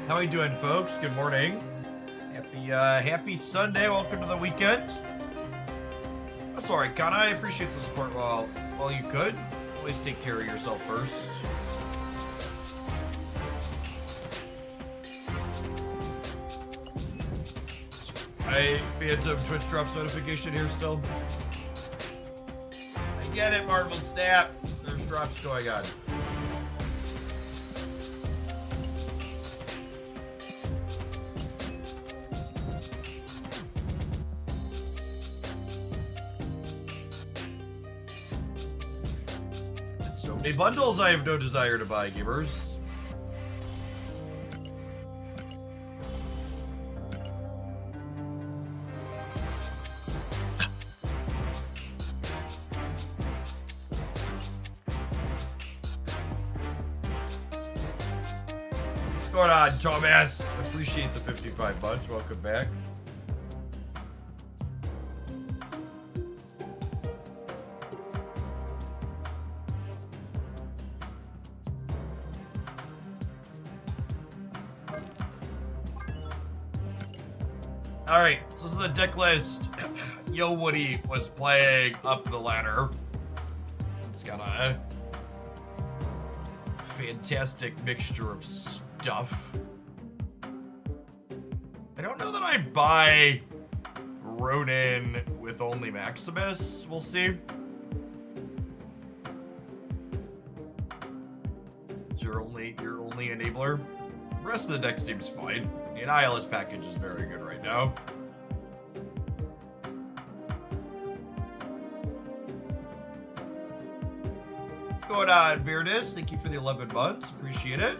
How are you doing, folks? Good morning. Happy Sunday. Welcome to the weekend. That's all right, Kana. I appreciate the support while you could. Always take care of yourself first. Hey, Phantom Twitch drops notification here still. I get it, Marvel Snap. There's drops going on. So many bundles I have no desire to buy, gamers. What's going on, Thomas? Appreciate the 55 months. Welcome back. Alright, so this is the deck list Yo Woody was playing up the ladder. It's got a fantastic mixture of stuff. I don't know that I'd buy Ronin with only Maximus. We'll see. It's your only enabler. The rest of the deck seems fine. The Annihilus package is very good right now. What's going on, Virdis? Thank you for the 11 months. Appreciate it.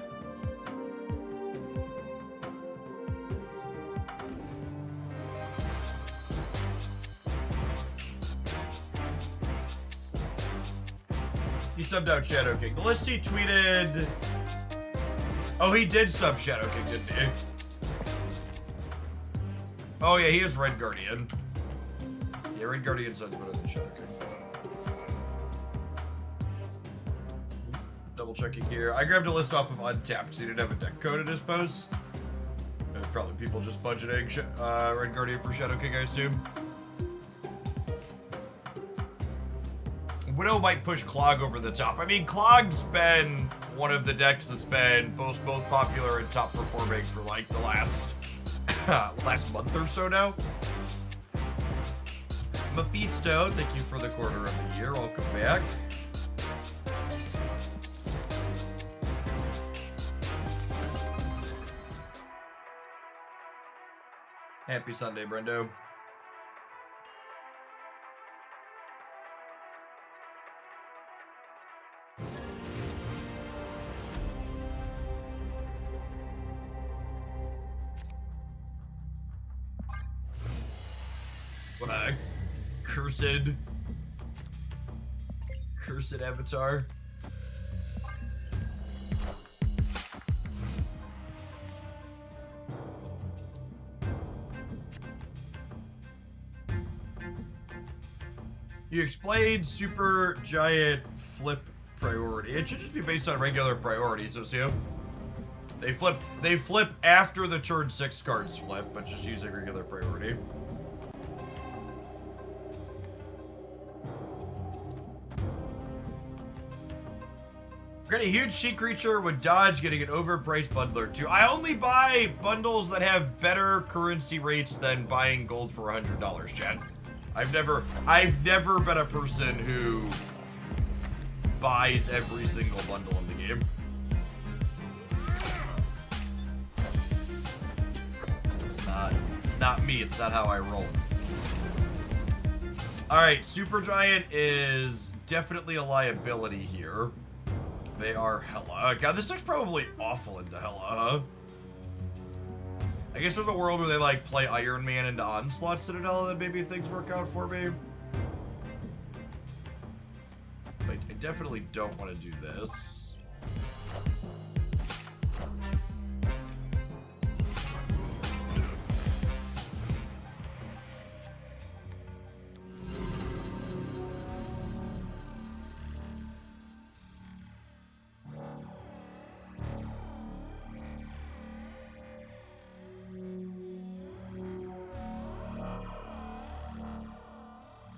He subbed out Shadow King. The list he tweeted... Oh, he did sub Shadow King, didn't he? Oh yeah, he is Red Guardian. Yeah, Red Guardian sounds better than Shadow King. Double checking here. I grabbed a list off of Untapped, so he didn't have a deck code in his post. There's probably people just budgeting Red Guardian for Shadow King, I assume. Widow might push Clog over the top. I mean, Clog's been one of the decks that's been both popular and top performing for like the last month or so now. Mephisto, thank you for the quarter of the year. Welcome back. Happy Sunday, Brendo. What a cursed avatar. You explained super giant flip priority. It should just be based on regular priorities, so see? They flip after the turn 6 cards flip, but just using regular priority. We're getting a huge sea creature with dodge, getting an overpriced bundler too. I only buy bundles that have better currency rates than buying gold for $100, Chad. I've never been a person who buys every single bundle in the game. It's not me. It's not how I roll. All right, Supergiant is definitely a liability here. They are Hella. God, this deck's probably awful into Hella, huh? I guess there's a world where they like play Iron Man into Onslaught Citadel and maybe things work out for me. But I definitely don't want to do this.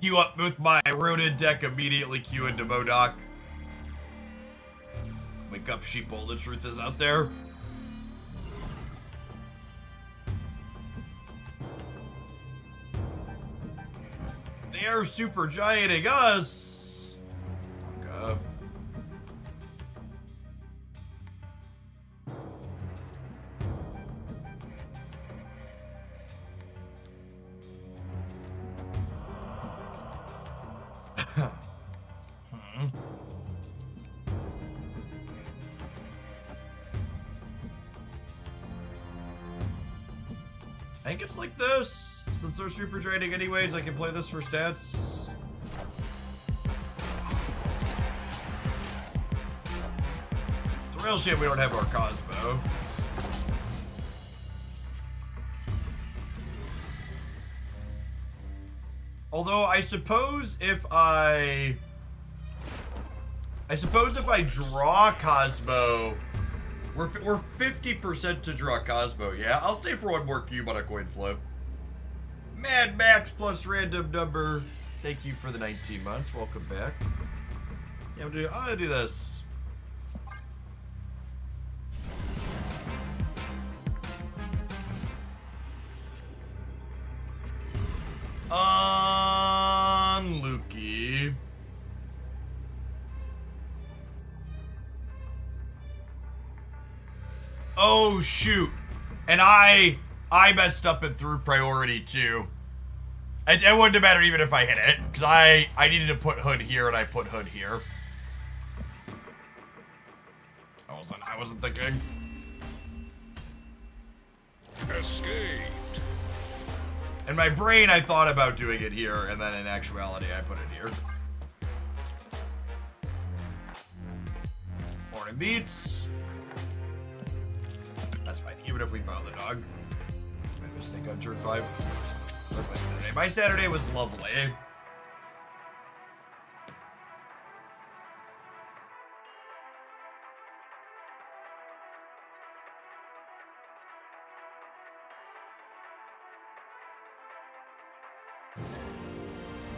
Queue up with my rooted deck, immediately queue into Modoc. Wake up, sheeple, the truth is out there. They are super gianting us. Okay. I think it's like this. Since they're super draining anyways, I can play this for stats. It's a real shame we don't have our Cosmo. Although I suppose if I draw Cosmo, we're 50% to draw Cosmo. Yeah, I'll stay for one more cube on a coin flip. Mad Max plus random number. Thank you for the 19 months. Welcome back. Yeah, I'm gonna do this. On Lukey. Oh shoot. And I messed up and threw priority too. It wouldn't have mattered even if I hit it, because I needed to put hood here and I put hood here. I wasn't thinking. Escaped. In my brain I thought about doing it here, and then in actuality I put it here. Morning beats. That's fine, even if we found the dog. Made a mistake on turn 5. My Saturday was lovely.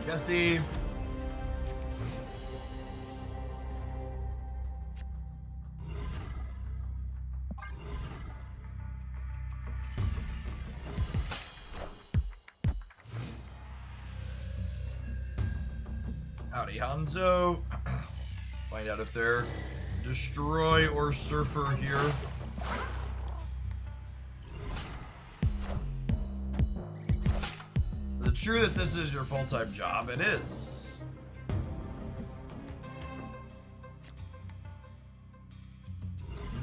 Jesse. Howdy, Hanzo. Find out if they're destroy or surfer here. Is it true that this is your full-time job? It is.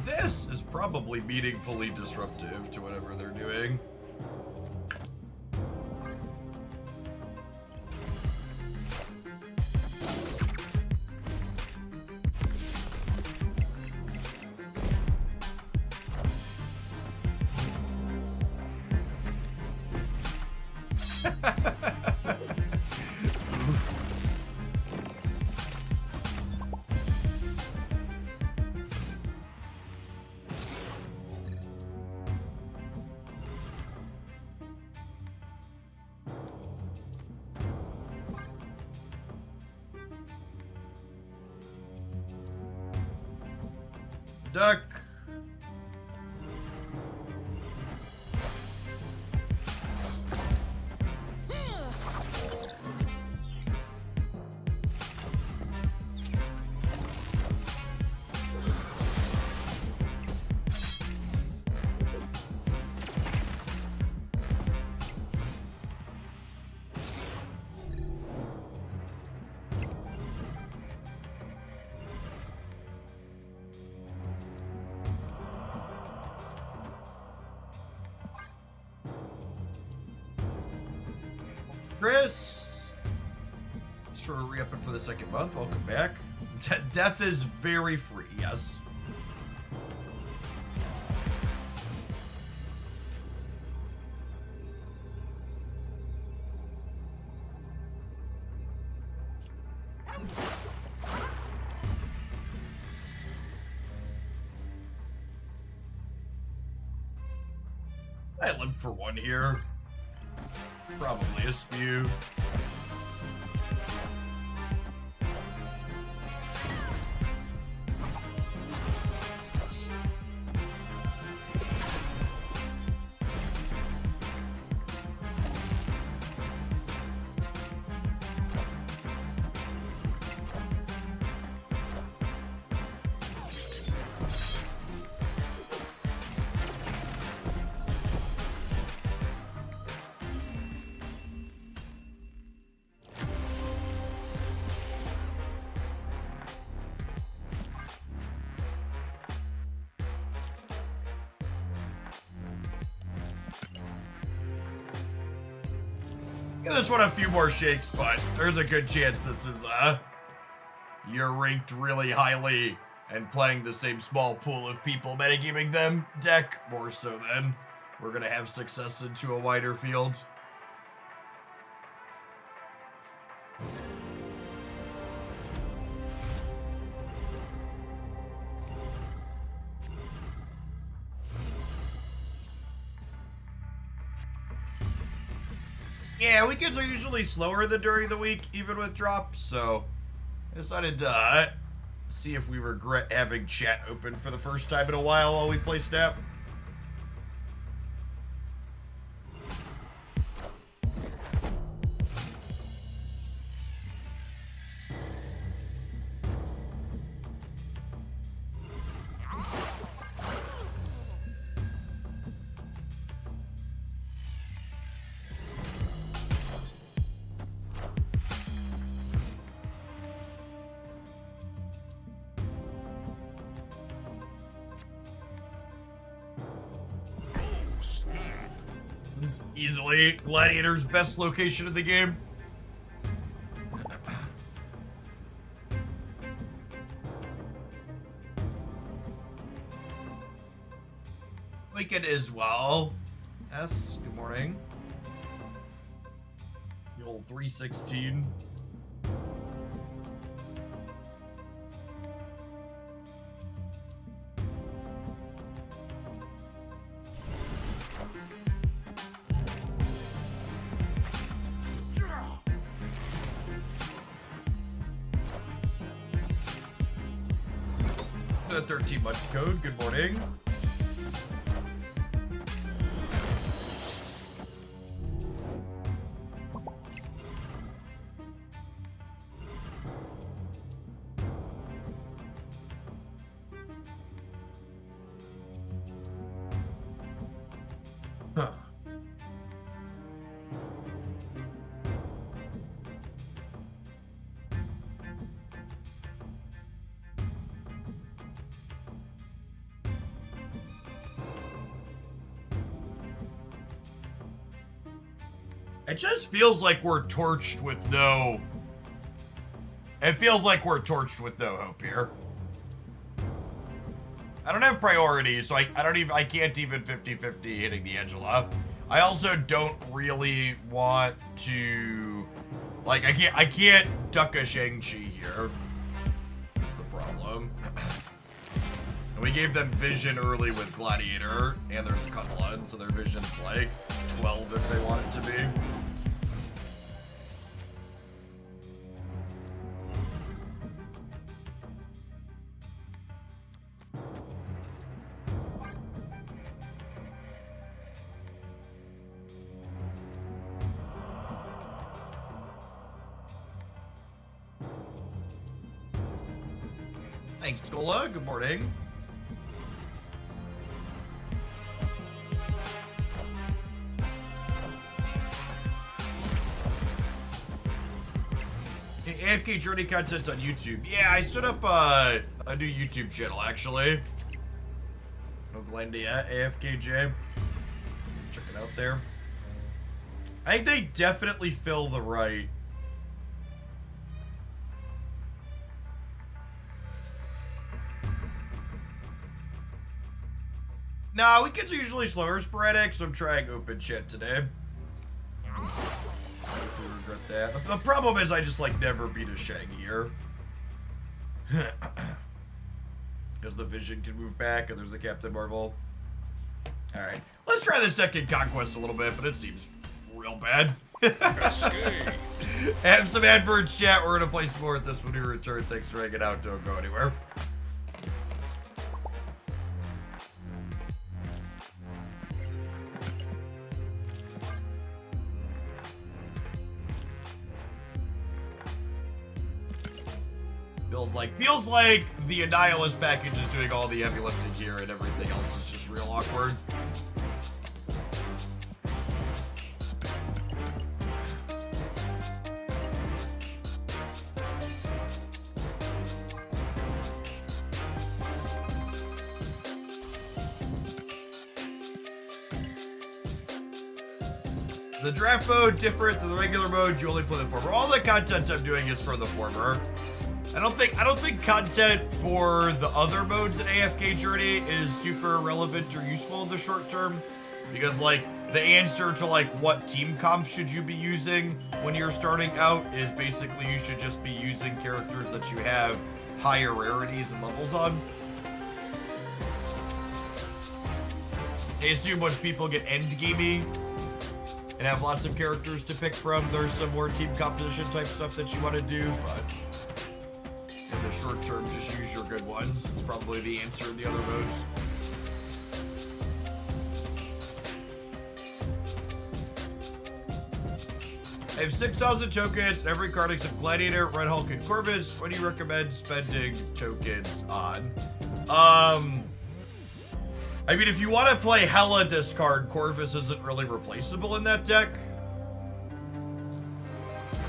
This is probably meaningfully disruptive to whatever they're doing. Duck. Chris, thanks for re-upping for the second month. Welcome back. Death is very free, yes. I live for one here. Probably a spew. Give this one a few more shakes, but there's a good chance this is, you're ranked really highly and playing the same small pool of people metagaming them deck, more so than we're gonna have success into a wider field. Yeah, weekends are usually slower than during the week, even with drops, so I decided to see if we regret having chat open for the first time in a while we play Snap. This is easily Gladiator's best location in the game. Weekend as well. S, good morning. The old 316. The 13 months code, good morning. Huh. It just feels like we're torched with no... It feels like we're torched with no hope here. I don't have priority, so I can't even 50-50 hitting the Angela. I also don't really want to... Like, I can't duck a Shang-Chi here. That's the problem. And we gave them vision early with Gladiator, and there's Cutland, so their vision's like 12 if they want it to be. Thanks, Scola. Good morning. AFK Journey content on YouTube. Yeah, I stood up a new YouTube channel, actually. Hooglandia, AFKJ. Check it out there. I think they definitely fill the right... Nah, weekends are usually slower sporadic, so I'm trying open chat today. See if we regret that. The problem is I just, like, never beat a Shang here. Because the vision can move back, and there's the Captain Marvel. Alright, let's try this deck in Conquest a little bit, but it seems real bad. Have some adverts, chat. We're gonna play some more at this when we return. Thanks for hanging out. Don't go anywhere. Feels like the Annihilus package is doing all the heavy lifting here and everything else is just real awkward. The draft mode, different than the regular mode, you only play the former. All the content I'm doing is for the former. I don't think content for the other modes in AFK Journey is super relevant or useful in the short term. Because, like, the answer to, like, what team comps should you be using when you're starting out is basically you should just be using characters that you have higher rarities and levels on. I assume once people get endgamey and have lots of characters to pick from, there's some more team composition type stuff that you want to do, but in the short term, just use your good ones. It's probably the answer in the other modes. I have 6,000 tokens, and every card except Gladiator, Red Hulk, and Corvus. What do you recommend spending tokens on? I mean, if you want to play Hela discard, Corvus isn't really replaceable in that deck.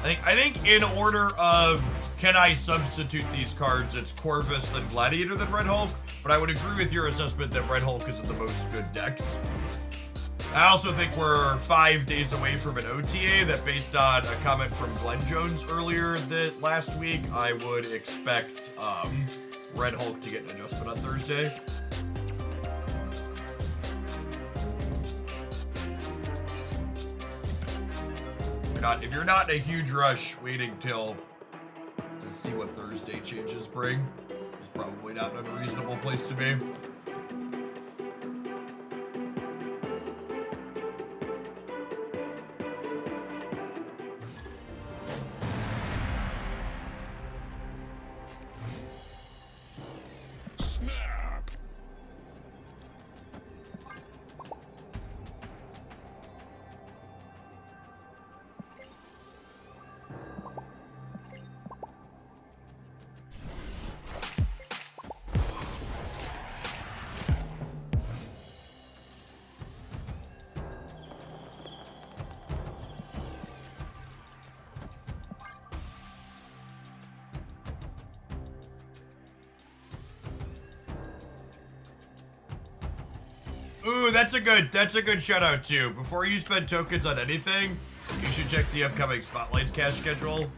I think in order of can I substitute these cards, it's Corvus, then Gladiator, then Red Hulk. But I would agree with your assessment that Red Hulk is in the most good decks. I also think we're 5 days away from an OTA that, based on a comment from Glenn Jones earlier last week, I would expect Red Hulk to get an adjustment on Thursday. If you're not in a huge rush waiting to see what Thursday changes bring, is probably not an unreasonable place to be. Snap. Ooh, that's a good shout out too. Before you spend tokens on anything, you should check the upcoming Spotlight cash schedule.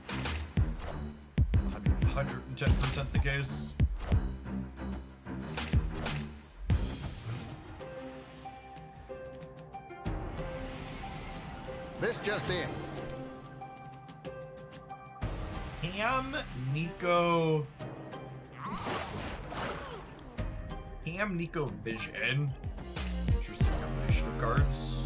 110% the case. This just in. Nico Vision. Interesting combination of cards.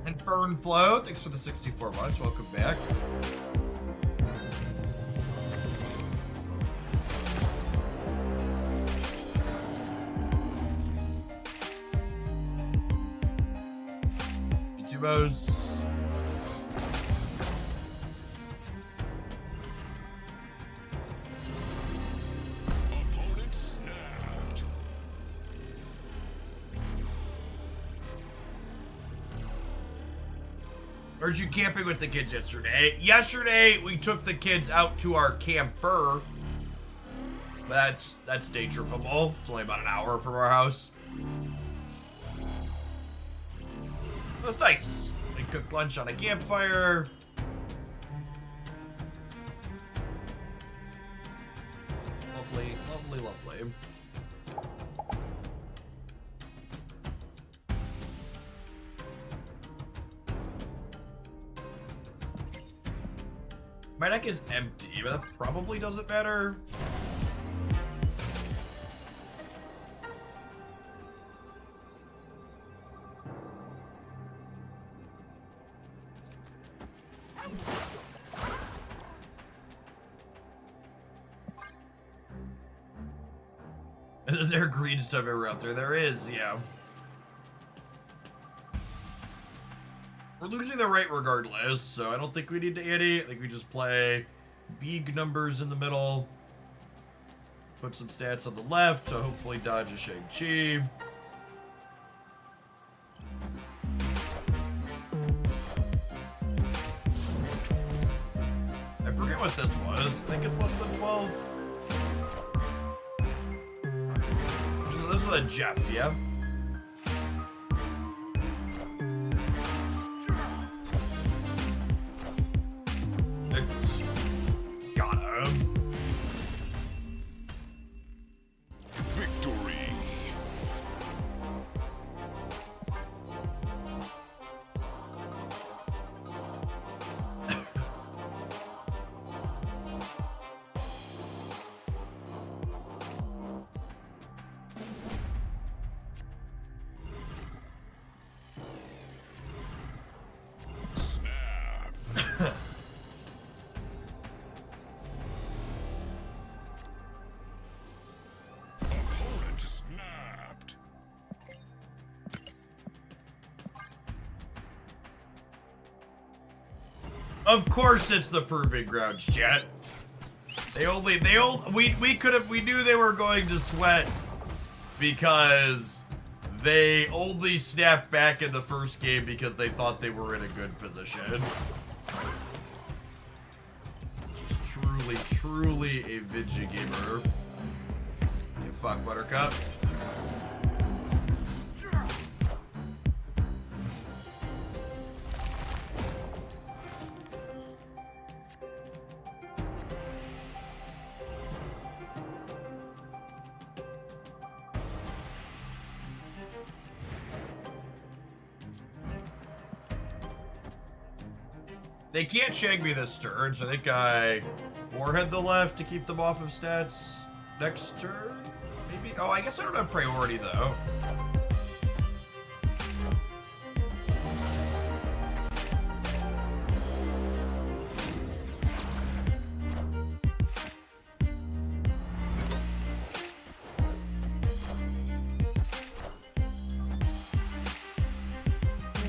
And Fern Flow, thanks for the 64 months. Welcome back. YouTubers. Opponent snapped. Heard you camping with the kids yesterday. Yesterday, we took the kids out to our camper. That's day trippable. It's only about an hour from our house. It was nice. We cooked lunch on a campfire. Lovely, lovely, lovely. My deck is empty, but that probably doesn't matter. There are green stuff everywhere out there. There is, yeah. We're losing the rate regardless, so I don't think we need to ante. I think we just play big numbers in the middle. Put some stats on the left to hopefully dodge a Shang-Chi. I forget what this was. I think it's less than 12. This is a Jeff, yeah? Got him. Victory. Opponent snapped. Of course it's the proving grounds, chat. We knew they were going to sweat because they only snapped back in the first game because they thought they were in a good position. Just truly a Vigi gamer. You fuck, Buttercup. They can't shag me this turn, so I think I warhead the left to keep them off of stats next turn, maybe? Oh, I guess I don't have priority, though.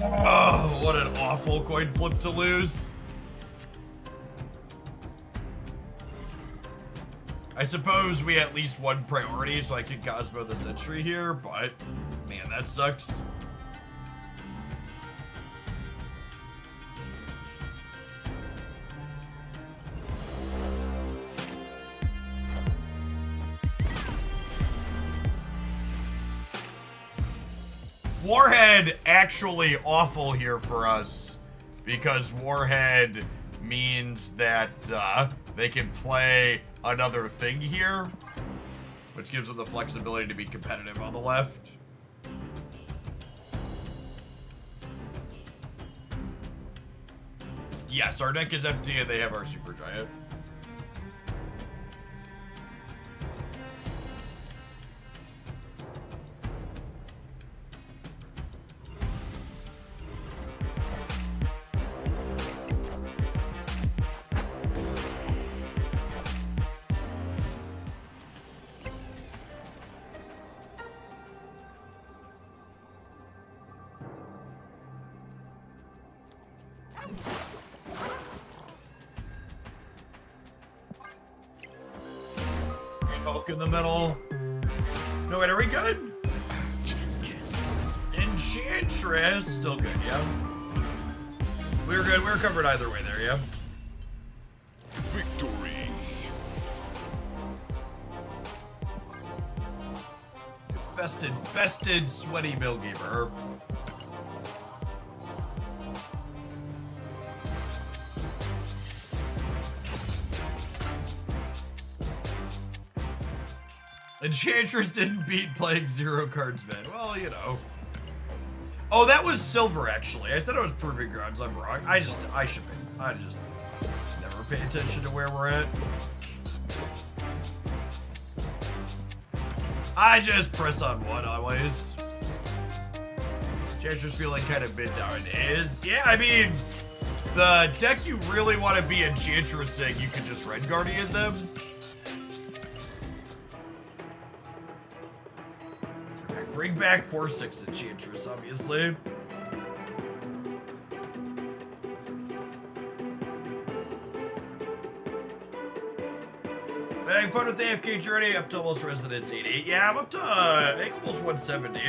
Oh, what an awful coin flip to lose. I suppose we at least won priority, so I can Cosmo the Sentry here, but man, that sucks. Warhead actually awful here for us because Warhead means that they can play another thing here, which gives them the flexibility to be competitive on the left. Yes, our deck is empty and they have our Super Giant. Hulk in the middle. No, wait, are we good? Enchantress. Still good, yeah. We were good. We were covered either way there, yeah. Victory. Bested, sweaty Millgamer. Enchantress didn't beat playing 0 cardsman. Well, you know. Oh, that was silver, actually. I said it was proving grounds. I'm wrong. I just never pay attention to where we're at. I just press on one always. Enchantress feeling kind of mid nowadays. Yeah, I mean, the deck you really want to be Enchantressing, you can just Red Guardian them. Bring back 4/6 Enchantress, obviously. Having fun with the AFK Journey up to almost Residence 88. Yeah, I'm up to I think almost 170.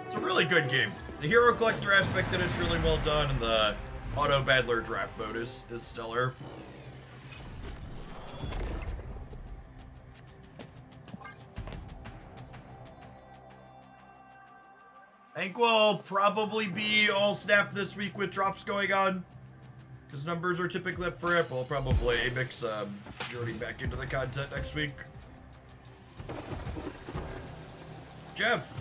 It's a really good game. The hero collector aspect in it's really well done, and the auto battler draft mode is stellar. I think we'll probably be all snap this week with drops going on, because numbers are typically up for it. We'll probably mix Journey back into the content next week. Jeff.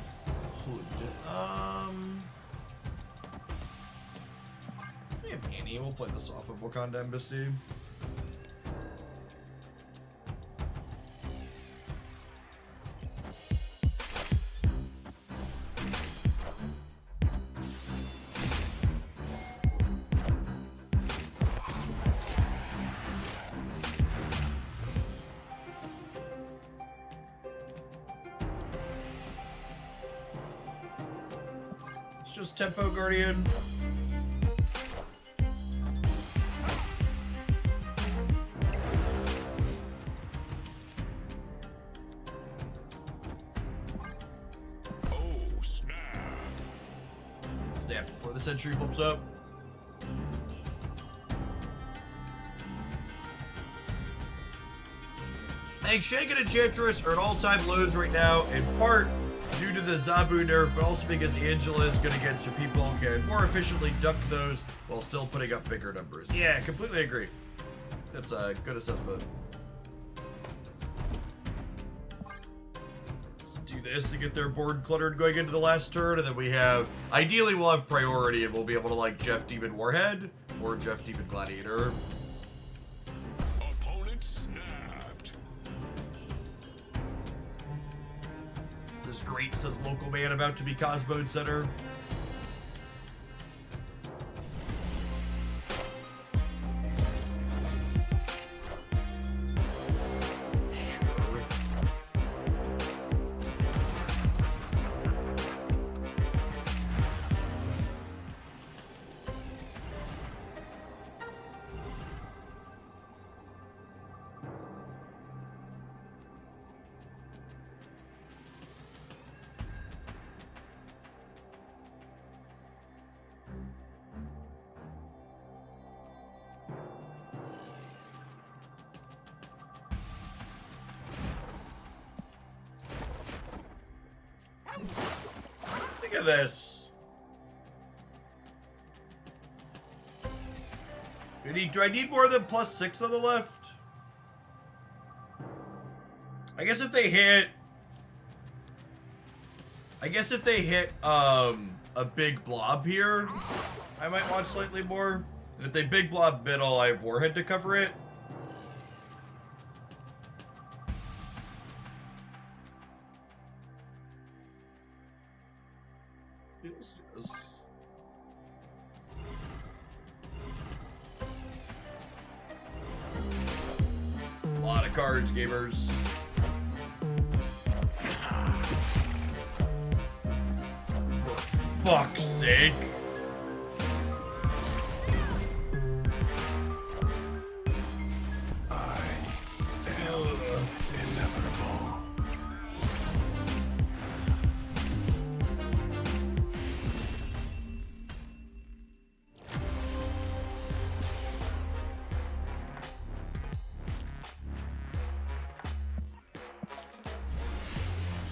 We have Annie. We'll play this off of Wakanda Embassy. Just Tempo Guardian. Oh, snap. Snap before the sentry flips up. I think Shank and Enchantress are at all-time lows right now, in part due to the Zabu nerf, but also because Angela is good against her people, can more efficiently duck those while still putting up bigger numbers. Yeah, completely agree. That's a good assessment. Let's do this to get their board cluttered going into the last turn, and then we have, ideally we'll have priority and we'll be able to like Jeff Demon Warhead or Jeff Demon Gladiator. Opponent snapped. This great, says local man about to be Cosmode Center. Look at this. Do I need more than +6 on the left? I guess if they hit a big blob here, I might want slightly more. And if they big blob middle, I have Warhead to cover it. Let's do this. A lot of cards, gamers. For fuck's sake. Inevitable.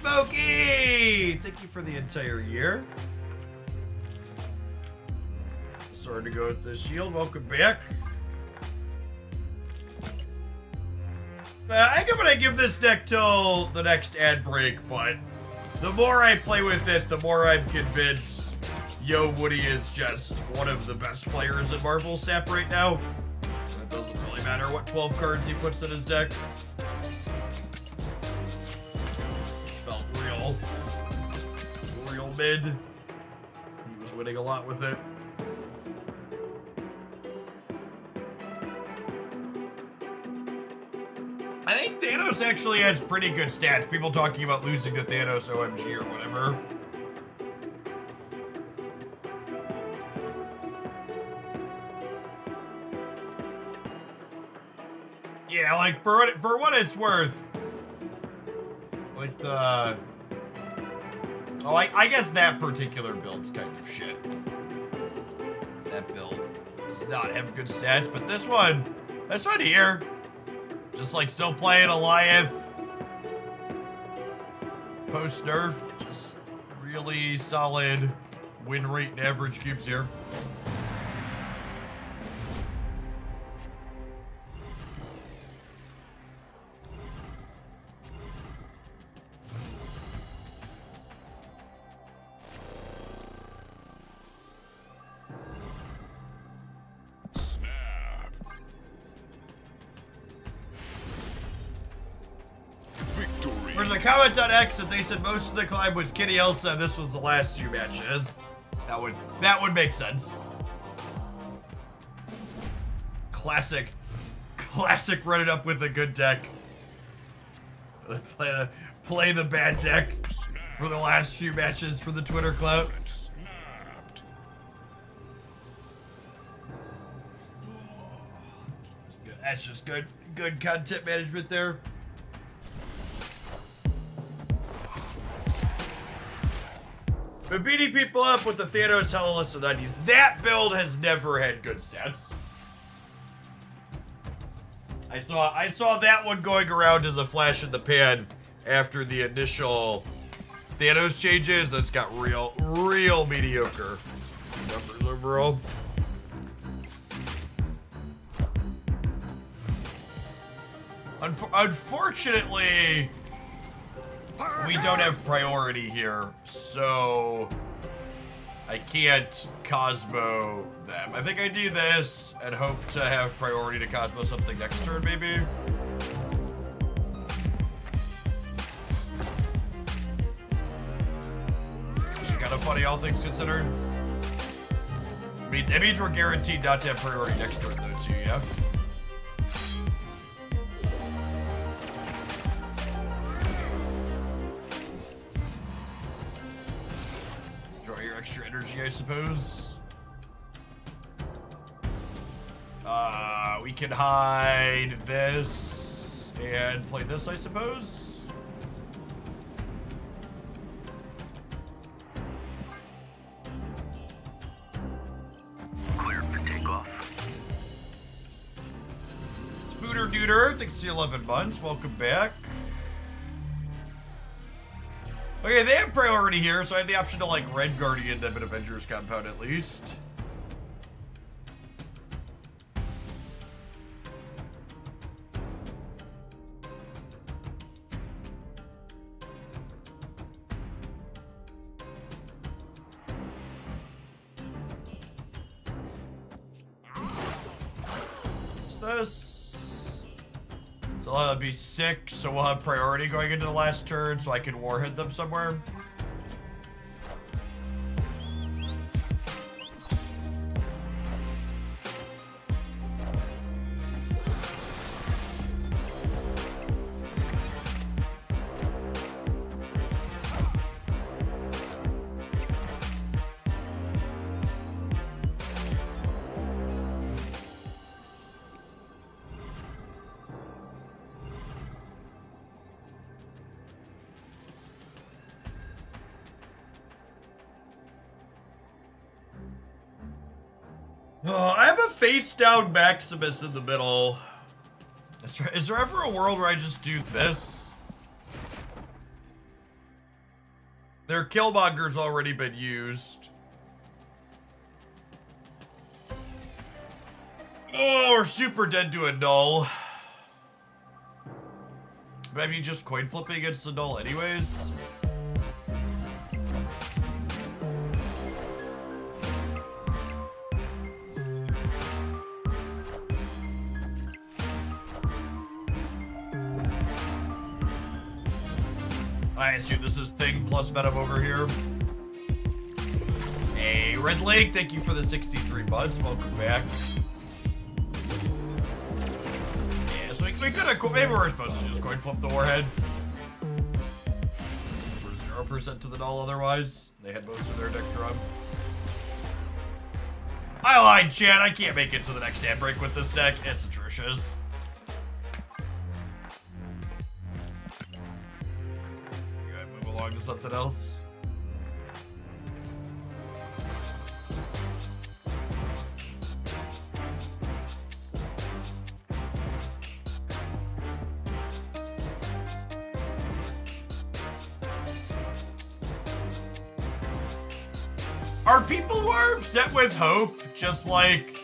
Smokey! Thank you for the entire year. Sorry to go with the shield. Welcome back. I think I'm gonna give this deck till the next ad break, but the more I play with it, the more I'm convinced Yo Woody is just one of the best players in Marvel Snap right now. It doesn't really matter what 12 cards he puts in his deck. This felt real. Real mid. He was winning a lot with it. I think Thanos actually has pretty good stats. People talking about losing to Thanos OMG or whatever. Yeah, like for what it's worth, Oh, I guess that particular build's kind of shit. That build does not have good stats, but this one here, just like still playing Alliance. Post nerf, just really solid win rate and average cubes here. There's a comment on X that they said most of the climb was Kitty Elsa and this was the last few matches. That would make sense. Classic run it up with a good deck. Play the bad deck for the last few matches for the Twitter clout. That's just good content management there. But beating people up with the Thanos Hellas and 90s, that build has never had good stats. I saw that one going around as a flash in the pan after the initial Thanos changes. It's got real mediocre numbers overall. Unfortunately, we don't have priority here, so I can't Cosmo them. I think I do this and hope to have priority to Cosmo something next turn, maybe. Which is kind of funny, all things considered. It means we're guaranteed not to have priority next turn, though, too, yeah? Extra energy, I suppose. We can hide this and play this, I suppose. Clear for takeoff. Spooter Duder, thanks to 11 months. Welcome back. Okay, they have priority here, so I have the option to, like, Red Guardian them in Avengers Compound at least. What's this? So that'll be 6, so we'll have priority going into the last turn, so I can warhead them somewhere. I have a face-down Maximus in the middle. Is there ever a world where I just do this? Their Killmonger's already been used. Oh, we're super dead to a null. But I mean, just coin flipping against a null anyways. I assume this is Thing plus Venom over here. Hey, Red Lake, thank you for the 63 months. Welcome back. Yeah, so we could have, maybe we're supposed to just coin flip the warhead. For 0% to the null otherwise. They had most of their deck drawn. I lied, Chad. I can't make it to the next hand break with this deck. It's atrocious. on to something else. Are people who are upset with Hope just like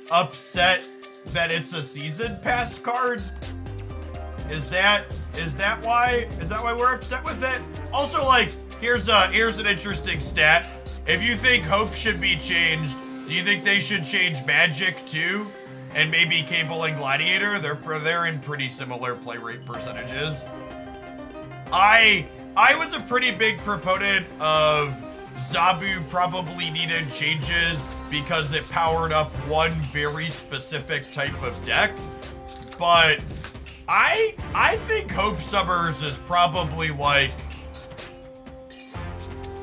upset that it's a season pass card? Is that why we're upset with it? Also, like, here's an interesting stat. If you think Hope should be changed, do you think they should change Magic too? And maybe Cable and Gladiator? They're in pretty similar play rate percentages. I was a pretty big proponent of Zabu probably needed changes because it powered up one very specific type of deck. But I think Hope Summers is probably like,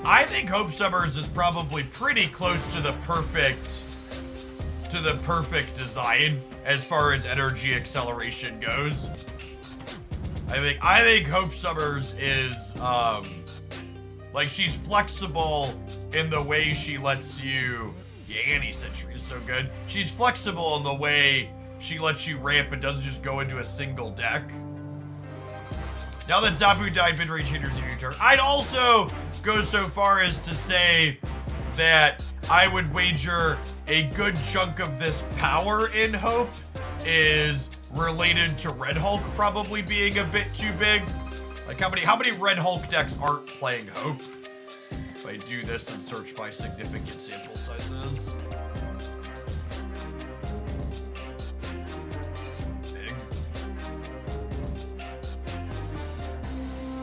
I think Hope Summers is probably pretty close to the perfect design as far as energy acceleration goes. I think Hope Summers is like, she's flexible in the way she lets you. Yeah, Anti-Sentry is so good. She's flexible in the way she lets you ramp and doesn't just go into a single deck. Now that Zabu died, mid-range hitters in your turn. I'd also go so far as to say that I would wager a good chunk of this power in Hope is related to Red Hulk probably being a bit too big. Like, how many Red Hulk decks aren't playing Hope? If I do this and search by significant sample sizes. Big.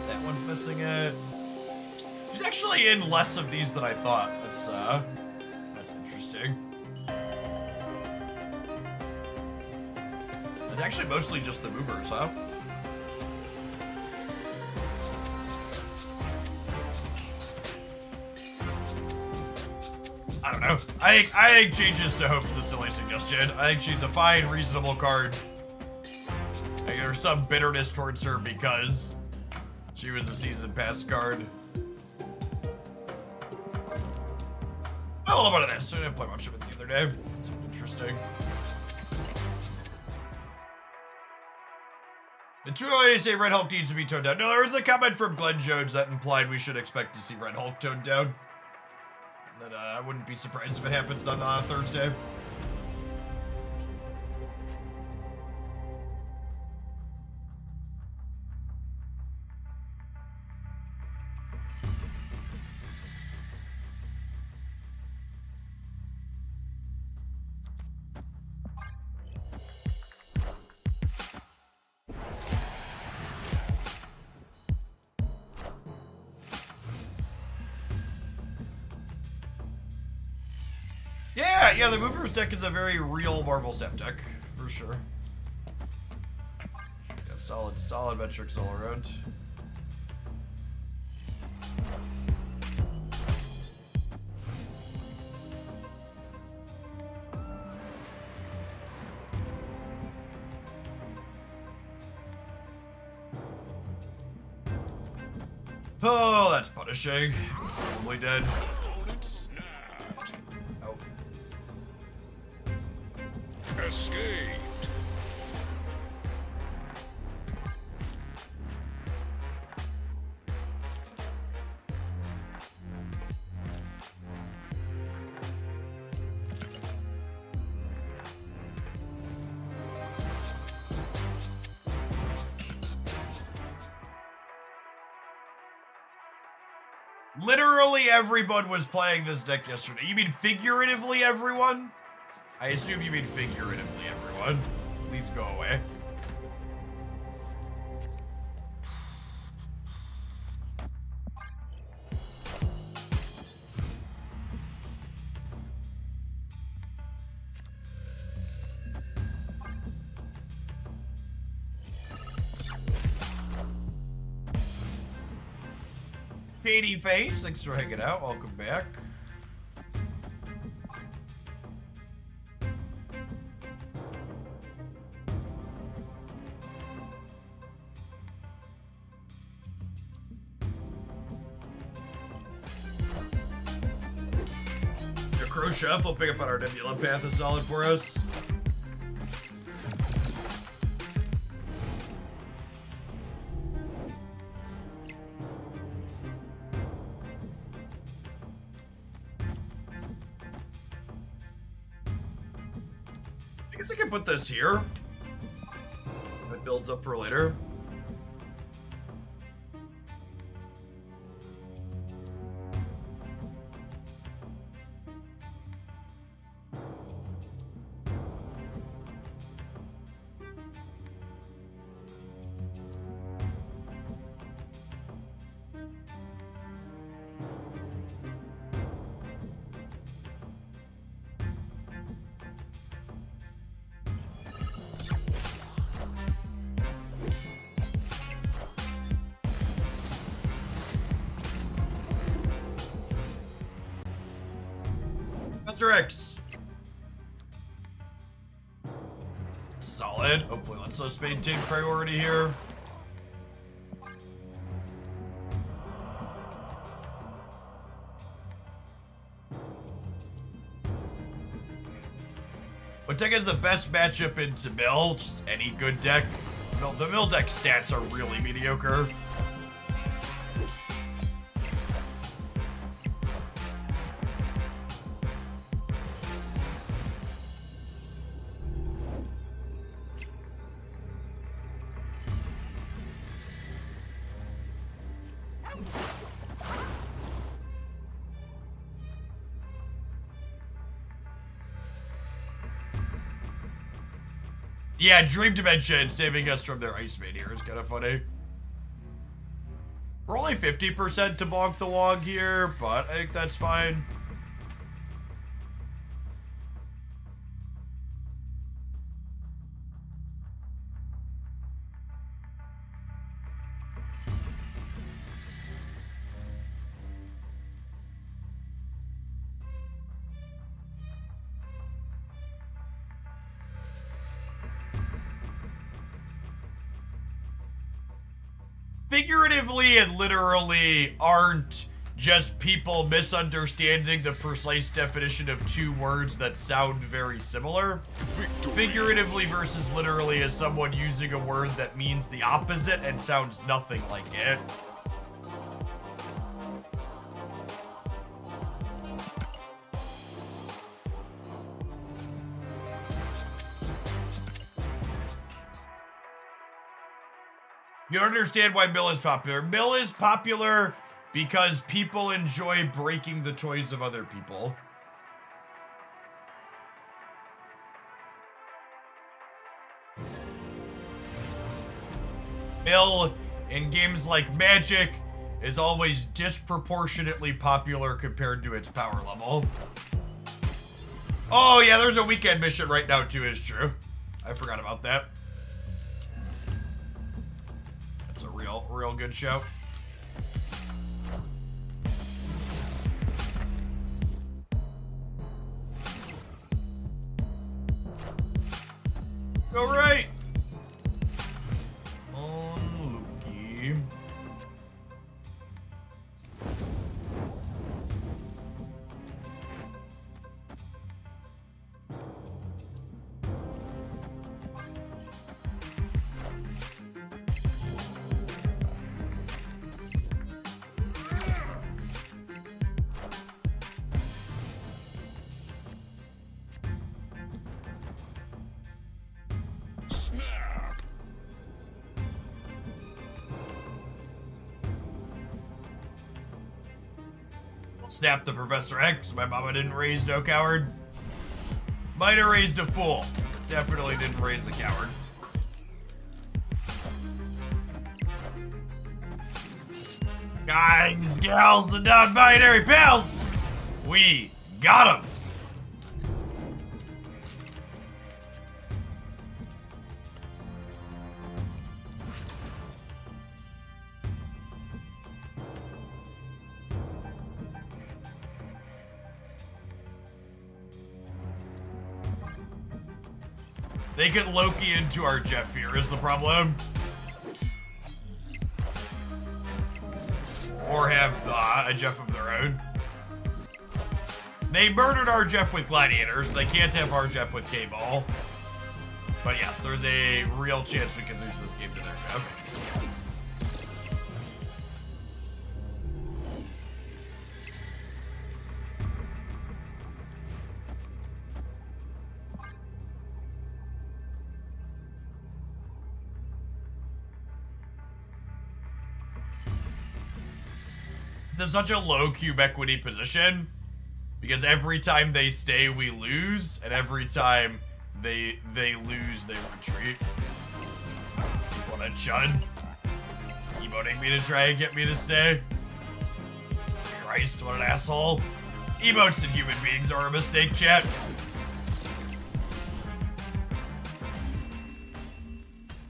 That one's missing it. She's actually in less of these than I thought. That's interesting. It's actually mostly just the movers, huh? I don't know. I think changes to Hope's a silly suggestion. I think she's a fine, reasonable card. I think there's some bitterness towards her because she was a season pass card. A little bit of this. I didn't play much of it the other day. It's interesting. It's too early to say Red Hulk needs to be toned down. No, there was a comment from Glenn Jones that implied we should expect to see Red Hulk toned down. That I wouldn't be surprised if it happens on Thursday. Yeah, the Movers deck is a very real Marvel Sap deck, for sure. Yeah, solid metrics all around. Oh, that's punishing. Probably dead. Escaped. Literally everyone was playing this deck yesterday. You mean figuratively everyone? I assume you mean figuratively, everyone. Please go away. Katie Face, thanks for hanging out. Welcome back. Crow Chef will pick up on our Nebula path is solid for us. I guess I can put this here. It builds up for later. Mr. X. Solid. Hopefully let's us maintain priority here. What deck is the best matchup into Mill? Just any good deck. No, the Mill deck stats are really mediocre. Yeah, Dream Dimension saving us from their Ice Maid here is kind of funny. We're only 50% to bonk the wog here, but I think that's fine. Figuratively and literally aren't just people misunderstanding the precise definition of two words that sound very similar. Victory. Figuratively versus literally is someone using a word that means the opposite and sounds nothing like it. You don't understand why Mill is popular. Mill is popular because people enjoy breaking the toys of other people. Mill, in games like Magic, is always disproportionately popular compared to its power level. Oh yeah, there's a weekend mission right now too, is true. I forgot about that. That's a real good show. Go right. On Lukey. Snap. Snap the Professor X. My mama didn't raise no coward. Might have raised a fool. But definitely didn't raise a coward. Guys, gals, and non-binary pals. We got 'em. They get Loki into our Jeff here is the problem. Or have a Jeff of their own. They murdered our Jeff with gladiators. They can't have our Jeff with K-ball. But yes, there's a real chance we can lose this game to their Jeff. There's such a low cube equity position because every time they stay, we lose, and every time they lose, they retreat. What a chud. Emoting me to try and get me to stay. Christ, what an asshole. Emotes and human beings are a mistake, chat.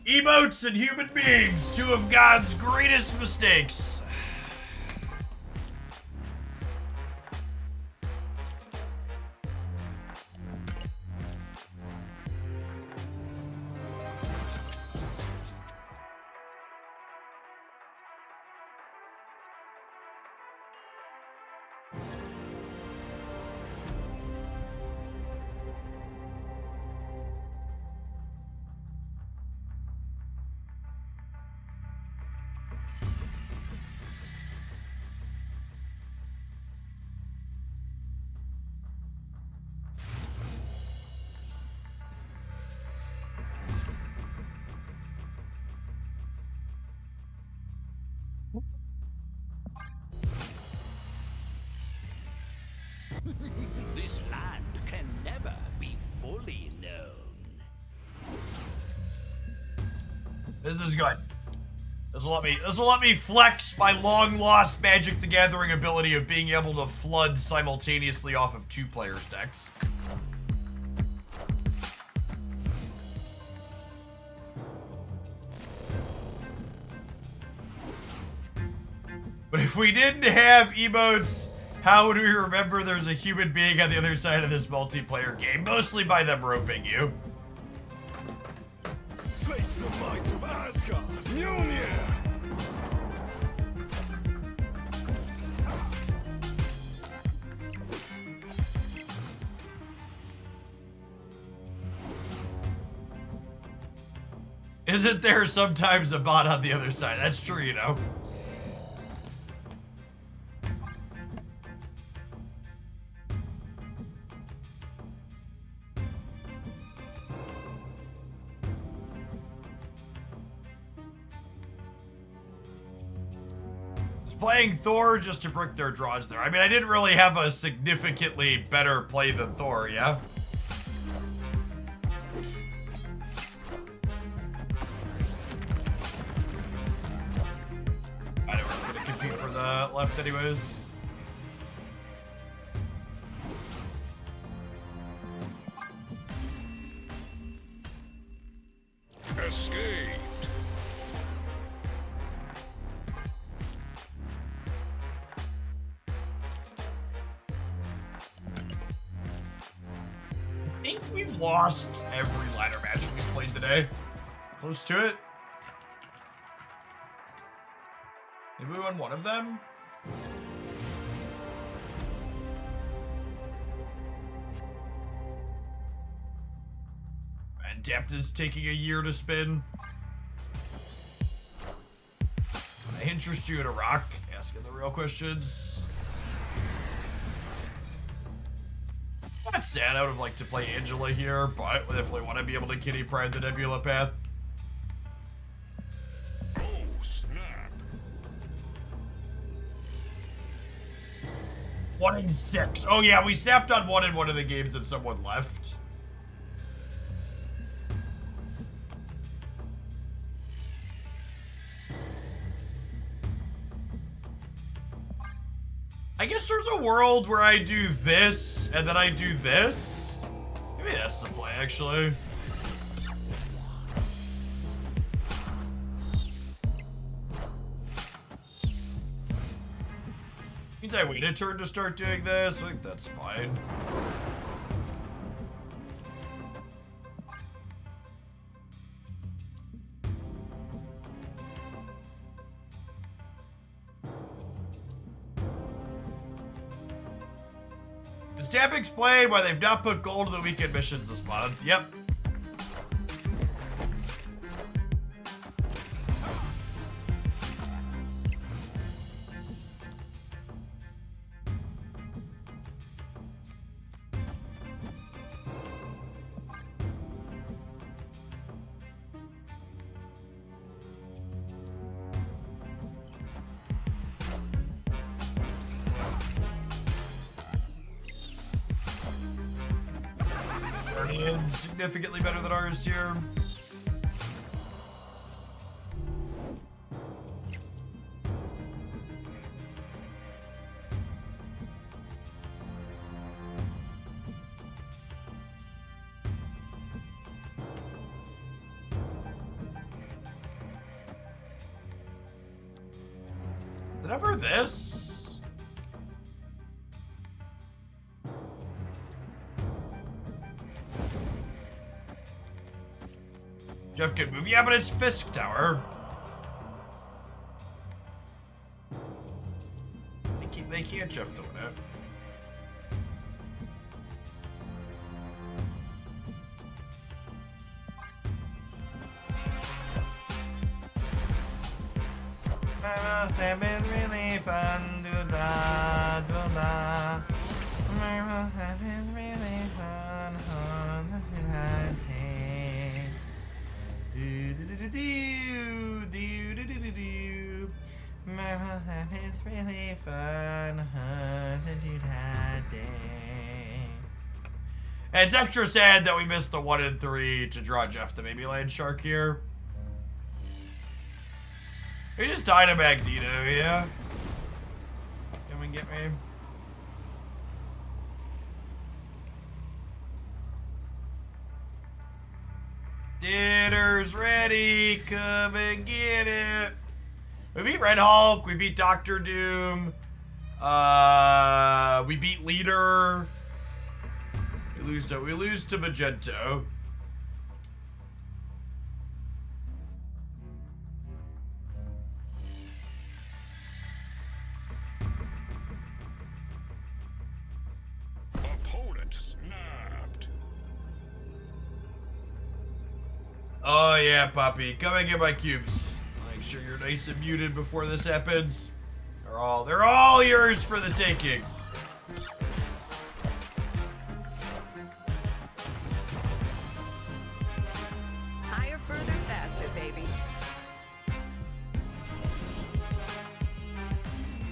Emotes and human beings, two of God's greatest mistakes. This land can never be fully known. This is good. This will let me flex my long lost Magic the Gathering ability of being able to flood simultaneously off of 2 players' decks. But if we didn't have emotes, how would we remember there's a human being on the other side of this multiplayer game? Mostly by them roping you. Face the might of Asgard, Mjolnir! Isn't there sometimes a bot on the other side? That's true, you know. Playing Thor just to brick their draws there. I mean, I didn't really have a significantly better play than Thor, yeah? I know we're gonna compete for the left anyways. Escaped. I think we've lost every ladder match we've played today. Close to it. Maybe we won one of them? And Depth is taking a year to spin. Can I interest you in a rock? Asking the real questions. Not sad. I would have liked to play Angela here, but we definitely want to be able to kitty pride the Nebula path. Oh, snap. 1 in 6. Oh yeah, we snapped on 1 in one of the games and someone left. I guess there's a world where I do this, and then I do this. Maybe that's the play, actually. Means I wait a turn to start doing this. I think that's fine. Stamp explained why they've not put gold in the weekend missions this month. Yep. Significantly better than ours here. Is it ever this? Jeff can move. Yeah, but it's Fisk Tower. They can't Jeff doing it. Have been really fun. Do-da, do-da. Have been really fun. It's really fun. And it's extra sad that we missed the 1 and 3 to draw Jeff the Baby Land Shark here. We just died a Magneto, yeah? Come and get me. Dinner's ready, come and get it. We beat Red Hulk, we beat Doctor Doom, we beat Leader. We lose to Magento. Opponent snapped. Oh yeah, Poppy, come and get my cubes. Make sure you're nice and muted before this happens. They're all yours for the taking. Higher, further, faster, baby.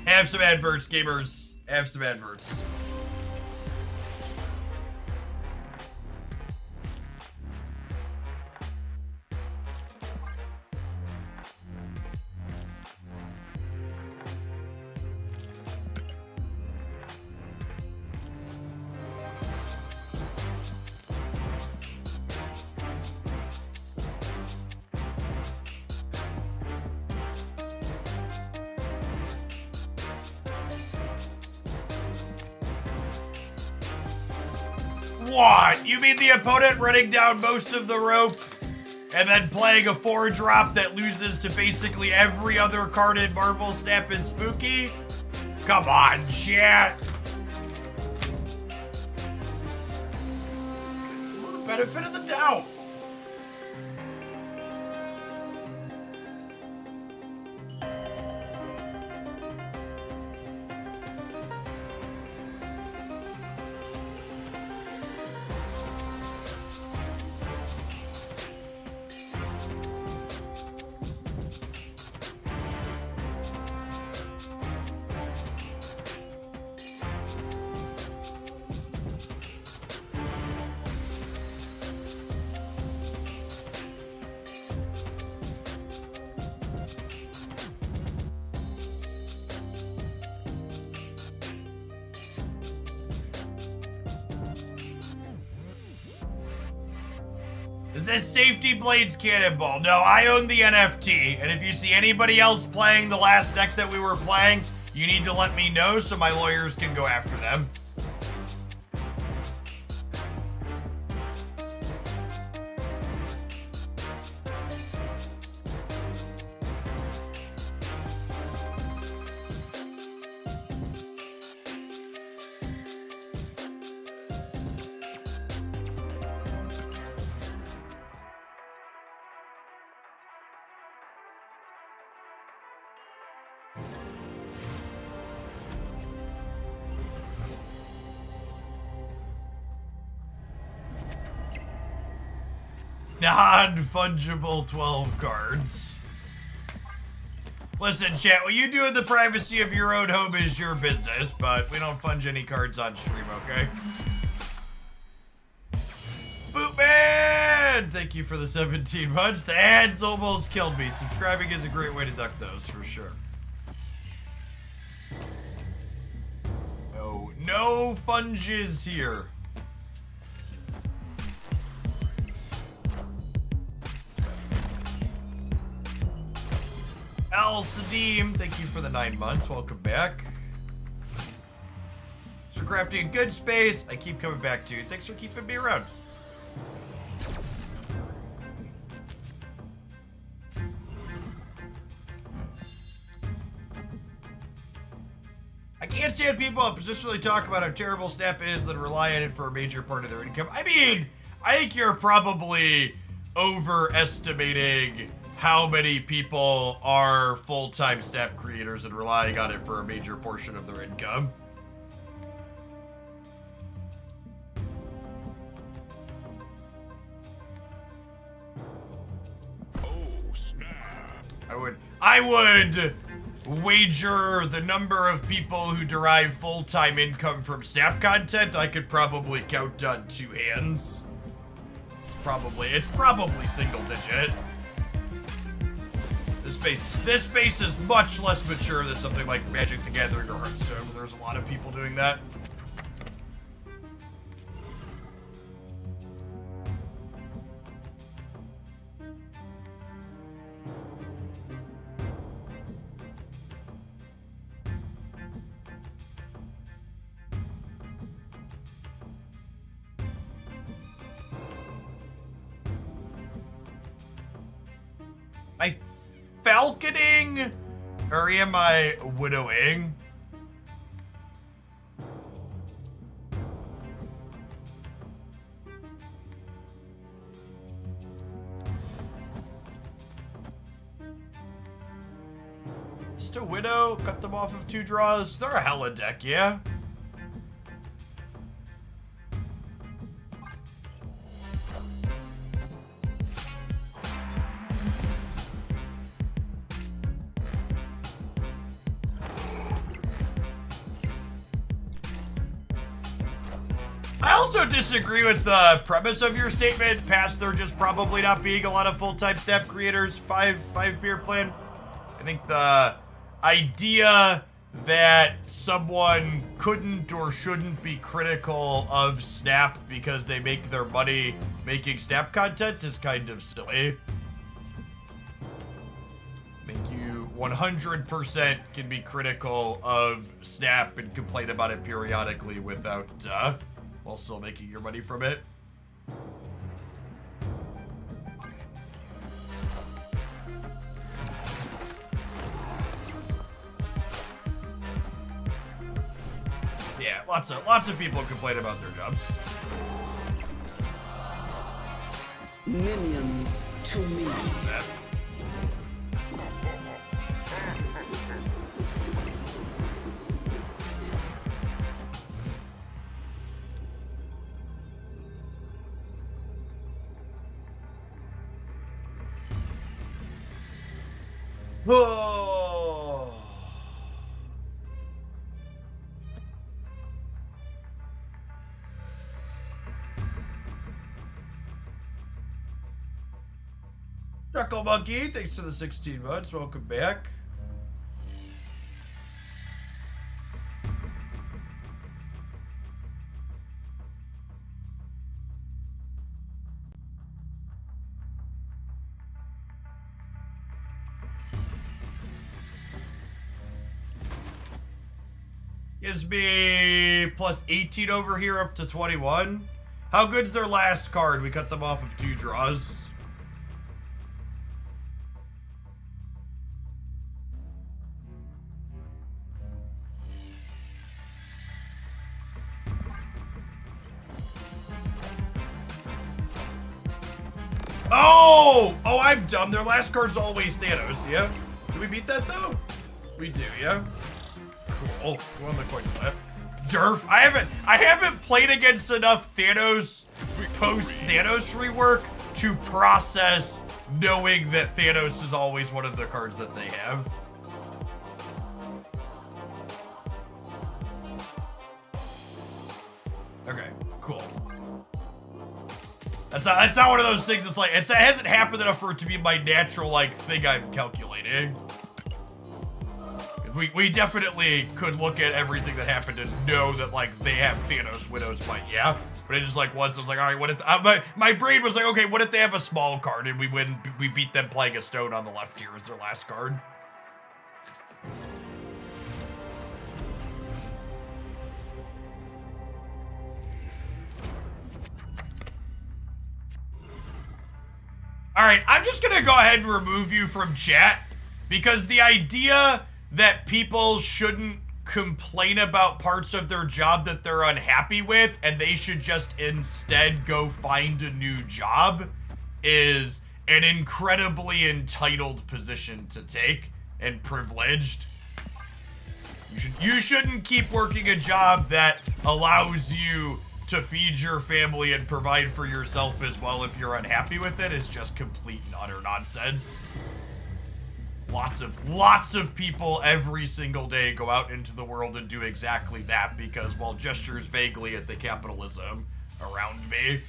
Have some adverts, gamers. Have some adverts. What? You mean the opponent running down most of the rope and then playing a 4-drop that loses to basically every other card in Marvel Snap is spooky? Come on, chat. Benefit of the doubt. It says Safety Blades Cannonball. No, I own the NFT, and if you see anybody else playing the last deck that we were playing, you need to let me know so my lawyers can go after them. Non-fungible 12 cards. Listen, chat, what you do in the privacy of your own home is your business, but we don't funge any cards on stream, okay? Bootman! Thank you for the 17 months. The ads almost killed me. Subscribing is a great way to duck those, for sure. No funges here. Al Sadim, thank you for the 9 months. Welcome back. So crafting a good space. I keep coming back to you. Thanks for keeping me around. I can't stand people positionally talk about how terrible Snap is that rely on it for a major part of their income. I mean, I think you're probably overestimating how many people are full-time Snap creators and relying on it for a major portion of their income. Oh, snap. I would wager the number of people who derive full-time income from Snap content, I could probably count on 2 hands. It's probably single digit. This space is much less mature than something like Magic the Gathering or Hearthstone, where there's a lot of people doing that. Am I falconing? Or am I widowing? Just a widow, cut them off of 2 draws. They're a hella deck, yeah? I also disagree with the premise of your statement, past there just probably not being a lot of full-time Snap creators, five beer plan. I think the idea that someone couldn't or shouldn't be critical of Snap because they make their money making Snap content is kind of silly. I think you 100% can be critical of Snap and complain about it periodically without, while still making your money from it. Yeah, lots of people complain about their jobs. Minions to me. That. Oh. Chuckle Monkey, thanks for the 16 months. Welcome back. Gives me plus 18 over here up to 21. How good's their last card? We cut them off of 2 draws. Oh! Oh, I'm dumb. Their last card's always Thanos, yeah? Do we beat that, though? We do, yeah? Cool. Go on the coin flip. Durf. I haven't played against enough Thanos post-Thanos rework to process knowing that Thanos is always one of the cards that they have. Okay, cool. That's not one of those things that's like, it hasn't happened enough for it to be my natural, like, thing I'm calculating. We definitely could look at everything that happened and know that, like, they have Thanos Widows fight, yeah. But it just, like, was like, all right, what if, my brain was like, okay, what if they have a small card and we beat them playing a stone on the left here as their last card? All right, I'm just gonna go ahead and remove you from chat because the idea that people shouldn't complain about parts of their job that they're unhappy with and they should just instead go find a new job is an incredibly entitled position to take and privileged. You shouldn't keep working a job that allows you to feed your family and provide for yourself as well if you're unhappy with it. Is just complete and utter nonsense. Lots of people every single day go out into the world and do exactly that because, well, gestures vaguely at the capitalism around me.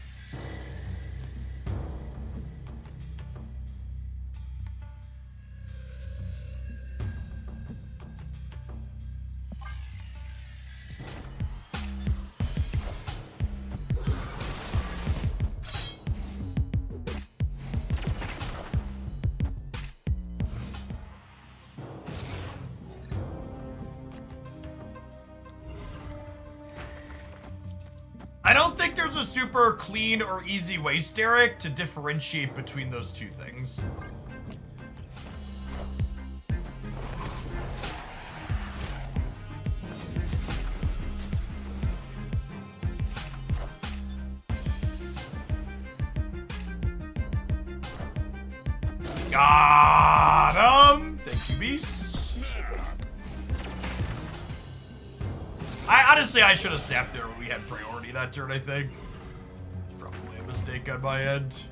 I don't think there's a super clean or easy way, Derek, to differentiate between those two things. Got him! Thank you, Beast. Honestly, I should have snapped there when we had priority that turn, I think. It's probably a mistake on my end.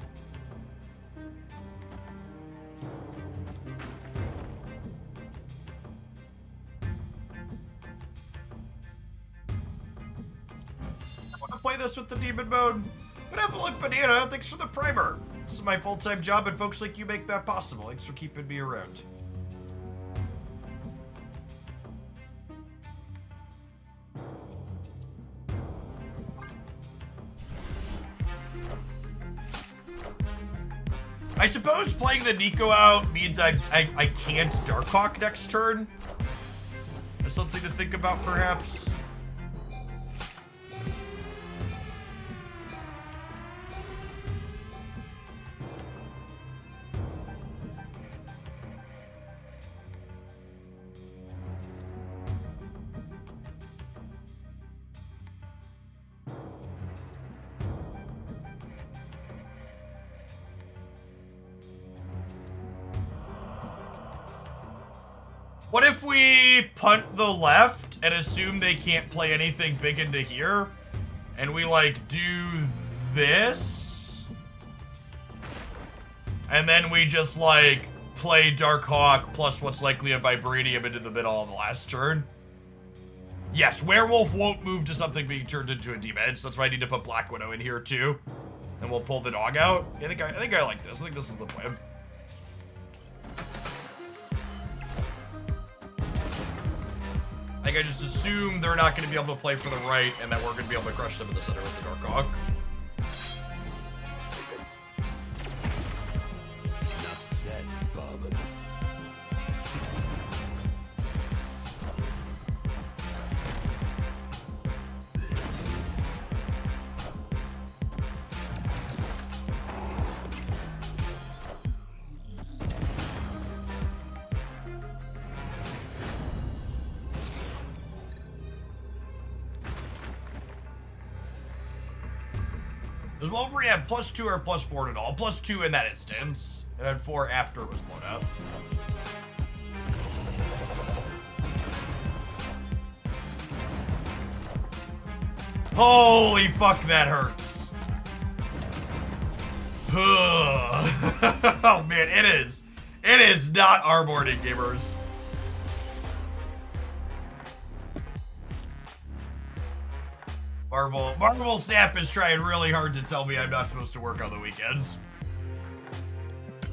I want to play this with the demon mode. Benevolent Banana, thanks for the primer. This is my full-time job and folks like you make that possible. Thanks for keeping me around. I suppose playing the Nico out means I can't Darkhawk next turn. That's something to think about, perhaps. What if we punt the left and assume they can't play anything big into here? And we, like, do this? And then we just, like, play Darkhawk plus what's likely a Vibranium into the middle on the last turn? Yes, Werewolf won't move to something being turned into a demon, so that's why I need to put Black Widow in here, too. And we'll pull the dog out. I think I like this. I think this is the plan. I think I just assume they're not going to be able to play for the right and that we're going to be able to crush them in the center with the Darkhawk. Enough said, Bob. Does Wolverine have +2 or +4 at all? +2 in that instance, and then 4 after it was blown up. Holy fuck, that hurts. Oh man, it is. It is not our morning, gamers. Marvel Snap is trying really hard to tell me I'm not supposed to work on the weekends. If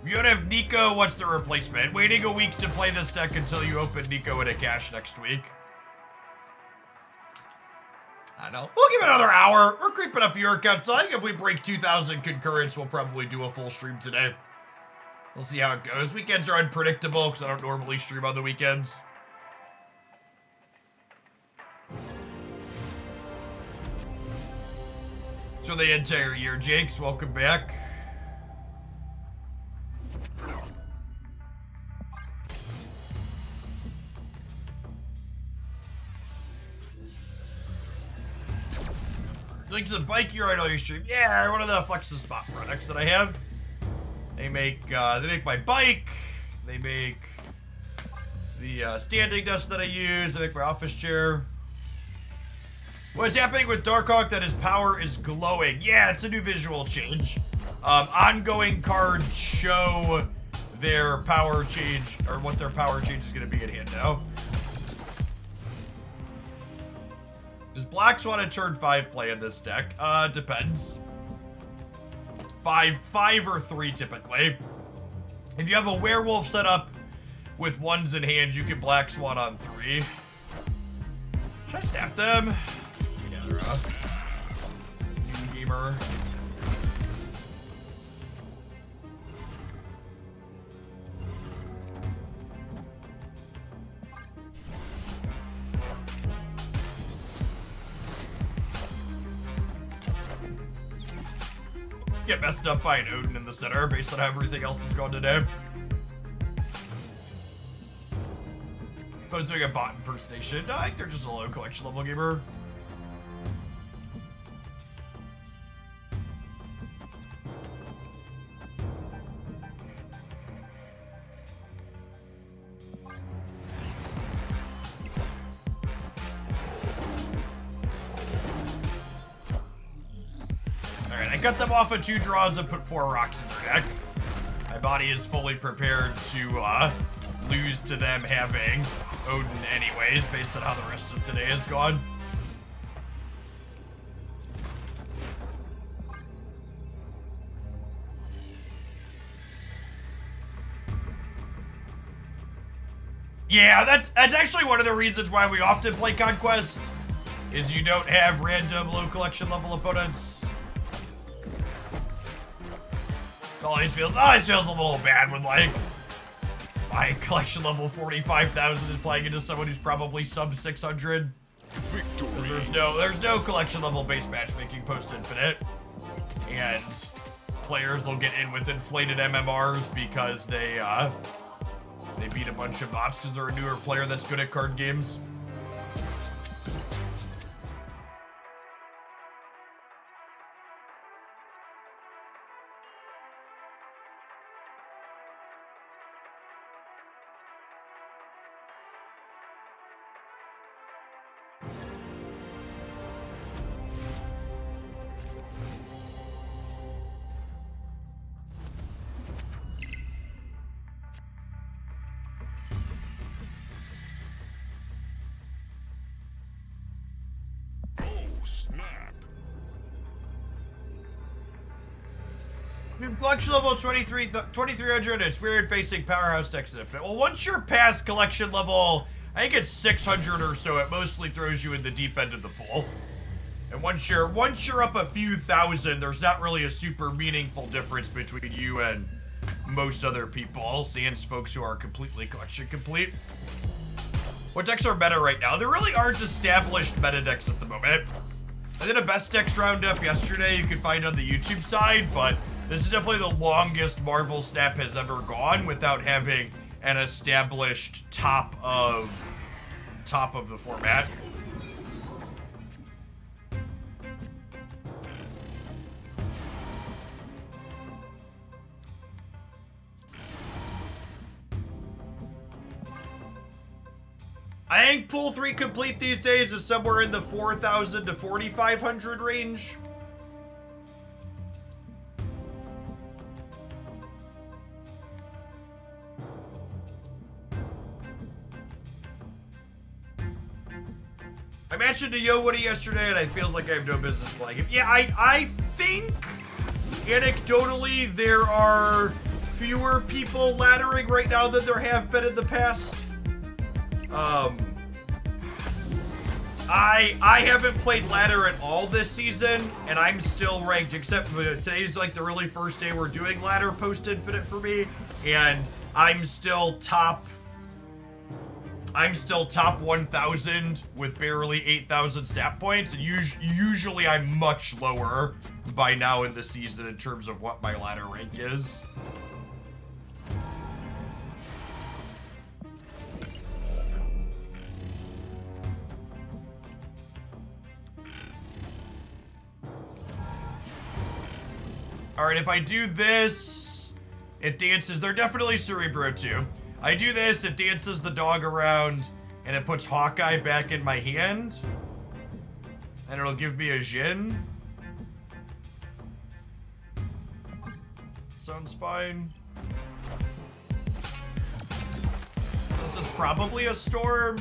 you don't have Nico, what's the replacement? Waiting a week to play this deck until you open Nico in a cache next week. I don't know. We'll give it another hour. We're creeping up your account, so I think if we break 2,000 concurrents, we'll probably do a full stream today. We'll see how it goes. Weekends are unpredictable because I don't normally stream on the weekends. For the entire year, Jakes, welcome back. Link to the bike you ride all your stream. Yeah, one of the Flex the Spot products that I have. They make my bike. They make the standing desk that I use. They make my office chair. What's happening with Darkhawk that his power is glowing? Yeah, it's a new visual change. Ongoing cards show their power change, or what their power change is going to be at hand now. Does Blacks want to turn 5 play in this deck? Depends. 5 or 3 typically. If you have a werewolf set up with 1s in hand, you can Black Swan on 3. Should I snap them? Yeah, they're up. New gamer. Get messed up by an Odin in the center based on how everything else is going today. I was doing a bot impersonation. I think they're just a low collection level gamer. Alright, I cut them off of 2 draws and put 4 rocks in their deck. My body is fully prepared to lose to them having Odin anyways, based on how the rest of today has gone. Yeah, that's actually one of the reasons why we often play Conquest, is you don't have random low collection level opponents. It always feels a little bad when, like, my collection level 45,000 is playing into someone who's probably sub 600. Victory. There's no collection level base matchmaking post infinite, and players will get in with inflated MMRs because they beat a bunch of bots because they're a newer player that's good at card games. Collection level 2300 and Spirit facing Powerhouse decks. Well, once you're past collection level, I think it's 600 or so, it mostly throws you in the deep end of the pool. And once you're up a few thousand, there's not really a super meaningful difference between you and most other people, sans folks who are completely collection complete. What decks are meta right now? There really aren't established meta decks at the moment. I did a best decks roundup yesterday you can find on the YouTube side, but this is definitely the longest Marvel Snap has ever gone without having an established top of the format. I think pool 3 complete these days is somewhere in the 4,000 to 4,500 range. I mentioned to Yowody yesterday, and it feels like I have no business playing him. Yeah, I think, anecdotally, there are fewer people laddering right now than there have been in the past. I haven't played ladder at all this season, and I'm still ranked, except for today's like the really first day we're doing ladder post-infinite for me, and I'm still top 1,000 with barely 8,000 stat points, and usually I'm much lower by now in the season in terms of what my ladder rank is. Alright, if I do this, it dances. They're definitely Cerebro too. I do this, it dances the dog around, and it puts Hawkeye back in my hand. And it'll give me a Jin. Sounds fine. This is probably a storm.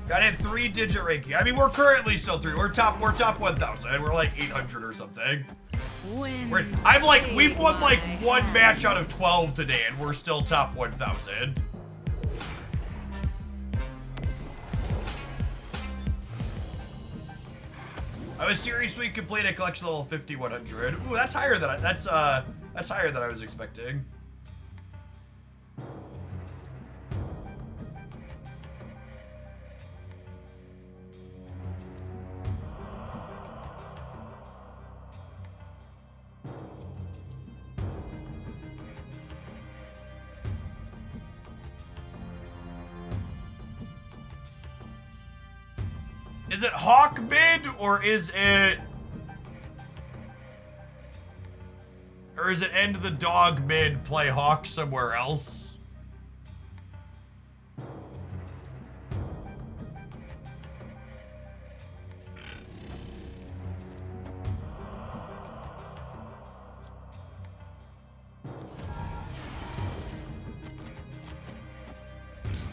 Got in 3-digit ranking. I mean, we're currently still we're top 1,000. We're like 800 or something. We've won like one match out of 12 today, and we're still top 1,000. I was Series Week complete at collection level 5,100. Ooh, that's higher than that's higher than I was expecting. Is it Hawk mid, or is it... Or is it end the dog mid, play Hawk somewhere else?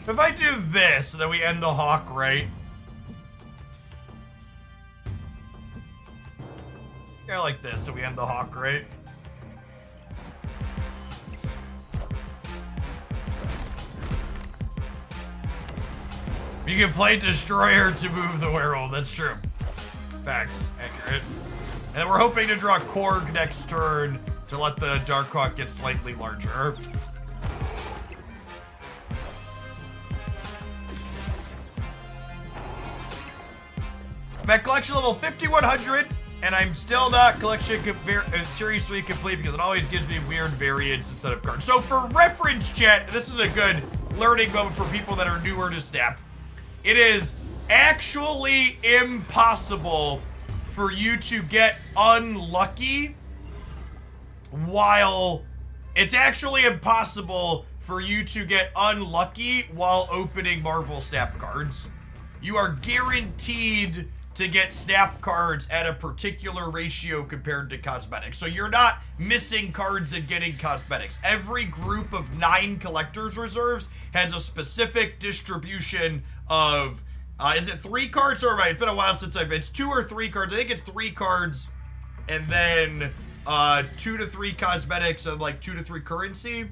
If I do this, then we end the Hawk, right? Yeah, like this, so we end the Hawk, right? You can play Destroyer to move the werewolf, that's true. Facts, accurate. And we're hoping to draw Korg next turn to let the Dark Hawk get slightly larger. I'm at collection level 5,100. And I'm still not Series Week complete because it always gives me weird variants instead of cards. So for reference, chat, this is a good learning moment for people that are newer to Snap. It is actually impossible for you to get unlucky while... It's actually impossible for you to get unlucky while opening Marvel Snap cards. You are guaranteed to get Snap cards at a particular ratio compared to cosmetics. So you're not missing cards and getting cosmetics. Every group of 9 collector's reserves has a specific distribution of, is it 3 cards? Or it's been a while since it's 2 or 3 cards. I think it's 3 cards and then 2 to 3 cosmetics and like 2 to 3 currency.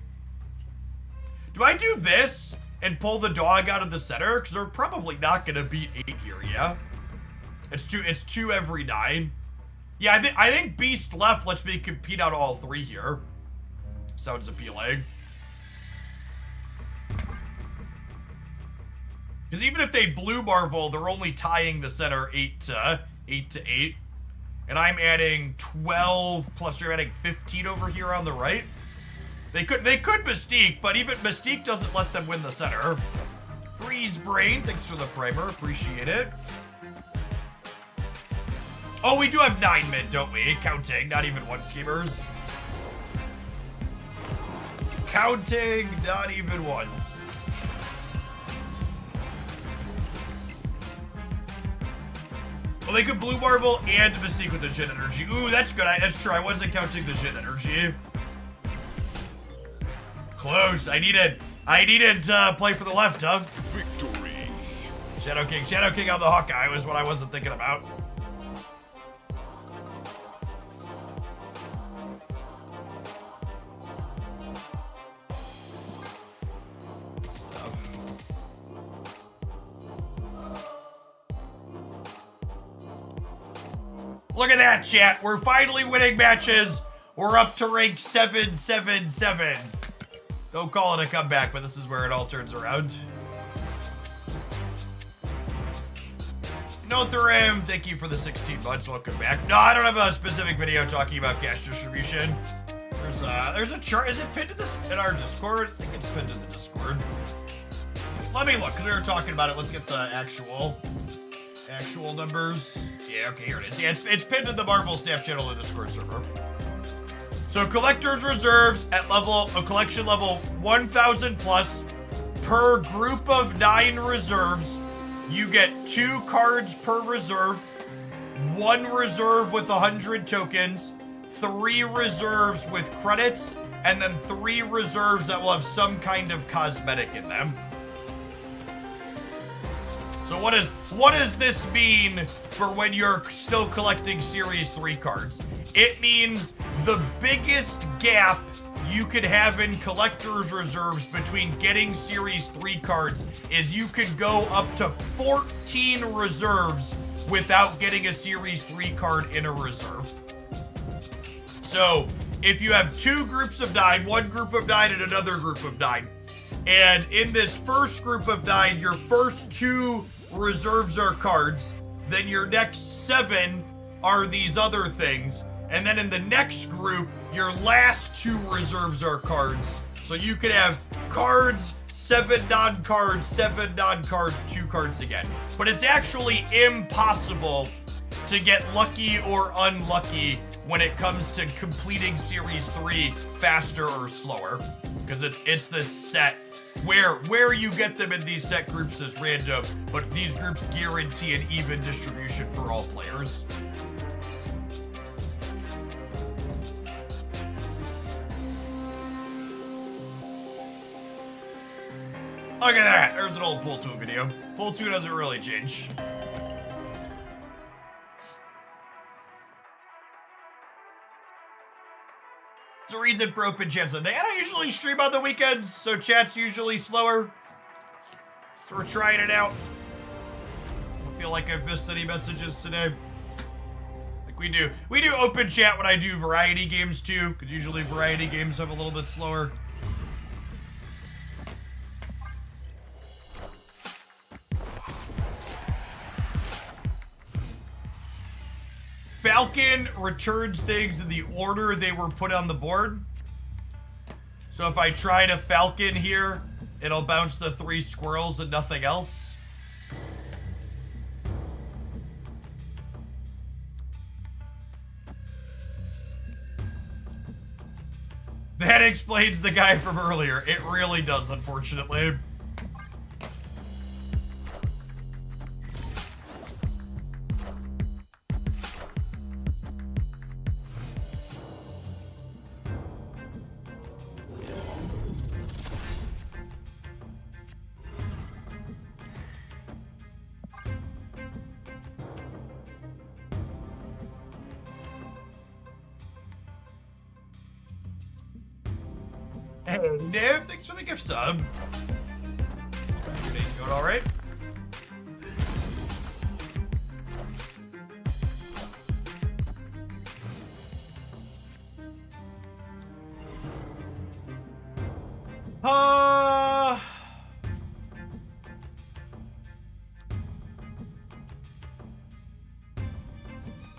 Do I do this and pull the dog out of the center? Because they're probably not gonna beat 8 here, yeah? It's 2 every 9. Yeah, I think Beast left lets me compete out all 3 here. Sounds appealing. Because even if they blue Marvel, they're only tying the center 8 to 8. And I'm adding 12 plus you're adding 15 over here on the right. They could Mystique, but even Mystique doesn't let them win the center. Freeze Brain, thanks for the primer, appreciate it. Oh, we do have 9 mid, don't we? Counting, not even 1 schemers. Counting, not even once. they could blue marble and Mystique with the Jin energy. Ooh, that's good. That's true. I wasn't counting the Jin energy. Close. I needed play for the left, huh? Victory. Shadow King on the Hawkeye was what I wasn't thinking about. Look at that, chat. We're finally winning matches. We're up to rank 777. Don't call it a comeback, but this is where it all turns around. No Thurim, thank you for the 16 months. Welcome back. No, I don't have a specific video talking about cash distribution. There's a chart. Is it pinned in our Discord? I think it's pinned in the Discord. Let me look, because we were talking about it. Let's get the actual numbers. Yeah, okay, here it is. Yeah, it's pinned in the Marvel Snap channel in the Discord server. So collector's reserves at collection level 1,000 plus per group of 9 reserves. You get 2 cards per reserve, 1 reserve with 100 tokens, 3 reserves with credits, and then 3 reserves that will have some kind of cosmetic in them. So what does this mean for when you're still collecting Series 3 cards? It means the biggest gap you could have in collector's reserves between getting Series 3 cards is you could go up to 14 reserves without getting a Series 3 card in a reserve. So if you have 2 groups of 9, one group of 9 and another group of 9, and in this first group of 9, your first 2 reserves are cards, then your next 7 are these other things, and then in the next group, your last 2 reserves are cards. So you could have cards, 7 non-cards, 7 non-cards, 2 cards again. But it's actually impossible to get lucky or unlucky when it comes to completing Series 3 faster or slower. Because it's this set. Where you get them in these set groups is random, but these groups guarantee an even distribution for all players. Look at that! There's an old Pool 2 video. Pool 2 doesn't really change. It's a reason for open chat Sunday. I don't usually stream on the weekends, so chat's usually slower. So we're trying it out. I don't feel like I've missed any messages today. Like we do. We do open chat when I do variety games too, because usually variety games have a little bit slower. Falcon returns things in the order they were put on the board. So if I try to Falcon here, it'll bounce the 3 squirrels and nothing else. That explains the guy from earlier. It really does, unfortunately. Hey, Dave, thanks for the gift sub. Your day's going all right?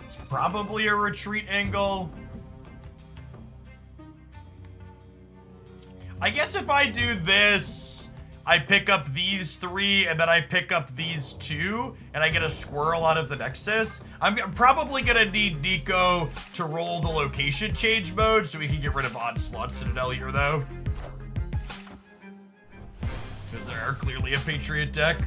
It's probably a retreat angle. I guess if I do this, I pick up these 3, and then I pick up these 2, and I get a squirrel out of the Nexus. I'm probably gonna need Nico to roll the location change mode so we can get rid of Onslaught Citadel here, though. Because they are clearly a Patriot deck.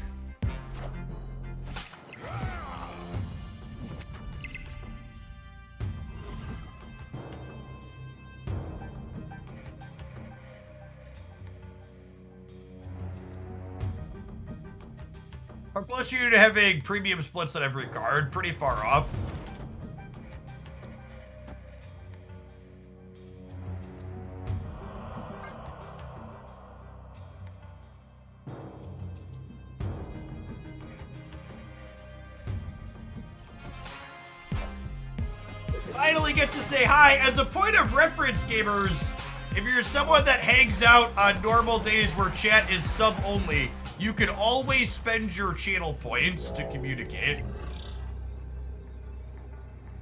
How close are you to having premium splits on every card? Pretty far off. Finally get to say hi. As a point of reference, gamers, if you're someone that hangs out on normal days where chat is sub only, you can always spend your channel points to communicate.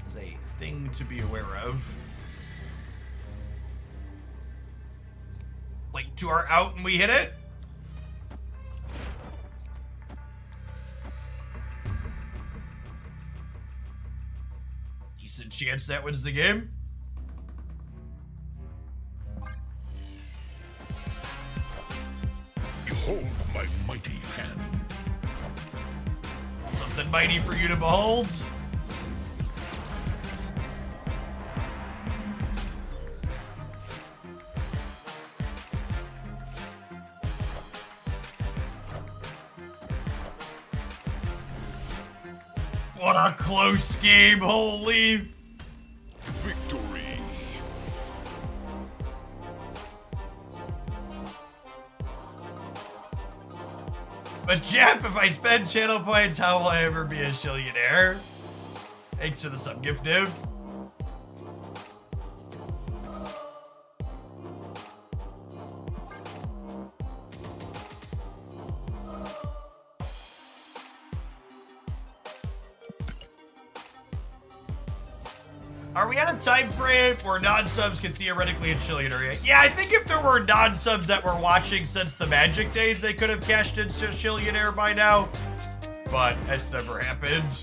It's a thing to be aware of. Link to our out and we hit it. Decent chance that wins the game. Behold my mighty hand. Something mighty for you to behold. What a close game, holy. Victory. But Jeff, if I spend channel points, how will I ever be a shillionaire? Thanks for the sub gift, dude. Are we at a time frame where non-subs can theoretically hit shillionaire? Yeah, I think if there were non-subs that were watching since the Magic days, they could have cashed into shillionaire by now. But that's never happened.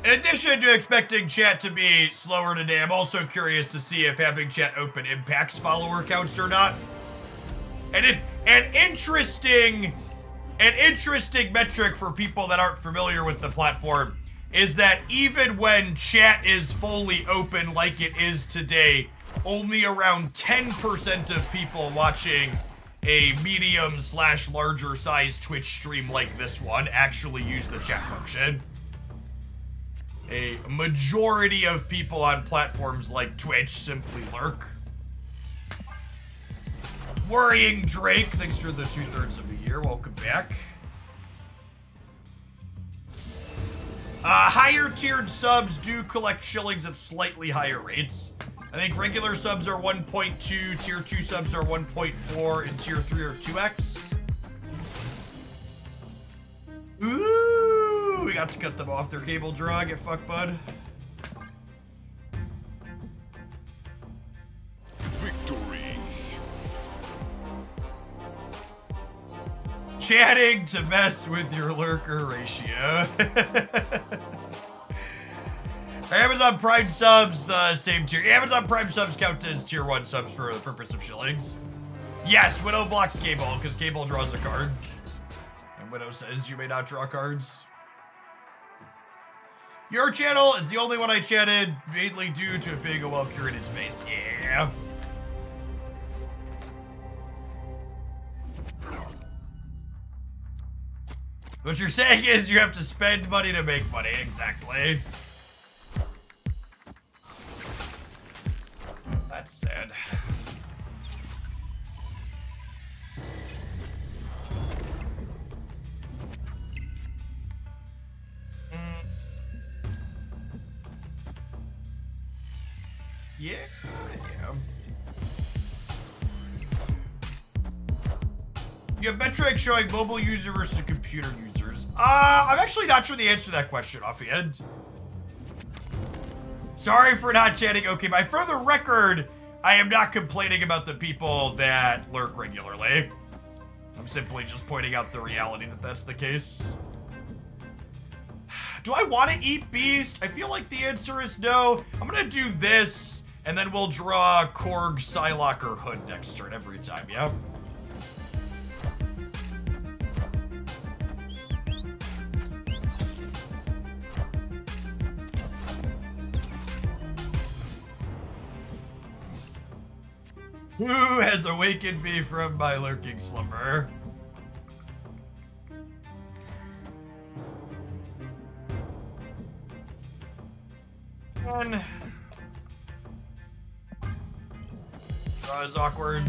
In addition to expecting chat to be slower today, I'm also curious to see if having chat open impacts follower counts or not. And an interesting metric for people that aren't familiar with the platform is that even when chat is fully open like it is today, only around 10% of people watching a medium/larger size Twitch stream like this one actually use the chat function. A majority of people on platforms like Twitch simply lurk. Worrying Drake, thanks for the 2/3 of a year. Welcome back. Higher tiered subs do collect shillings at slightly higher rates. I think regular subs are 1.2, tier 2 subs are 1.4, and tier 3 are 2x. Ooh, we got to cut them off their cable draw. Get fucked, bud. Victory. Chatting to mess with your lurker ratio. Amazon Prime subs, the same tier. Amazon Prime subs count as tier 1 subs for the purpose of shillings. Yes, Widow blocks Cable, because Cable draws a card. And Widow says you may not draw cards. Your channel is the only one I chatted, mainly due to it being a well-curated space. Yeah. What you're saying is you have to spend money to make money, exactly. That's sad. Yeah. You have metrics showing mobile user versus computer users. I'm actually not sure the answer to that question offhand. Sorry for not chatting. Okay, by further record, I am not complaining about the people that lurk regularly. I'm simply just pointing out the reality that that's the case. Do I want to eat Beast? I feel like the answer is no. I'm gonna do this, and then we'll draw Korg, Psylocke, or Hood next turn every time, yeah? Who has awakened me from my lurking slumber? One. That was awkward.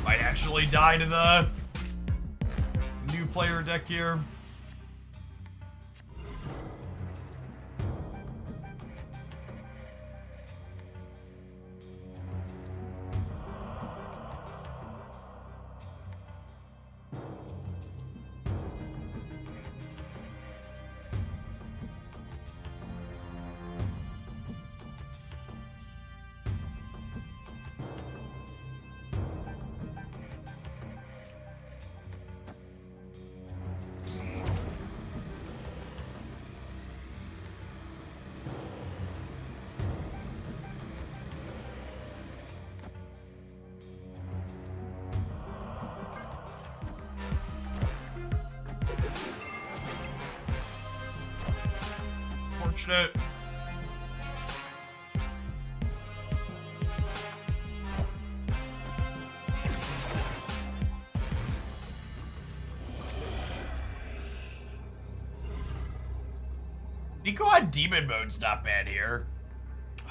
Might actually die to the new player deck here. Fortunate. Nico on demon mode's not bad here.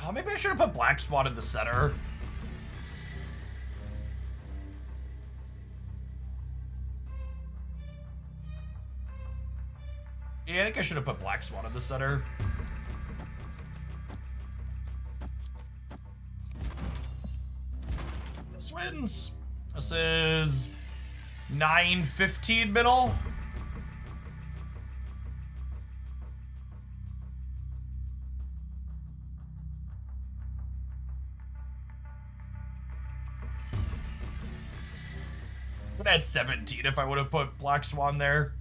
Oh, maybe I should have put Black Swan in the center. Yeah, I think I should have put Black Swan in the center. This wins. This is 9-15 middle. Would have had 17 if I would have put Black Swan there.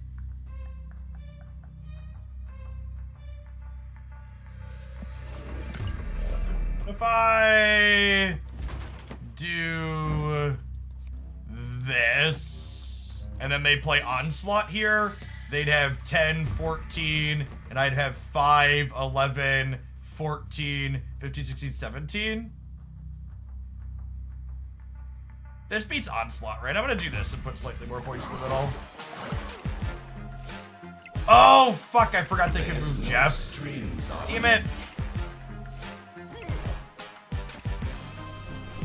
If I do this, and then they play Onslaught here, they'd have 10, 14, and I'd have 5, 11, 14, 15, 16, 17. This beats Onslaught, right? I'm gonna do this and put slightly more points in the middle. Oh, fuck, I forgot they could move Jeff. Damn it.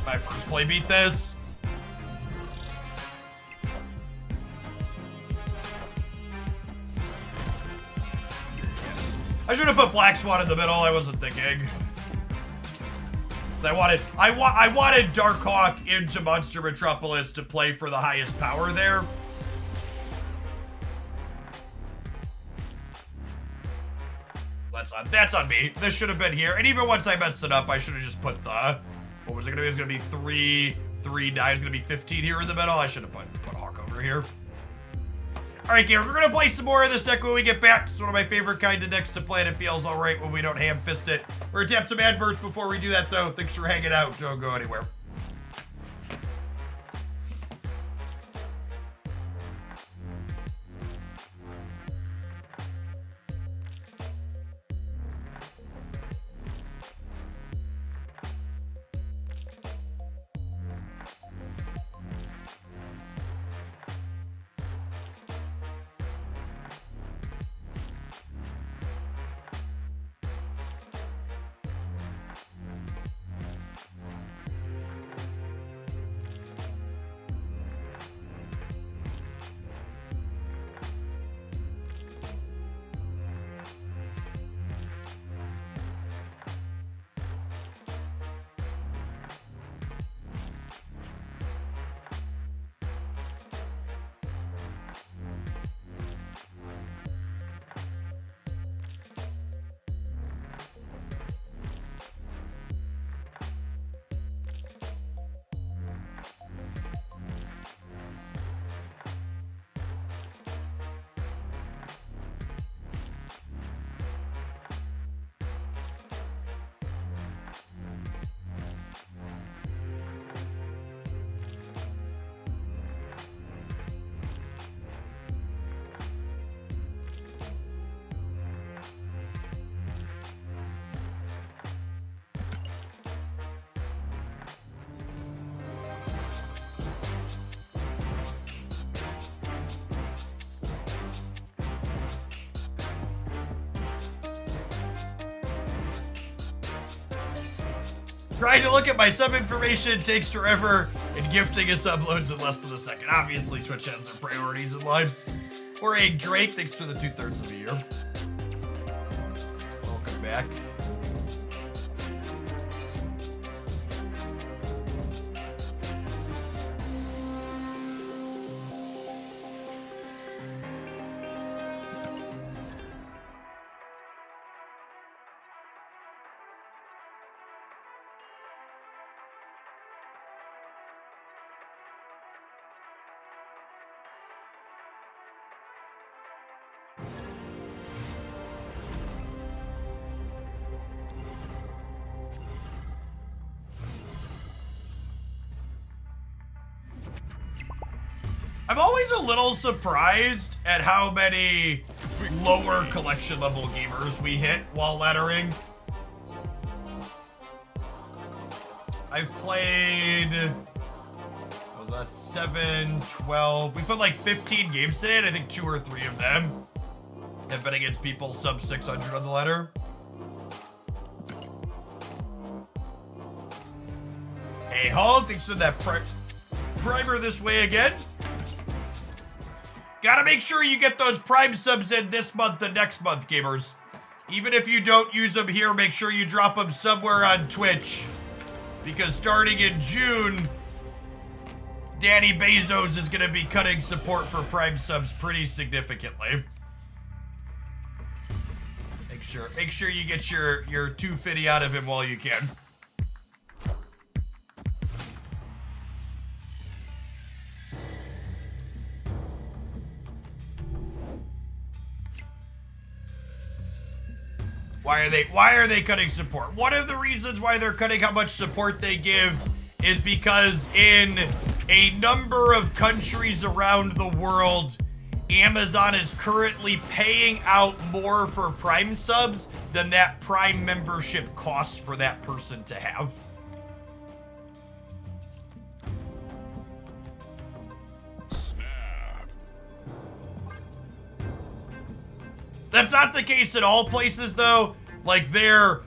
My first play beat this. I should have put Black Swan in the middle. I wasn't thinking. I wanted Darkhawk into Monster Metropolis to play for the highest power there. That's on me. This should have been here. And even once I messed it up, I should have just put the... What was it gonna be? It was gonna be 3, 3, 9. It's gonna be 15 here in the middle. I should have put Hawk over here. Alright, gamers, we're gonna play some more of this deck when we get back. It's one of my favorite kind of decks to play, and it feels alright when we don't ham-fist it. We're gonna tap some adverts before we do that, though. Thanks for hanging out. Don't go anywhere. Trying to look at my sub information takes forever, and gifting a sub loads in less than a second. Obviously, Twitch has their priorities in line. Or a Drake, thanks for the 2/3 of a year. Welcome back. I'm always a little surprised at how many lower collection level gamers we hit while lettering. I've played, what was that, 7, 12, we put like 15 games today, and I think 2 or 3 of them have been against people sub 600 on the ladder. Hey, Hulk, thanks for that primer this way again. Gotta make sure you get those Prime subs in this month and next month, gamers. Even if you don't use them here, make sure you drop them somewhere on Twitch. Because starting in June, Danny Bezos is gonna be cutting support for Prime subs pretty significantly. Make sure you get your 250 out of him while you can. Why are they cutting support? One of the reasons why they're cutting how much support they give is because in a number of countries around the world, Amazon is currently paying out more for Prime subs than that Prime membership costs for that person to have. Snap. That's not the case in all places, though. Like, they're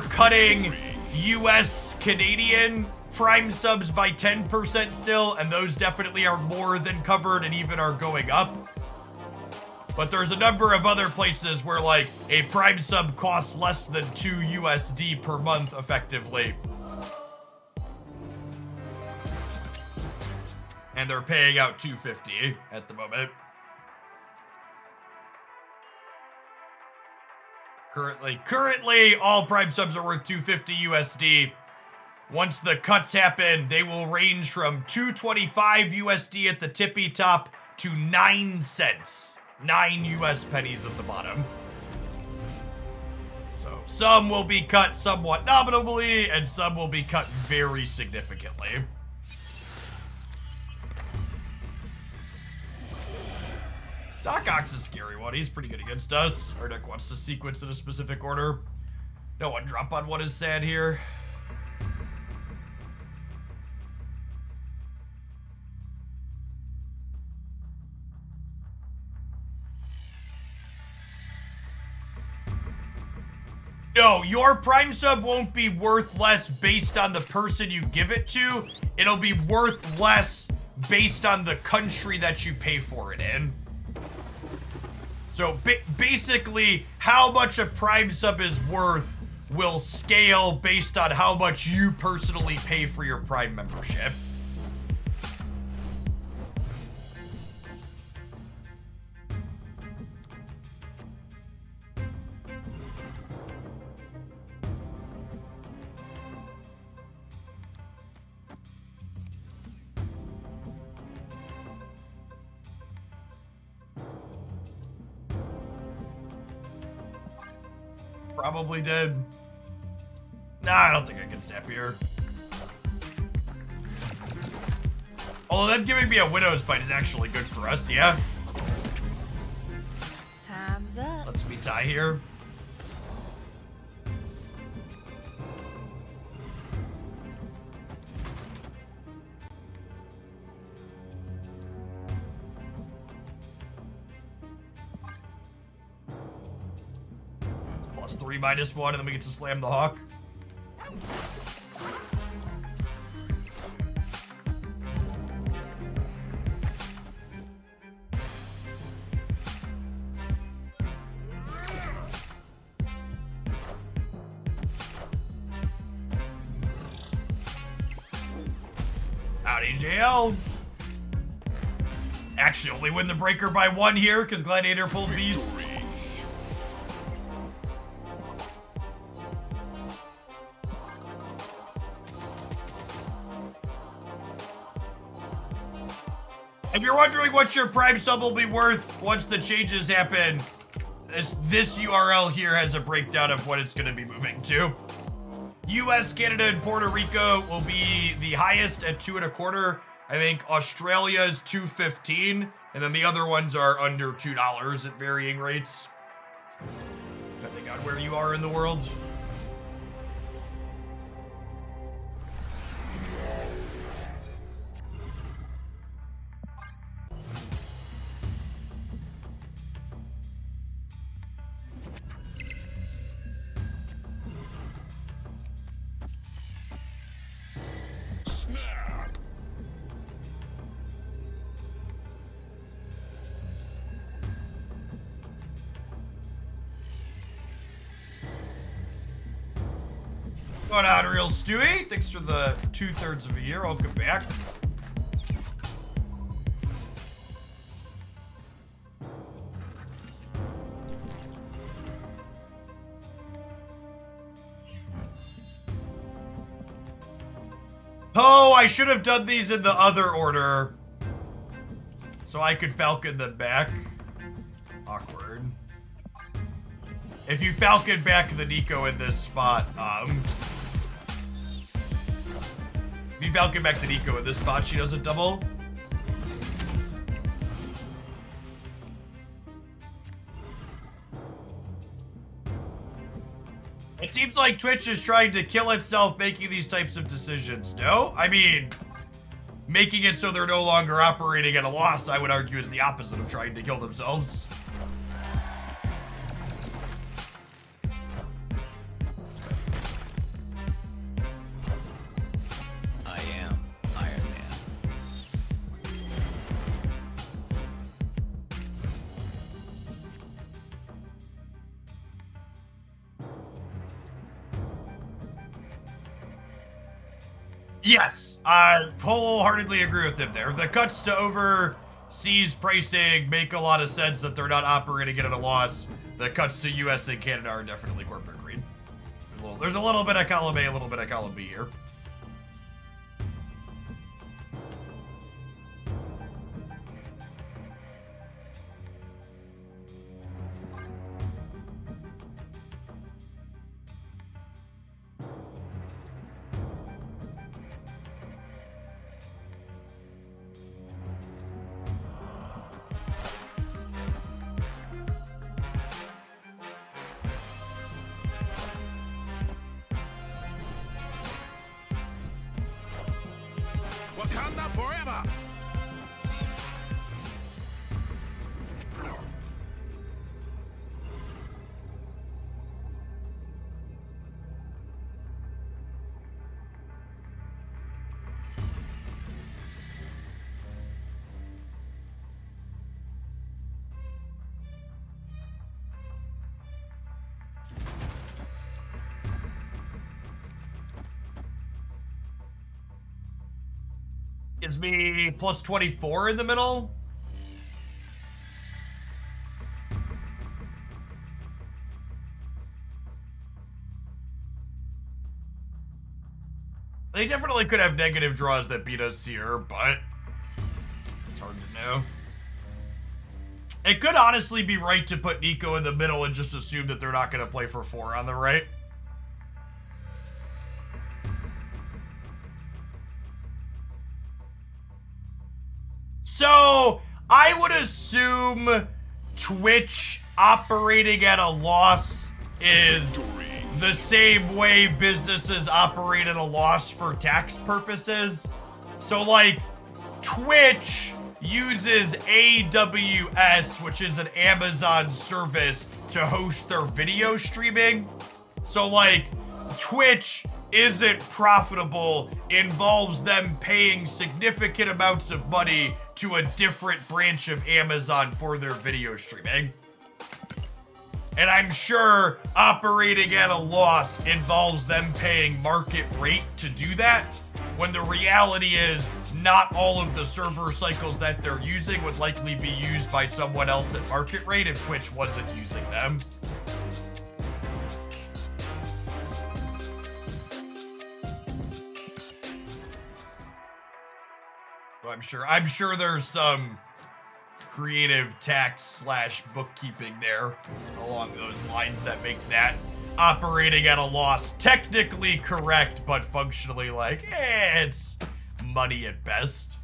cutting US Canadian Prime subs by 10% still, and those definitely are more than covered and even are going up. But there's a number of other places where, like, a Prime sub costs less than 2 USD per month, effectively. And they're paying out $250 at the moment. Currently, all Prime subs are worth $250 USD. Once the cuts happen, they will range from $225 USD at the tippy top to 9 cents. 9 US pennies at the bottom. So some will be cut somewhat nominally, and some will be cut very significantly. Doc Ock's a scary one. He's pretty good against us. Our deck wants to sequence in a specific order. No one drop on what is sad here. No, your Prime sub won't be worth less based on the person you give it to. It'll be worth less based on the country that you pay for it in. So basically, how much a Prime sub is worth will scale based on how much you personally pay for your Prime membership. Probably did. Nah, I don't think I can snap here. Although them giving me a Widow's Bite is actually good for us, yeah? Time's up. Let's be tie here. +3/-1, and then we get to slam the Hawk. Howdy, JL. Actually, only win the breaker by 1 here because Gladiator pulled Beast. Victory. If you're wondering what your Prime sub will be worth once the changes happen, this URL here has a breakdown of what it's going to be moving to. US, Canada, and Puerto Rico will be the highest at 2.25. I think Australia is $2.15, and then the other ones are under $2 at varying rates, depending on where you are in the world. Snap. Going on, Real Stewie. Thanks for the 2/3 of a year. Welcome back. Oh, I should have done these in the other order so I could Falcon them back. Awkward. If you Falcon back the Nico in this spot, if you Falcon back the Nico in this spot, she doesn't double. It seems like Twitch is trying to kill itself making these types of decisions. No? I mean, making it so they're no longer operating at a loss, I would argue, is the opposite of trying to kill themselves. I am Iron Man. Yes, I wholeheartedly agree with them there. The cuts to overseas pricing make a lot of sense that they're not operating it at a loss. The cuts to US and Canada are definitely corporate greed. There's a little bit of column A, a little bit of column B here. Wakanda forever. Gives me plus 24 in the middle. They definitely could have negative draws that beat us here, but it's hard to know. It could honestly be right to put Nico in the middle and just assume that they're not going to play for 4 on the right. So, I would assume Twitch operating at a loss is the same way businesses operate at a loss for tax purposes. So, like, Twitch uses AWS, which is an Amazon service, to host their video streaming. So, like, Twitch isn't profitable, involves them paying significant amounts of money to a different branch of Amazon for their video streaming. And I'm sure operating at a loss involves them paying market rate to do that. when the reality is not all of the server cycles that they're using would likely be used by someone else at market rate if Twitch wasn't using them. I'm sure there's some creative tax / bookkeeping there along those lines that make that operating at a loss technically correct, but functionally like, it's money at best.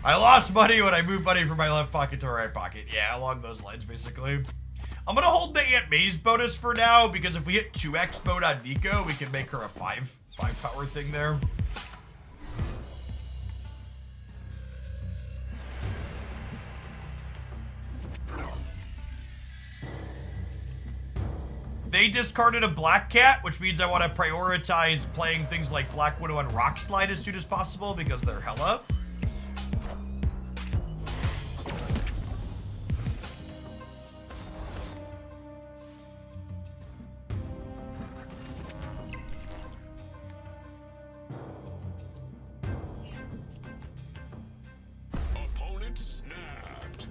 I lost money when I moved money from my left pocket to my right pocket. Yeah, along those lines, basically. I'm gonna hold the Aunt May's bonus for now, because if we hit 2x mode on Nico, we can make her a 5 power thing there. They discarded a Black Cat, which means I want to prioritize playing things like Black Widow and Rock Slide as soon as possible because they're hella. Opponent snapped.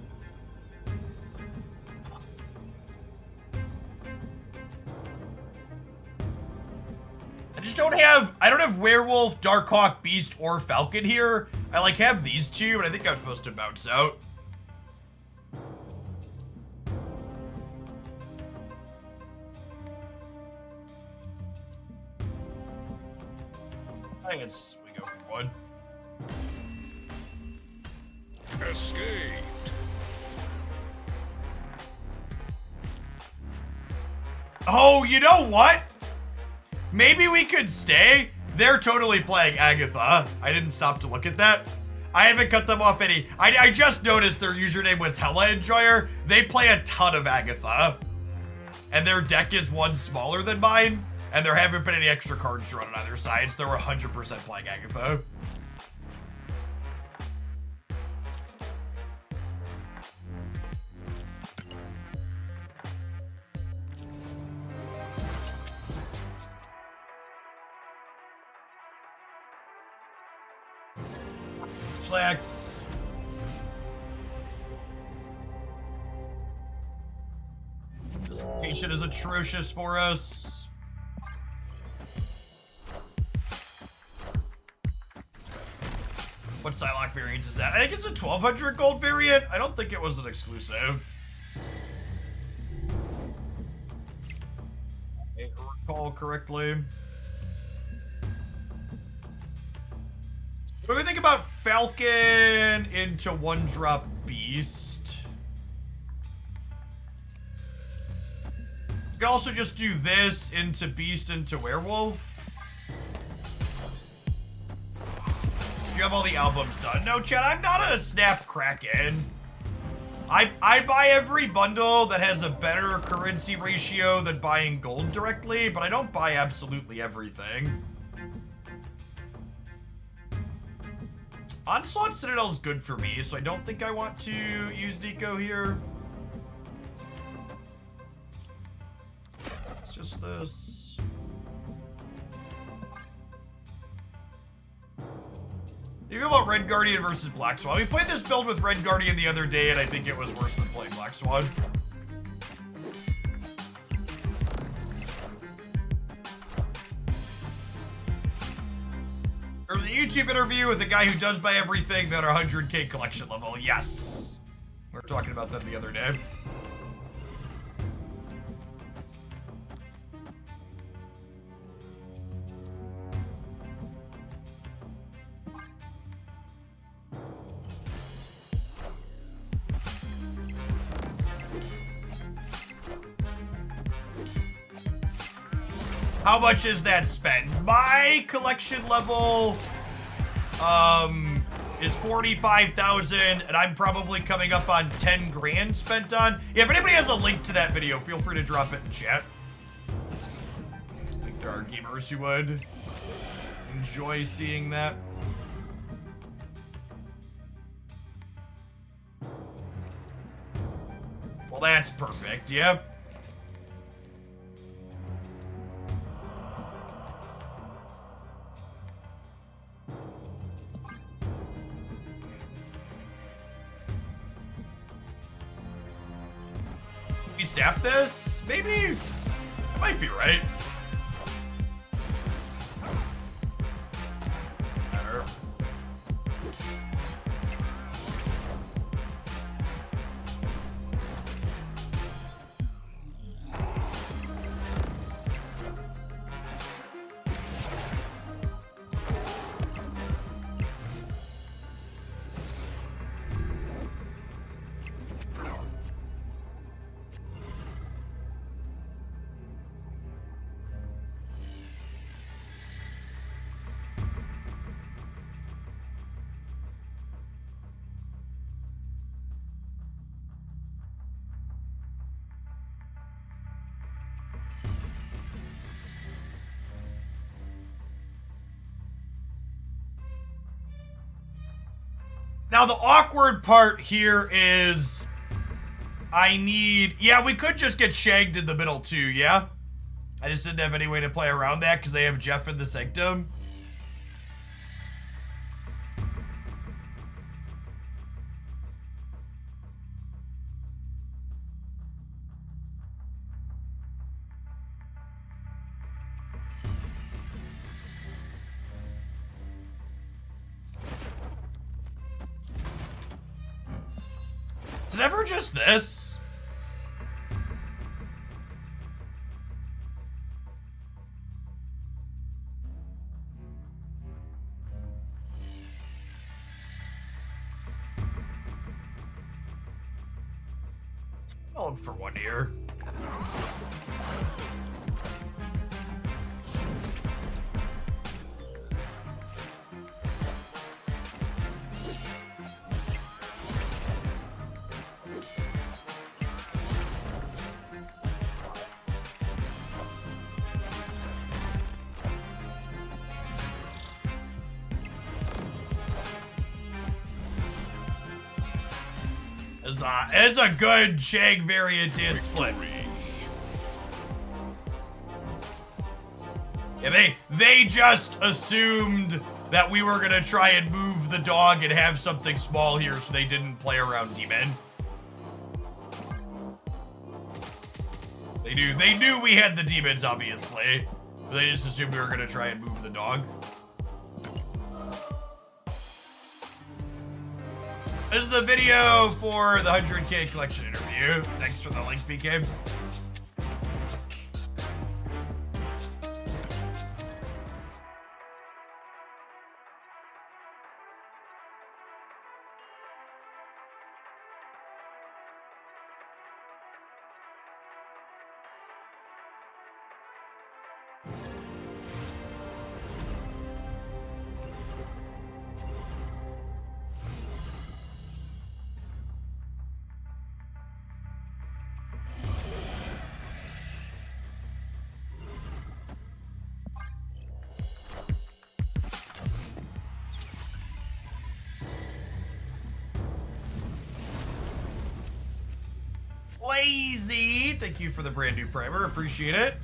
I don't have Werewolf, Darkhawk, Beast, or Falcon here. I like have these two, but I think I'm supposed to bounce out. I think it's we go for one. Escaped. Oh, you know what? Maybe we could stay. They're totally playing Agatha. I didn't stop to look at that. I haven't cut them off any. I just noticed their username was Hella Enjoyer. They play a ton of Agatha. And their deck is one smaller than mine. And there haven't been any extra cards drawn on either side. So they're 100% playing Agatha. Slacks. This location is atrocious for us. What Psylocke variant is that? I think it's a 1200 gold variant. I don't think it was an exclusive. If I recall correctly. What do we think about Falcon into 1-drop Beast? You can also just do this into Beast into Werewolf. Do you have all the albums done? No, Chad, I'm not a Snap Kraken. I buy every bundle that has a better currency ratio than buying gold directly, but I don't buy absolutely everything. Onslaught Citadel's good for me, so I don't think I want to use Nico here. It's just this. You know about Red Guardian versus Black Swan? We played this build with Red Guardian the other day, and I think it was worse than playing Black Swan. There was a YouTube interview with a guy who does buy everything that are 100k collection level. Yes. We were talking about them the other day. How much is that spend? My collection level is 45,000, and I'm probably coming up on 10 grand spent on. Yeah, if anybody has a link to that video, feel free to drop it in chat. I think there are gamers who would enjoy seeing that. Well, that's perfect, yep. Yeah. snap this? Maybe? I might be right. Better. Now, the awkward part here is I need... Yeah, we could just get shagged in the middle, too, yeah? I just didn't have any way to play around that because they have Jeff in the Sanctum. Is it ever just this? Going for one here. It's a good shag variant in split. Yeah, they just assumed that we were gonna try and move the dog and have something small here, so they didn't play around demon. They knew we had the demons, obviously, but they just assumed we were gonna try and move the dog. This is the video for the 100K collection interview. Thanks for the link, BK. Lazy, thank you for the brand new primer, appreciate it.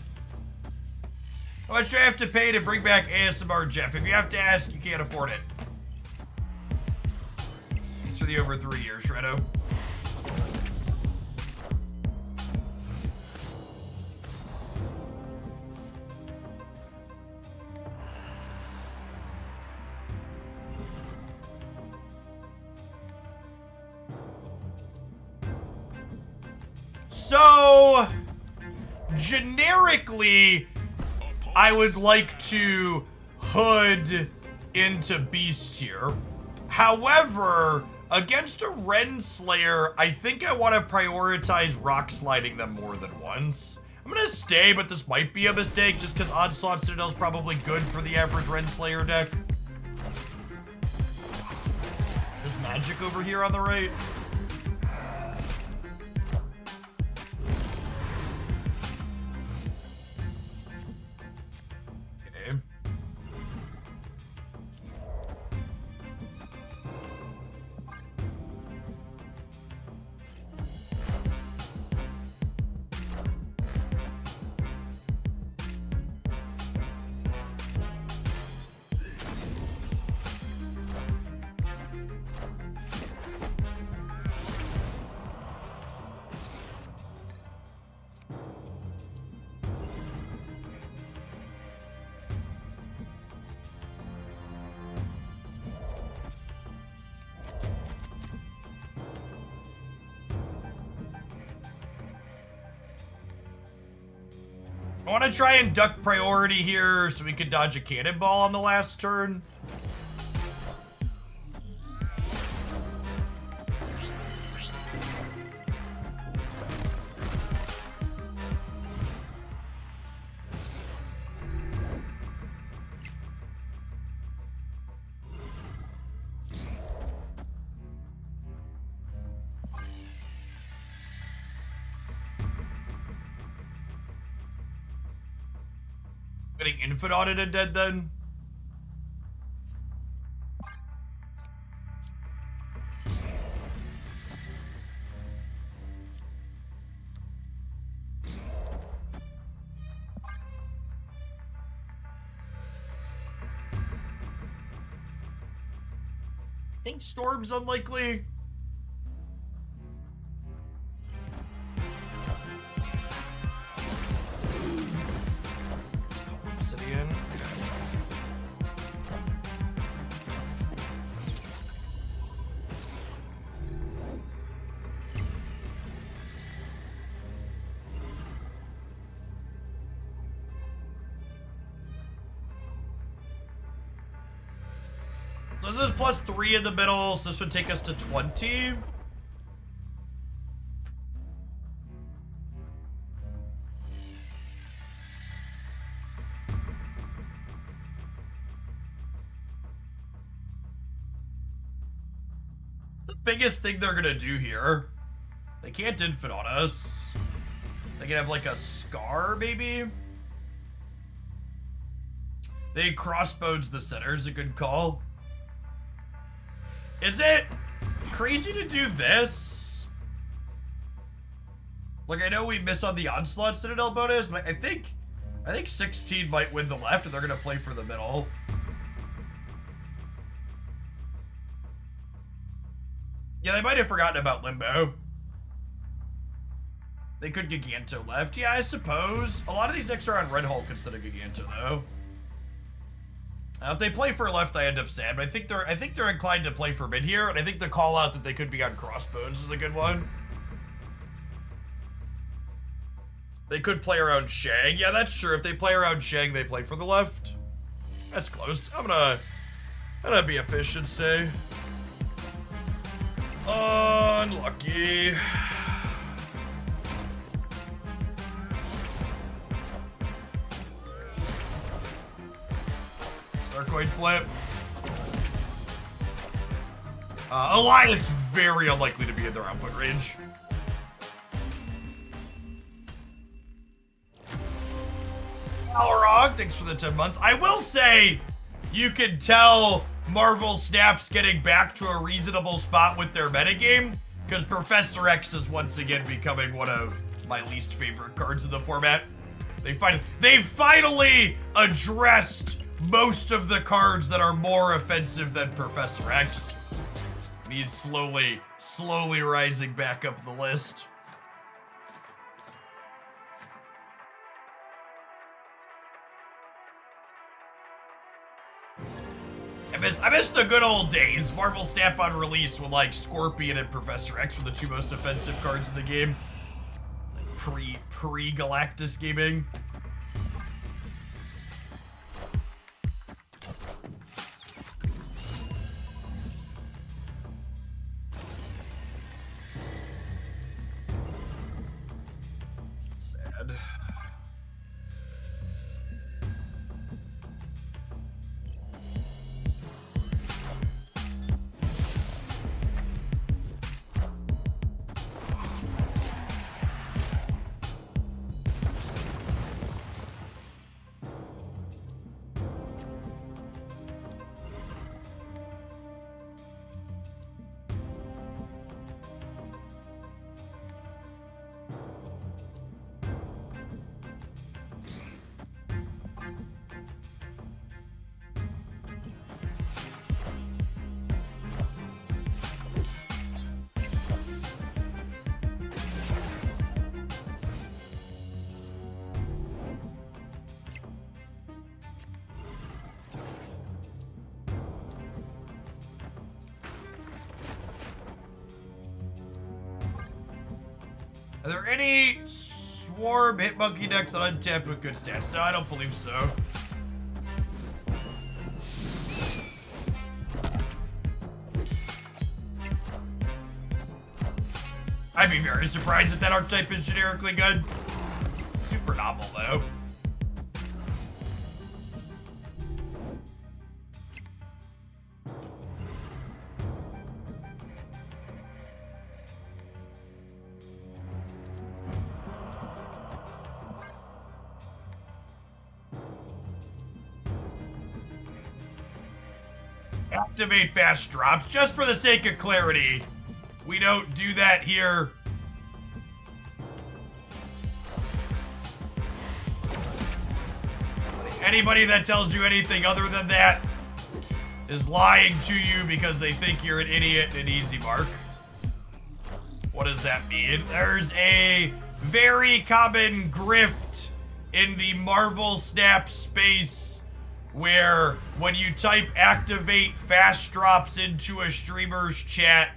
How much do I have to pay to bring back ASMR Jeff? If you have to ask, you can't afford it. Thanks for the over 3 years, Shreddo. So, generically, I would like to hood into beast here. However, against a Renslayer, I think I want to prioritize rock sliding them more than once. I'm gonna stay, but this might be a mistake just because Onslaught Citadel is probably good for the average Renslayer deck. This magic over here on the right. I want to try and duck priority here so we can dodge a cannonball on the last turn. Getting infant audited dead then? I think Storm's unlikely. Obsidian. So this is +3 in the middle, so this would take us to 20. The biggest thing they're gonna do here, they can't infant on us. They can have like a scar, maybe? They crossbones the center is a good call. Is it crazy to do this? Like, I know we miss on the Onslaught Citadel bonus, but I think 16 might win the left, and they're gonna play for the middle. Yeah, they might have forgotten about Limbo. They could Giganto left. Yeah, I suppose. A lot of these decks are on Red Hulk instead of Giganto, though. If they play for left, I end up sad, but I think they're inclined to play for mid here, and I think the call out that they could be on Crossbones is a good one. They could play around Shang. Yeah, that's true. If they play around Shang, they play for the left. That's close. I'm gonna be efficient today. Unlucky. Coin flip. Elias very unlikely to be in their output range. Balrog, thanks for the 10 months. I will say, you can tell Marvel Snap's getting back to a reasonable spot with their metagame, because Professor X is once again becoming one of my least favorite cards in the format. They finally addressed most of the cards that are more offensive than Professor X. And he's slowly rising back up the list. I miss the good old days. Marvel Snap on release when like Scorpion and Professor X were the two most offensive cards in the game. Like pre-Galactus gaming. Sad. Are there any Swarm, hit monkey decks on untapped with good stats. No, I don't believe so. I'd be very surprised if that archetype is generically good. Super novel, though. Activate fast drops, just for the sake of clarity. We don't do that here. Anybody that tells you anything other than that is lying to you because they think you're an idiot and an easy mark. What does that mean? There's a very common grift in the Marvel Snap space where when you type activate fast drops into a streamer's chat,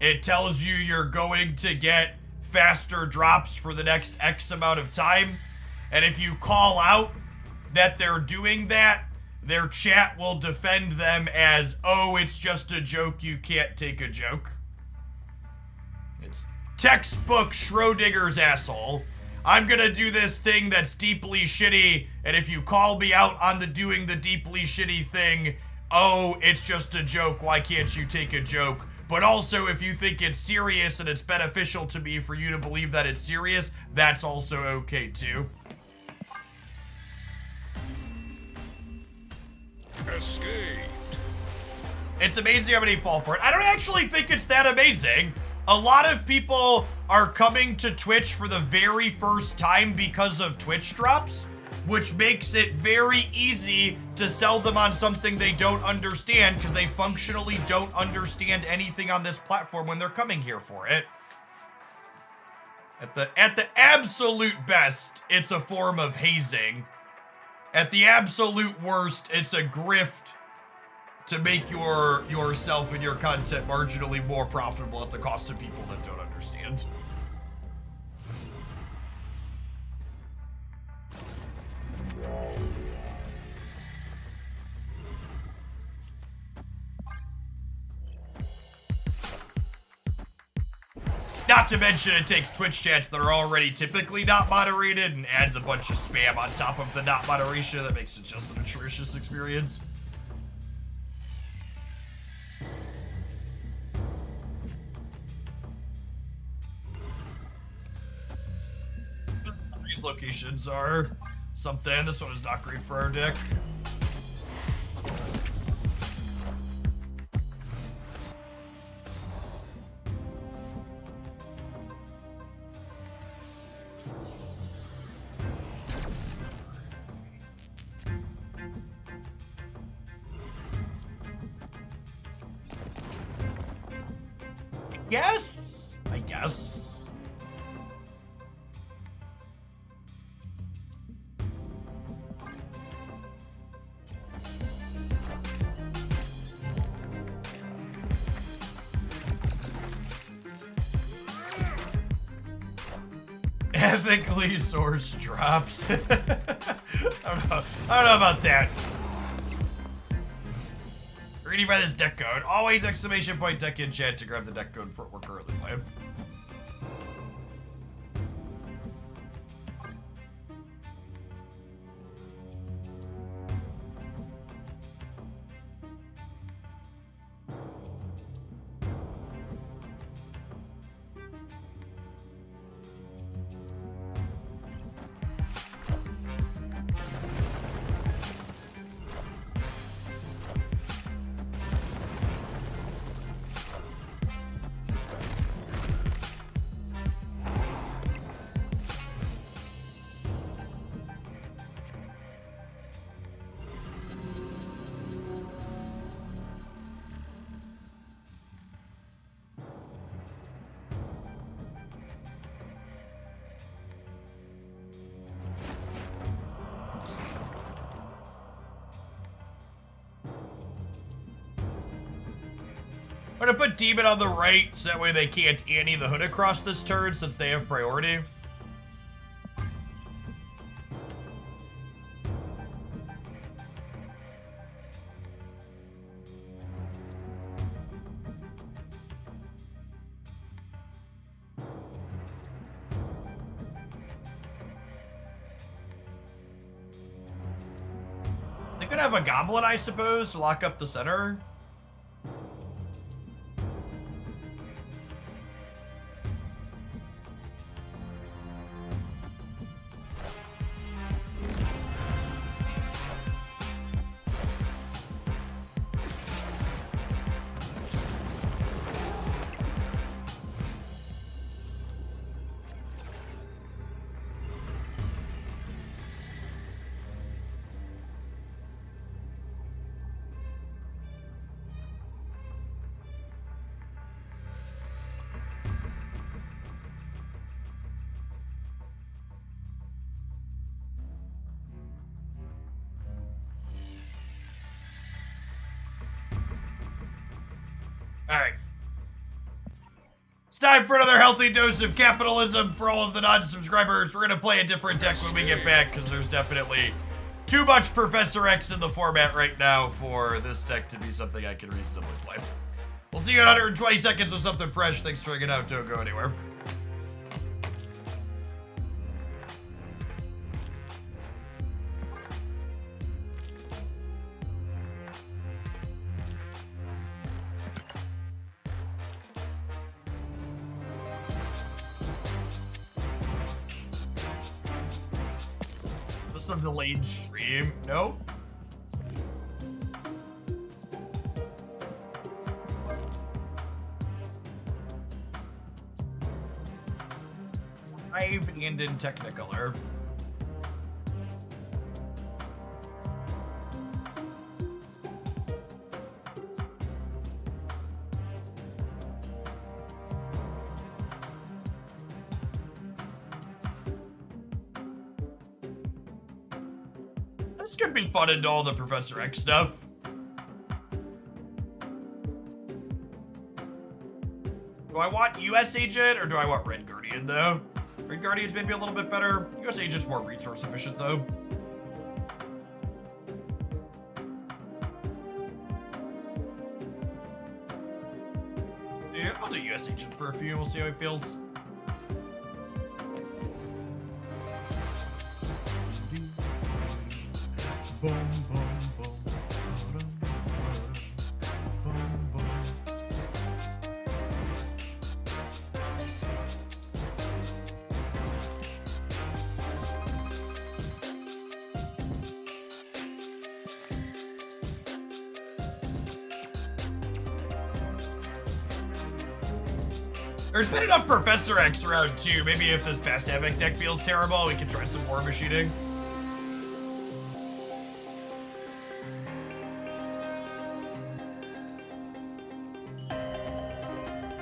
it tells you you're going to get faster drops for the next X amount of time. And if you call out that they're doing that, their chat will defend them as, oh, it's just a joke, you can't take a joke. It's textbook Schrodinger's asshole. I'm gonna do this thing that's deeply shitty, and if you call me out on the doing the deeply shitty thing, oh, it's just a joke, why can't you take a joke? But also, if you think it's serious and it's beneficial to me for you to believe that it's serious, that's also okay too. Escaped. It's amazing how many fall for it. I don't actually think it's that amazing. A lot of people are coming to Twitch for the very first time because of Twitch drops, which makes it very easy to sell them on something they don't understand because they functionally don't understand anything on this platform when they're coming here for it. At the absolute best, it's a form of hazing. At the absolute worst, it's a grift to make yourself and your content marginally more profitable at the cost of people that don't understand. Not to mention it takes Twitch chats that are already typically not moderated and adds a bunch of spam on top of the not moderation that makes it just an atrocious experience. These locations are something. This one is not great for our deck. I guess. Ethically sourced drops. I don't know about that. Reading by this deck code. Always exclamation point deck in chat to grab the deck code for what we're currently playing. I'm gonna put Demon on the right, so that way they can't Annie the Hood across this turn, since they have priority. They could have a goblin, I suppose, to lock up the center. Alright. It's time for another healthy dose of capitalism for all of the non-subscribers. We're gonna play a different deck when we get back, because there's definitely too much Professor X in the format right now for this deck to be something I can reasonably play. We'll see you in 120 seconds with something fresh. Thanks for hanging out. Don't go anywhere. This is a delayed stream. No? Live and in Technicolor. This could be fun into all the Professor X stuff. Do I want US Agent or do I want Red Guardian though? Red Guardian's maybe a little bit better. US Agent's more resource efficient though. Yeah, I'll do US Agent for a few. We'll see how he feels. There's been enough Professor X around too. Maybe if this Bast Havoc deck feels terrible, we can try some war machining.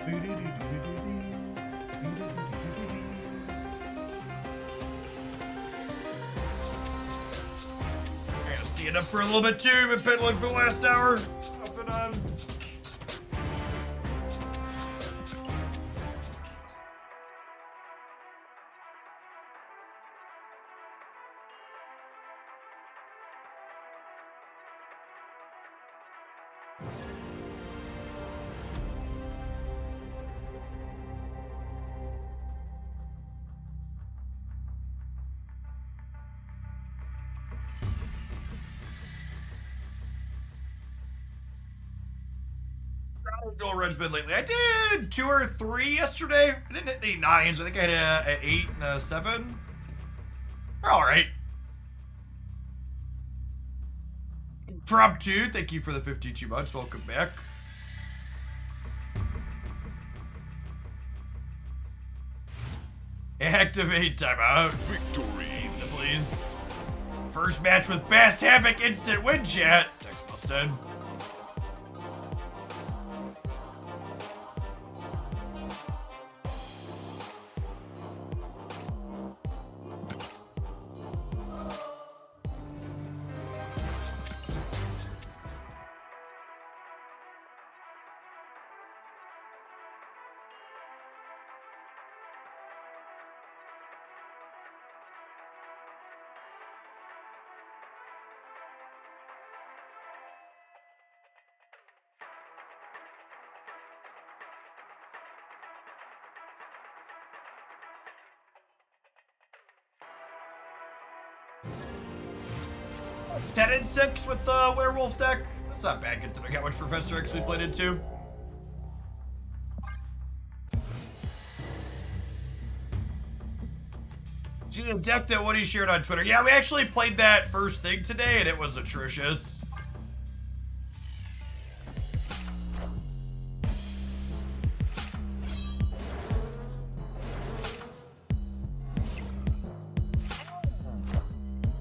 I'm gonna stand up for a little bit too. Been pedaling for the last hour. Off and on. Dual red's been lately. I did 2 or 3 yesterday. I didn't hit any 9s. I think I had an 8 and a 7. They're all right. Prop 2, thank you for the 52 months. Welcome back. Activate timeout. Victory. Please. First match with Bast Havoc, instant win chat. Text busted. 10 and 6 with the werewolf deck. That's not bad considering how much Professor X we played into. Deck that Woody shared on Twitter. Yeah, we actually played that first thing today, and it was atrocious.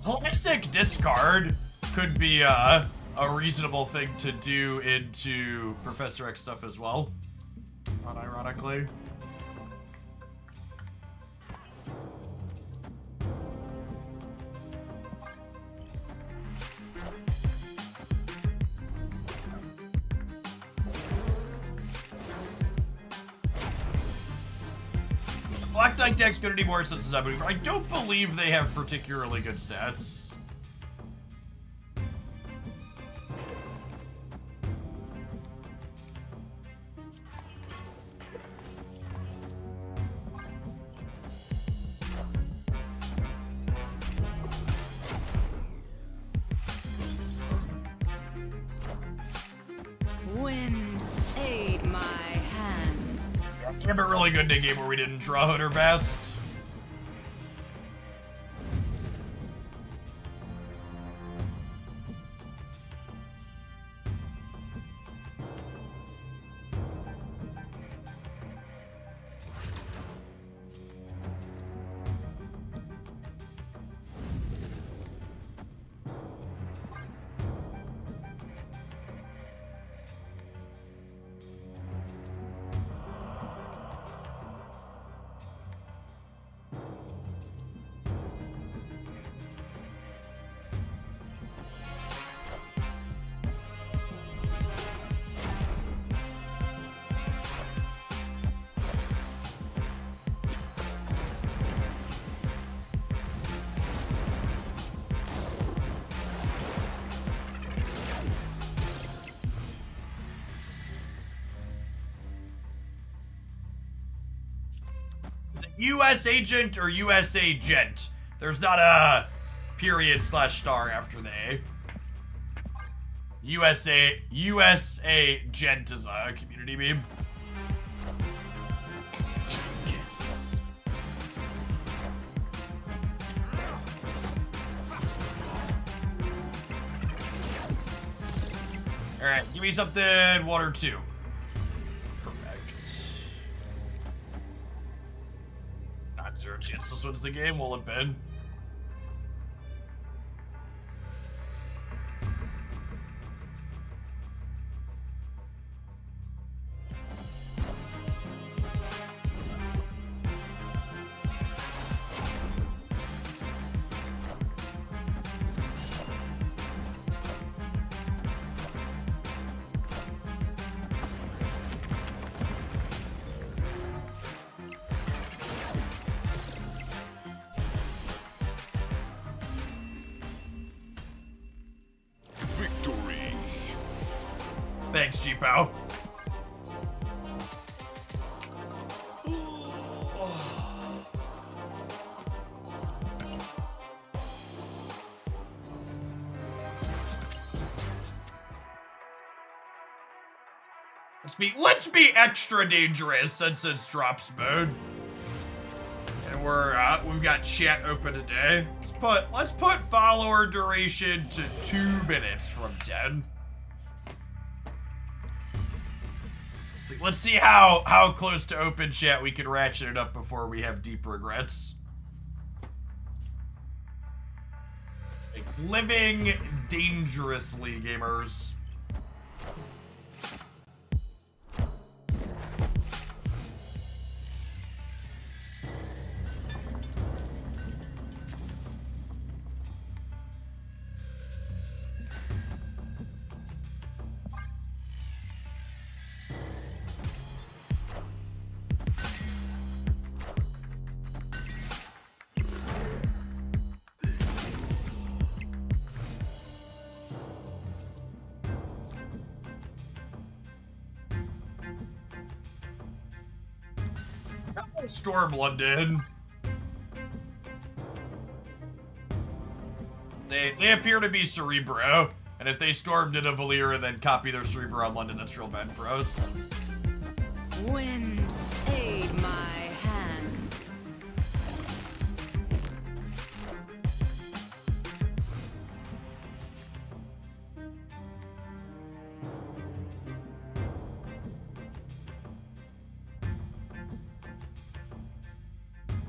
Classic discard could be a reasonable thing to do into Professor X stuff as well. Unironically. Black Knight deck's gonna need more since I don't believe they have particularly good stats. Wind, aid my hand. Yeah, but really good in a game where we didn't draw Hood or Bast. U.S. agent or USA gent. There's not a period / star after the A. USA gent is a community meme. Alright, give me something 1 or 2. Zero chance this wins the game, will it, Ben? Thanks, G-Pow. Let's be extra dangerous since it's drops mode. And we've got chat open today. Let's put follower duration to 2 minutes from 10. Let's see how close to open chat we can ratchet it up before we have deep regrets. Like, living dangerously, gamers. Storm London. They appear to be Cerebro, and if they stormed into Valir and then copy their Cerebro on London, that's real bad for us. Wind, aid my hand.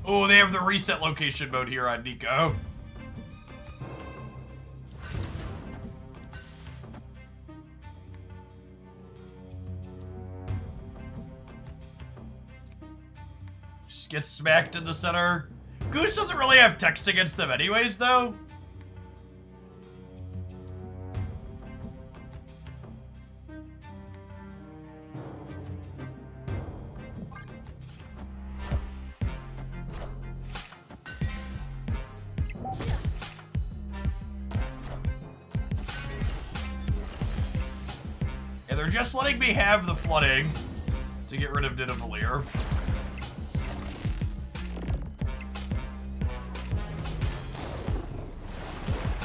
Oh, they have the reset location mode here on Nico. Just get smacked in the center. Goose doesn't really have text against them anyways, though. And they're just letting me have the flooding to get rid of Nidavellir.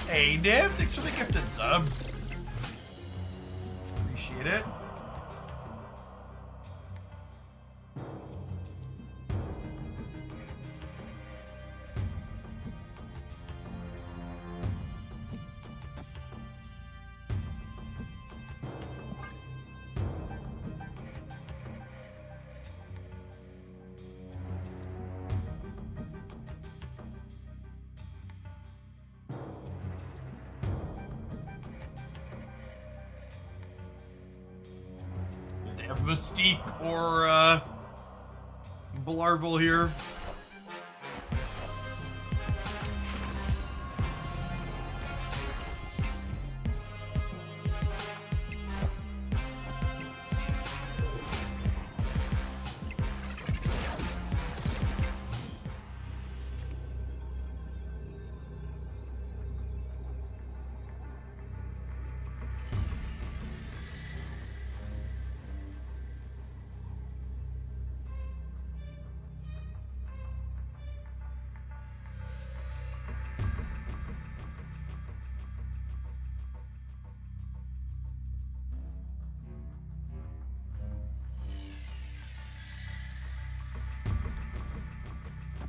Hey, Nib, thanks for the gifted sub. Appreciate it. They have Mystique or Blarvel here.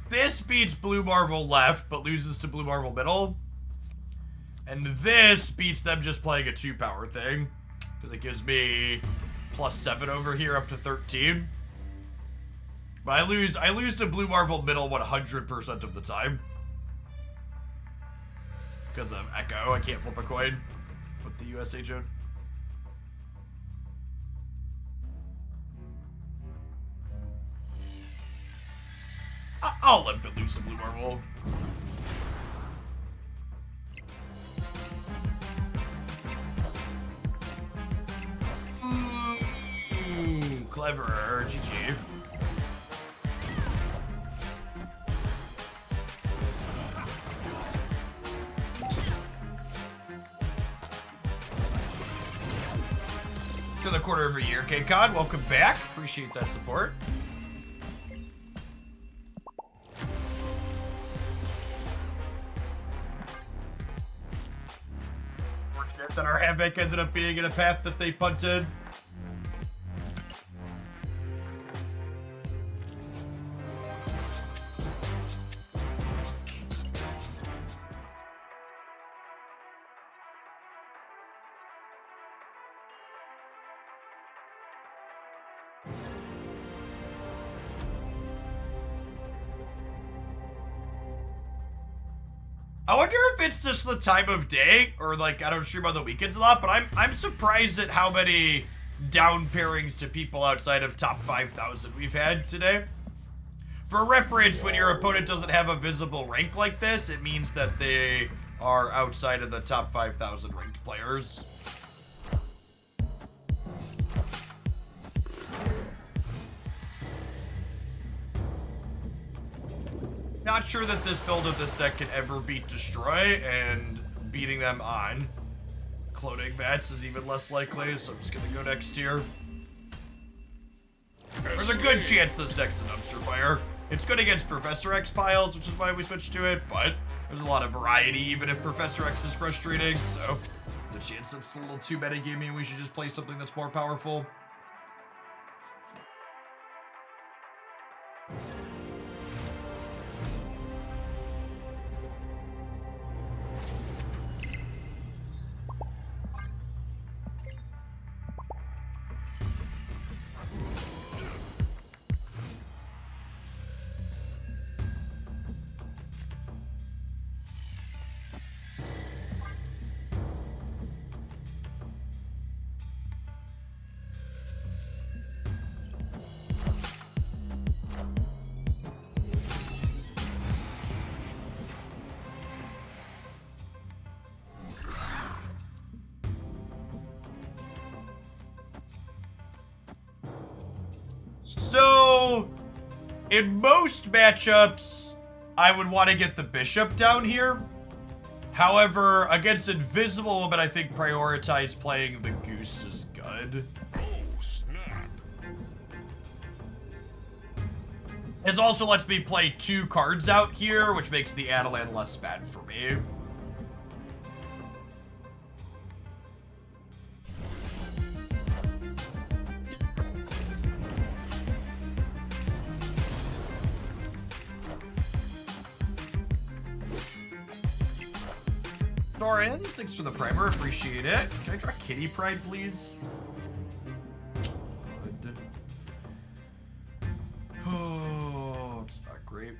This beats Blue Marvel left, but loses to Blue Marvel middle. And this beats them just playing a 2-power thing. Because it gives me +7 over here up to 13. But I lose to Blue Marvel middle 100% of the time. Because of Echo, I can't flip a coin with the USA Joan. I'll limp it loose to Blue Marvel. Ooh, clever. GG. To the quarter of a year, K-Con. Welcome back. Appreciate that support. That our Havoc ended up being in a path that they punted. I wonder if it's just the time of day, or like, I don't stream on the weekends a lot, but I'm surprised at how many down pairings to people outside of top 5,000 we've had today. For reference, when your opponent doesn't have a visible rank like this, it means that they are outside of the top 5,000 ranked players. Not sure that this build of this deck can ever beat Destroy, and beating them on Cloning Vats is even less likely, so I'm just gonna go next tier. There's a good chance this deck's a dumpster fire. It's good against Professor X piles, which is why we switched to it, but there's a lot of variety, even if Professor X is frustrating, so the chance it's a little too metagamey and we should just play something that's more powerful. So, in most matchups, I would want to get the bishop down here. However, against Invisible Woman, I think prioritize playing the goose is good. Oh, snap. This also lets me play 2 cards out here, which makes the Adelan less bad for me. Thorin, thanks for the primer, appreciate it. Can I draw Kitty Pride, please? Good. Oh, it's not great.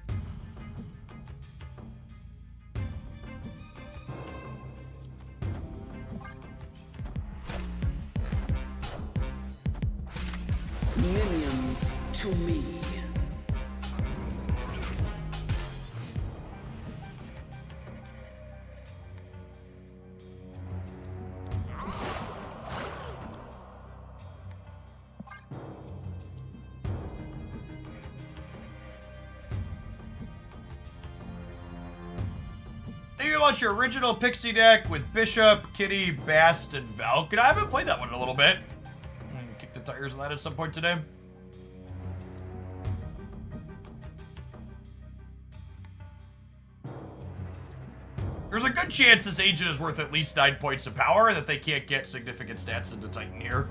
Minions to me. Think about your original Pixie deck with Bishop, Kitty, Bast, and Valk. And I haven't played that one in a little bit. I'm gonna kick the tires on that at some point today. There's a good chance this agent is worth at least 9 points of power and that they can't get significant stats into Titan here.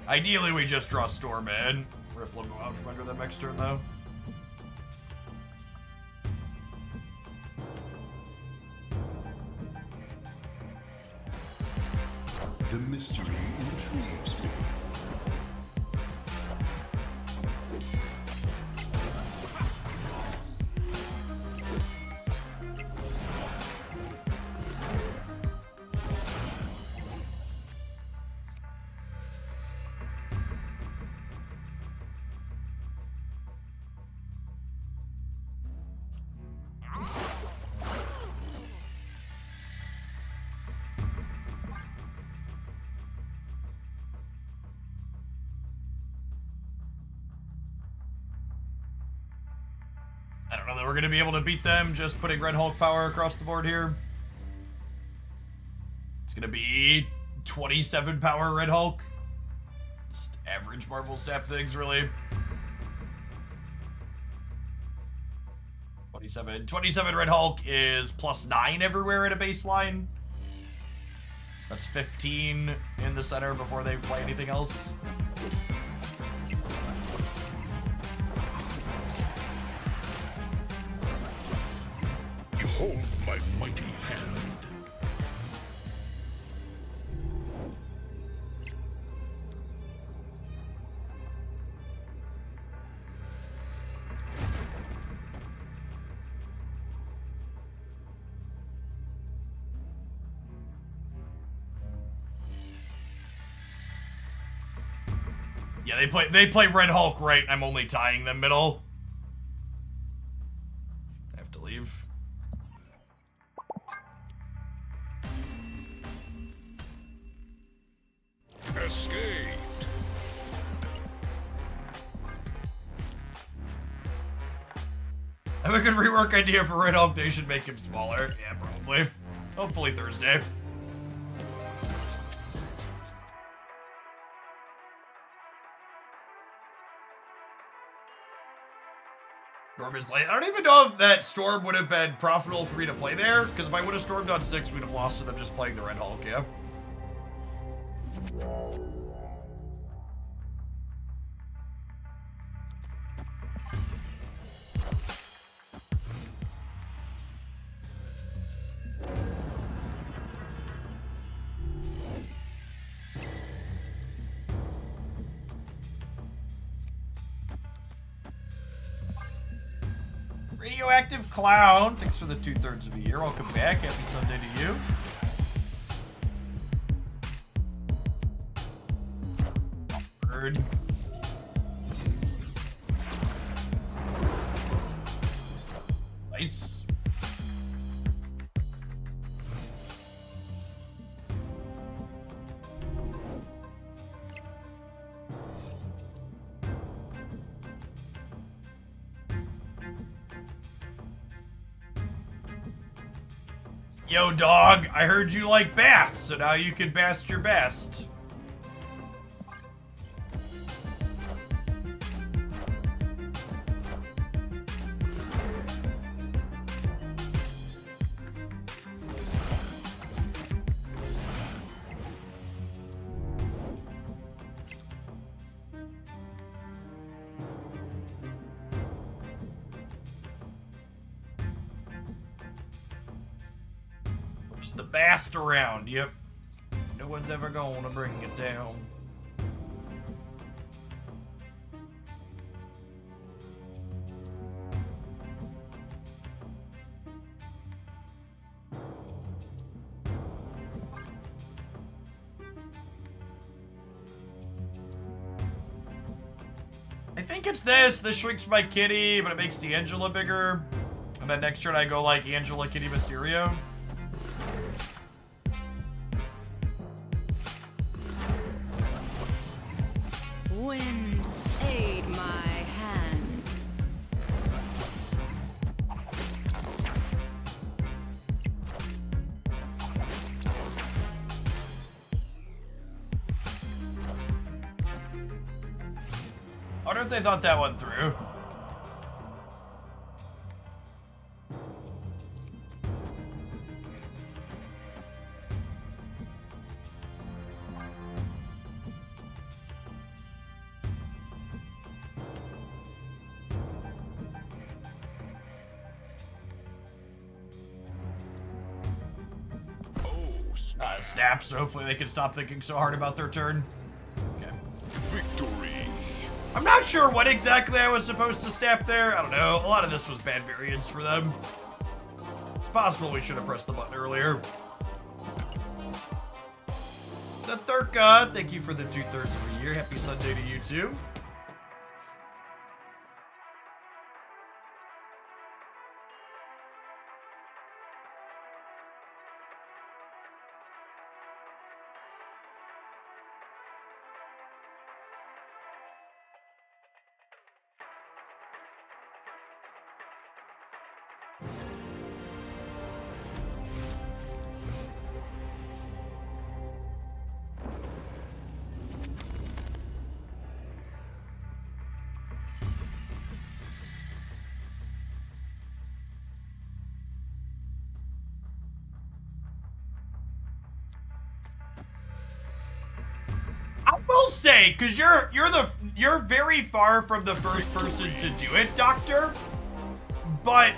Ideally, we just draw Storm in. Rip will go out from under them next turn, though. The mystery intrigues me. I don't know that we're going to be able to beat them just putting Red Hulk power across the board here. It's going to be 27 power Red Hulk. Just average Marvel Snap things, really. 27 Red Hulk is +9 everywhere at a baseline. That's 15 in the center before they play anything else. Behold my mighty hand. Yeah, they play Red Hulk right. I'm only tying them middle. I have to leave. Escaped. I have a good rework idea for Red Hulk. They should make him smaller. Yeah, probably. Hopefully Thursday. Storm is late. I don't even know if that Storm would have been profitable for me to play there, because if I would have Stormed on 6, we'd have lost to them just playing the Red Hulk, yeah? Radioactive Clown, thanks for the 2/3 of a year. Welcome back. Happy Sunday to you. Bird. Nice. Yo, dog, I heard you like Bast, so now you can Bast your best. The Bast around, yep. No one's ever gonna bring it down. I think it's this. This shrinks my kitty, but it makes the Angela bigger. And then next turn I go like Angela, Kitty, Mysterio. Wind, aid my hand. I wonder if they thought that one through. Snap, so hopefully they can stop thinking so hard about their turn. Okay. Victory. I'm not sure what exactly I was supposed to snap there. I don't know. A lot of this was bad variance for them. It's possible we should have pressed the button earlier. The Thurka, thank you for the 2/3 of a year. Happy Sunday to you too. Will say, because you're very far from the first person to do it, Doctor. But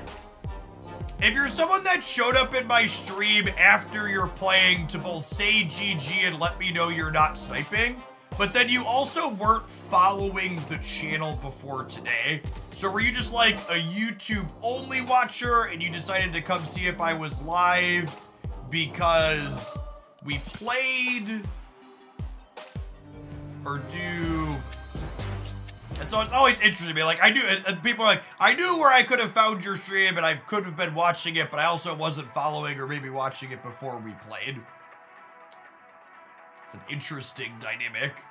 if you're someone that showed up in my stream after you're playing to both say GG and let me know you're not sniping, but then you also weren't following the channel before today. So were you just like a YouTube only watcher and you decided to come see if I was live because we played? Or do... And so it's always interesting to me. Like, I knew... people are like, I knew where I could have found your stream and I could have been watching it, but I also wasn't following or maybe watching it before we played. It's an interesting dynamic.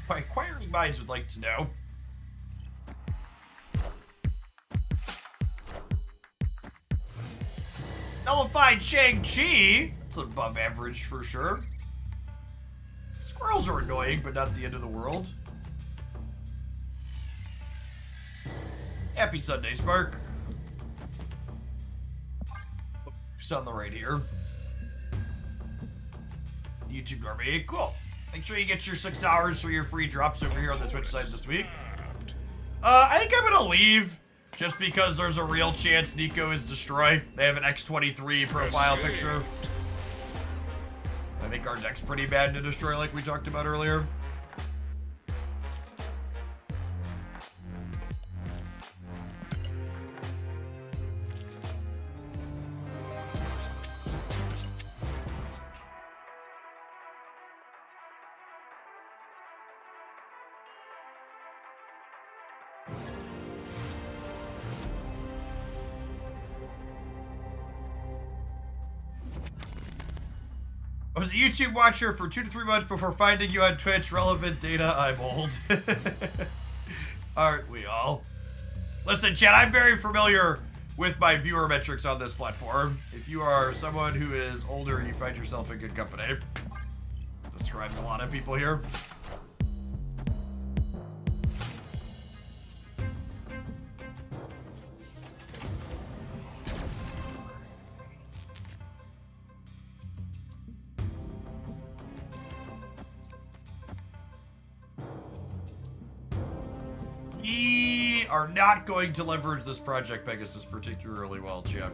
My inquiring minds would like to know. Nullified Shang-Chi. It's above average for sure. Squirrels are annoying, but not the end of the world. Happy Sunday, Spark. Who's on the right here? YouTube Army. Cool. Make sure you get your 6 hours for your free drops over here on the Twitch side this week. I think I'm gonna leave just because there's a real chance Nico is destroyed. They have an X23 profile picture. I think our deck's pretty bad to destroy like we talked about earlier. I was a YouTube watcher for 2 to 3 months before finding you on Twitch. Relevant data, I'm old. Aren't we all? Listen, chat, I'm very familiar with my viewer metrics on this platform. If you are someone who is older and you find yourself in good company, describes a lot of people here. We are not going to leverage this Project Pegasus particularly well, chat.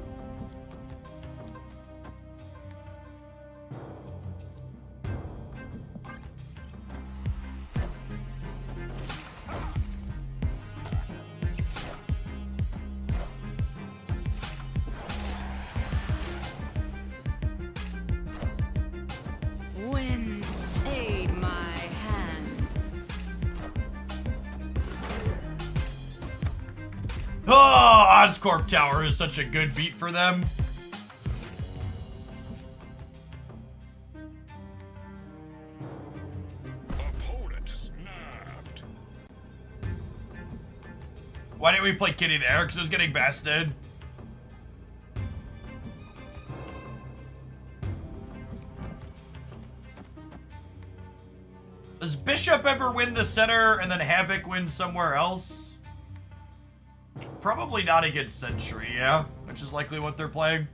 Wind, aid my hand. Oh, Oscorp Tower is such a good beat for them. Opponent snapped. Why didn't we play Kitty there? Because it was getting bested. Does Bishop ever win the center and then Havoc win somewhere else? Probably not against Sentry, yeah. Which is likely what they're playing.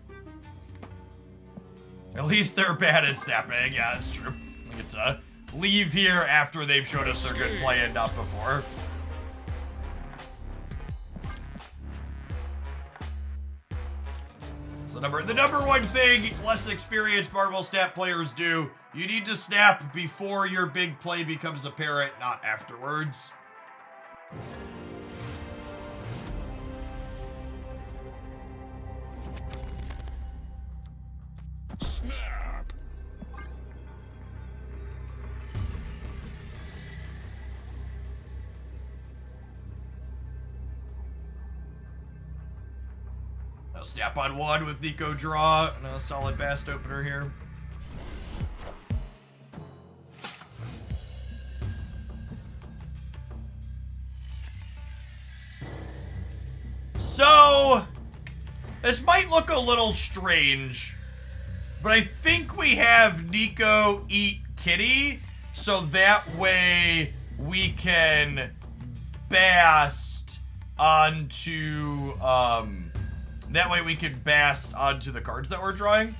At least they're bad at snapping. Yeah, that's true. We get to leave here after they've showed us their good play and not before. So the number one thing less experienced Marvel Snap players do, you need to snap before your big play becomes apparent, not afterwards. Snap. Now snap on one with Nico draw and a solid Bast opener here. So, this might look a little strange, but I think we have Nico eat Kitty, so that way we can Bast onto, the cards that we're drawing.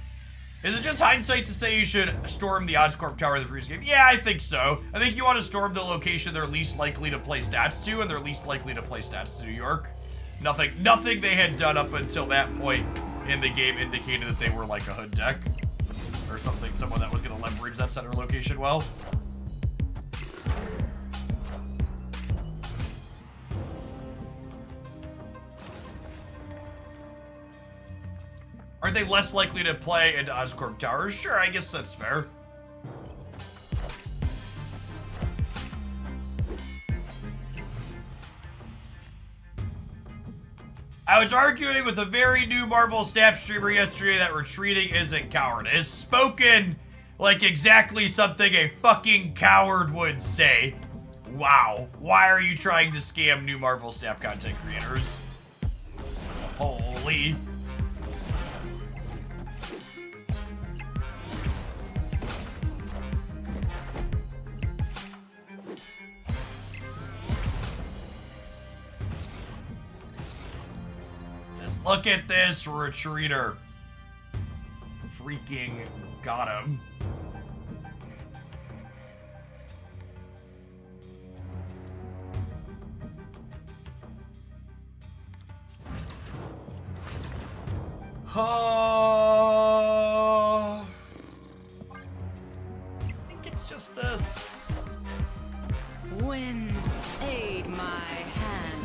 Is it just hindsight to say you should storm the Oscorp Tower in the previous game? Yeah, I think so. I think you want to storm the location they're least likely to play stats to, and they're least likely to play stats to New York. Nothing they had done up until that point in the game indicated that they were like a hood deck. Or something, someone that was going to leverage that center location well. Are they less likely to play into Oscorp Towers? Sure, I guess that's fair. I was arguing with a very new Marvel Snap streamer yesterday that retreating isn't cowardice. Spoken like exactly something a fucking coward would say. Wow. Why are you trying to scam new Marvel Snap content creators? Holy. Look at this retreater. Freaking got him. Oh, I think it's just this. Wind, aid my hand.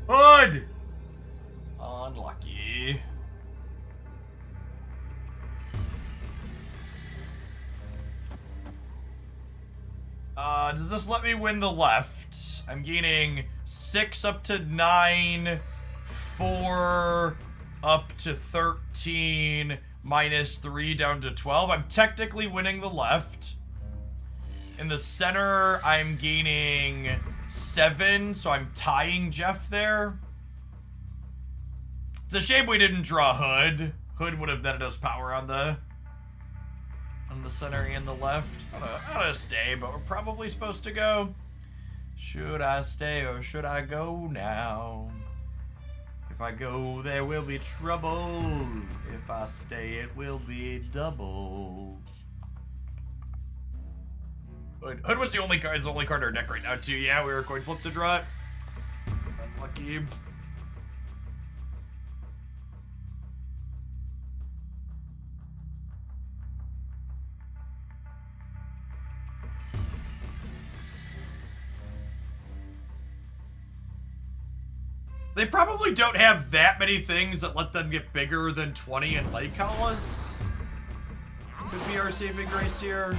Hood! Unlucky. Does this let me win the left? I'm gaining 6 up to 9, 4 up to 13, minus 3 down to 12. I'm technically winning the left. In the center, I'm gaining 7, so I'm tying Jeff there. It's a shame we didn't draw Hood. Hood would have netted us power on the center and the left. I'm gonna stay, but we're probably supposed to go. Should I stay or should I go now? If I go, there will be trouble. If I stay, it will be double. Hood was the only card in our deck right now too. Yeah, we were coin flip to draw it. Unlucky. They probably don't have that many things that let them get bigger than 20 in Lake Hollis. Could be our saving grace here.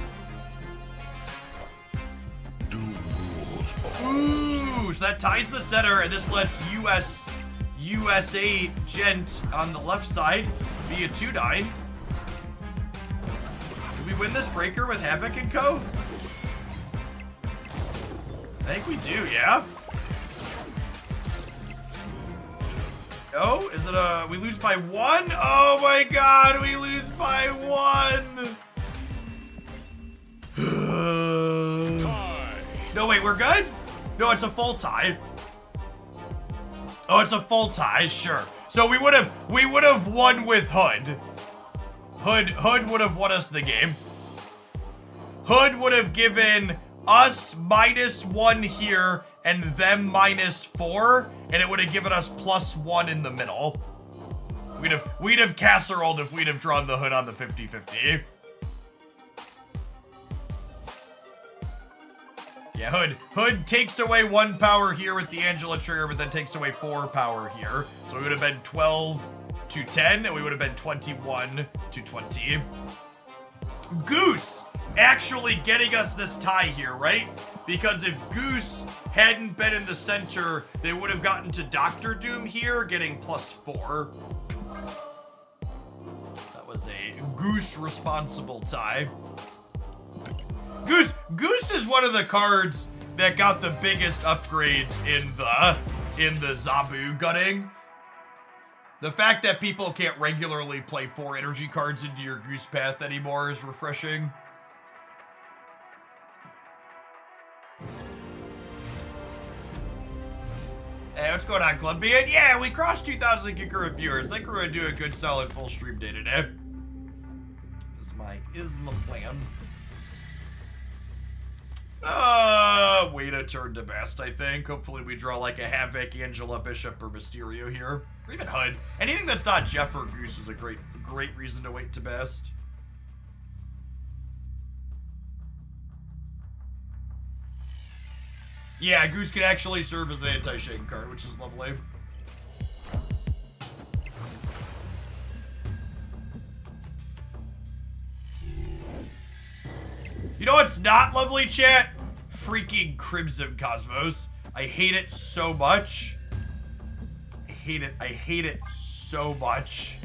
Ooh, so that ties the center, and this lets USA Gent on the left side be a 2-9. Do we win this breaker with Havoc and Co? I think we do, yeah? Oh, is it we lose by 1? Oh my god, we lose by 1! No, wait, we're good? No, it's a full tie. Oh, it's a full tie, sure. So we would have won with Hood. Hood would have won us the game. Hood would have given us -1 here and them -4, and it would have given us +1 in the middle. We'd have casseroled if we'd have drawn the Hood on the 50-50. Yeah, Hood takes away 1 power here with the Angela trigger, but then takes away 4 power here. So we would have been 12 to 10, and we would have been 21 to 20. Goose actually getting us this tie here, right? Because if Goose hadn't been in the center, they would have gotten to Dr. Doom here, getting +4. So that was a Goose responsible tie. Goose is one of the cards that got the biggest upgrades in the Zabu gutting. The fact that people can't regularly play 4 energy cards into your Goose path anymore is refreshing. Hey, what's going on, Clubbeard? Yeah, we crossed 2,000 concurrent viewers. I think we're gonna do a good, solid, full stream day today. Is my plan. Wait a turn to Bast, I think. Hopefully we draw like a Havoc, Angela, Bishop, or Mysterio here. Or even Hood. Anything that's not Jeff or Goose is a great reason to wait to Bast. Yeah, Goose can actually serve as an anti-shake card, which is lovely. You know what's not lovely, chat? Freaking Crimson Cosmos. I hate it so much. I hate it so much.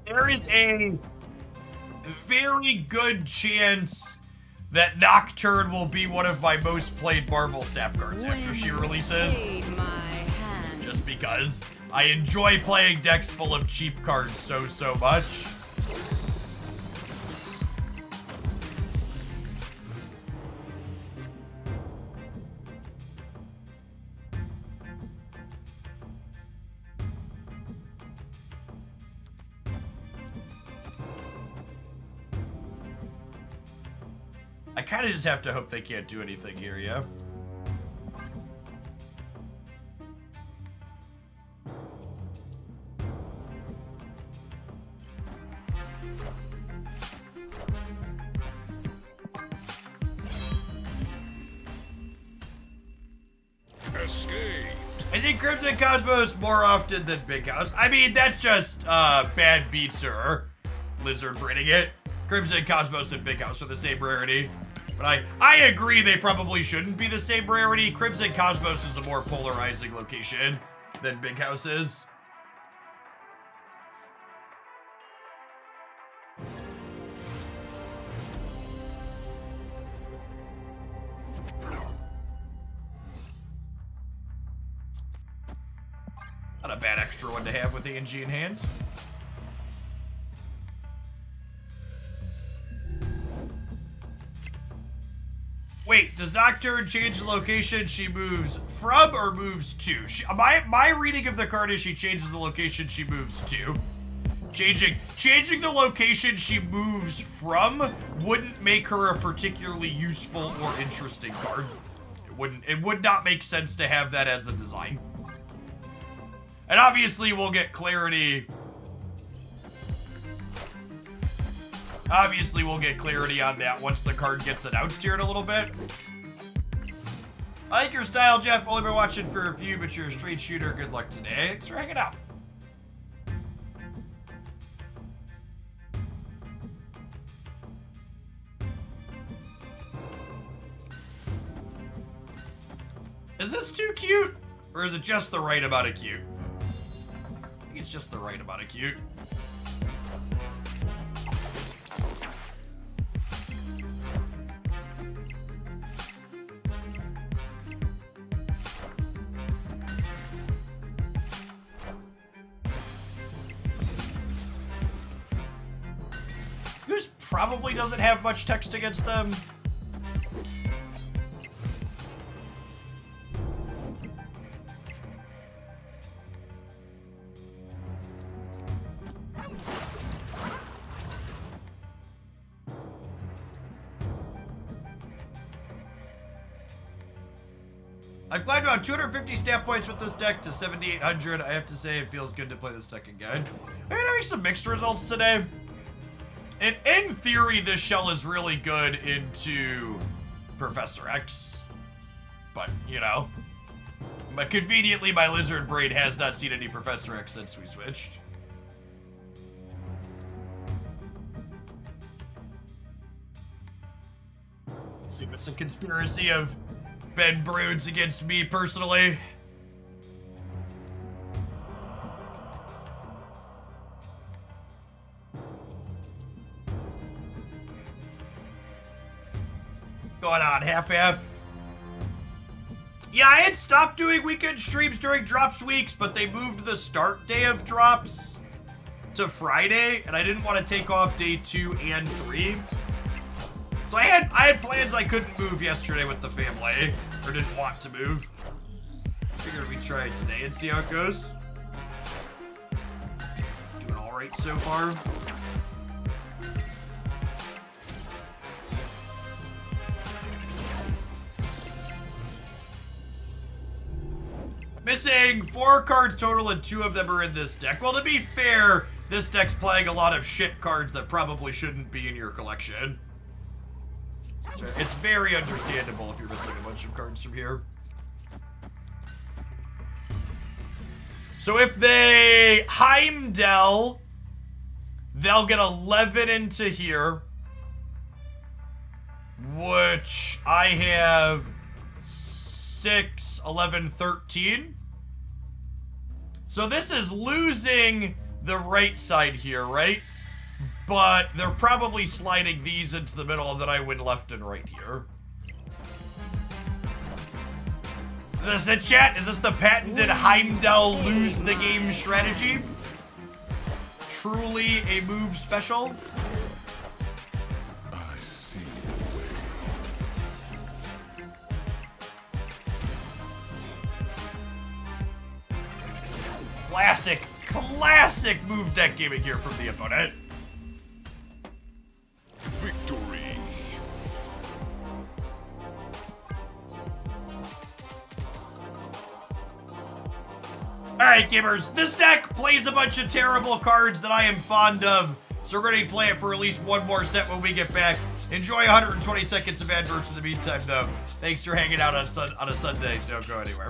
There is a very good chance that Nocturne will be one of my most played Marvel Snap cards after she releases. Aid my hand. Just because I enjoy playing decks full of cheap cards so much. I kind of just have to hope they can't do anything here, yeah? Escaped. I think Crimson Cosmos more often than Big House. I mean, that's just bad beats or Lizard braiding it. Crimson Cosmos and Big House are the same rarity. But I agree they probably shouldn't be the same rarity. Crimson Cosmos is a more polarizing location than Big House is. Not a bad extra one to have with ANG in hand. Wait, does Nocturne change the location she moves from or moves to? My reading of the card is she changes the location she moves to. Changing the location she moves from wouldn't make her a particularly useful or interesting card. It would not make sense to have that as a design. And obviously we'll get clarity. Obviously we'll get clarity on that once the card gets announced here in a little bit. I like your style, Jeff. Only been watching for a few, but you're a straight shooter. Good luck today. Thanks for hanging out. Is this too cute? Or is it just the right amount of cute? I think it's just the right amount of cute. Goose probably doesn't have much text against them. I've climbed about 250 stat points with this deck to 7,800. I have to say it feels good to play this deck again. I'm having some mixed results today. And in theory, this shell is really good into Professor X. But, you know. But conveniently, my Lizard Braid has not seen any Professor X since we switched. See if it's a conspiracy of Ben Broods against me personally. Going on, half-half. Yeah, I had stopped doing weekend streams during drops weeks, but they moved the start day of drops to Friday, and I didn't want to take off day 2 and 3. So I had plans I couldn't move yesterday with the family, or didn't want to move. Figured we'd try it today and see how it goes. Doing all right so far. Missing 4 cards total and 2 of them are in this deck. Well, to be fair, this deck's playing a lot of shit cards that probably shouldn't be in your collection. So it's very understandable if you're missing a bunch of cards from here. So if they Heimdall, they'll get 11 into here. Which I have 6, 11, 13. So this is losing the right side here, right? but they're probably sliding these into the middle, and then I win left and right here. Is this it, chat? Is this the patented Heimdall lose the game strategy? Truly a move special? I see the way. Classic move deck gaming here from the opponent. Victory. Alright, gamers, this deck plays a bunch of terrible cards that I am fond of, so we're going to play it for at least one more set when we get back. Enjoy 120 seconds of adverts in the meantime, though. Thanks for hanging out on a Sunday. Don't go anywhere.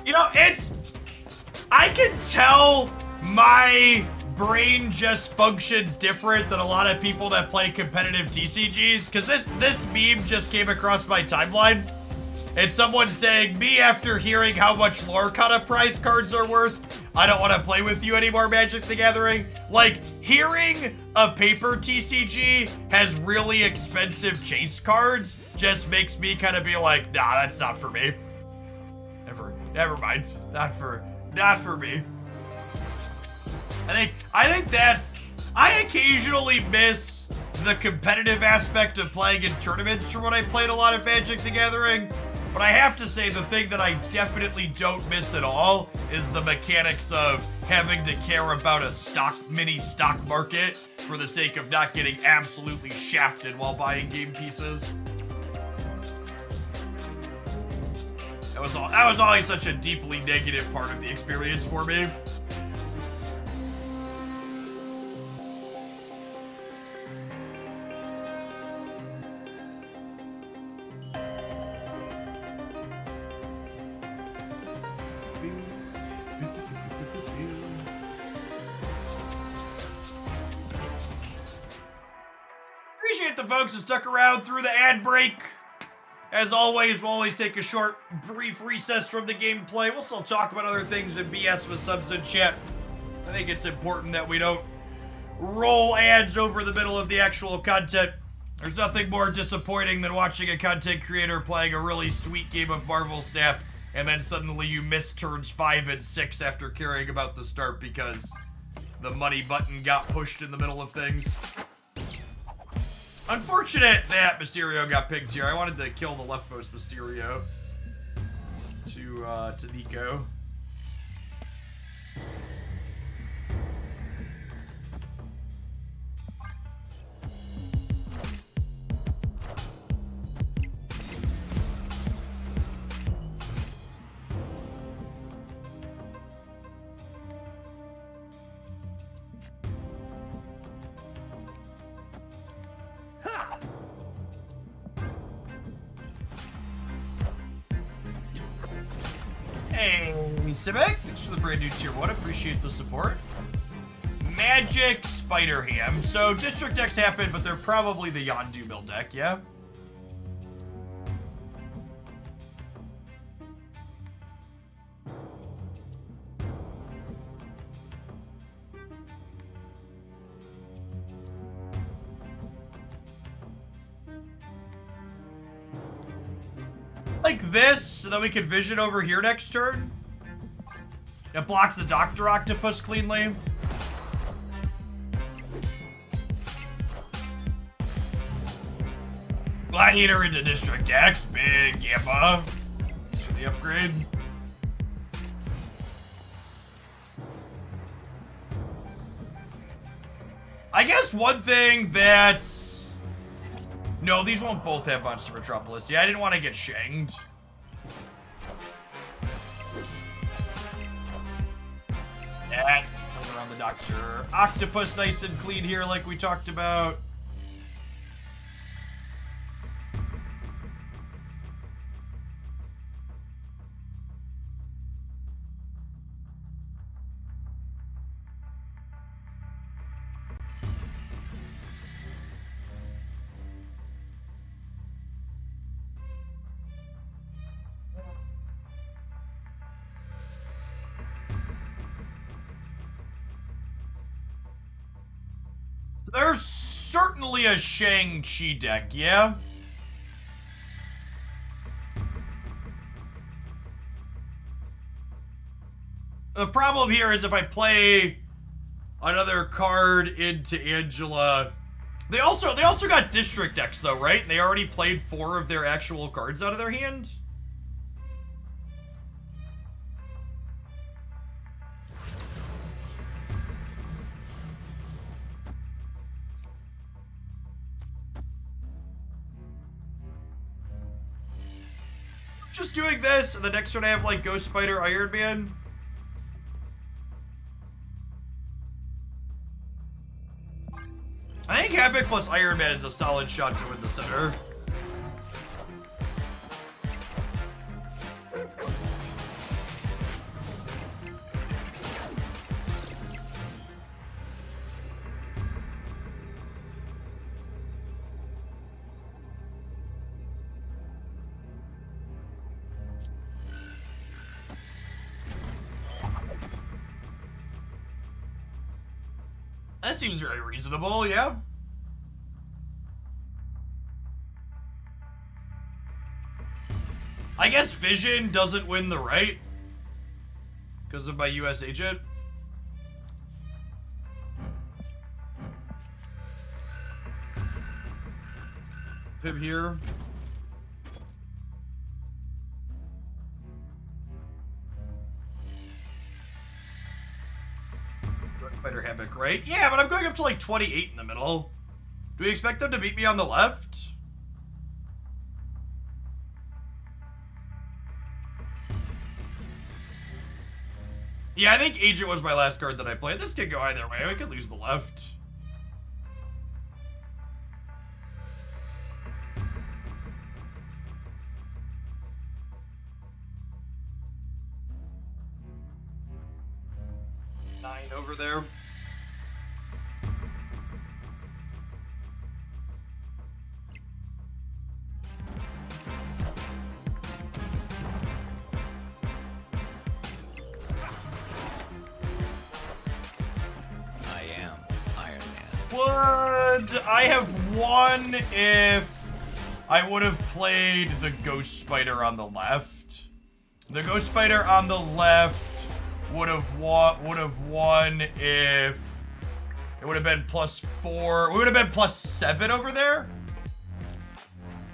You know, I can tell my brain just functions different than a lot of people that play competitive TCGs, because this meme just came across my timeline. It's someone saying, me after hearing how much Lorcana prize cards are worth, I don't want to play with you anymore, Magic the Gathering. Like, hearing a paper TCG has really expensive chase cards just makes me kind of be like, nah, that's not for me. Never mind. Not for me. I think I occasionally miss the competitive aspect of playing in tournaments from when I played a lot of Magic the Gathering. But I have to say, the thing that I definitely don't miss at all is the mechanics of having to care about a mini stock market for the sake of not getting absolutely shafted while buying game pieces. That was always such a deeply negative part of the experience for me. Appreciate the folks that stuck around through the ad break. As always, we'll always take a short, brief recess from the gameplay. We'll still talk about other things and BS with subs in chat. I think it's important that we don't roll ads over the middle of the actual content. There's nothing more disappointing than watching a content creator playing a really sweet game of Marvel Snap, and then suddenly you miss turns 5 and 6 after caring about the start because the money button got pushed in the middle of things. Unfortunate that Mysterio got picked here. I wanted to kill the leftmost Mysterio to Nico. Hey, Civic, thanks for the brand new tier 1. Appreciate the support. Magic Spider Ham. So district decks happen, but they're probably the Yondu Mill deck, yeah? Like this, so that we can vision over here next turn. It blocks the Dr. Octopus cleanly. Glad Eater into District X. Big Gamma. Thanks for the upgrade. I guess one thing that's... No, these won't both have Monster Metropolis. Yeah, I didn't want to get shanged. Yeah, turn around the Dr. Octopus nice and clean here like we talked about. There's certainly a Shang-Chi deck, yeah? The problem here is if I play another card into Angela... They also got district decks though, right? They already played 4 of their actual cards out of their hand? Just doing this, and the next one I have like Ghost Spider, Iron Man. I think Havoc plus Iron Man is a solid shot to win the center. That seems very reasonable, yeah. I guess Vision doesn't win the right because of my US agent. Him here. Spider Havoc, right? Yeah, but I'm going up to like 28 in the middle. Do we expect them to beat me on the left? Yeah, I think Agent was my last card that I played. This could go either way. We could lose the left. Over there. I am Iron Man. Would I have won if I would have played the Ghost Spider on the left? The Ghost Spider on the left would have won if it would have been +4. We would have been +7 over there.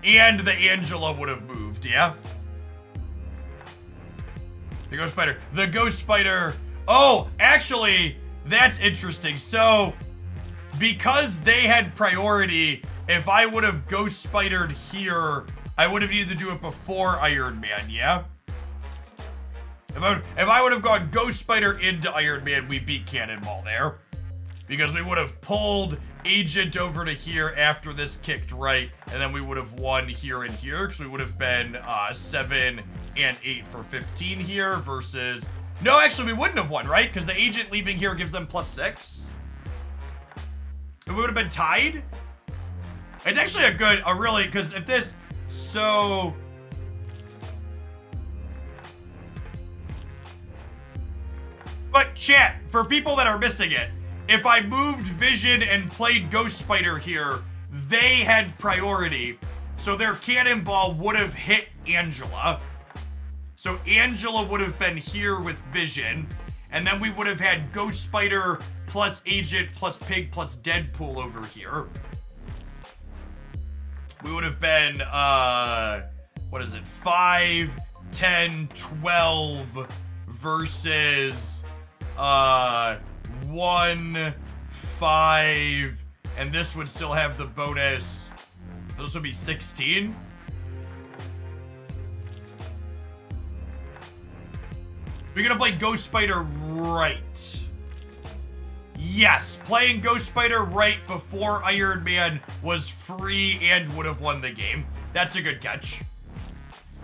And the Angela would have moved, yeah? The Ghost Spider. The Ghost Spider. Oh, actually, that's interesting. So, because they had priority, if I would have Ghost Spidered here, I would have needed to do it before Iron Man, yeah? If I would have gone Ghost Spider into Iron Man, we beat Cannonball there. Because we would have pulled Agent over to here after this kicked right, and then we would have won here and here, because we would have been 7 and 8 for 15 here versus... No, actually, we wouldn't have won, right? Because the Agent leaving here gives them +6. We would have been tied. It's actually a really, because if this... So... But chat, for people that are missing it, if I moved Vision and played Ghost Spider here, they had priority. So their Cannonball would have hit Angela. So Angela would have been here with Vision. And then we would have had Ghost Spider plus Agent plus Pig plus Deadpool over here. We would have been, what is it? 5, 10, 12 versus... 1, 5, and this would still have the bonus. This would be 16. We're gonna play Ghost Spider right. Yes, playing Ghost Spider right before Iron Man was free and would have won the game. That's a good catch.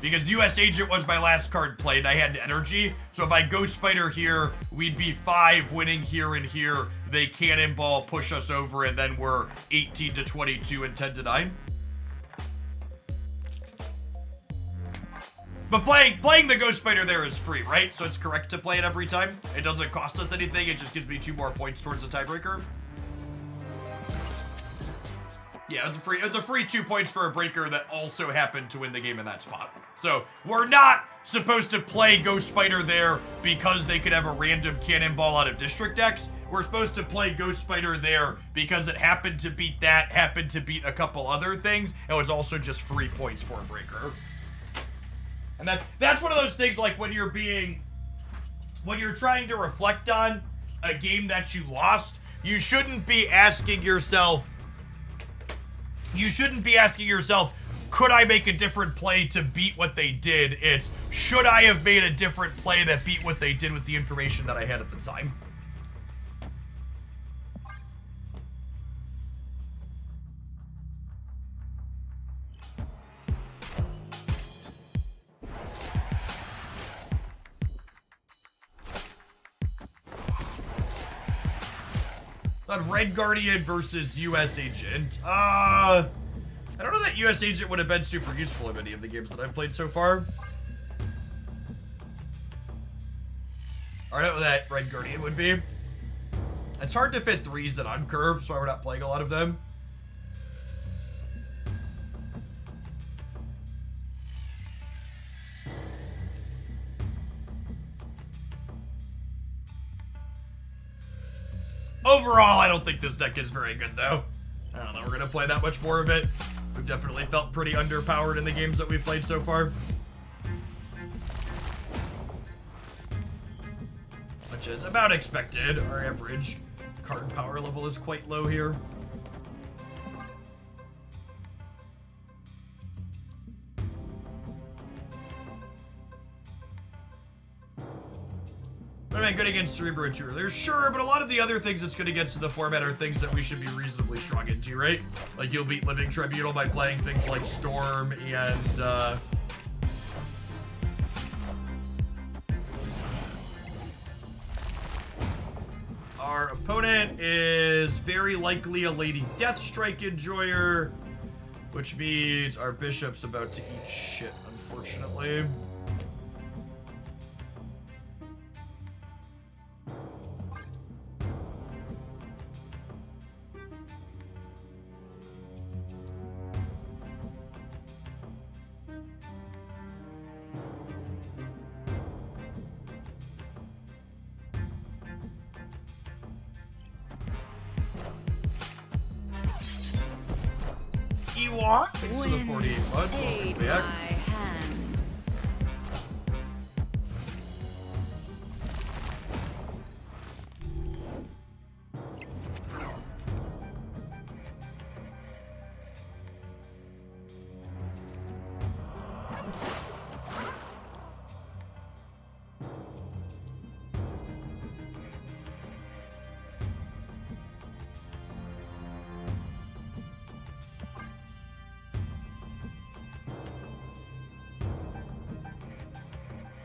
Because US Agent was my last card played, and I had energy. So if I Ghost Spider here, we'd be 5 winning here and here. They cannonball, push us over, and then we're 18 to 22 and 10 to 9. But playing the Ghost Spider there is free, right? So it's correct to play it every time. It doesn't cost us anything. It just gives me 2 more points towards the tiebreaker. Yeah, it was a free 2 points for a breaker that also happened to win the game in that spot. So we're not supposed to play Ghost Spider there because they could have a random cannonball out of district decks. We're supposed to play Ghost Spider there because it happened to beat that, happened to beat a couple other things, and was also just free points for a breaker. And that's one of those things, like when you're trying to reflect on a game that you lost, you shouldn't be asking yourself, could I make a different play to beat what they did? It's, should I have made a different play that beat what they did with the information that I had at the time? On Red Guardian versus US Agent. I don't know that US Agent would have been super useful in any of the games that I've played so far. I don't know that Red Guardian would be. It's hard to fit 3s in on curve, so we're not playing a lot of them. Overall, I don't think this deck is very good, though. I don't know that we're going to play that much more of it. We've definitely felt pretty underpowered in the games that we've played so far. Which is about expected. Our average card power level is quite low here. But am I good against Cerebro too earlier? Sure, but a lot of the other things it's good against in the format are things that we should be reasonably strong into, right? Like you'll beat Living Tribunal by playing things like Storm and our opponent is very likely a Lady Deathstrike enjoyer, which means our bishop's about to eat shit, unfortunately. Thanks for the 48 bucks. Aid Welcome my back. hand.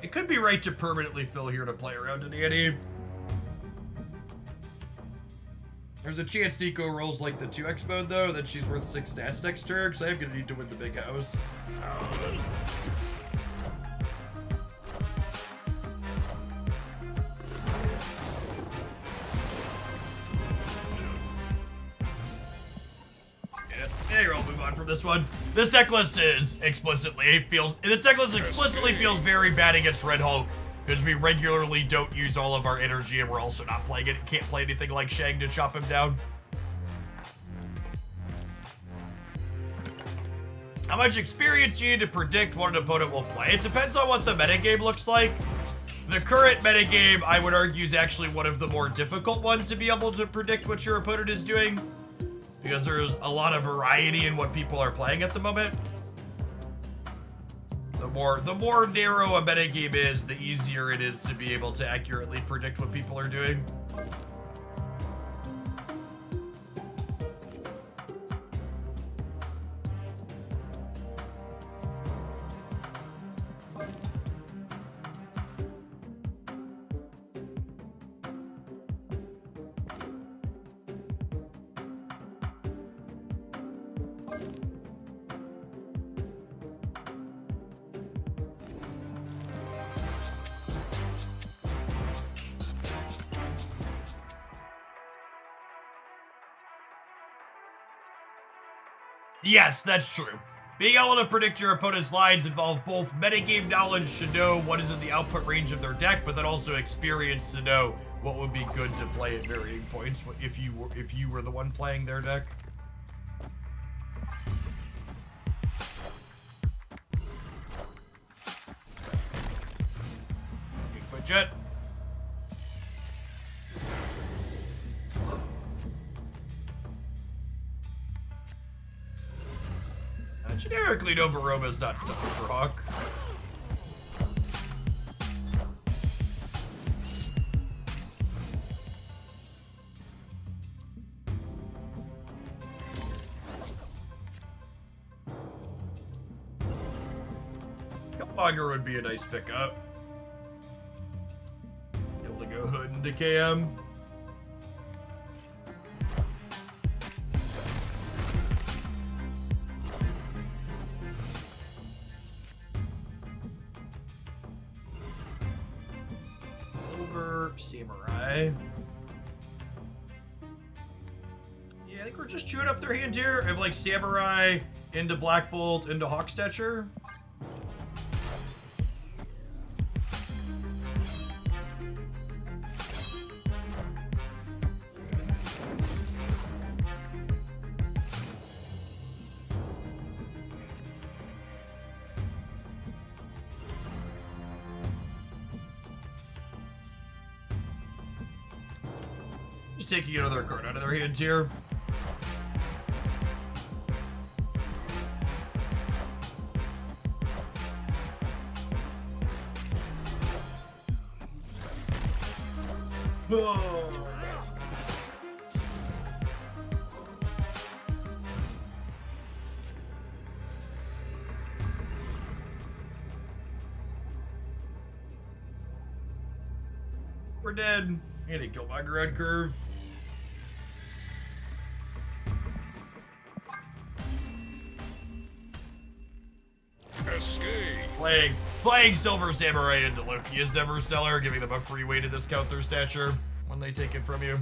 It could be right to permanently fill here to play around in Annie. There's a chance Nico rolls like the 2x mode though, then she's worth 6 stats next turn, so I'm gonna need to win the big house. Hey, we'll move on from this one. This deck list explicitly feels very bad against Red Hulk because we regularly don't use all of our energy and we're also not playing it. Can't play anything like Shang to chop him down. How much experience do you need to predict what an opponent will play? It depends on what the metagame looks like. The current metagame, I would argue, is actually one of the more difficult ones to be able to predict what your opponent is doing, because there's a lot of variety in what people are playing at the moment. The more narrow a metagame is, the easier it is to be able to accurately predict what people are doing. Yes, that's true. Being able to predict your opponent's lines involve both metagame knowledge to know what is in the output range of their deck, but then also experience to know what would be good to play at varying points if you were the one playing their deck. Big budget. Generically, Nova Roma is not stuck for Hawk. Killmonger would be a nice pickup. Be able to go Hood into KM. Samurai. Yeah, I think we're just chewing up their hand here. I have like Samurai into Black Bolt into Hawkstatcher. Taking another card out of their hands here. Oh. We're dead. And he killed my red curve. Playing Silver Samurai into Loki is never stellar, giving them a free way to discount their stature when they take it from you.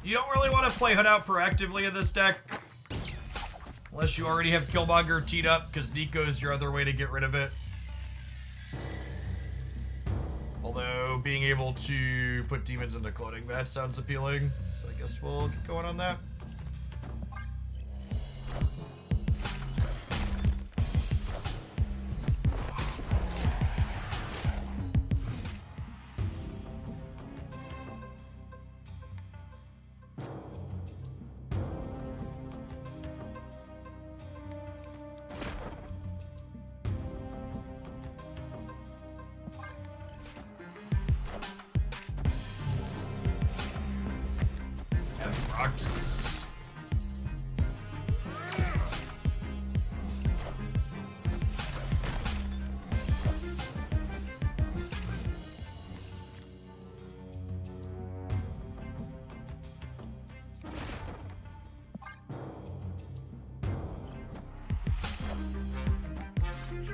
You don't really want to play Hood out proactively in this deck, unless you already have Killmonger teed up, because Nico is your other way to get rid of it. Although, being able to put demons into cloning match sounds appealing, so I guess we'll get going on that. Rocks.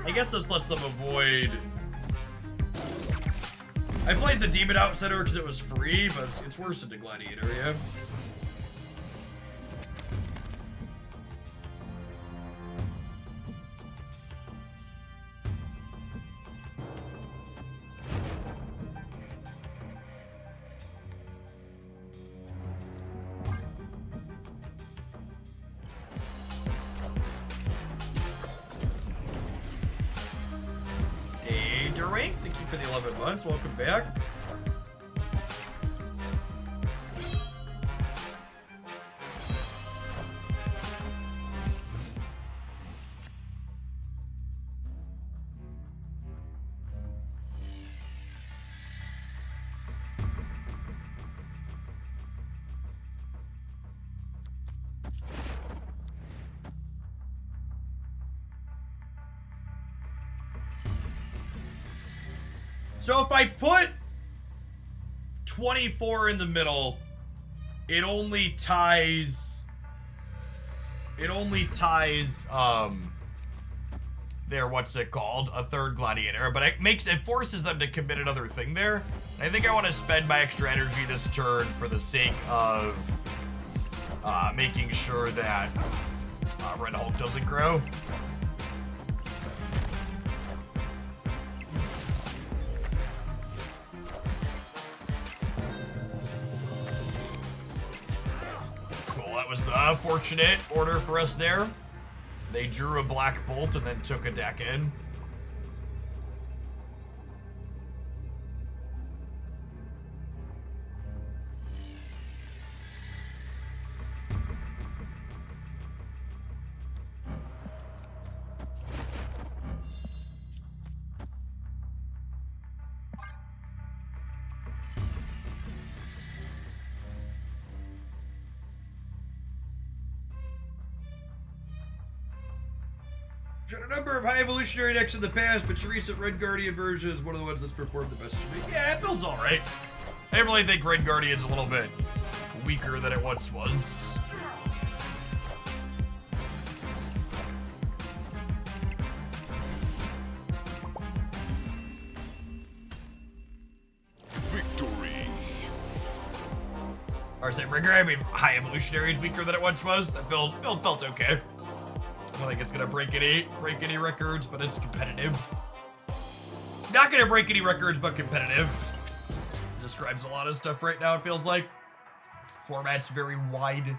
I guess this lets them avoid... I played the Demon Outsider because it was free, but it's worse than the Gladiator, yeah. Hey, Durwink, thank you for the 11 months. Welcome back. So if I put 24 in the middle, it only ties there, what's it called? A third gladiator, but it forces them to commit another thing there. And I think I want to spend my extra energy this turn for the sake of making sure that Red Hulk doesn't grow. Was the fortunate order for us there. They drew a black bolt and then took a deck in. Got a number of high evolutionary decks in the past, but your recent Red Guardian version is one of the ones that's performed the best for me. Yeah, it builds alright. I really think Red Guardian's a little bit weaker than it once was. Victory. Or say rigor, I mean high evolutionary is weaker than it once was. That build felt okay. I don't think it's gonna break any records, but it's competitive. Not gonna break any records, but competitive. Describes a lot of stuff right now, it feels like. Format's very wide.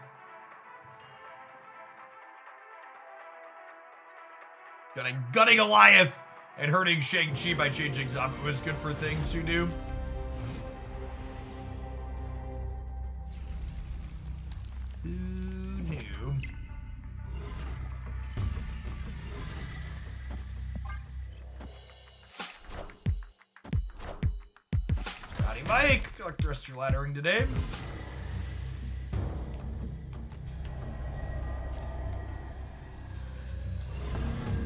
Gunning Goliath and hurting Shang-Chi by changing zombie was good for things, who knew? Who knew? Mike, I feel like the rest of your laddering today.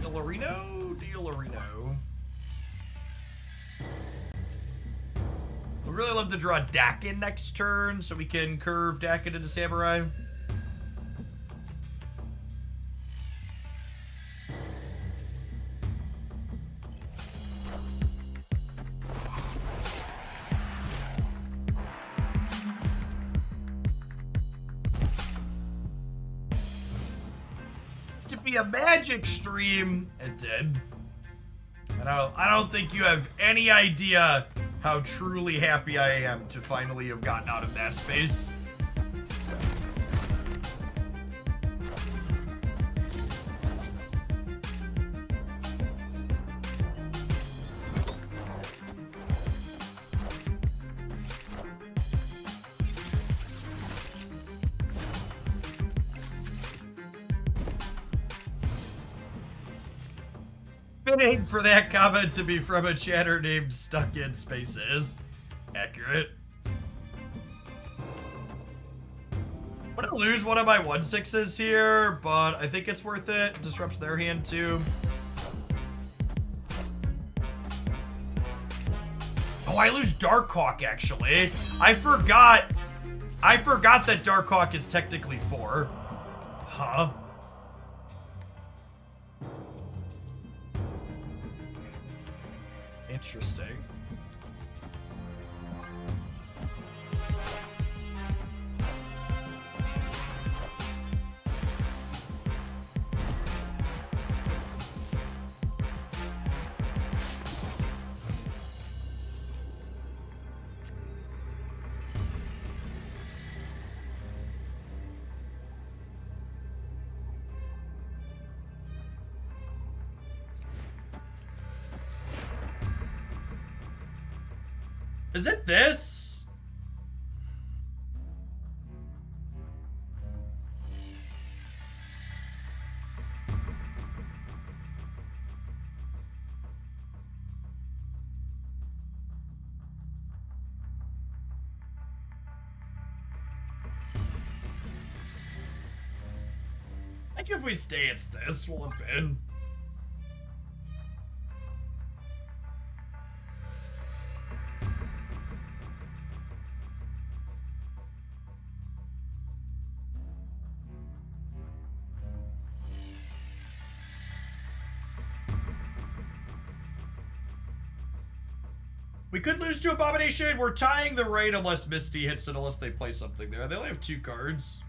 Dealerino. I'd really love to draw Dakin next turn so we can curve Dakin into Samurai. A magic stream. It did. I don't think you have any idea how truly happy I am to finally have gotten out of that space. Fitting for that comment to be from a chatter named Stuck in Spaces. Accurate. I'm gonna lose one of my 1/6s here, but I think it's worth it. Disrupts their hand too. Oh, I lose Darkhawk actually. I forgot that Darkhawk is technically 4. Huh? Interesting. Is it this? I think if we stay, it's this. Will have been. We could lose to Abomination. We're tying the raid unless Misty hits it, unless they play something there. They only have 2 cards.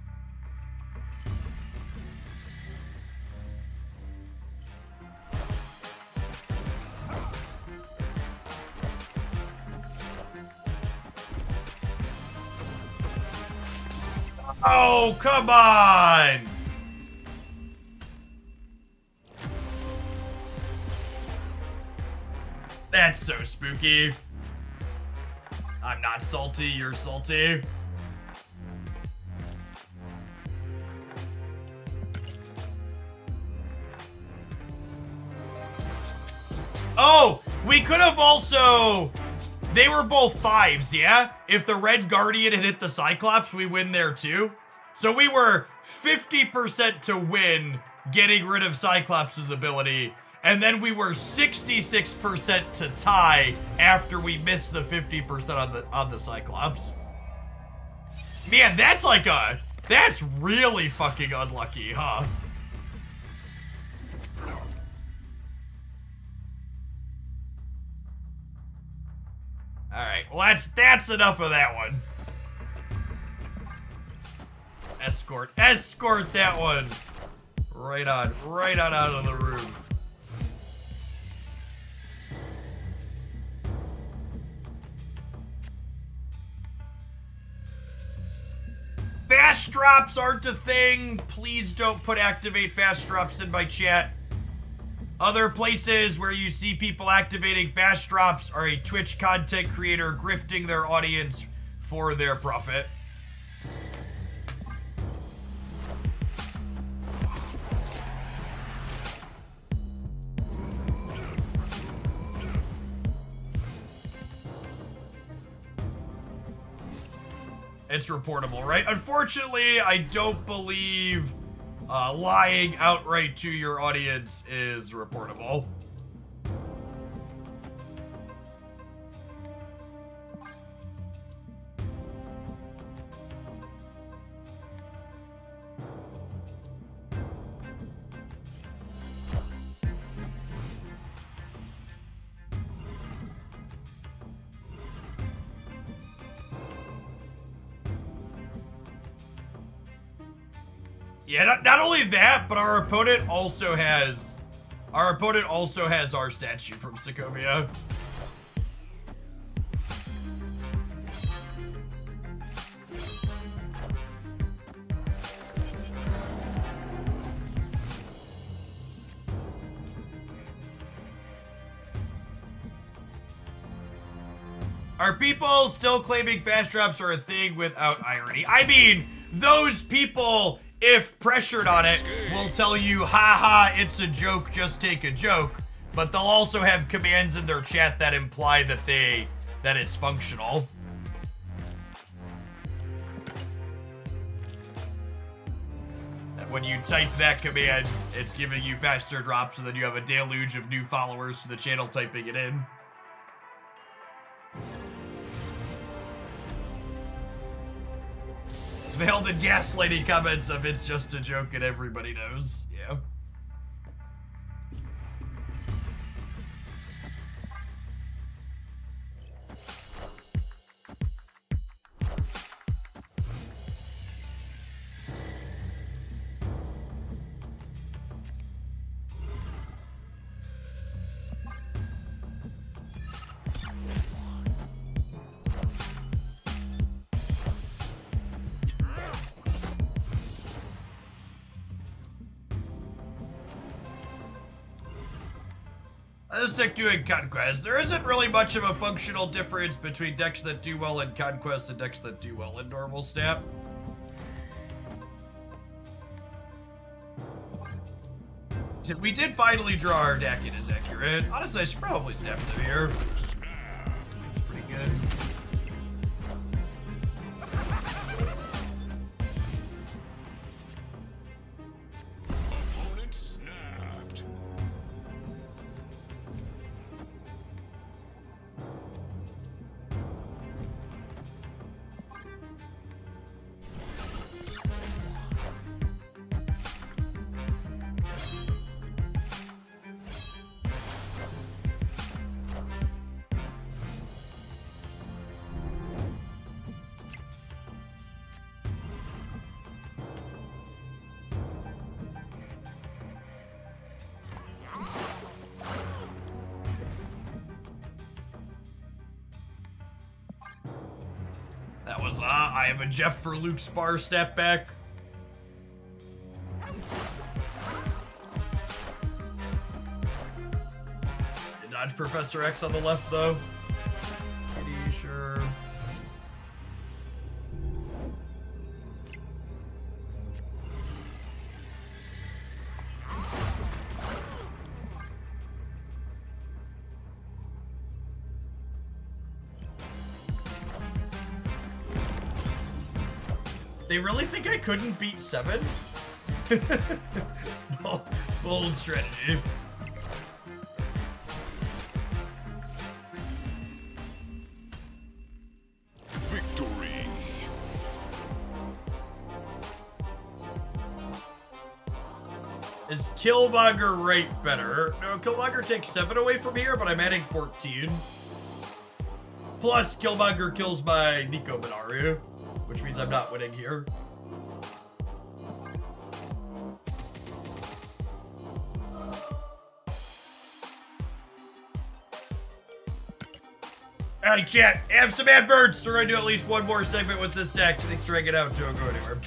Oh, come on! That's so spooky. I'm not salty, you're salty. Oh, we could have also... They were both 5s, yeah? If the Red Guardian had hit the Cyclops, we win there too. So we were 50% to win getting rid of Cyclops' ability, and then we were 66% to tie after we missed the 50% on the Cyclops. Man, that's like a... That's really fucking unlucky, huh? Alright, well that's enough of that one. Escort that one. Right on out of the room. Fast drops aren't a thing. Please don't put activate fast drops in my chat. Other places where you see people activating fast drops are a Twitch content creator grifting their audience for their profit. It's reportable, right? Unfortunately, I don't believe lying outright to your audience is reportable. Yeah, not only that, but our opponent also has our statue from Sokovia. Are people still claiming fast drops are a thing without irony? I mean, those people, if pressured on it, will tell you, haha, it's a joke, just take a joke. But they'll also have commands in their chat that imply that it's functional. That when you type that command, it's giving you faster drops, and then you have a deluge of new followers to the channel typing it in. Veiled and gaslighting comments of it's just a joke and everybody knows. Yeah. This deck doing Conquest. There isn't really much of a functional difference between decks that do well in Conquest and decks that do well in normal snap. We did finally draw our deck. It is accurate. Honestly, I should probably snap them here. It's pretty good. Opponent snapped. That was, I have a Jeff for Luke Spar step back. Dodge Professor X on the left, though. Pretty sure. They really think I couldn't beat 7? Bold strategy. Victory. Is Killmonger right better? No, Killmonger takes 7 away from here, but I'm adding 14. Plus, Killmonger kills my Nico Minaru, which means I'm not winning here. Alright, chat, have some adverts. We're going to do at least one more segment with this deck. Thanks for hanging out. Don't go anywhere.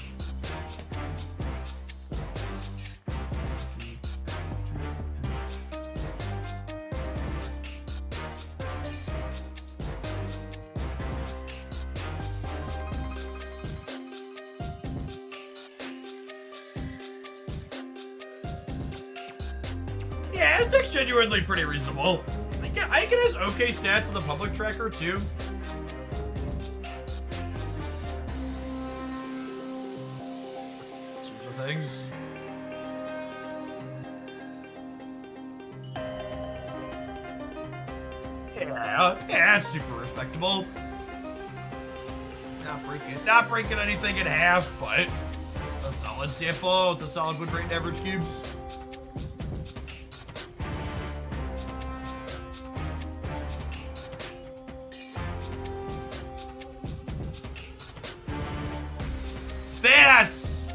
Yeah, it's like genuinely pretty reasonable. I think it has okay stats in the public tracker too. Sorts of things. Yeah, it's super respectable. Not breaking anything in half, but a solid sample with a solid win rate and average cubes. That's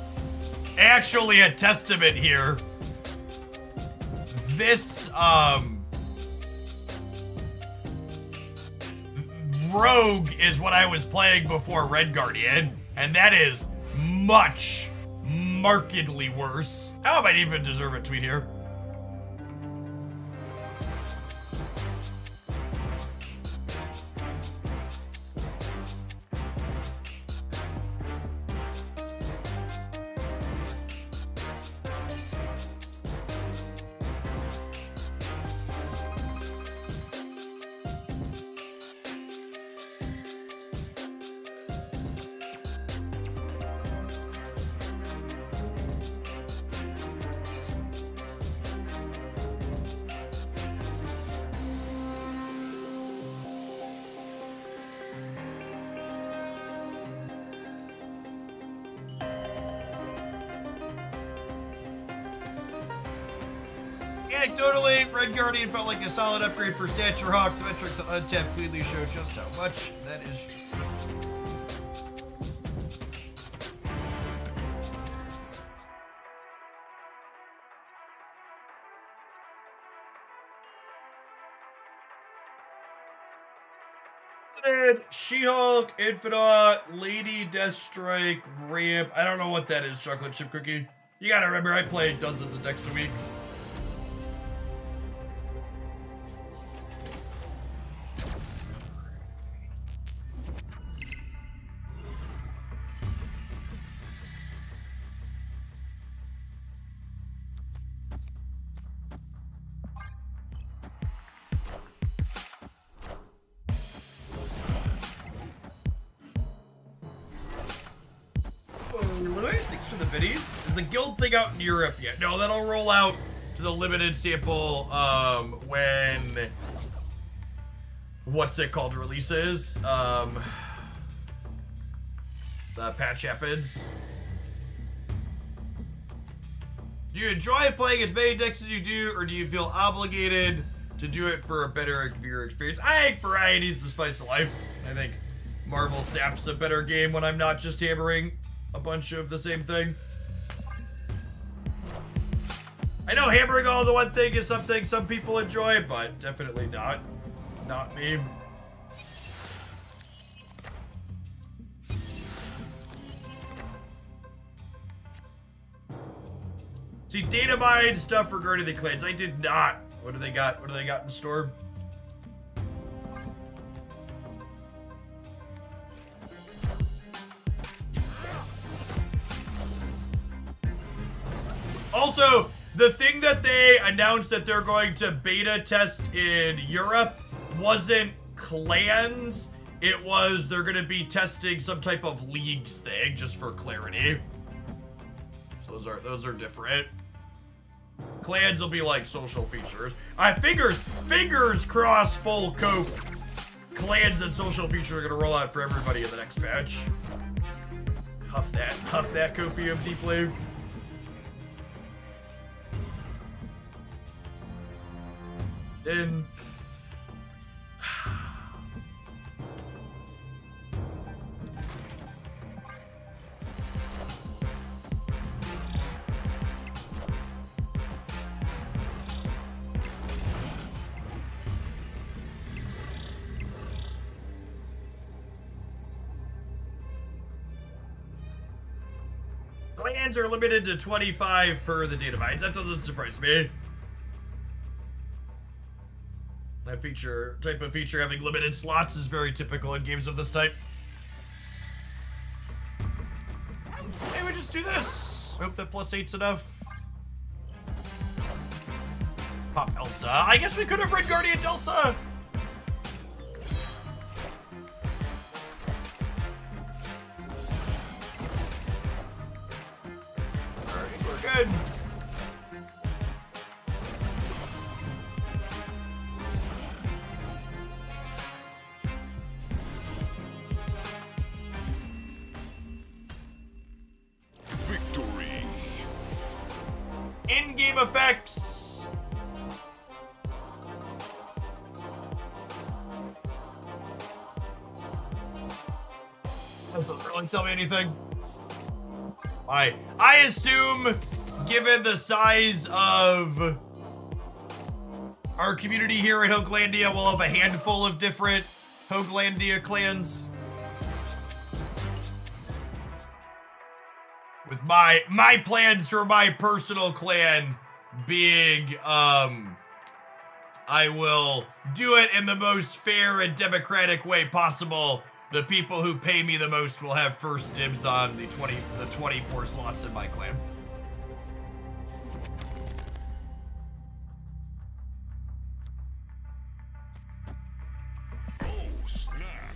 actually a testament here. This, Rogue is what I was playing before Red Guardian, and that is much, markedly worse. I might even deserve a tweet here. Anecdotally, Red Guardian felt like a solid upgrade for Stature Hawk. The metrics on Untapped clearly show just how much that is true. She-Hulk, Infinite, Lady Deathstrike, Ramp. I don't know what that is, Chocolate Chip Cookie. You gotta remember, I play dozens of decks a week. next for the biddies? Is the guild thing out in Europe yet? No, that'll roll out to the limited sample when what's it called releases. The patch happens. Do you enjoy playing as many decks as you do, or do you feel obligated to do it for a better viewer experience? I think variety's the spice of life. I think Marvel Snap's a better game when I'm not just hammering a bunch of the same thing. I know hammering all the one thing is something some people enjoy, but definitely not me. See, data mine stuff regarding the clans. I did not. What do they got? What do they got in store? Also, the thing that they announced that they're going to beta test in Europe wasn't clans. It was they're going to be testing some type of leagues thing, just for clarity. So those are different. Clans will be like social features. Fingers crossed full cope. Clans and social features are gonna roll out for everybody in the next patch. Huff that copium deeply. Then clans are limited to 25 per the data mines. That doesn't surprise me. That type of feature having limited slots is very typical in games of this type. Hey, we just do this. Hope that +8's enough. Pop Elsa. I guess we could have read Guardian Elsa. Good. Victory. In-game effects. Doesn't really tell me anything. I assume, given the size of our community here in Hooglandia, we'll have a handful of different Hooglandia clans. With my plans for my personal clan being, I will do it in the most fair and democratic way possible. The people who pay me the most will have first dibs on the 24 slots in my clan. Oh, snap.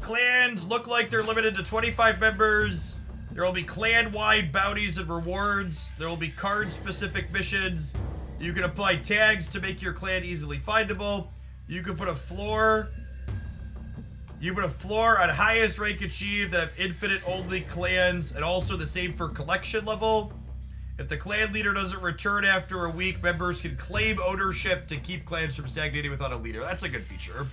Clans look like they're limited to 25 members. There will be clan-wide bounties and rewards. There will be card-specific missions. You can apply tags to make your clan easily findable. You can put a floor. You put a floor on highest rank achieved that have infinite-only clans, and also the same for collection level. If the clan leader doesn't return after a week, members can claim ownership to keep clans from stagnating without a leader. That's a good feature.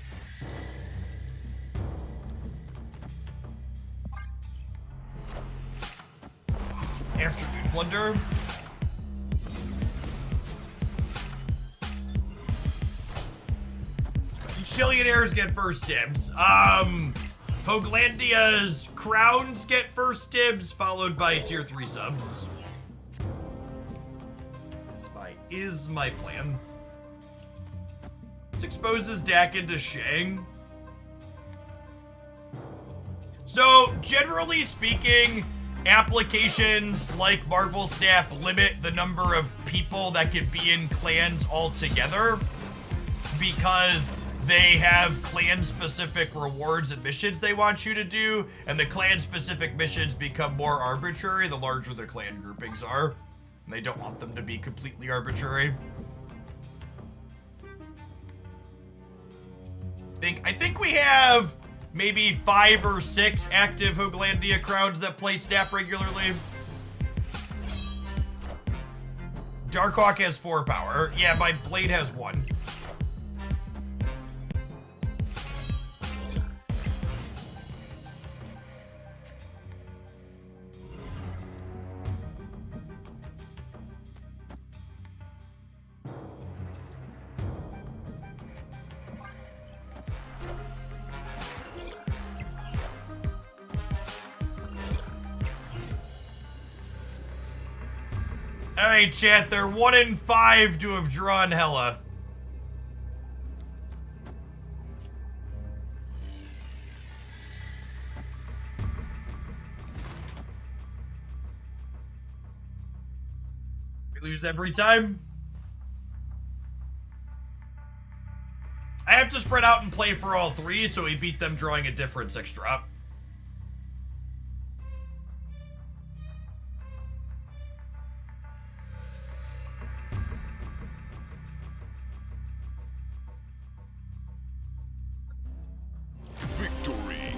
Afternoon Plunder. Chillionaires get first dibs. Hooglandia's crowns get first dibs, followed by tier 3 subs. Is my plan. This exposes Dak into Shang. So, generally speaking, applications like Marvel Snap limit the number of people that can be in clans altogether because they have clan-specific rewards and missions they want you to do, and the clan-specific missions become more arbitrary the larger the clan groupings are. And they don't want them to be completely arbitrary. I think we have maybe 5 or 6 active Hooglandia crowds that play Snap regularly. Darkhawk has 4 power. Yeah, my Blade has 1. Alright, chat, they're 1 in 5 to have drawn Hela. We lose every time. I have to spread out and play for all 3, so we beat them drawing a different 6 drop. Victory.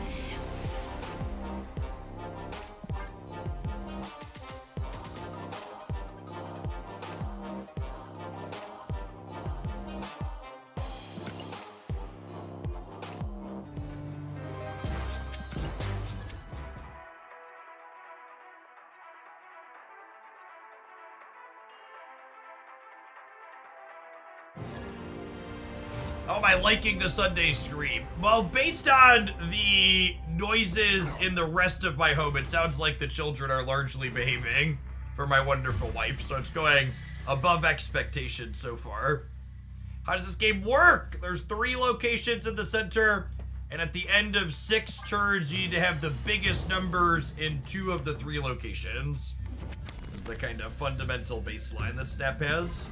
Oh, am I liking the Sunday stream? Well, based on the noises in the rest of my home, it sounds like the children are largely behaving for my wonderful wife, so it's going above expectation so far. How does this game work? There's 3 locations in the center, and at the end of 6 turns, you need to have the biggest numbers in 2 of the 3 locations. This is the kind of fundamental baseline that Snap has.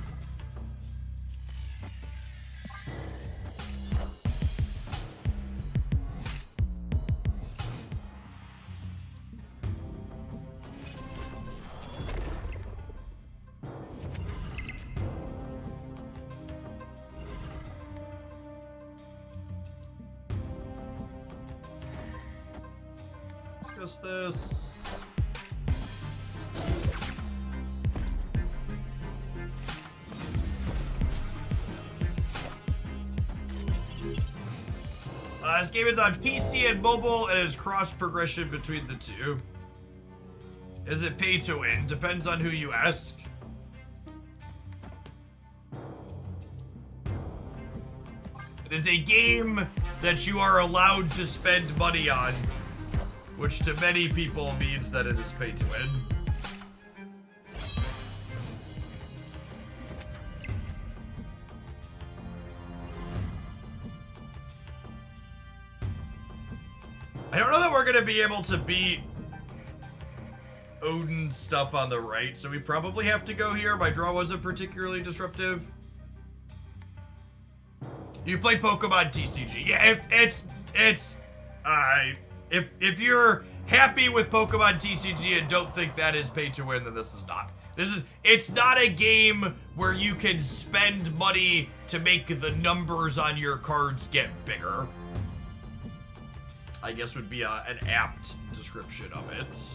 Discuss this. This game is on PC and mobile and is cross progression between the 2. Is it pay to win? Depends on who you ask. It is a game that you are allowed to spend money on, which to many people means that it is pay to win. I don't know that we're going to be able to beat Odin's stuff on the right, so we probably have to go here. My draw wasn't particularly disruptive. You play Pokemon TCG. Yeah, if you're happy with Pokemon TCG and don't think that is pay to win, then this is not. It's not a game where you can spend money to make the numbers on your cards get bigger, I guess would be an apt description of it.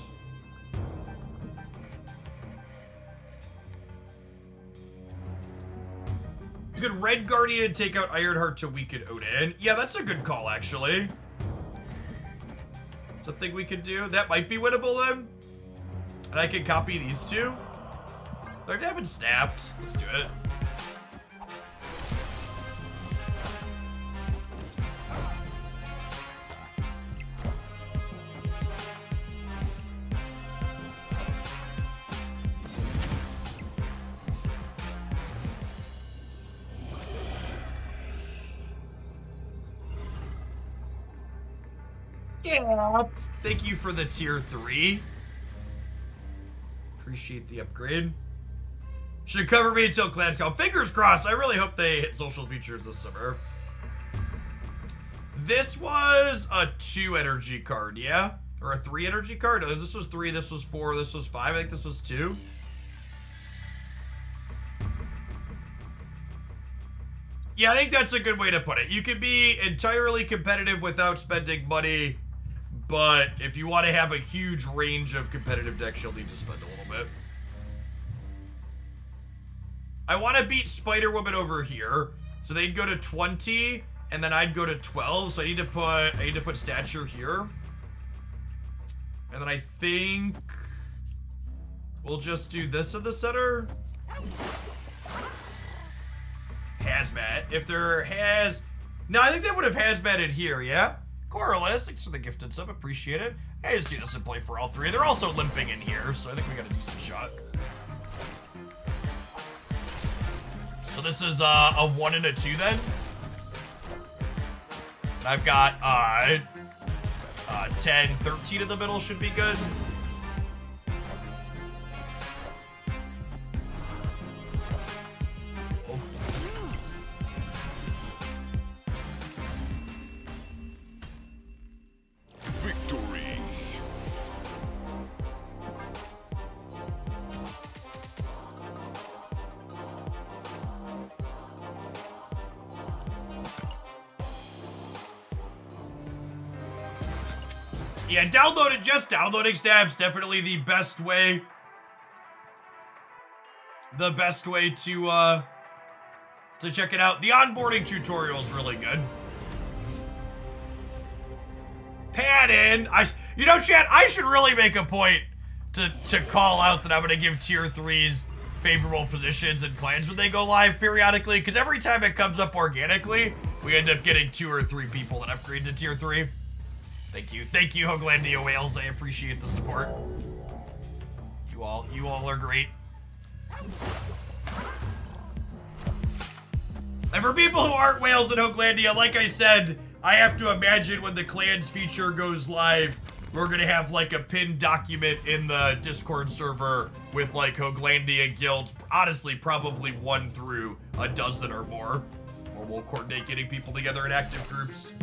You could Red Guardian take out Ironheart to weaken Odin. Yeah, that's a good call, actually. It's a thing we could do. That might be winnable, then. And I can copy these 2. They haven't snapped. Let's do it. Yeah. Thank you for the tier 3. appreciate the upgrade. Should cover me until clans come. Fingers crossed. I really hope they hit social features this summer. This was a 2 energy card, yeah? Or a 3 energy card? No, this was 3, this was 4, this was 5. I think this was 2. Yeah, I think that's a good way to put it. You can be entirely competitive without spending money, but if you want to have a huge range of competitive decks, you'll need to spend a little bit. I want to beat Spider-Woman over here, so they'd go to 20, and then I'd go to 12, so I need to put stature here. And then I think we'll just do this in the center. Hazmat. If there has... No, I think they would have hazmated here, yeah? Corliss, thanks for the gifted sub, appreciate it. Hey, just do this and play for all 3. They're also limping in here, so I think we got a decent shot. So this is a 1 and a 2 then. And I've got 10, 13 in the middle should be good. Victory. Yeah, download it. Just downloading Stabs definitely the best way. The best way to check it out. The onboarding tutorial is really good. Pan in. You know, chat, I should really make a point to call out that I'm going to give tier 3s favorable positions and clans when they go live periodically, because every time it comes up organically, we end up getting 2 or 3 people that upgrade to tier 3. Thank you, Hooglandia Whales. I appreciate the support. You all are great. And for people who aren't whales in Hooglandia, like I said, I have to imagine when the clans feature goes live, we're gonna have like a pinned document in the Discord server with like Hooglandia guilds. Honestly, probably 1 through a dozen or more. Or we'll coordinate getting people together in active groups.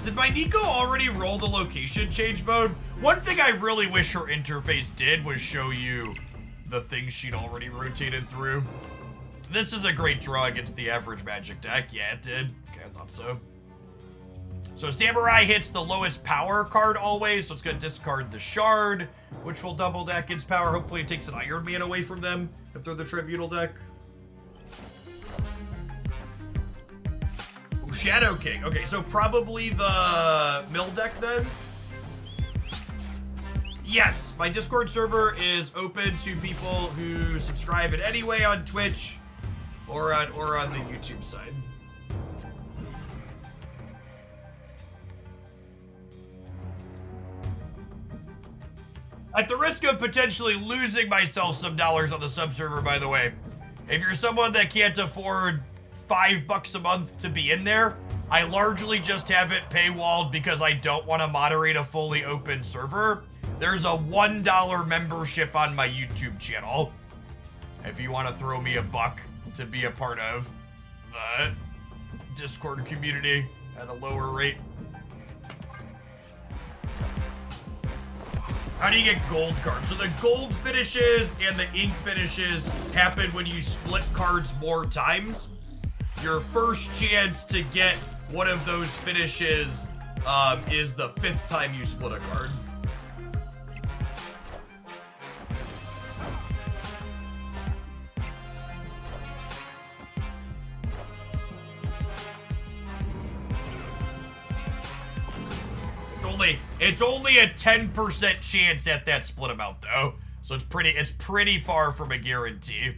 Did my Nico already roll the location change mode? One thing I really wish her interface did was show you the things she'd already rotated through. This is a great draw against the average Magic deck. Yeah, it did. Okay, I thought so. So Samurai hits the lowest power card always, so it's going to discard the Shard, which will double deck its power. Hopefully it takes an Iron Man away from them if they're the Tribunal deck. Ooh, Shadow King. Okay, so probably the Mill deck then? Yes, my Discord server is open to people who subscribe in any way on Twitch or on the YouTube side. At the risk of potentially losing myself some dollars on the sub server, by the way, if you're someone that can't afford $5 a month to be in there, I largely just have it paywalled because I don't want to moderate a fully open server. There's a $1 membership on my YouTube channel if you want to throw me a buck to be a part of the Discord community at a lower rate. How do you get gold cards? So the gold finishes and the ink finishes happen when you split cards more times. Your first chance to get one of those finishes is the 5th time you split a card. It's only a 10% chance at that split amount though. So it's pretty far from a guarantee.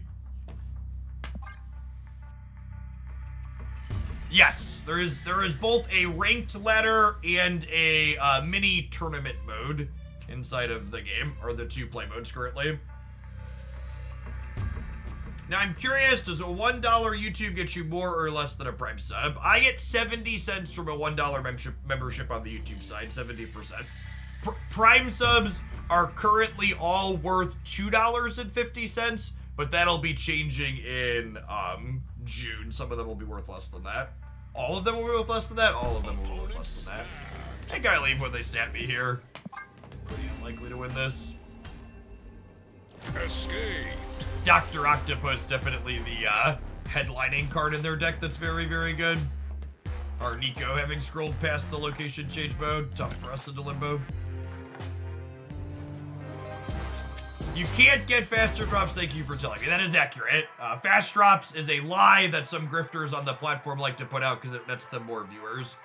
Yes, there is both a ranked ladder and a mini tournament mode inside of the game, or the 2 play modes currently. Now I'm curious, does a $1 YouTube get you more or less than a Prime sub? I get 70 cents from a $1 membership on the YouTube side, 70%. Prime subs are currently all worth $2.50, but that'll be changing in June. Some of them will be worth less than that. All of them will be worth less than that? All of them will be worth less than that. I think I leave when they snap me here. Pretty unlikely to win this. Escaped. Dr. Octopus, definitely the headlining card in their deck that's very, very good. Our Nico having scrolled past the location change mode. Tough for us into limbo. You can't get faster drops, thank you for telling me. That is accurate. Fast drops is a lie that some grifters on the platform like to put out because that's the more viewers.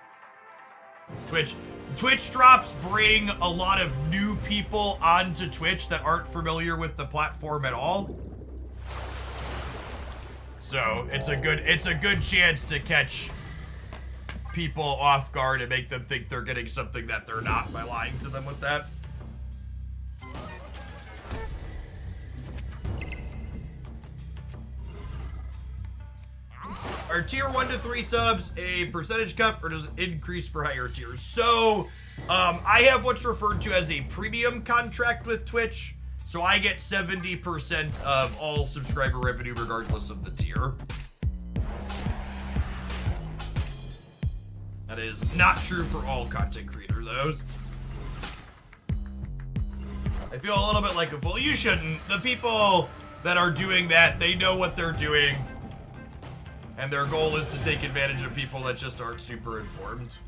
Twitch drops bring a lot of new people onto Twitch that aren't familiar with the platform at all. So it's a good chance to catch people off guard and make them think they're getting something that they're not by lying to them with that. Are tier 1 to 3 subs a percentage cut, or does it increase for higher tiers? So, I have what's referred to as a premium contract with Twitch. So I get 70% of all subscriber revenue regardless of the tier. That is not true for all content creators, though. I feel a little bit like a fool. You shouldn't. The people that are doing that, they know what they're doing. And their goal is to take advantage of people that just aren't super informed.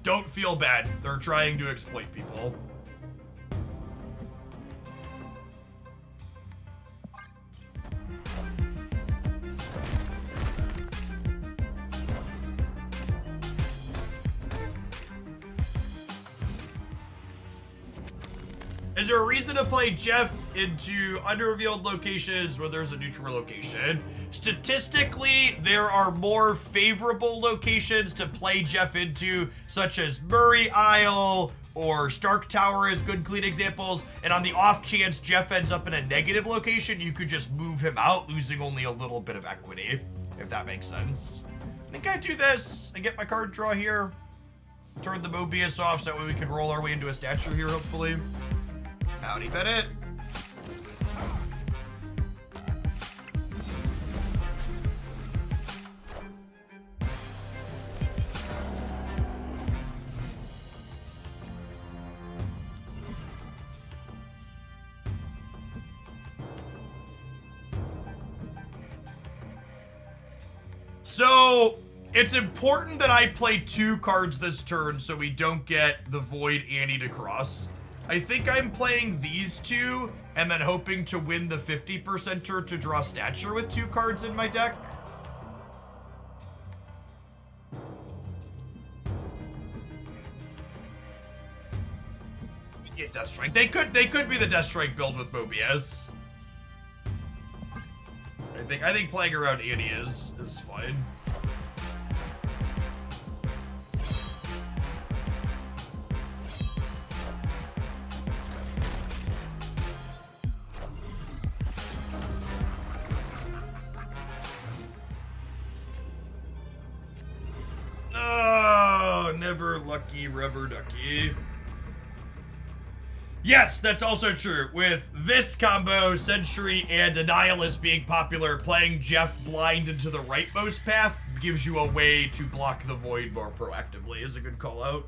Don't feel bad. They're trying to exploit people. Is there a reason to play Jeff into under-revealed locations where there's a neutral location? Statistically, there are more favorable locations to play Jeff into, such as Murray Isle or Stark Tower as good clean examples. And on the off chance Jeff ends up in a negative location, you could just move him out, losing only a little bit of equity, if that makes sense. I think I do this and get my card draw here. Turn the Mobius off so that way we can roll our way into a stature here, hopefully. Howdy, Bennett. So, it's important that I play 2 cards this turn so we don't get the Void Annie to cross. I think I'm playing these 2 and then hoping to win the 50%er to draw stature with 2 cards in my deck. Yeah, Deathstrike. They could be the Deathstrike build with Mobius. I think playing around Annie is fine. Oh, never lucky rubber ducky. Yes, that's also true. With this combo, Century and Annihilus being popular, playing Jeff blind into the rightmost path gives you a way to block the void more proactively, is a good call out.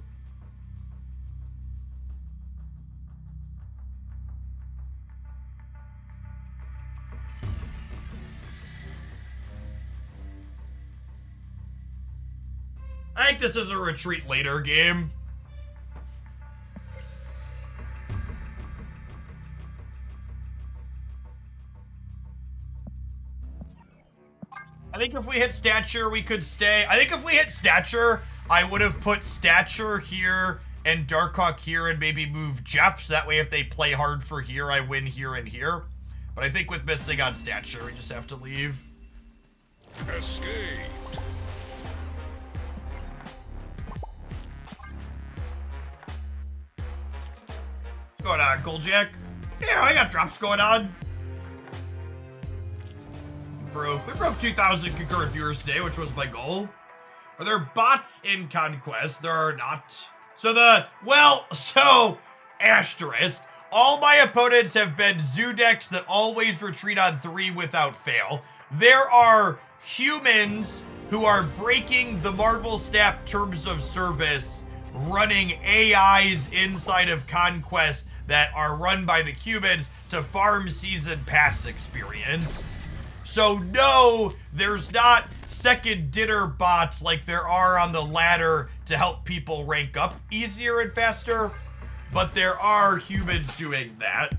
I think this is a retreat later game. I think if we hit stature, we could stay. I think if we hit stature, I would have put stature here and Darkhawk here and maybe move Jeff, so that way if they play hard for here, I win here and here. But I think with missing on stature, we just have to leave. Escape. What's going on, Goldjack? Yeah, I got drops going on. broke 2,000 concurrent viewers today, which was my goal. Are there bots in Conquest? There are not. So asterisk. All my opponents have been zoo decks that always retreat on 3 without fail. There are humans who are breaking the Marvel Snap terms of service, running AIs inside of Conquest that are run by the humans to farm season pass experience. So no, there's not second dinner bots like there are on the ladder to help people rank up easier and faster, but there are humans doing that.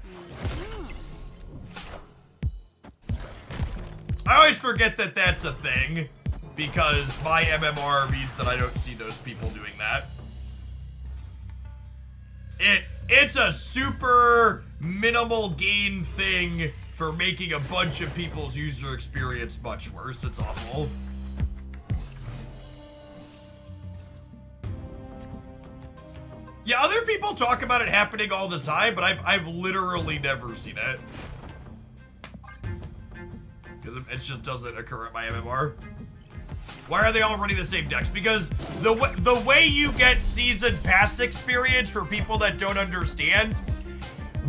I always forget that that's a thing, because my MMR means that I don't see those people doing that. It's a super minimal gain thing for making a bunch of people's user experience much worse. It's awful. Yeah, other people talk about it happening all the time, but I've literally never seen it. Because it just doesn't occur at my MMR. Why are they all running the same decks? Because the way you get season pass experience, for people that don't understand,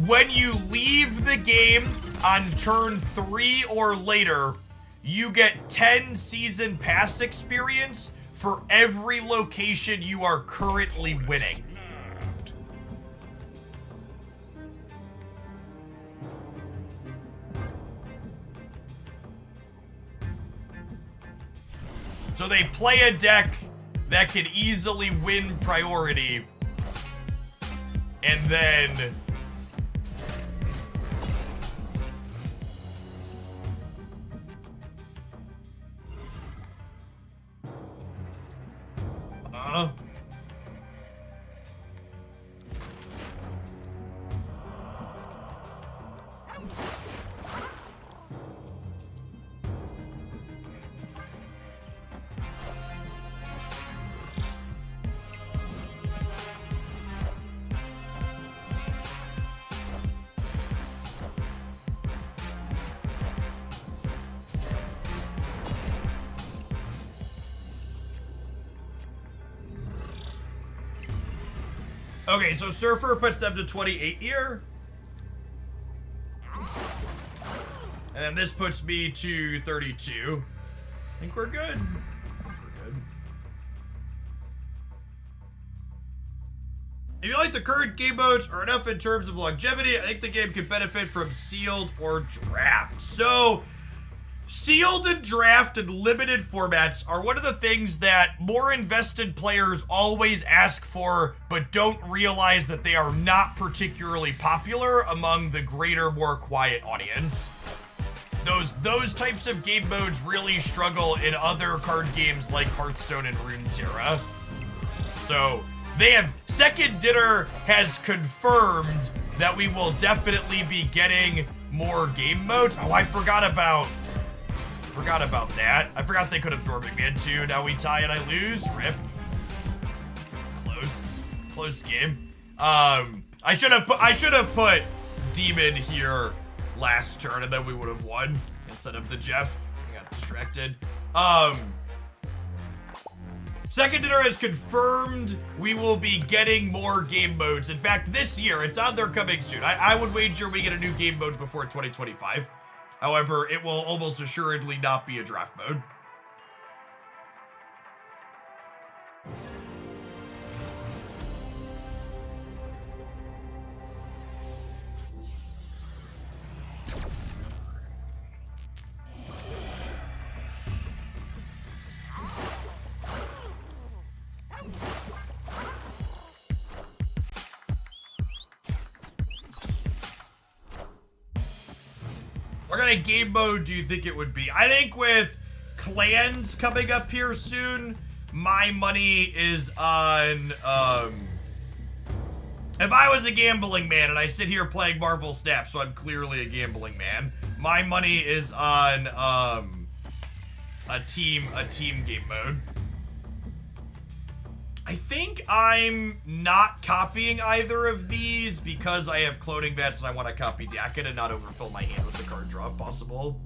when you leave the game on turn 3 or later, you get 10 season pass experience for every location you are currently winning. So they play a deck that can easily win priority, and then okay, so Surfer puts them to 28 here. And then this puts me to 32. I think we're good. If you like the current game modes are enough in terms of longevity, I think the game could benefit from sealed or draft. So, sealed and draft and limited formats are one of the things that more invested players always ask for, but don't realize that they are not particularly popular among the greater, more quiet audience. Those types of game modes really struggle in other card games like Hearthstone and Runeterra. So, Second Dinner has confirmed that we will definitely be getting more game modes. Oh, I forgot about that. I forgot they could absorb Man too. Now we tie and I lose. Rip. Close game. I should have put Demon here last turn, and then we would have won instead of the Jeff. I got distracted. Second Dinner has confirmed we will be getting more game modes. In fact, this year, it's on there coming soon. I would wager we get a new game mode before 2025. However, it will almost assuredly not be a draft mode. What kind of game mode do you think it would be? I think with clans coming up here soon, my money is on, if I was a gambling man, and I sit here playing Marvel Snap, so I'm clearly a gambling man, my money is on, a team game mode. I think I'm not copying either of these because I have cloning bets and I want to copy Dakin and not overfill my hand with the card draw if possible.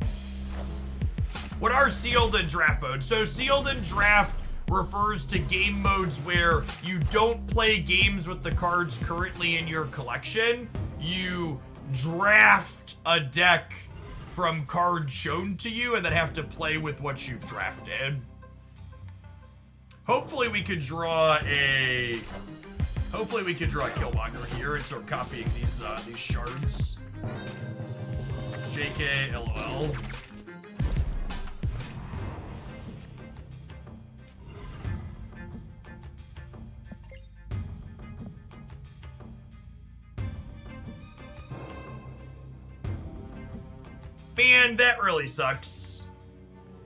What are sealed and draft modes? So sealed and draft refers to game modes where you don't play games with the cards currently in your collection. You draft a deck from cards shown to you and then have to play with what you've drafted. Hopefully we could draw a Killmonger here and start copying these shards. JK, LOL. Man, that really sucks.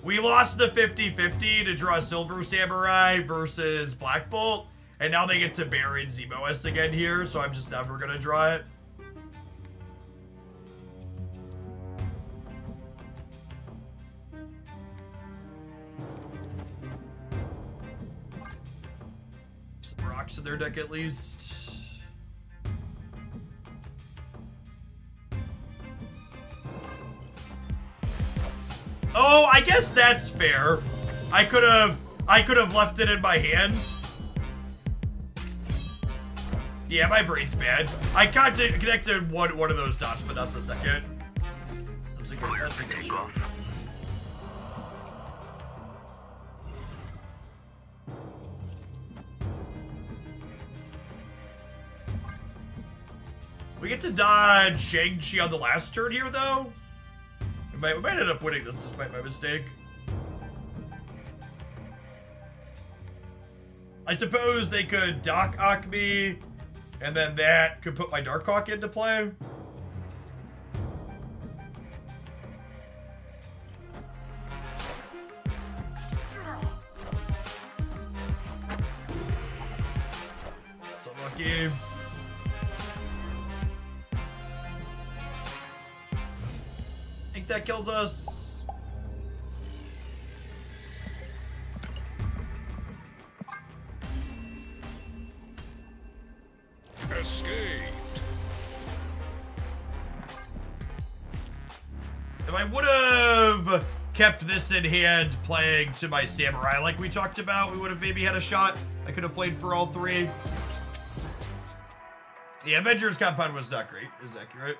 We lost the 50-50 to draw Silver Samurai versus Black Bolt, and now they get to Baron's Emotes again here, so I'm just never gonna draw it. Some rocks in their deck at least. Oh, I guess that's fair. I could have left it in my hand. Yeah, my brain's bad. I connected one of those dots, but not the second. That's a good shot. We get to dodge Shang-Chi on the last turn here, though. We might end up winning this despite my mistake. I suppose they could Doc Ock me, and then that could put my Darkhawk into play. So lucky. I think that kills us. Escaped. If I would have kept this in hand playing to my Samurai like we talked about, we would have maybe had a shot. I could have played for all three. The Avengers compound was not great, is accurate.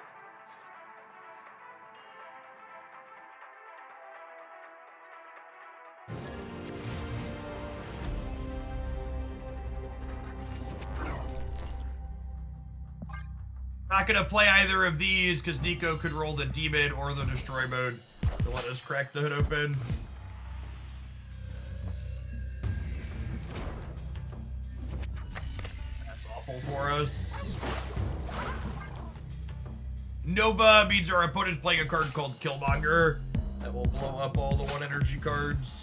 Not gonna play either of these because Nico could roll the demon or the destroy mode to let us crack the hood open. That's awful for us. Nova means our opponent's playing a card called Killmonger that will blow up all the 1 energy cards.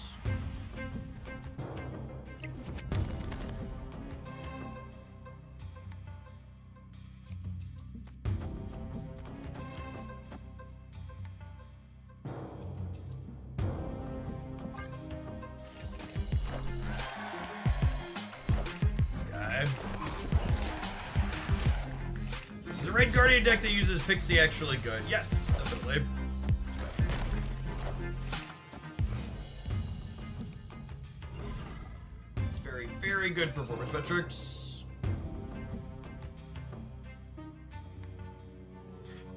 The Red Guardian deck that uses Pixie actually good? Yes, definitely. It's very, very good performance metrics.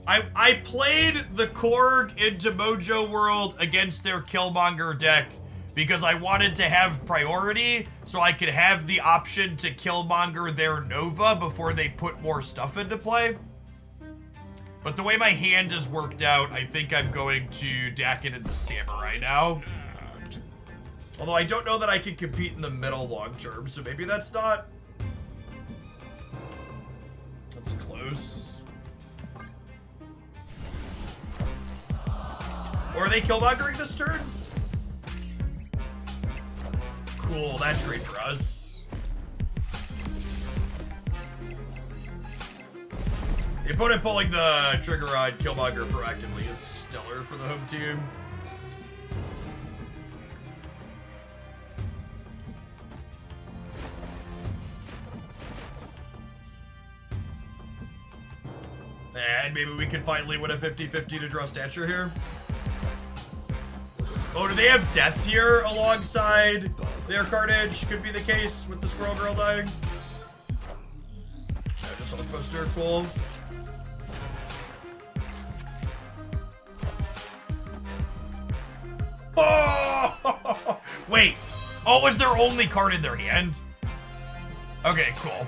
I played the Korg into Mojo World against their Killmonger deck because I wanted to have priority so I could have the option to Killmonger their Nova before they put more stuff into play. But the way my hand has worked out, I think I'm going to DAC it into Samurai now. Although I don't know that I can compete in the middle long term, so maybe that's not. That's close. Or are they Killmongering this turn? Cool, that's great for us. The opponent pulling the trigger on Killmonger proactively is stellar for the home team. And maybe we can finally win a 50-50 to draw stature here. Oh, do they have death here alongside their carnage? Could be the case with the squirrel girl dying. I just saw the poster. Cool. Oh! Wait. Oh, was their only card in their hand? Okay, cool.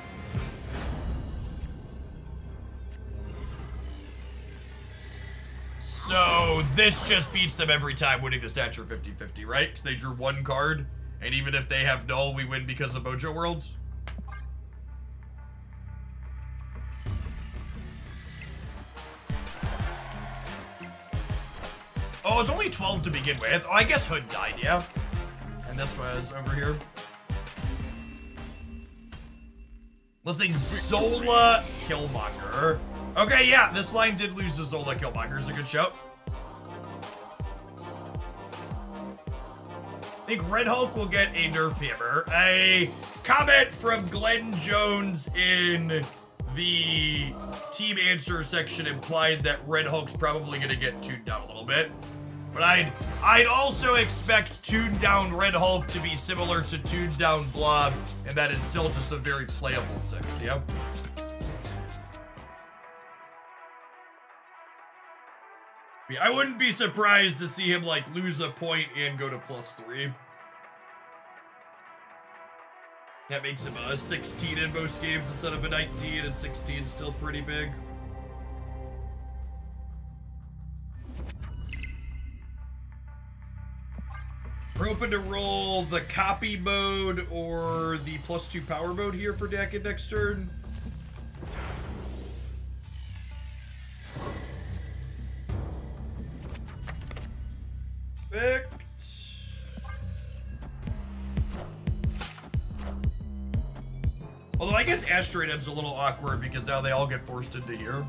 So this just beats them every time, winning the stature 50-50, right? Because they drew one card, and even if they have null, we win because of Mojo World. Oh, it was only 12 to begin with. Oh, I guess Hood died, yeah. And this was over here. Let's say Zola Killmonger. Okay, yeah, this line did lose to Zola Killmonger. It's a good show. I think Red Hulk will get a Nerf Hammer. A comment from Glenn Jones in the team answer section implied that Red Hulk's probably going to get tuned down a little bit. But I'd also expect tuned down Red Hulk to be similar to tuned down Blob, and that is still just a very playable 6, yep. I wouldn't be surprised to see him like lose a point and go to +3. That makes him a 16 in most games instead of a 19, and 16 is still pretty big. We're hoping to roll the copy mode or the +2 power mode here for Dak and next turn. Perfect. Although I guess Asteroid M's a little awkward because now they all get forced into here.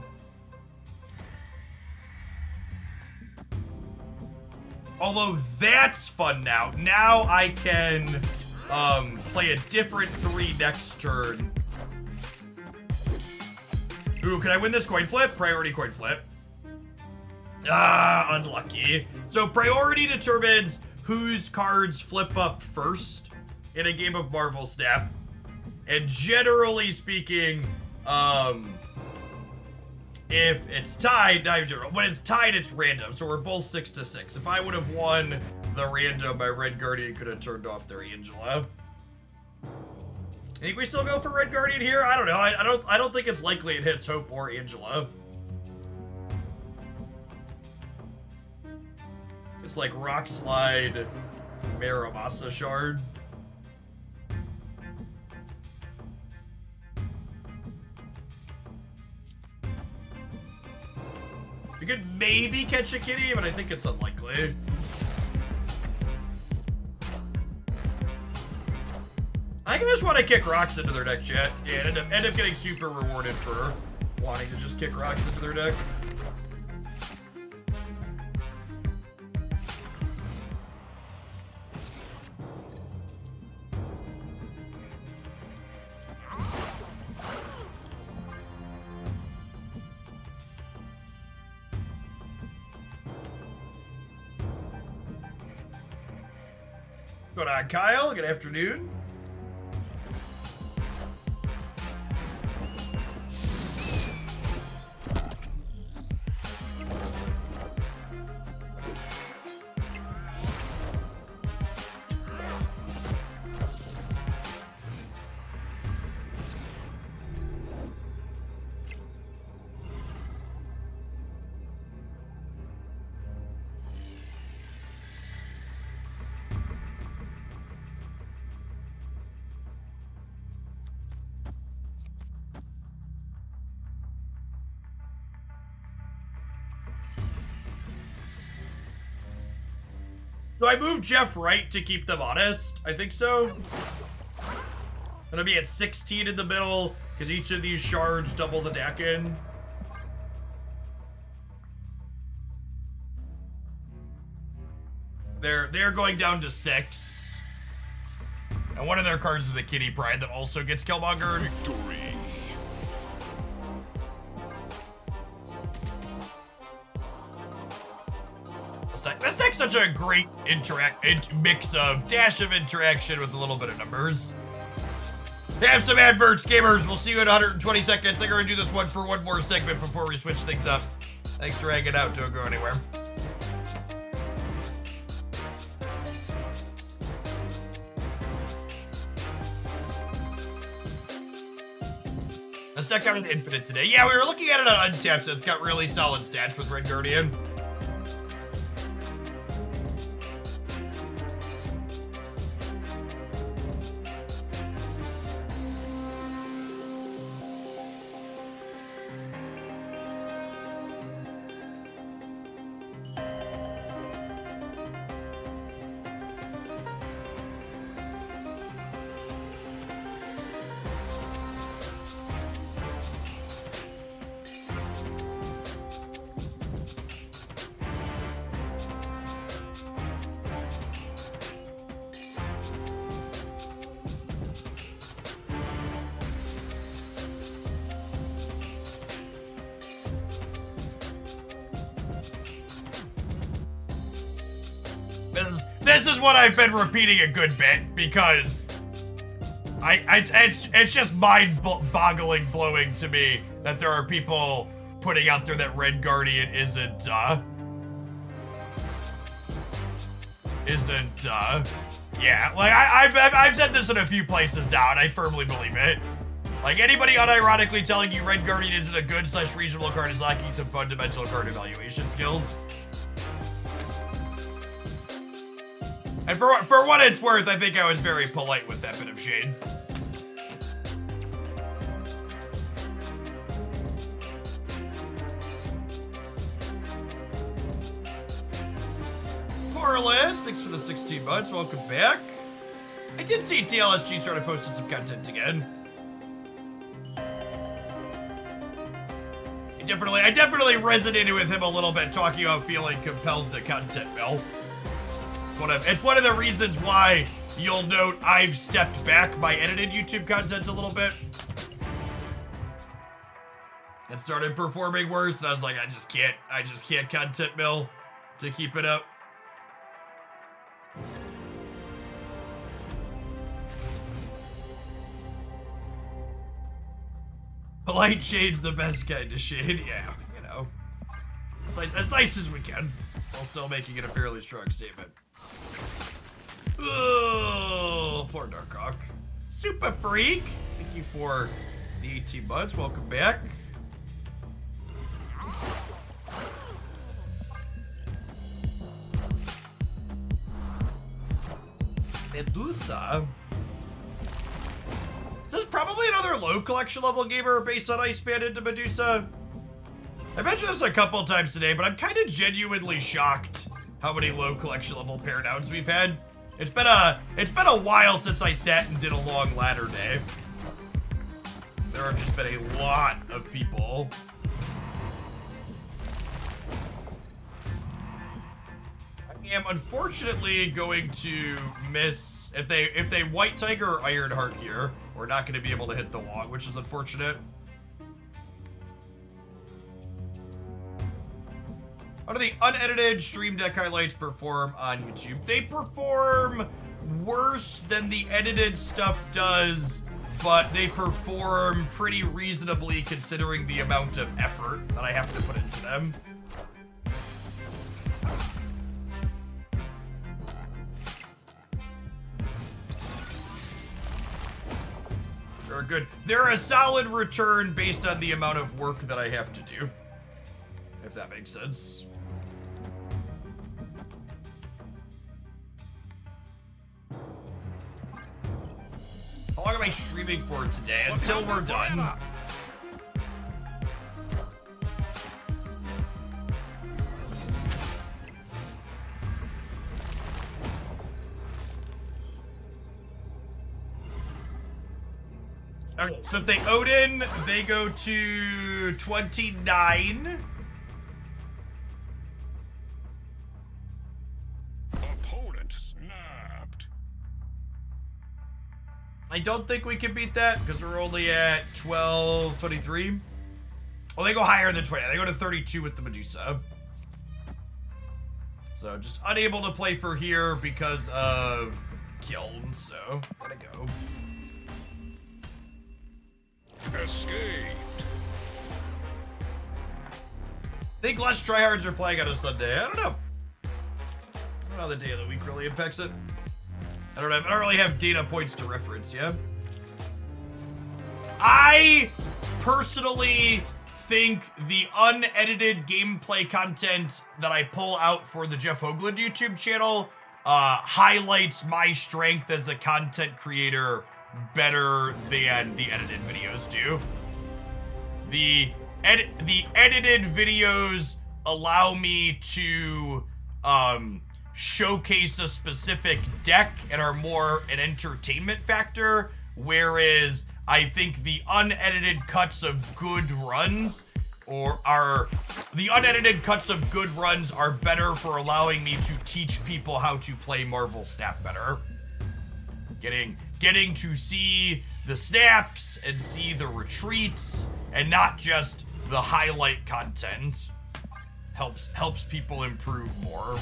Although that's fun now. Now I can play a different 3 next turn. Ooh, can I win this coin flip? Priority coin flip. Ah, unlucky. So priority determines whose cards flip up first in a game of Marvel Snap. And generally speaking, if it's tied, not even general, when it's tied, it's random. So we're both 6-6. If I would have won the random, my Red Guardian could have turned off their Angela. Think we still go for Red Guardian here? I don't know. I don't think it's likely it hits Hope or Angela. It's like Rock Slide, Maramasa Shard. You could maybe catch a kitty, but I think it's unlikely. I just want to kick rocks into their deck, chat. Yeah, and end up getting super rewarded for wanting to just kick rocks into their deck. What's going on, Kyle? Good afternoon. Do I move Jeff right to keep them honest? I think so. Gonna be at 16 in the middle because each of these shards double the deck in. They're going down to 6. And one of their cards is a Kitty Pride that also gets Killmonger. Victory. This deck like such a great mix of dash of interaction with a little bit of numbers. Have some adverts, gamers. We'll see you in 120 seconds. I think we're gonna do this one for one more segment before we switch things up. Thanks for hanging out. Don't go anywhere. Let's check out an infinite today. Yeah, we were looking at it on Untapped, so it's got really solid stats with Red Guardian. This is what I've been repeating a good bit because it's just mind-boggling, blowing to me that there are people putting out there that Red Guardian isn't yeah, like I've said this in a few places now, and I firmly believe it. Like anybody unironically telling you Red Guardian isn't a good / reasonable card is lacking some fundamental card evaluation skills. And for what it's worth, I think I was very polite with that bit of shade. Corliss, thanks for the 16 months. Welcome back. I did see TLSG started posting some content again. I definitely resonated with him a little bit, talking about feeling compelled to content mill. It's one of the reasons why you'll note I've stepped back my edited YouTube content a little bit. And started performing worse, and I was like, I just can't content mill to keep it up. Polite shade's the best kind of shade, yeah, you know. As nice as we can, while still making it a fairly strong statement. Oh, poor Darkhawk. Super Freak, thank you for the 18 months. Welcome back. Medusa. This is probably another low collection level gamer based on Iceman into Medusa. I mentioned this a couple times today, but I'm kind of genuinely shocked how many low collection level pair downs we've had. It's been a while since I sat and did a long ladder day. There have just been a lot of people. I am unfortunately going to miss if they White Tiger or Ironheart here. We're not going to be able to hit the log, which is unfortunate. How do the unedited stream deck highlights perform on YouTube? They perform worse than the edited stuff does, but they perform pretty reasonably considering the amount of effort that I have to put into them. They're good. They're a solid return based on the amount of work that I have to do, if that makes sense. How long am I streaming for today? Until we're done. Okay, so if they Odin, they go to 29. Opponent snapped. I don't think we can beat that because we're only at 12, 23. Oh, they go higher than 20. They go to 32 with the Medusa. So just unable to play for here because of kilns, so gotta go. Escaped. Think less tryhards are playing on a Sunday. I don't know. I don't know how the day of the week really impacts it. I don't really have data points to reference, yeah? I personally think the unedited gameplay content that I pull out for the Jeff Hoogland YouTube channel highlights my strength as a content creator better than the edited videos do. The edited videos allow me to showcase a specific deck and are more an entertainment factor, whereas I think the unedited cuts of good runs are better for allowing me to teach people how to play Marvel Snap better. Getting to see the snaps and see the retreats and not just the highlight content helps people improve more.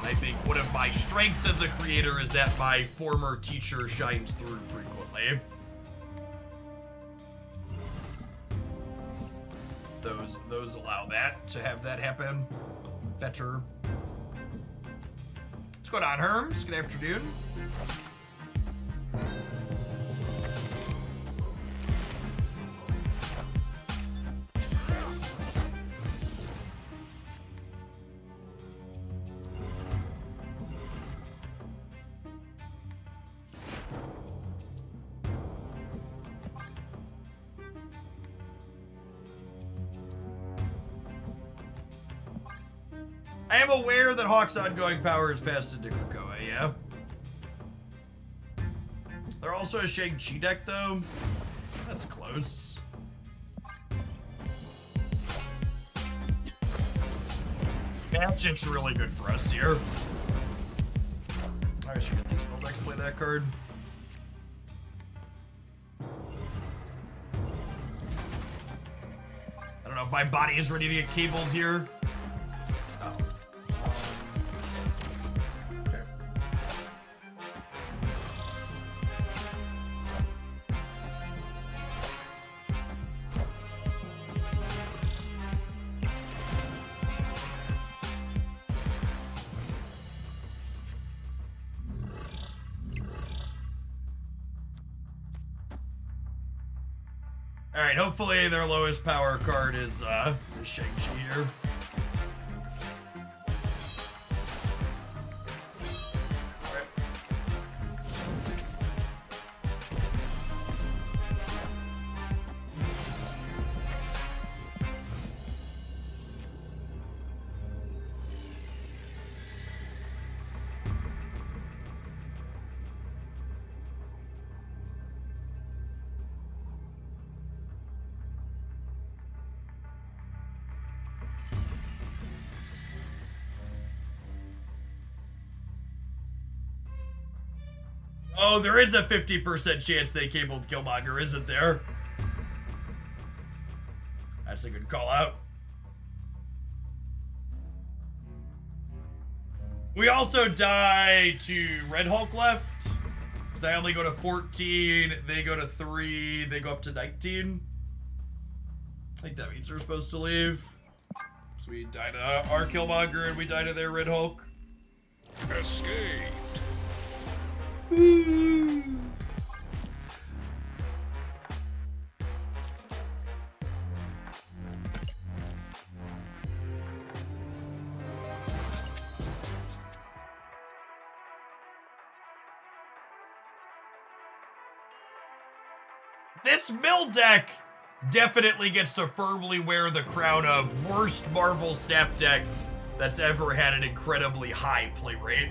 And I think one of my strengths as a creator is that my former teacher shines through frequently. Those allow that to have that happen better. What's going on, Herms? Good afternoon. I am aware that Hawk's ongoing power is passed into Krakoa, yeah? They're also a Shang-Chi deck, though. That's close. Magic's really good for us here. I should get these spell decks play that card. I don't know if my body is ready to get cabled here. Alright, hopefully their lowest power card is Shang-Chi here. Oh, there is a 50% chance they cabled Killmonger, isn't there? That's a good call out. We also die to Red Hulk left. Because I only go to 14, they go to 3, they go up to 19. I think that means we're supposed to leave. So we die to our Killmonger and we die to their Red Hulk. Escaped. This mill deck definitely gets to firmly wear the crown of worst Marvel Snap deck that's ever had an incredibly high play rate.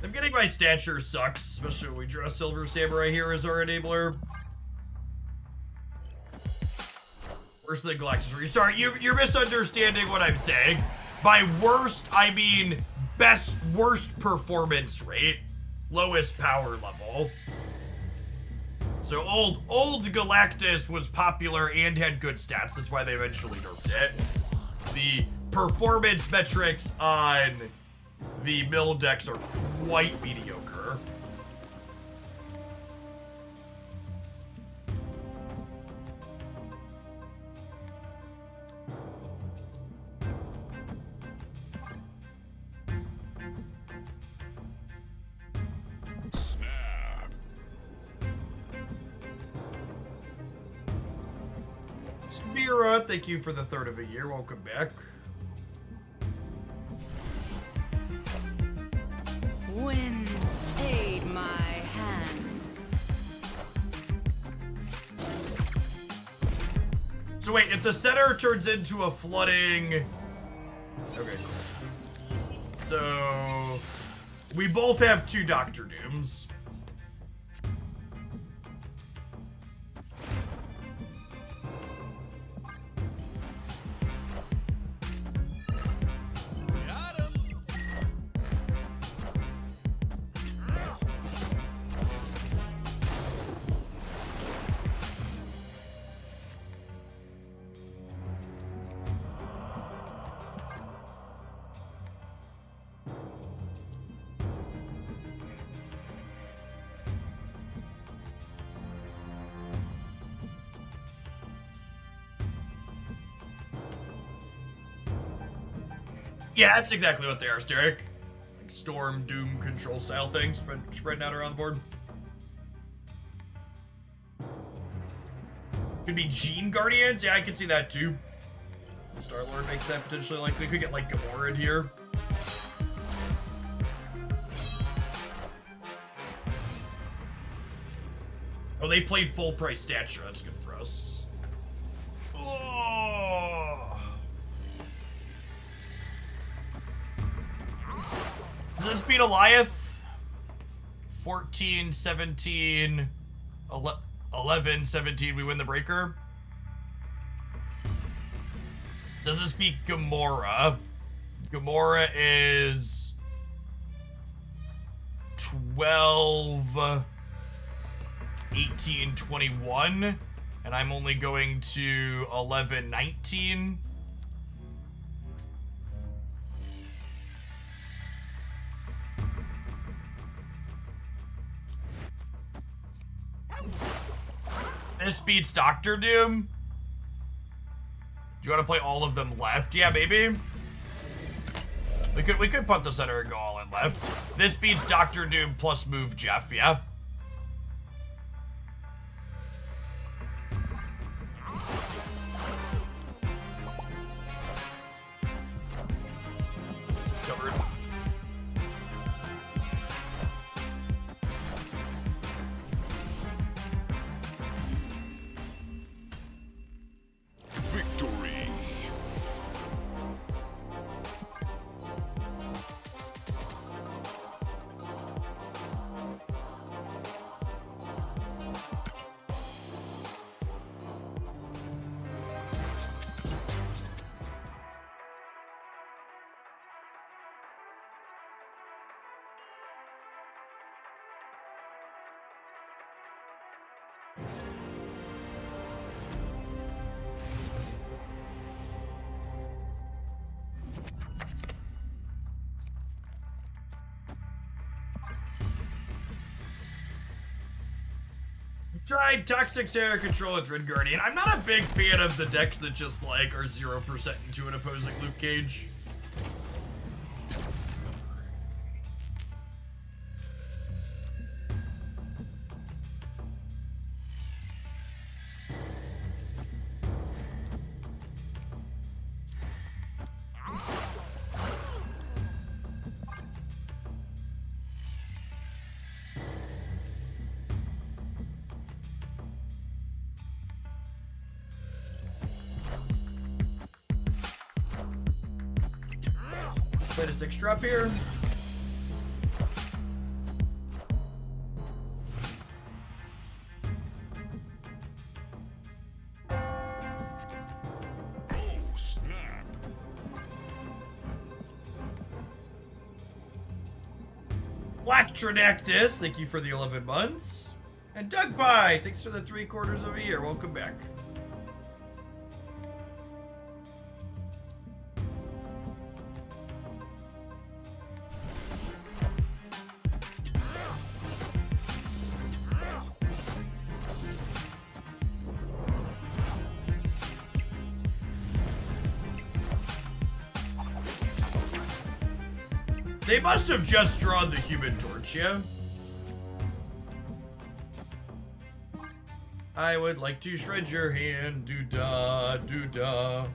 I'm getting my stature sucks, especially when we draw Silver Samurai here as our enabler. Worse than Galactus. Sorry, you're misunderstanding what I'm saying. By worst, I mean worst performance rate, lowest power level. So old Galactus was popular and had good stats. That's why they eventually nerfed it. The performance metrics on the mill decks are quite mediocre. Snap. Spira, thank you for the third of a year. Welcome back. Wind, aid my hand. So wait, if the center turns into a flooding... Okay, cool. So... we both have 2 Doctor Dooms. Got him. Yeah, that's exactly what they are, Steric. Like Storm, Doom, control style things spreading out around the board. Could be Gene Guardians. Yeah, I can see that too. Star-Lord makes that potentially likely. Could get like Gamora in here. Oh, they played full price stature. That's good for us. Oh. Does this beat Goliath? 14, 17, 11, 17, we win the breaker. Does this beat Gamora? Gamora is 12, 18, 21, and I'm only going to 11, 19. This beats Doctor Doom. Do you want to play all of them left? Yeah, maybe. We could put the center and go all in left. This beats Doctor Doom plus move Jeff, yeah. Covered. Victory. Tried Toxic Sarah Control with Red Guardian. I'm not a big fan of the decks that just like are 0% into an opposing Luke Cage. Played a 6 drop here. Oh, snap. Black Trinactus, thank you for the 11 months. And Doug Pie, thanks for the 3/4 of a year. Welcome back. They must have just drawn the Human Torch, yeah? I would like to shred your hand, doo-dah, doo-dah.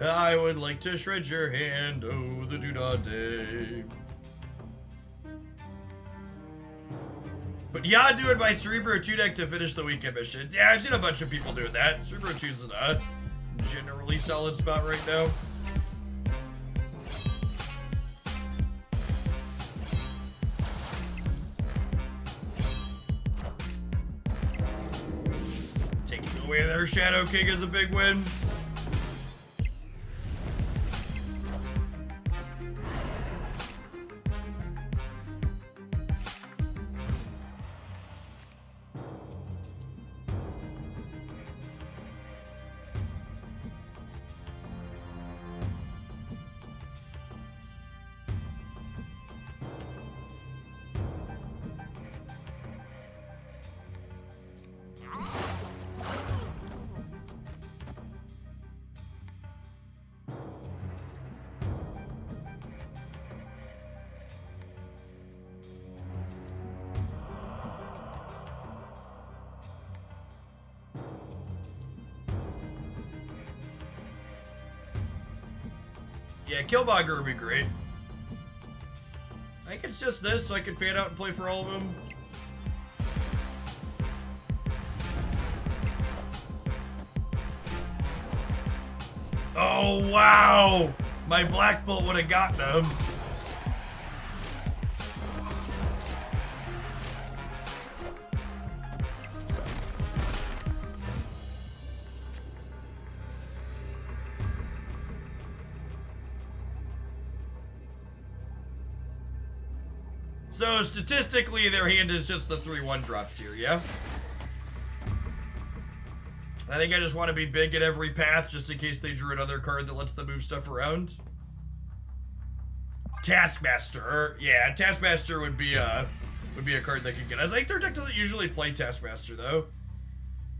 I would like to shred your hand, oh, the doo-dah day. But yeah, doing my Cerebro 2 deck to finish the weekend missions. Yeah, I've seen a bunch of people doing that. Cerebro 2's in a generally solid spot right now. Away their Shadow King is a big win. Yeah, Killmonger would be great. I think it's just this, so I can fan out and play for all of them. Oh, wow! My Black Bolt would have gotten him. So statistically, their hand is just the 3/1 drops here, yeah? I think I just want to be big at every path just in case they drew another card that lets them move stuff around. Taskmaster. Yeah, Taskmaster would be a card that could get us. I think their deck doesn't usually play Taskmaster though.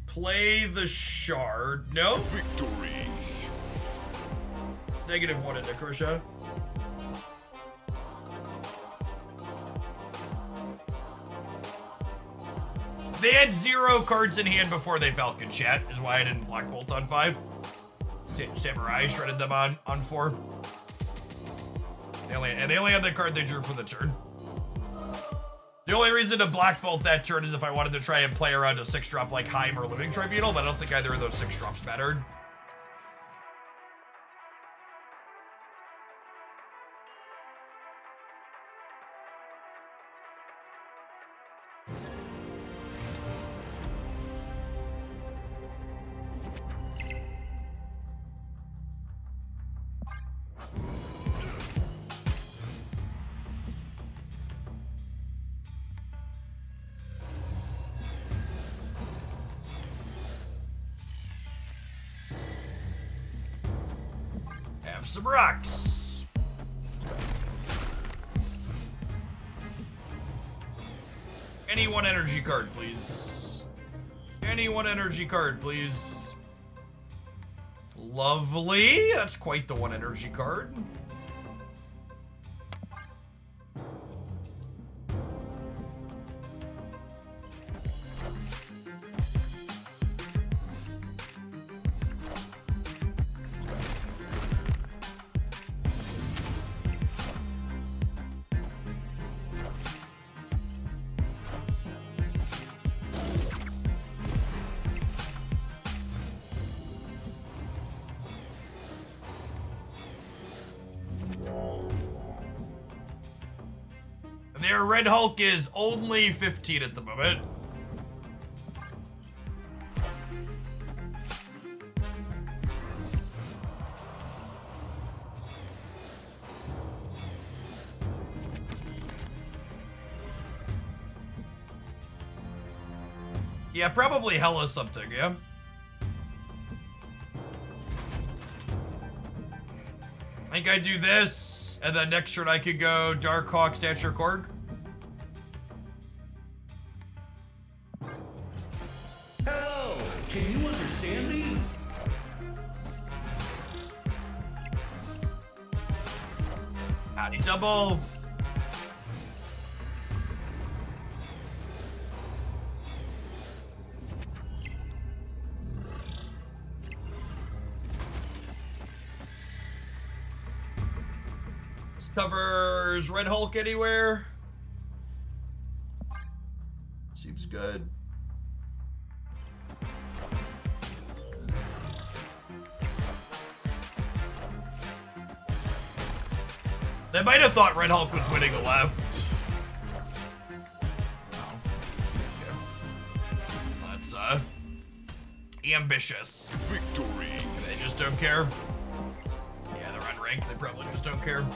Play the Shard. No? Victory. It's -1 into Kershaw. They had 0 cards in hand before they Falcon chat, is why I didn't Black Bolt on 5. Samurai shredded them on 4. They only had the card they drew for the turn. The only reason to Black Bolt that turn is if I wanted to try and play around a 6-drop like Heim or Living Tribunal, but I don't think either of those 6-drops mattered. Some rocks. Any one energy card, please. Any one energy card, please. Lovely. That's quite the one energy card. Their Red Hulk is only 15 at the moment. Yeah, probably Hella something, yeah. I think I do this, and then next turn I could go Darkhawk, Stature, Korg. Hell, can you understand me? Howdy, double. This covers Red Hulk anywhere. Seems good. They might have thought Red Hulk was winning left. Oh. Okay. That's, ambitious. Victory. They just don't care. Yeah, they're unranked. They probably just don't care.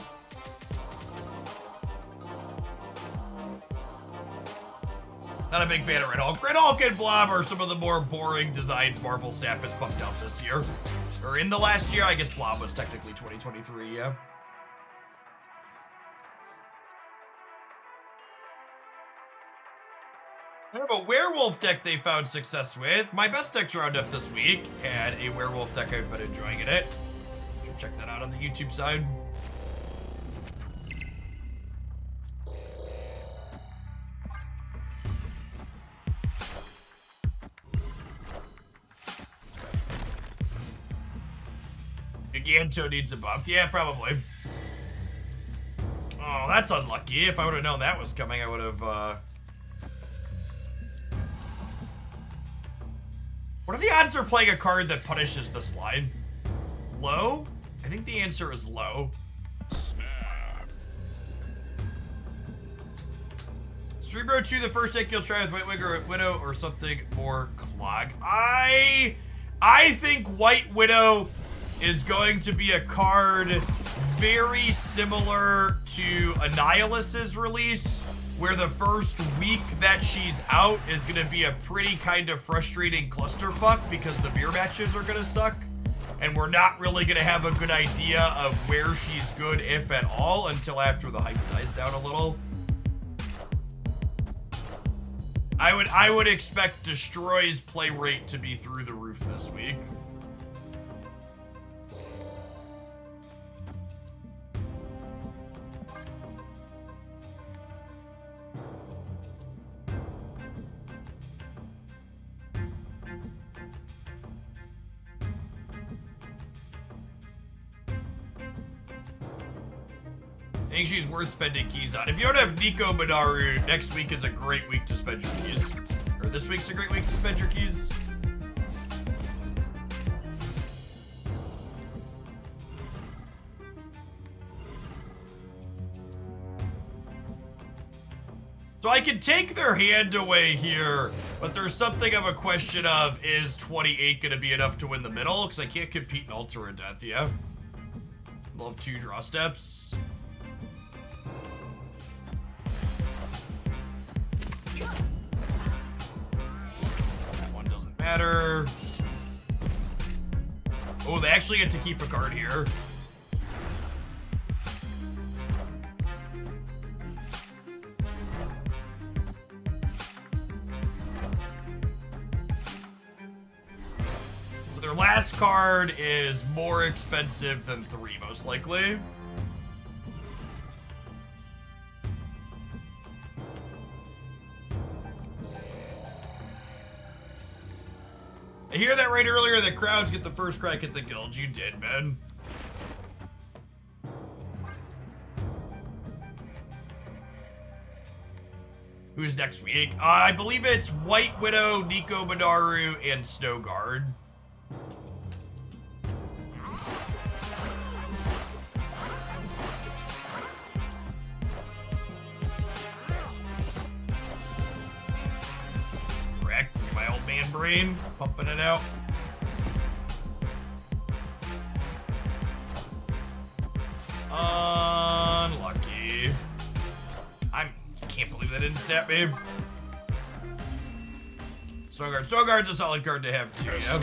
Not a big fan of Red Hulk. Red Hulk and Blob are some of the more boring designs Marvel Snap has pumped out this year. Or in the last year. I guess Blob was technically 2023, yeah. I have a werewolf deck they found success with. My best decks roundup this week had a werewolf deck. I've been enjoying it. You can check that out on the YouTube side. Giganto needs a buff. Yeah, probably. Oh, that's unlucky. If I would have known that was coming, I would have, What are the odds they're playing a card that punishes this line? Low? I think the answer is low. Snap. Cerebro 2, the first deck you'll try with White Widow or something more clog. I think White Widow is going to be a card very similar to Annihilus's release, where the first week that she's out is going to be a pretty kind of frustrating clusterfuck because the beer matches are going to suck, and we're not really going to have a good idea of where she's good, if at all, until after the hype dies down a little. I would expect Destroy's play rate to be through the roof this week. I think she's worth spending keys on. If you don't have Nico Minaru, next week is a great week to spend your keys. Or this week's a great week to spend your keys. So I can take their hand away here, but there's something of a question of, is 28 going to be enough to win the middle? Because I can't compete in Ultra Death, yeah? We'll have 2 draw steps. That one doesn't matter. Oh, they actually get to keep a card here. So their last card is more expensive than 3, most likely. I hear that right earlier that crowds get the first crack at the guild. You did, man. Who's next week? I believe it's White Widow, Nico Minaru, and Snowguard. My old man brain, pumping it out. Unlucky. I can't believe that didn't snap me. Stonguard's a solid card to have too, yeah.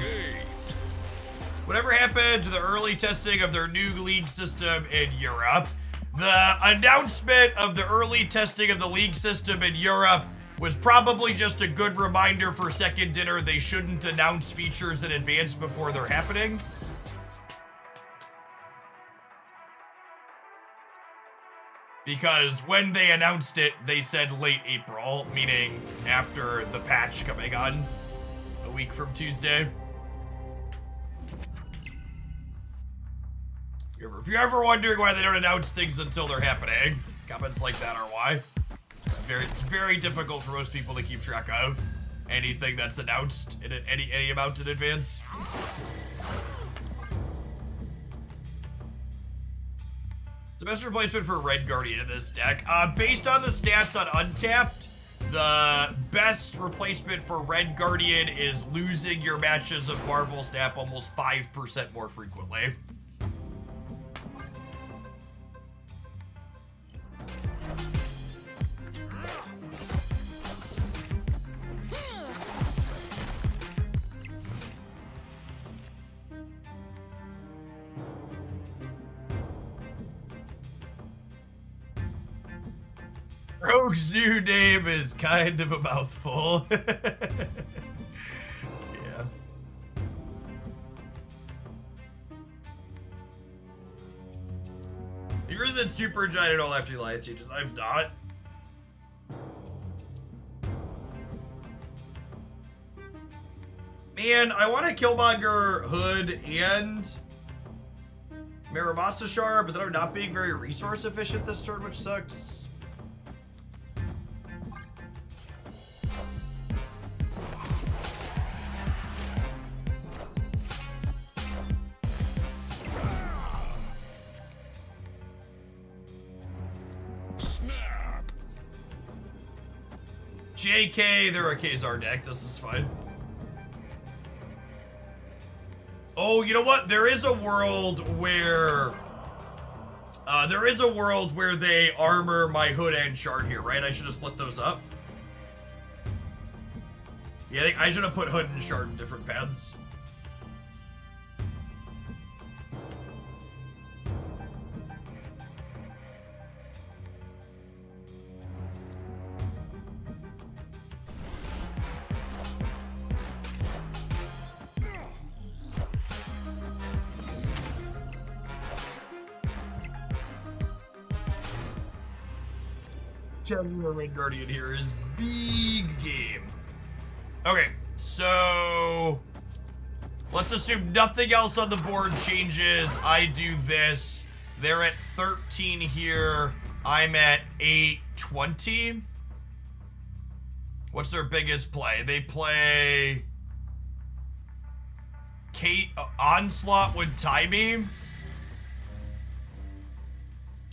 Whatever happened to the early testing of their new league system in Europe? The announcement of the early testing of the league system in Europe was probably just a good reminder for Second Dinner they shouldn't announce features in advance before they're happening. Because when they announced it, they said late April, meaning after the patch coming on a week from Tuesday. If you're ever wondering why they don't announce things until they're happening, comments like that are why. It's very difficult for most people to keep track of anything that's announced in any amount in advance. The best replacement for Red Guardian in this deck. Based on the stats on Untapped, the best replacement for Red Guardian is losing your matches of Marvel Snap almost 5% more frequently. Rogue's new name is kind of a mouthful. Yeah. Yours is super giant all after life changes. I've not. Man, I want to Killmonger, Hood, and Parasocial, but then I'm not being very resource efficient this turn, which sucks. JK, they're a Kazar deck. This is fine. Oh, you know what? There is a world where they armor my Hood and Shard here, right? I should have split those up. Yeah, I think I should have put Hood and Shard in different paths. Telling Red Guardian here is big game. Okay, so let's assume nothing else on the board changes. I do this. They're at 13 here. I'm at 820. What's their biggest play? They play Onslaught would tie me.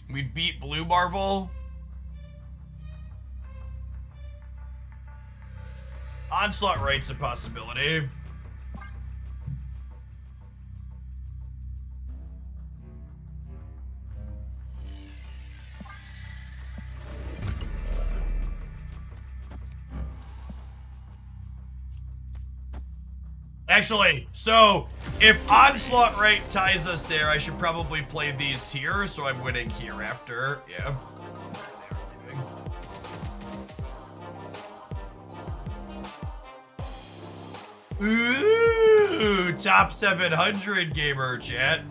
We beat Blue Marvel. Onslaught Right's a possibility. Actually, so if Onslaught Right ties us there, I should probably play these here, so I'm winning here after. Yeah. Ooh, top 700 gamer chat.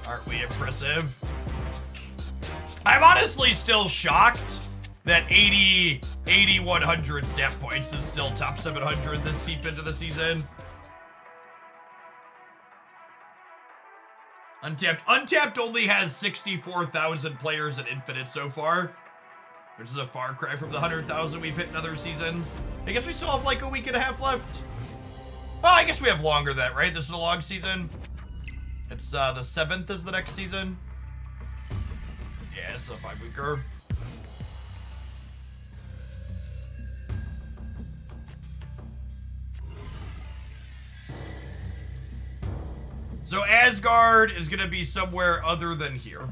Aren't we impressive? I'm honestly still shocked that 100 snap points is still top 700 this deep into the season. Untapped only has 64,000 players in Infinite so far, which is a far cry from the 100,000 we've hit in other seasons. I guess we still have like a week and a half left. Oh, I guess we have longer than that, right? This is a long season. It's the 7th is the next season. Yeah, it's a 5-weeker. So Asgard is gonna be somewhere other than here.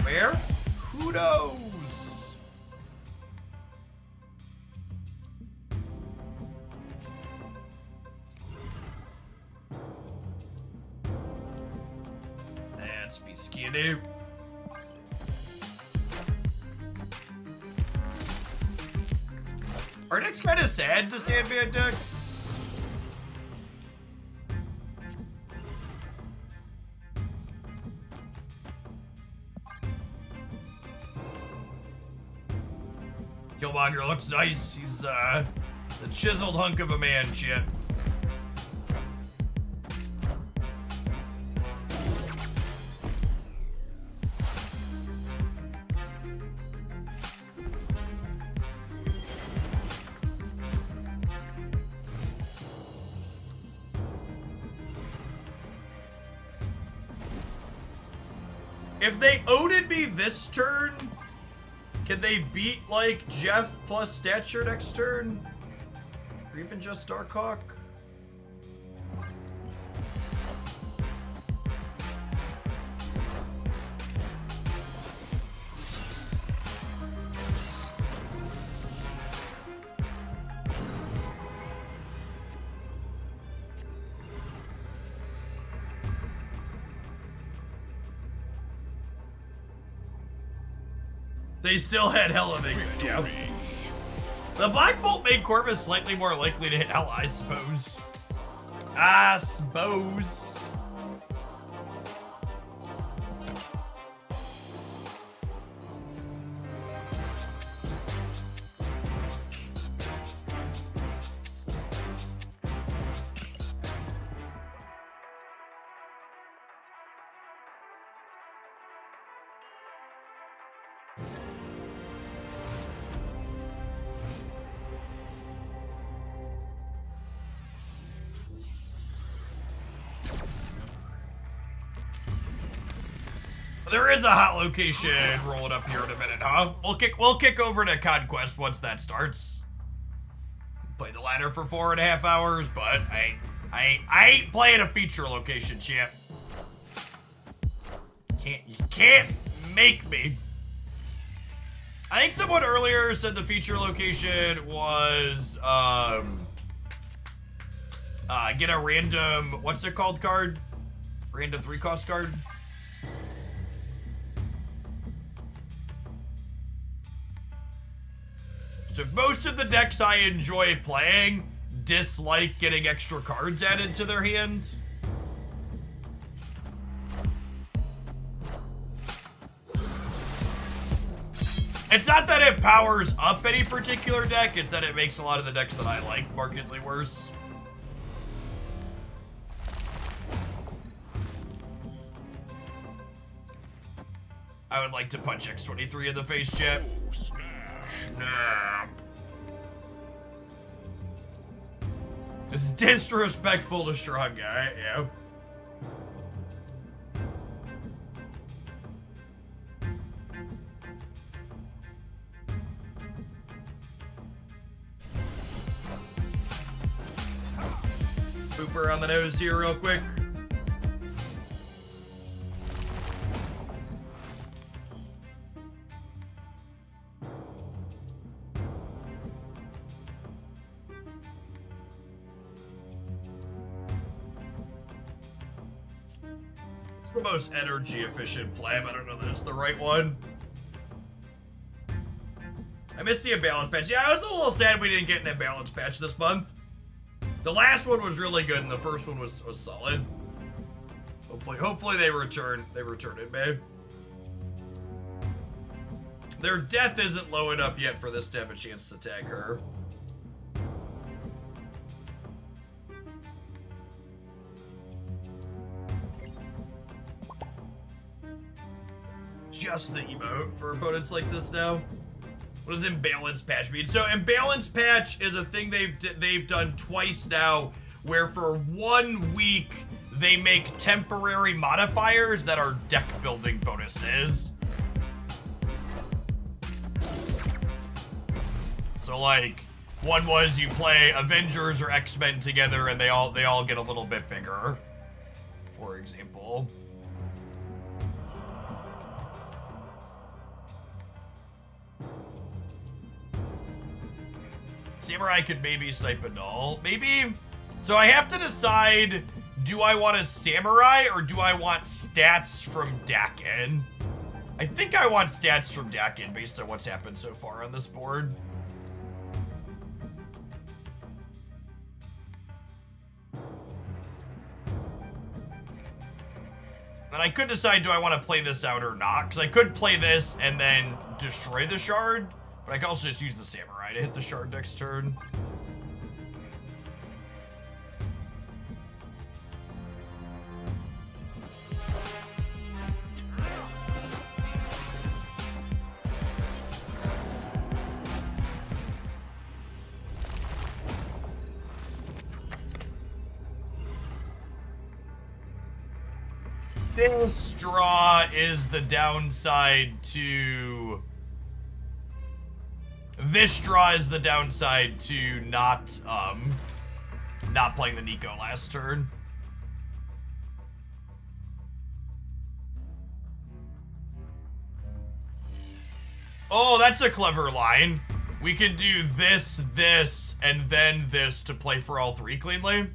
Where? Who knows? Let's be skinny. Are decks kind of sad to Sandman decks? Killmonger looks nice. He's the chiseled hunk of a man, shit. If they owed me this turn, can they beat, like, Jeff plus stature next turn? Or even just Darkhawk? They still had hella big, yeah. The Black Bolt made Corvus slightly more likely to hit hell, I suppose. I suppose. There is a hot location rolling up here in a minute, huh? We'll kick over to Conquest once that starts. Play the ladder for 4.5 hours, but I ain't playing a feature location, champ. You can't make me. I think someone earlier said the feature location was get a random, what's it called, card? Random 3-cost card. So most of the decks I enjoy playing dislike getting extra cards added to their hand. It's not that it powers up any particular deck, it's that it makes a lot of the decks that I like markedly worse. I would like to punch X23 in the face, chat. Snap. It's disrespectful to strong guy, yeah. Booper on the nose here real quick. The most energy efficient play, but I don't know that it's the right one. I missed the imbalance patch. Yeah, I was a little sad we didn't get an imbalance patch this month. The last one was really good and the first one was solid. Hopefully they return it, babe. Their death isn't low enough yet for this to have a chance to tag her. Just the emote for opponents like this now. What does imbalance patch mean? So imbalance patch is a thing they've done twice now, where for 1 week they make temporary modifiers that are deck building bonuses. So like, one was you play Avengers or X-Men together and they all get a little bit bigger, for example. Samurai could maybe snipe a null. Maybe. So I have to decide, do I want a Samurai or do I want stats from Dakin? I think I want stats from Dakin based on what's happened so far on this board. And I could decide, do I want to play this out or not? Because I could play this and then destroy the shard, but I can also just use the Samurai to hit the shard next turn. This draw is the downside to... This draw is the downside to not playing the Nico last turn. Oh, that's a clever line. We could do this, this, and then this to play for all three cleanly.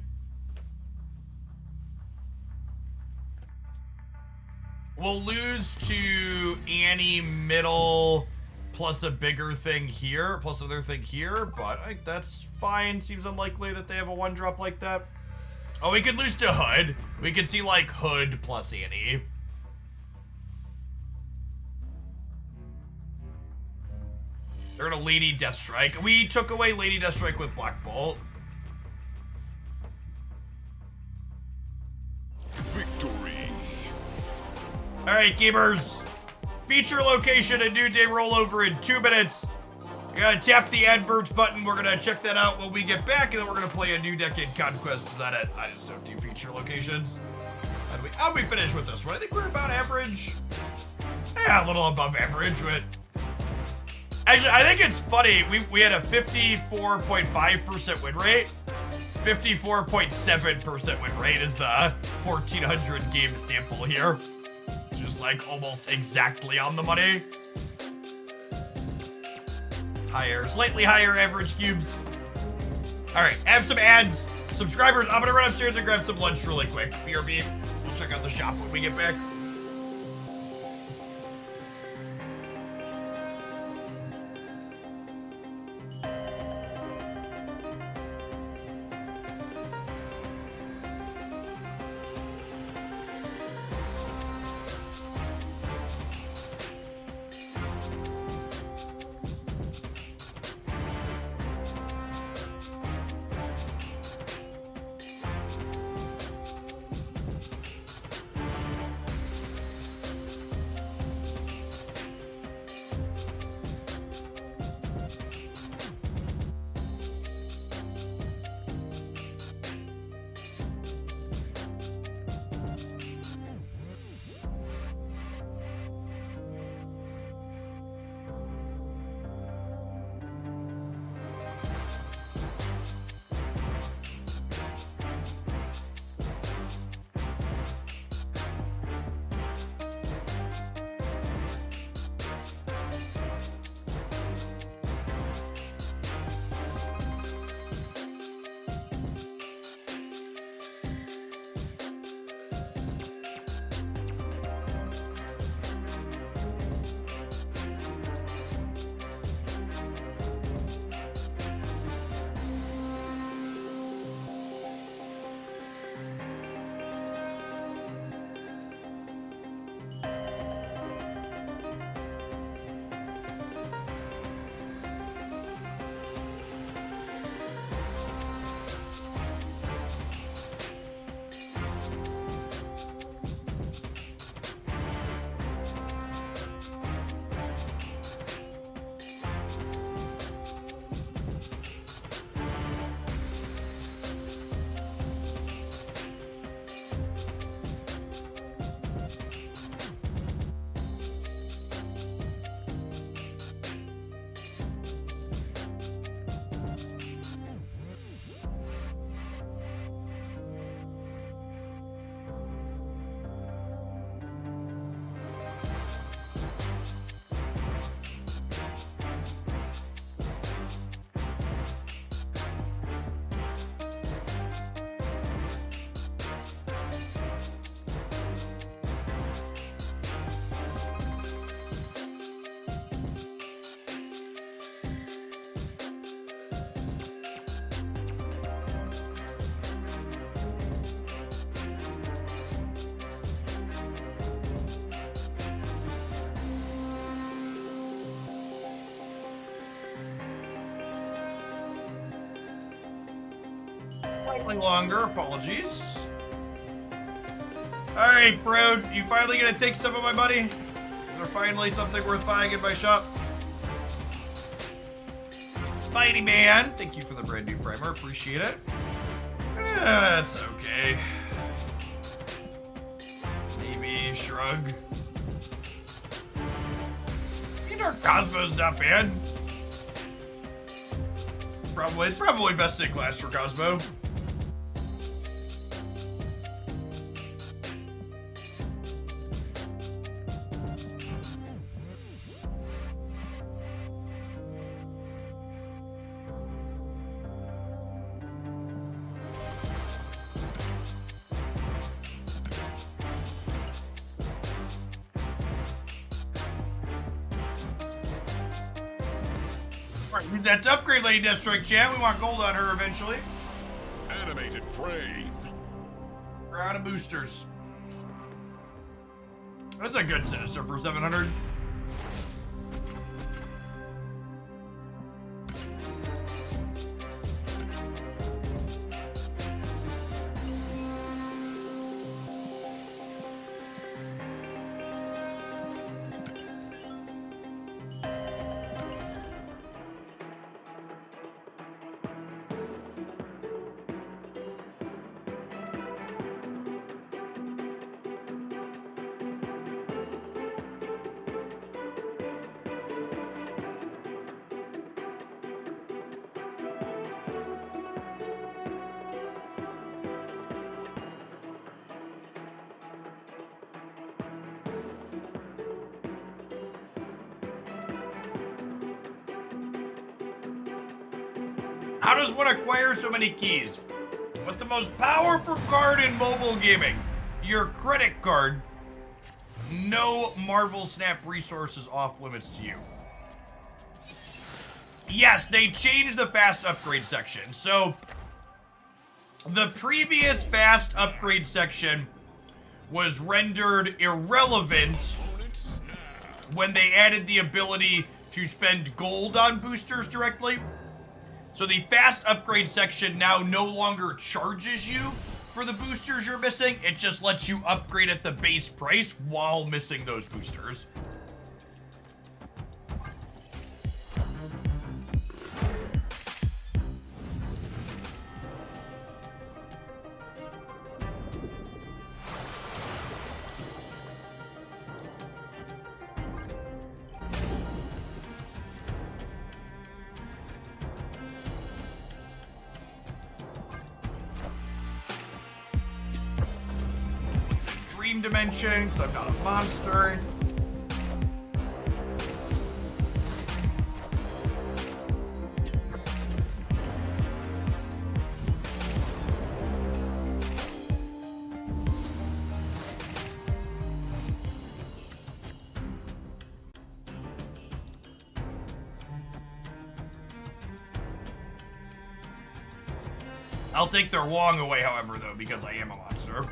We'll lose to Annie middle plus a bigger thing here, plus another thing here, but that's fine. Seems unlikely that they have a one drop like that. Oh, we could lose to Hood. We could see like Hood plus Annie. They're gonna Lady Deathstrike. We took away Lady Deathstrike with Black Bolt. Victory. All right, gamers. Feature location and new day rollover in 2 minutes. We're gonna tap the adverts button. We're gonna check that out when we get back, and then we're gonna play a new deck in Conquest. Is that it? I just don't do feature locations. How do we finish with this one? I think we're about average. Yeah, a little above average, but actually, I think it's funny. We had a 54.5% win rate. 54.7% win rate is the 1,400 game sample here. Just like almost exactly on the money. Higher, slightly higher average cubes. All right, have some ads. Subscribers, I'm gonna run upstairs and grab some lunch really quick. BRB, we'll check out the shop when we get back. slightly longer. Apologies. All right, bro. You finally gonna take some of my money? Is there finally something worth buying in my shop? Spidey Man, thank you for the brand new primer. Appreciate it. That's okay. Maybe shrug. Dark Cosmo's not bad. Probably best in class for Cosmo. Use that to upgrade Lady Deathstrike, chat. We want gold on her eventually. Animated frame. We're out of boosters. That's a good sinister for 700. How does one acquire so many keys? With the most powerful card in mobile gaming, your credit card, no Marvel Snap resources off limits to you. Yes, they changed the fast upgrade section. So, the previous fast upgrade section was rendered irrelevant when they added the ability to spend gold on boosters directly. So the fast upgrade section now no longer charges you for the boosters you're missing. It just lets you upgrade at the base price while missing those boosters. Dimension, because I'm not a monster. I'll take their Wong away, however, though, because I am a monster.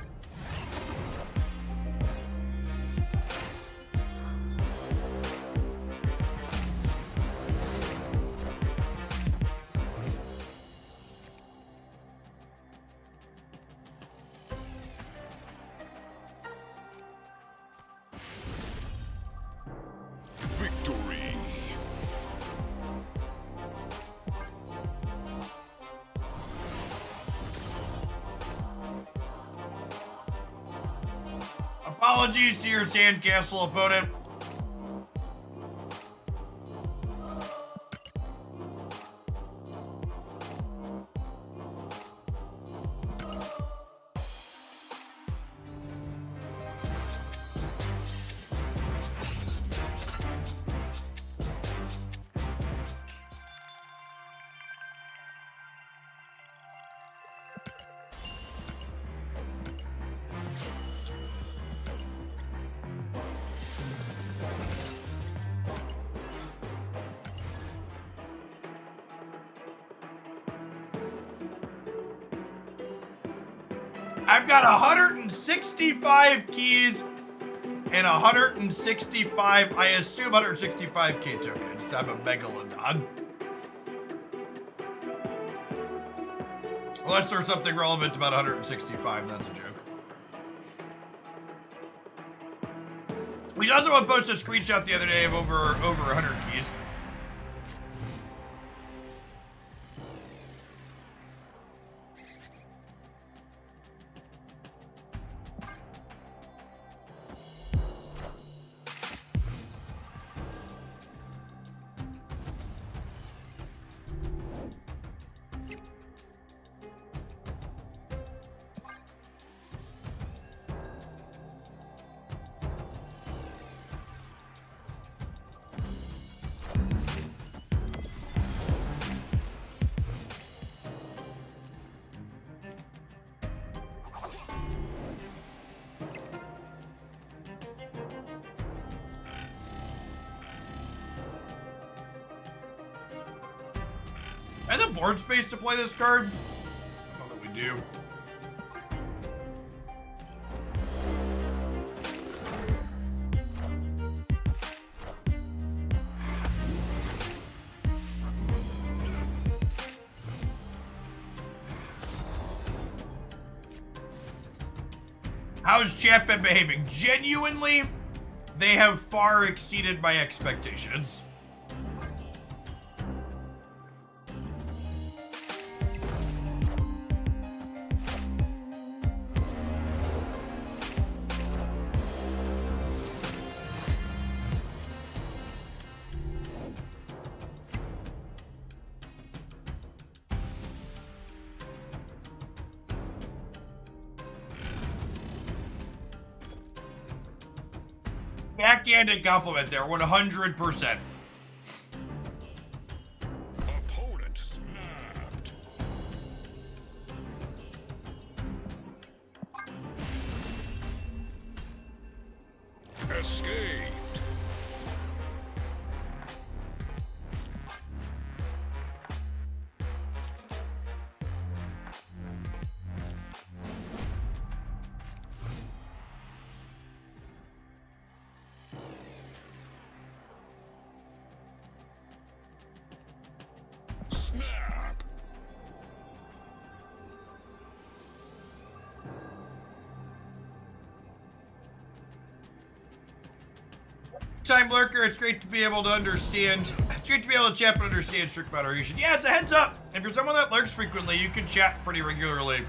Apologies to your sandcastle opponent. I've got 165 keys and 165, I assume 165k tokens. I'm a megalodon. Unless there's something relevant about 165, that's a joke. We saw someone post a screenshot the other day of over 100 keys. And the board space to play this card? I don't know that we do. How's chat been behaving? Genuinely, they have far exceeded my expectations. Backhanded compliment there, 100%. Opponent snapped. Escaped. Snap. Time Lurker, it's great to be able to understand. It's great to be able to chat and understand strict moderation. Yeah, it's a heads up. If you're someone that lurks frequently, you can chat pretty regularly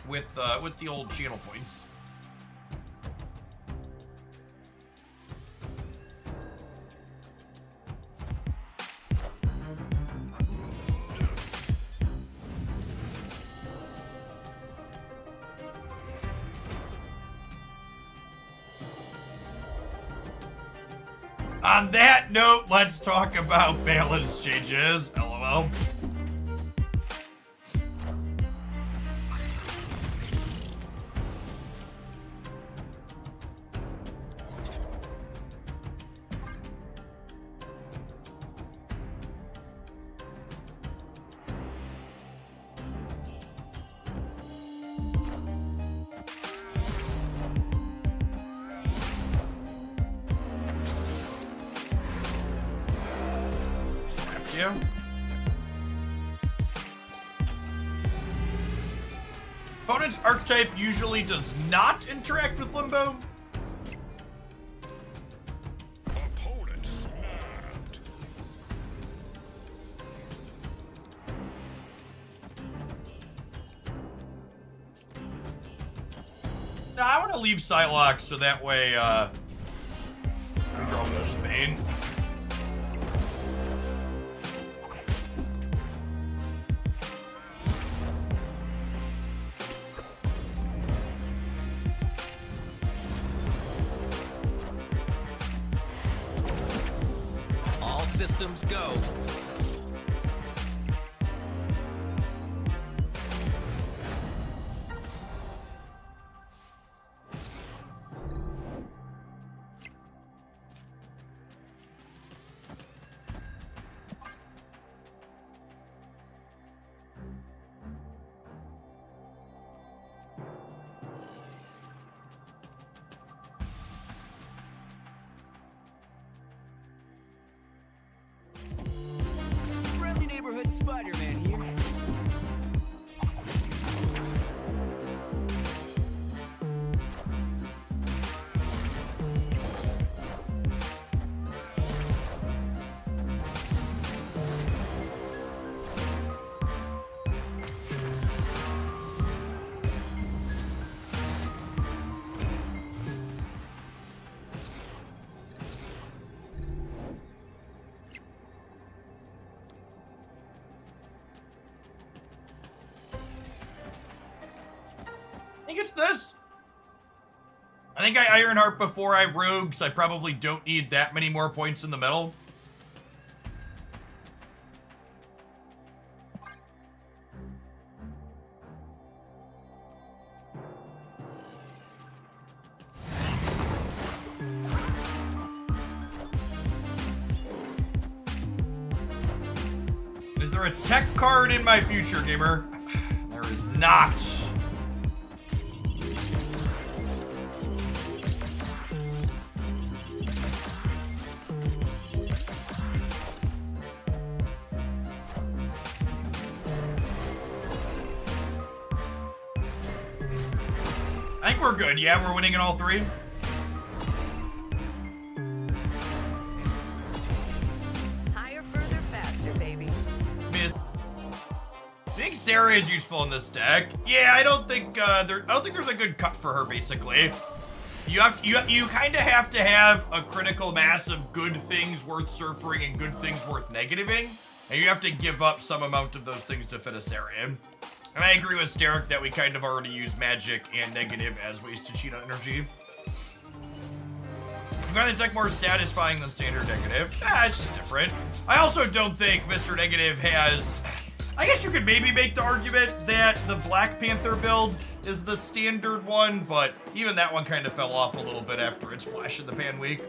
with the old channel points. On that note, let's talk about balance changes. LOL. Yeah. Opponent's archetype usually does not interact with Limbo. Opponent snapped. Nah, I want to leave Psylocke so that way, we draw more Spain. All systems go. Friendly neighborhood Spider-Man here. think it's this. I think I Ironheart before I Rogue, so I probably don't need that many more points in the middle. Is there a tech card in my future, gamer? There is not. I think we're good. Yeah, we're winning in all three. Higher, further, faster, baby. I think Sarah is useful in this deck. Yeah, I don't think there's a good cut for her. Basically, you kind of have to have a critical mass of good things worth surfering and good things worth negativing, and you have to give up some amount of those things to fit a Sarah in. And I agree with Steric that we kind of already use magic and negative as ways to cheat on energy. I find the deck more satisfying than standard negative. It's just different. I also don't think Mr. Negative has... I guess you could maybe make the argument that the Black Panther build is the standard one, but even that one kind of fell off a little bit after its Flash in the Pan week.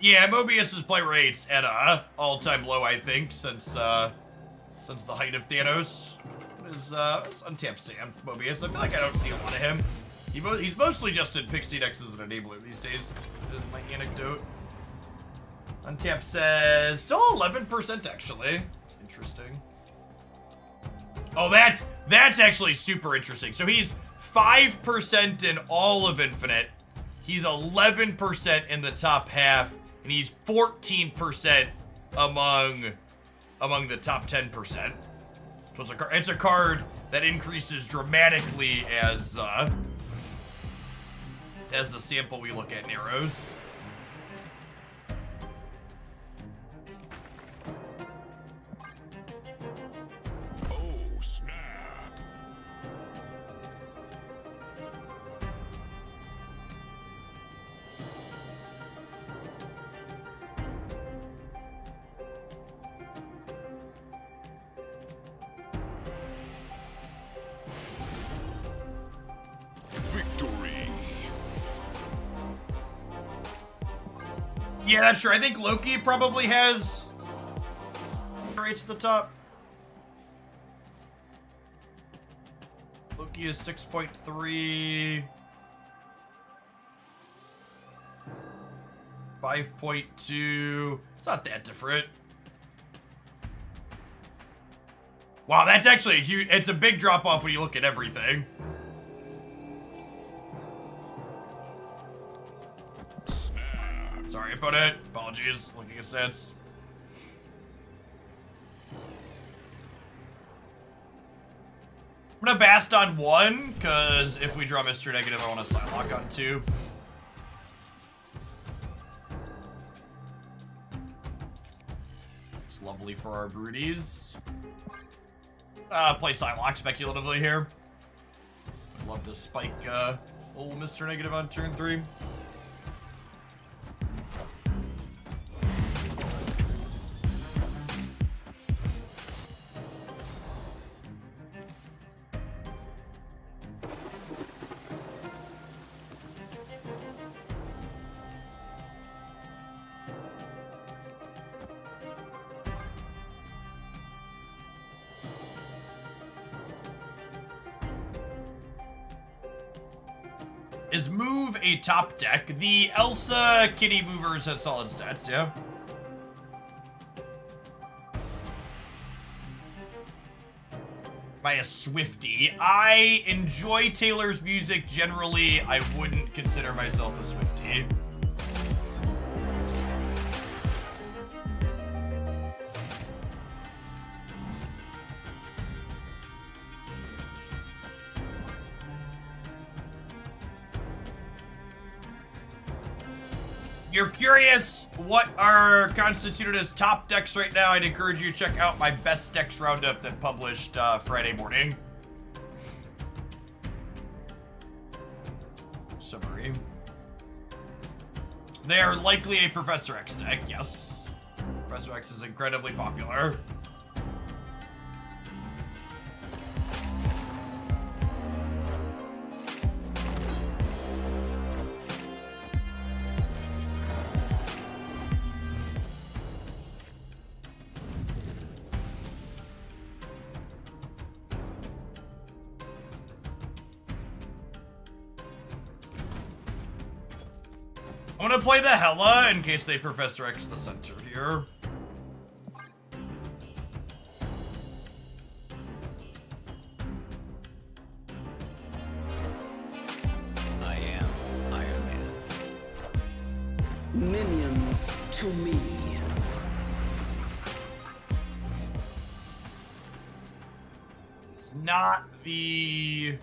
Yeah, Mobius's play rate's at a all-time low, I think, since the height of Thanos. Is untapped Sam Mobius. I feel like I don't see a lot of him. He's mostly just in Pixie decks as an enabler these days. Is my anecdote. Untapped says still 11% actually. It's interesting. Oh, that's actually super interesting. So he's 5% in all of Infinite. He's 11% in the top half. And he's 14% among the top 10%. So it's a card that increases dramatically as the sample we look at narrows. Oh, snap. Yeah, that's true. I think Loki probably has rates at the top. Loki is 6.3. 5.2. It's not that different. Wow, that's actually a huge... It's a big drop-off when you look at everything. Sorry about it. Apologies. Looking at stats. I'm gonna Bast on 1, because if we draw Mr. Negative, I want to Psylocke on 2. It's lovely for our broodies. Play Psylocke speculatively here. I'd love to spike old Mr. Negative on turn 3. Is move a top deck? The Elsa Kitty Movers has solid stats, yeah? Am I a Swiftie? I enjoy Taylor's music generally. I wouldn't consider myself a Swiftie. you're curious what are constituted as top decks right now, I'd encourage you to check out my best decks roundup that published Friday morning. Summary. They are likely a Professor X deck, yes. Professor X is incredibly popular. I'm gonna play the Hella in case they Professor X the center here. I am Iron Man. Minions to me. It's not the...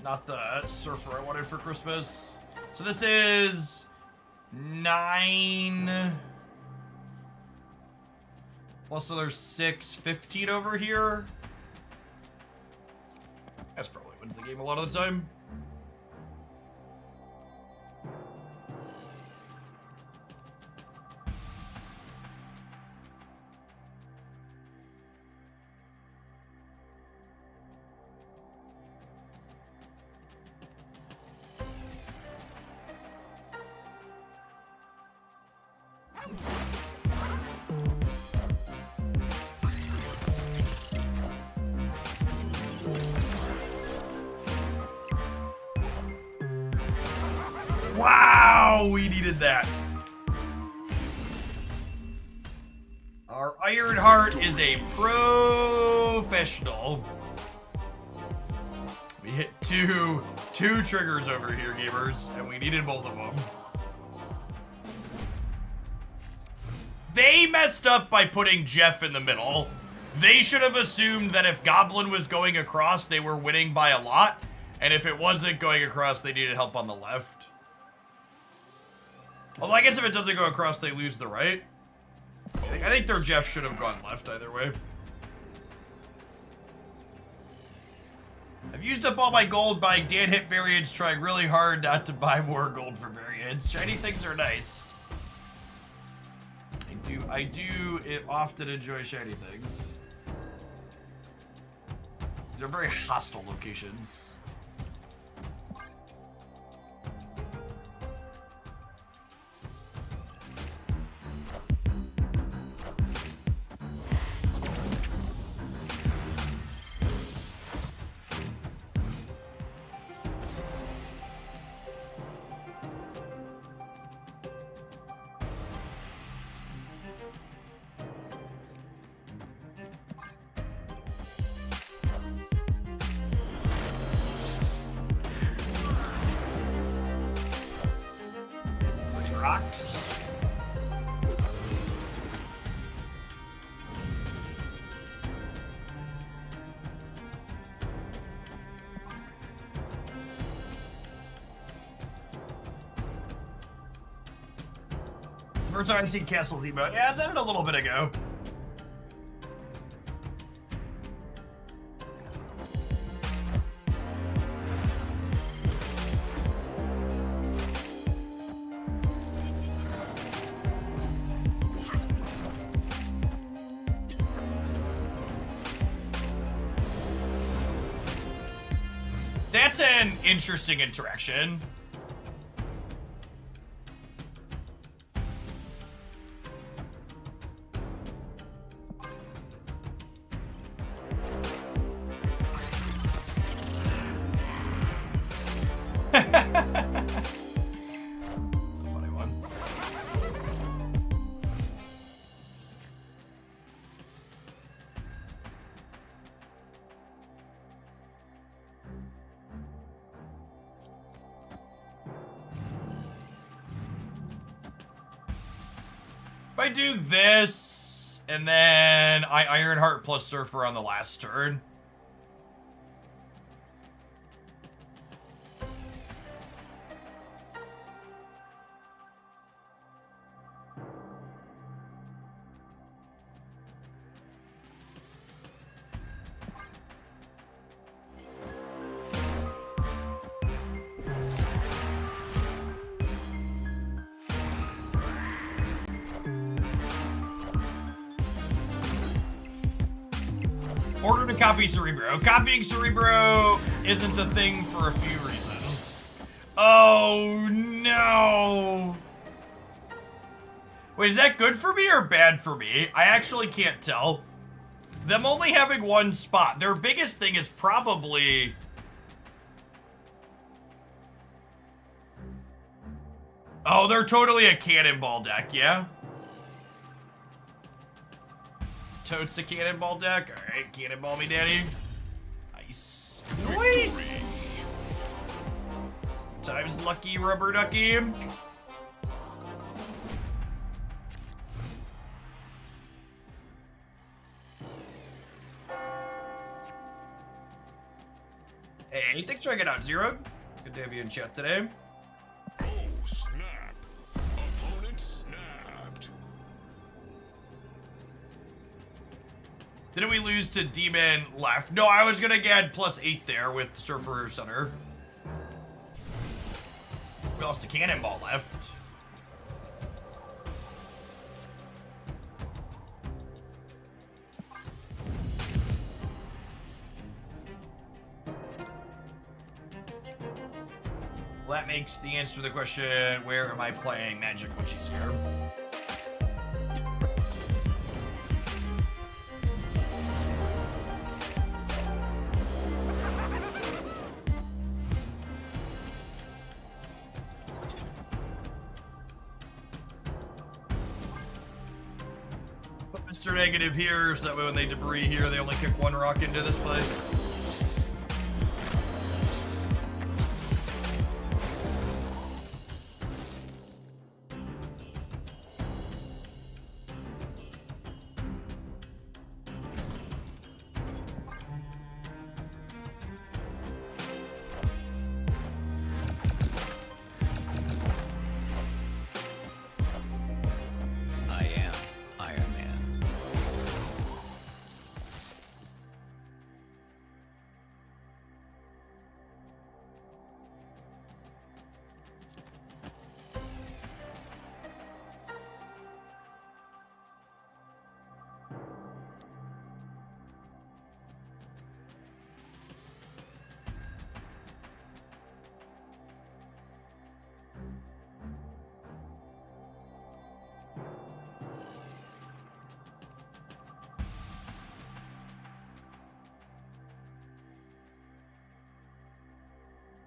Not the surfer I wanted for Christmas. So this is 9 plus so there's 6, 15 over here. That's probably wins the game a lot of the time. Wow, we needed that. Our Iron Heart is a professional. We hit two triggers over here, gamers, and we needed both of them. They messed up by putting Jeff in the middle. They should have assumed that if Goblin was going across, they were winning by a lot, and if it wasn't going across, they needed help on the left. Although I guess if it doesn't go across, they lose the right. I think their Jeff should have gone left either way. I've used up all my gold buying Dan hit variants, trying really hard not to buy more gold for variants. Shiny things are nice. I do often enjoy shiny things. These are very hostile locations. Rocks. First time I've seen Castle's emote. Yeah, I said it a little bit ago. That's an interesting interaction. If I do this, and then I Ironheart plus Surfer on the last turn. Order to copy Cerebro. Copying Cerebro isn't a thing for a few reasons. Oh no! Wait, is that good for me or bad for me? I actually can't tell. Them only having one spot, their biggest thing is probably... Oh, they're totally a cannonball deck, yeah? Totes a cannonball deck. Alright, cannonball me, daddy. Nice. Nice! Sometimes lucky rubber ducky. Hey, thanks for hanging out, Zero. Good to have you in chat today. Oh, snap. Opponent snapped. Didn't we lose to Demon left? No, I was gonna get +8 there with Surfer Center. We lost to Cannonball left. Well, that makes the answer to the question, where am I playing Magic, much easier. Put Mr. Negative here, so that way when they debris here, they only kick one rock into this place. I am Iron Man.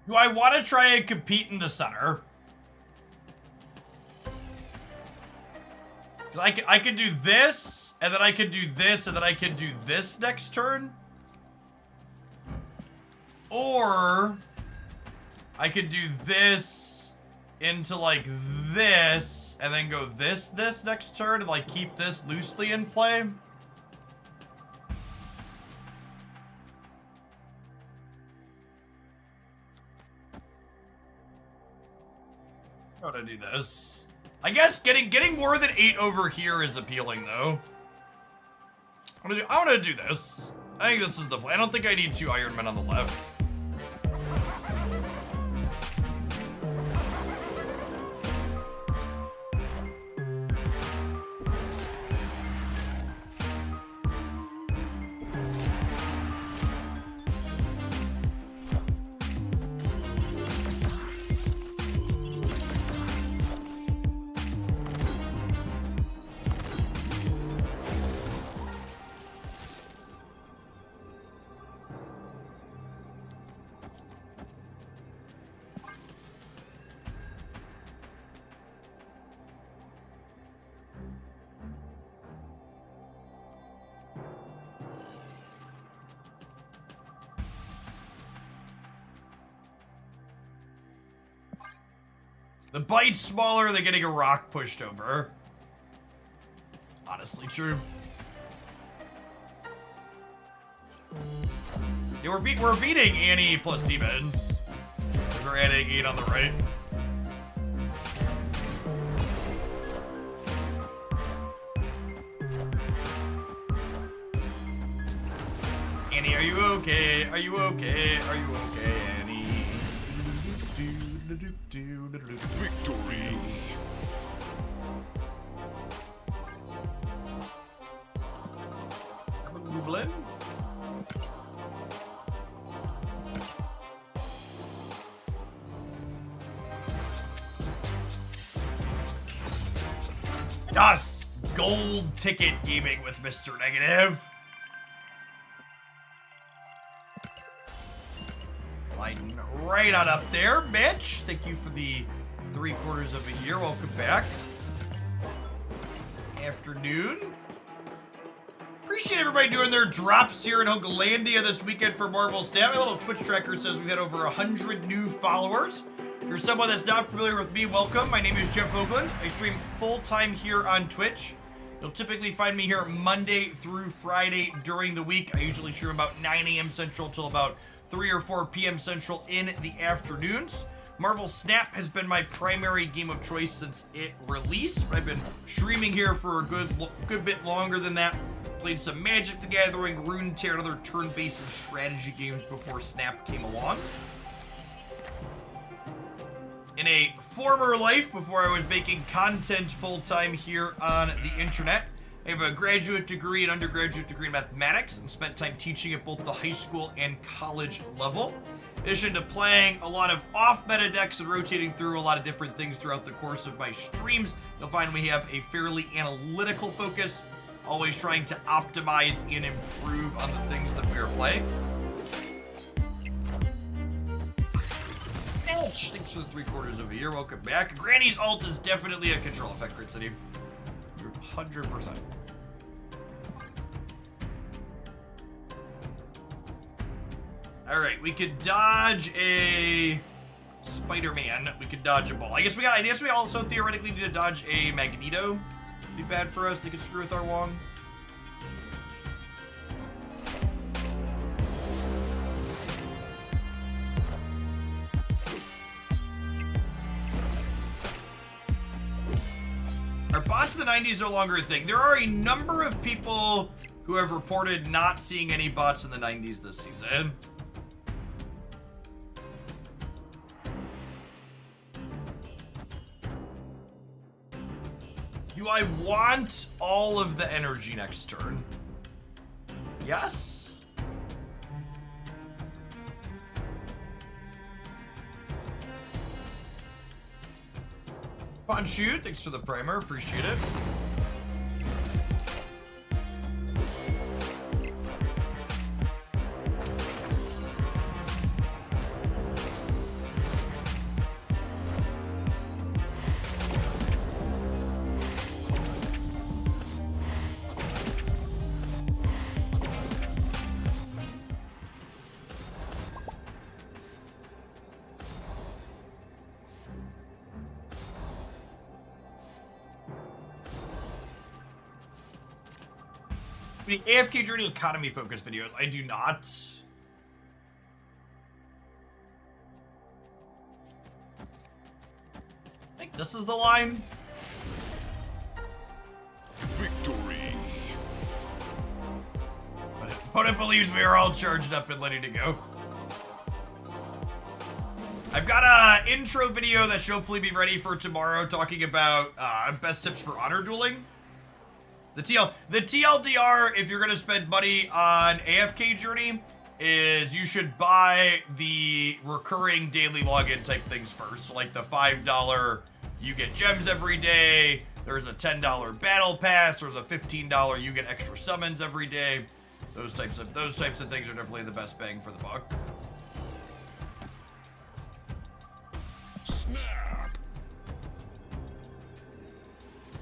Do I want to try and compete in the center? I could do this, and then I could do this, and then I can do this next turn. Or I could do this into like this, and then go this next turn, and like keep this loosely in play. How to do this? I guess getting more than 8 over here is appealing though. I want to do this. I think this is the play. I don't think I need 2 Iron Men on the left. The bite's smaller, they're getting a rock pushed over. Honestly true. Yeah, we're beating Annie plus demons. We're adding 8 on the right. Annie, are you okay? Are you okay? Are you okay, Annie? Victory. I'm a goblin. Us! Gold ticket gaming with Mr. Negative. Line right on up there. Mitch, thank you for the 3/4 of a year. Welcome back. Afternoon. Appreciate everybody doing their drops here in Hooglandia this weekend for Marvel Snap. My little Twitch tracker says we've had over 100 new followers. If you're someone that's not familiar with me, welcome. My name is Jeff Hoogland. I stream full-time here on Twitch. You'll typically find me here Monday through Friday during the week. I usually stream about 9 a.m. Central till about 3 or 4 p.m. Central in the afternoons. Marvel Snap has been my primary game of choice since it released. I've been streaming here for a good bit longer than that. Played some Magic the Gathering, Runeterra, and other turn-based and strategy games before Snap came along. In a former life, before I was making content full-time here on the internet, I have a graduate degree and undergraduate degree in mathematics and spent time teaching at both the high school and college level. In addition to playing a lot of off-meta decks and rotating through a lot of different things throughout the course of my streams, you'll find we have a fairly analytical focus, always trying to optimize and improve on the things that we're playing. Thanks for the 3/4 of a year. Welcome back. Granny's ult is definitely a control effect, Crit City. 100%. Alright, we could dodge a Spider-Man. We could dodge a ball. I guess we also theoretically need to dodge a Magneto. It'd be bad for us. They could screw with our Wong. Are bots in the 90s no longer a thing? There are a number of people who have reported not seeing any bots in the 90s this season. Do I want all of the energy next turn? Yes. Shoot, thanks for the primer, appreciate it. AFK Journey economy focused videos. I do not. I think this is the line. Victory. But opponent believes we are all charged up and ready to go. I've got a intro video that should hopefully be ready for tomorrow talking about best tips for honor dueling. The TLDR, if you're going to spend money on AFK Journey, is you should buy the recurring daily login type things first. So like the $5, you get gems every day. There's a $10 battle pass. There's a $15, you get extra summons every day. Those types of things are definitely the best bang for the buck. Snap.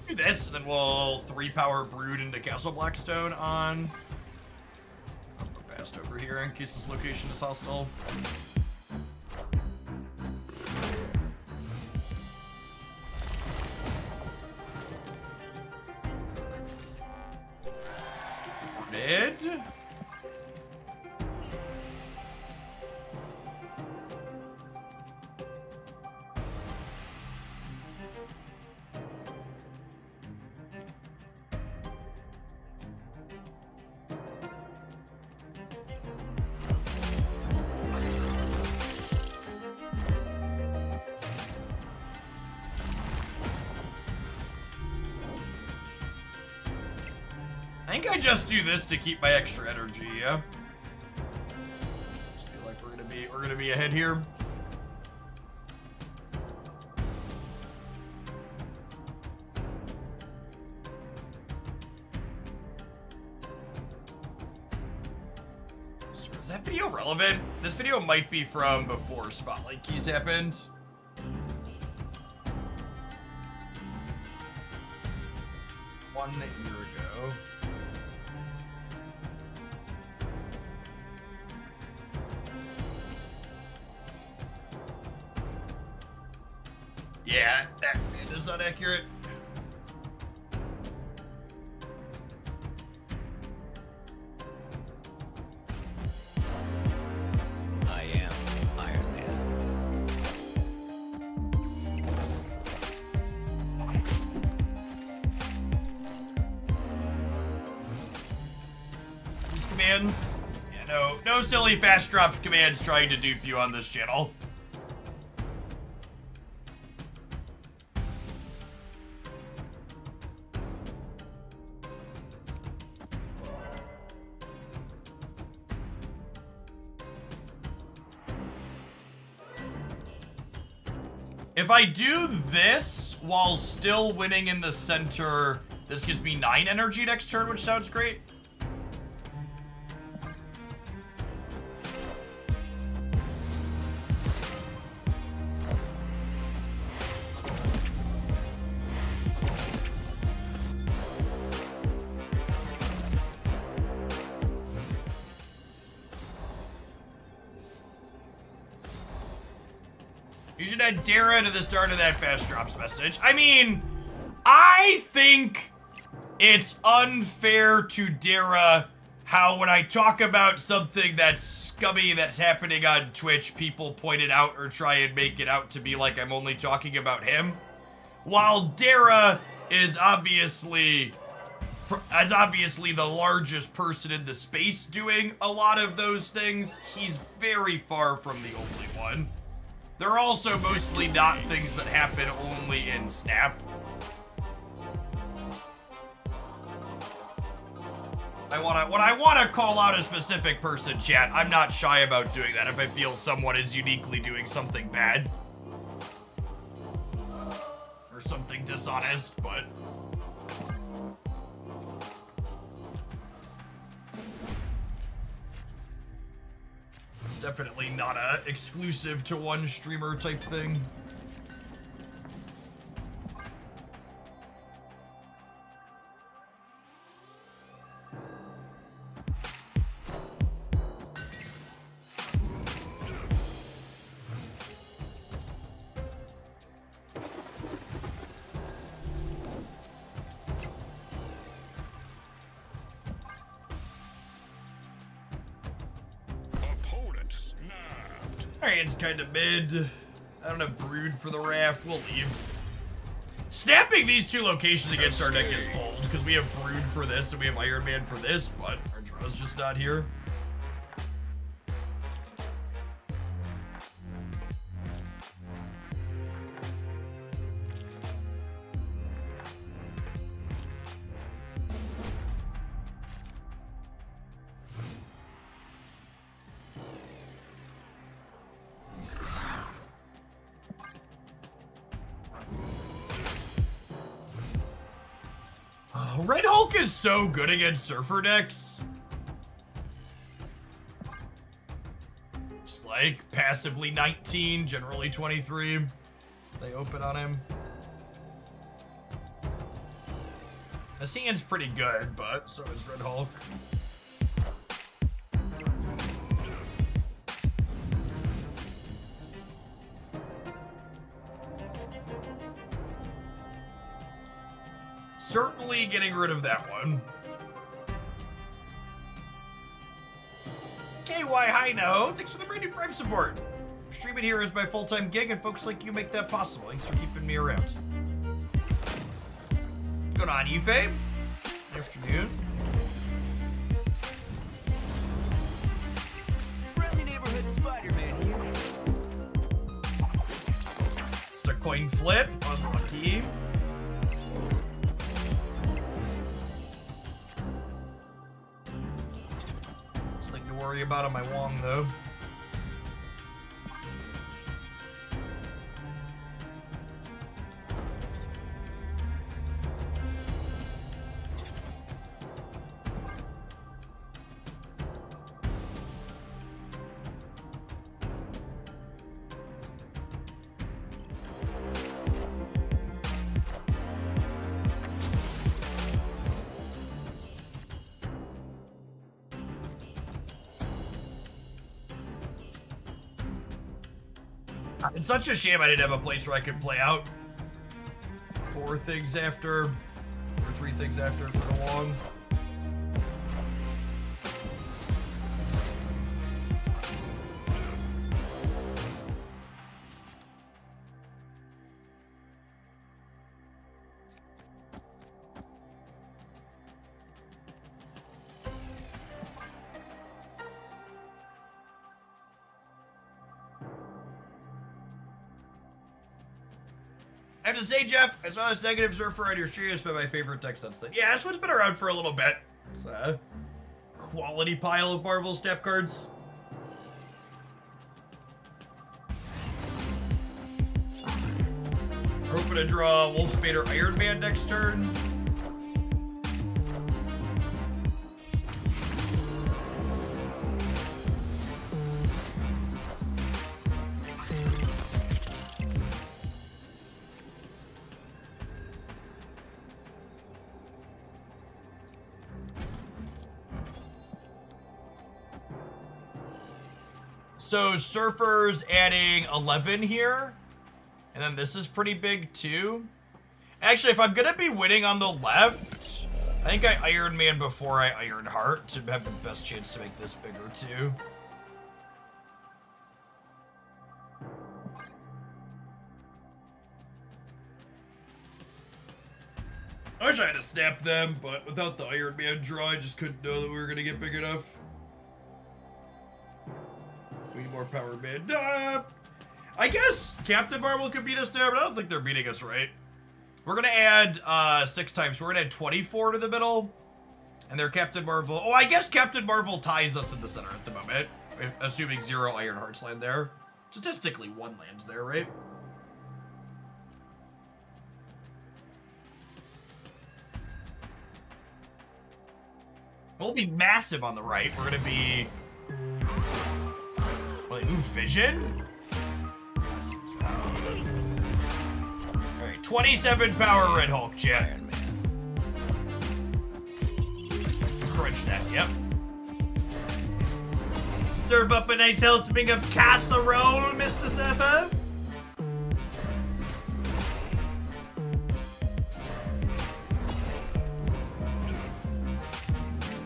Do this, and then we'll 3-power Brood into Castle Blackstone on. I'll put Bast over here in case this location is hostile. Mid. I think I just do this to keep my extra energy, yeah? Just feel like we're gonna be ahead here. relevant. This video might be from before Spotlight Keys happened. One year ago. Yeah, that is not accurate. I am Iron Man. These commands, yeah, no silly fast drops commands trying to dupe you on this channel. If I do this while still winning in the center, this gives me 9 energy next turn, which sounds great. You should add Dara to the start of that fast drops message. I mean, I think it's unfair to Dara how when I talk about something that's scummy that's happening on Twitch, people point it out or try and make it out to be like I'm only talking about him. While Dara is obviously the largest person in the space doing a lot of those things, he's very far from the only one. They're also mostly not things that happen only in Snap. When I wanna call out a specific person, chat, I'm not shy about doing that if I feel someone is uniquely doing something bad. Or something dishonest, but... It's definitely not a exclusive to one streamer type thing. It's kind of mid. I don't have Brood for the raft. We'll leave. Snapping these two locations against our deck is bold because we have Brood for this and we have Iron Man for this, but our draw's just not here. Red Hulk is so good against Surfer decks. Just like passively 19, generally 23. They open on him. His hand's pretty good, but so is Red Hulk. Certainly getting rid of that one. KY Hi No, thanks for the brand new Prime support. Streaming here is my full-time gig, and folks like you make that possible. Thanks for keeping me around. What's going on, Yufei? Afternoon. Friendly neighborhood Spider-Man here. Just a coin flip, unlucky. Worry about on my Wong though. It's such a shame I didn't have a place where I could play out 4 things after, or 3 things after for long. I have to say, Jeff, I saw this negative surfer on your stream. It's been my favorite tech since then. Yeah, this one's been around for a little bit. It's a quality pile of Marvel step cards. We're hoping to draw Wolfsbane or Iron Man next turn. So Surfer's adding 11 here. And then this is pretty big too. Actually, if I'm gonna be winning on the left, I think I Iron Man before I Iron Heart to have the best chance to make this bigger too. I wish I had to snap them, but without the Iron Man draw, I just couldn't know that we were gonna get big enough. We need more power mid. I guess Captain Marvel could beat us there, but I don't think they're beating us, right? We're gonna add 6 times. So we're gonna add 24 to the middle. And their Captain Marvel. Oh, I guess Captain Marvel ties us in the center at the moment. Assuming 0 Iron Hearts land there. Statistically, 1 lands there, right? We'll be massive on the right. We're gonna be... Well, they moved Vision? Alright, 27 power Red Hulk, chat. Crunch that, yep. Serve up a nice helping of casserole, Mr. Surfer.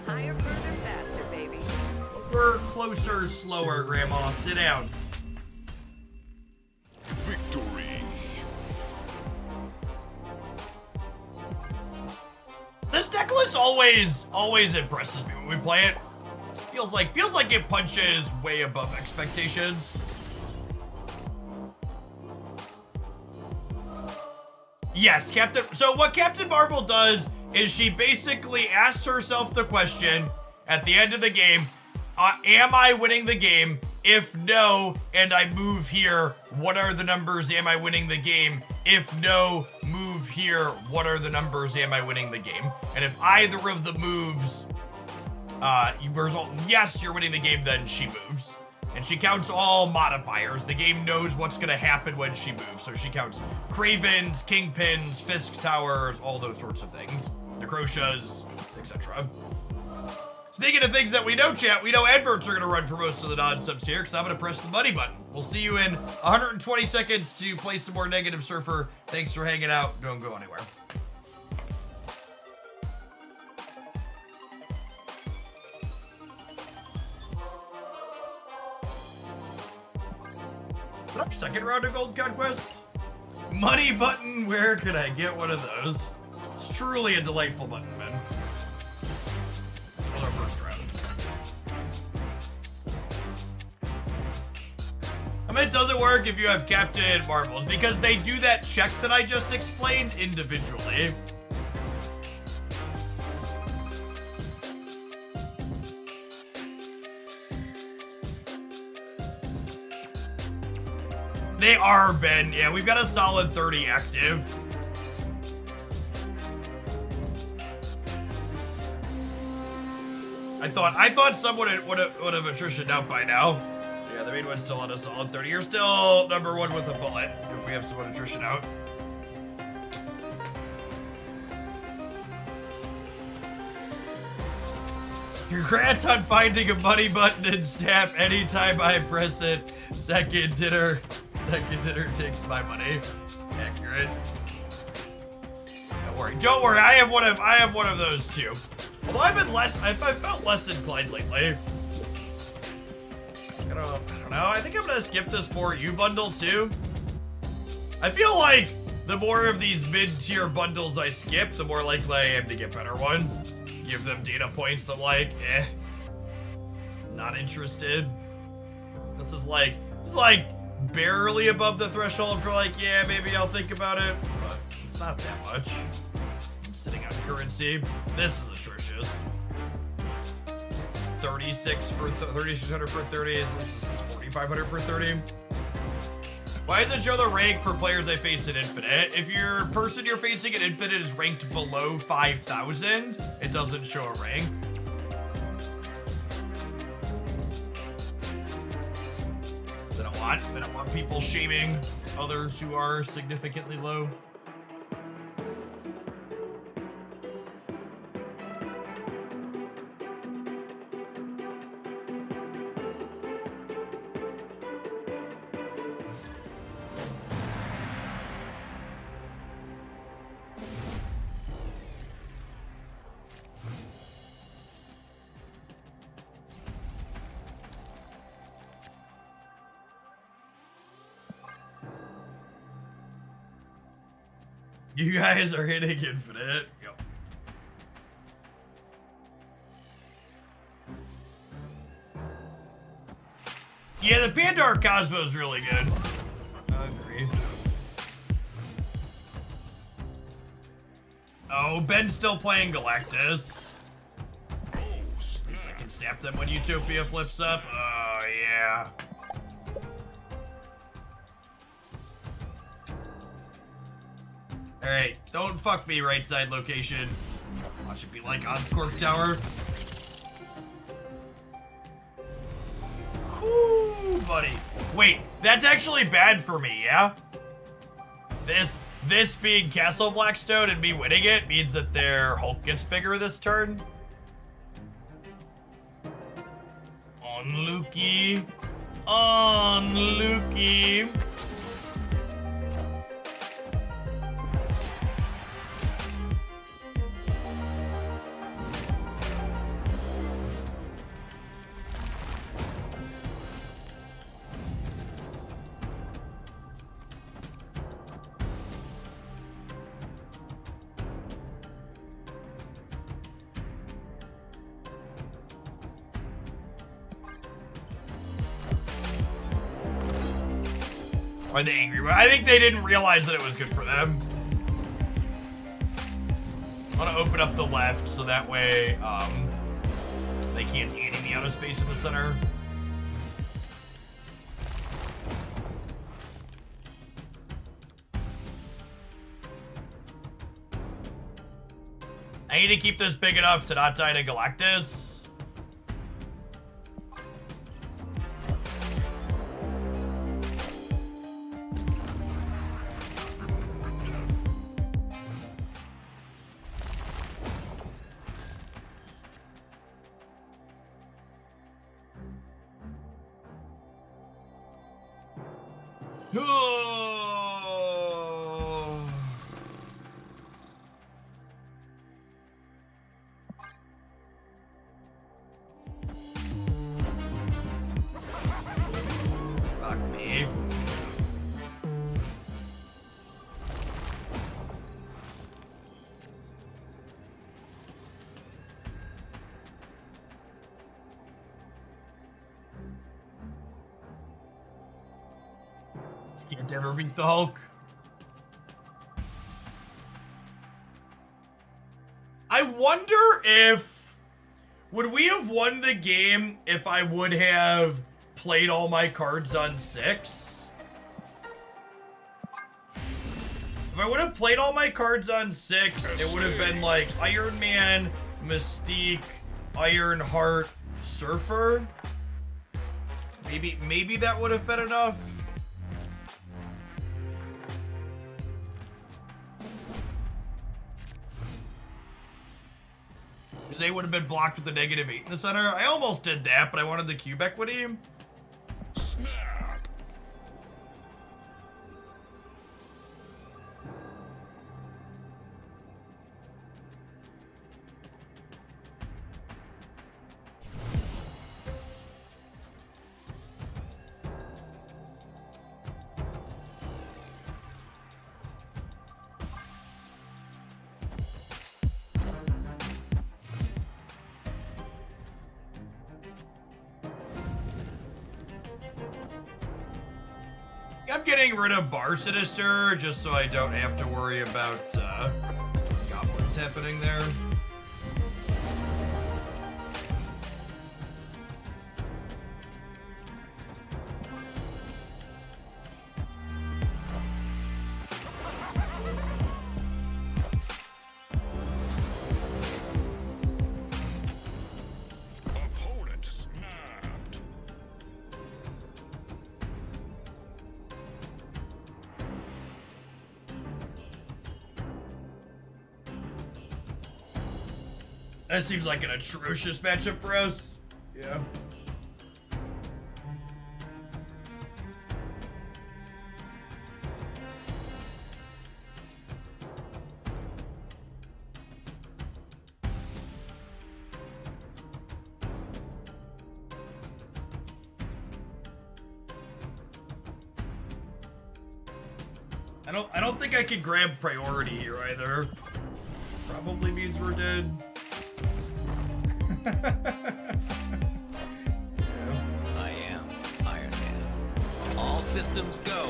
Higher, further, faster, baby. We're closer, slower, Grandma. Sit down. Victory. This deck list always impresses me when we play it. Feels like it punches way above expectations. Yes, so what Captain Marvel does is she basically asks herself the question at the end of the game, am I winning the game? If no, and I move here, what are the numbers? Am I winning the game? If no, move here, what are the numbers? Am I winning the game? And if either of the moves, you result, yes, you're winning the game, then she moves. And she counts all modifiers. The game knows what's gonna happen when she moves. So she counts Cravens, Kingpins, Fisk Towers, all those sorts of things. Necrotias, etc. Speaking of things that we know, chat, we know adverts are going to run for most of the non-subs here, because I'm going to press the money button. We'll see you in 120 seconds to play some more Negative Surfer. Thanks for hanging out. Don't go anywhere. Is that our second round of Gold Conquest? Money button, where could I get one of those? It's truly a delightful button, man. Our first round. I mean, it doesn't work if you have Captain Marvels because they do that check that I just explained individually. They are, Ben. Yeah, we've got a solid 30 active. I thought someone would have attritioned out by now. Yeah, the main one's still on a solid 30. You're still number 1 with a bullet if we have someone attrition out. Congrats on finding a money button and snap anytime I press it. Second dinner. Second dinner takes my money. Accurate. Don't worry. I have one of those too. Although I've felt less inclined lately. I don't know. I think I'm gonna skip this For You bundle too. I feel like the more of these mid-tier bundles I skip, the more likely I am to get better ones. Give them data points that like, not interested. This is like barely above the threshold for like, yeah, maybe I'll think about it, but it's not that much. I'm sitting on currency. This is atrocious. 3,600 for 30. At least this is 4,500 for 30. Why does it show the rank for players I face in Infinite? If your person you're facing in Infinite is ranked below 5,000, it doesn't show a rank. They don't want people shaming others who are significantly low. You guys are hitting Infinite. Yep. Yeah, the Pandar Cosmo is really good. Agreed. Oh, Ben's still playing Galactus. At least I can snap them when Utopia flips up. Oh, yeah. Alright, don't fuck me, right side location. Watch it be like Oscorp Tower. Whoo, buddy. Wait, that's actually bad for me, yeah? This being Castle Blackstone and me winning it means that their Hulk gets bigger this turn. Unlucky. Unlucky. Are they angry? I think they didn't realize that it was good for them. I want to open up the left so that way they can't eat me out of space in the center. I need to keep this big enough to not die to Galactus. Can't ever beat the Hulk. I wonder if... would we have won the game if I would have played all my cards on 6? If I would have played all my cards on 6, it would have been like Iron Man, Mystique, Ironheart, Surfer. Maybe that would have been enough. Because they would have been blocked with the -8 in the center. I almost did that, but I wanted the cube equity. Snap. I'm getting rid of Bar Sinister just so I don't have to worry about goblins happening there. Opponent snapped. That seems like an atrocious matchup for us. Yeah. I don't think I can grab priority here either. Probably means we're dead. I am Iron Man. All systems go.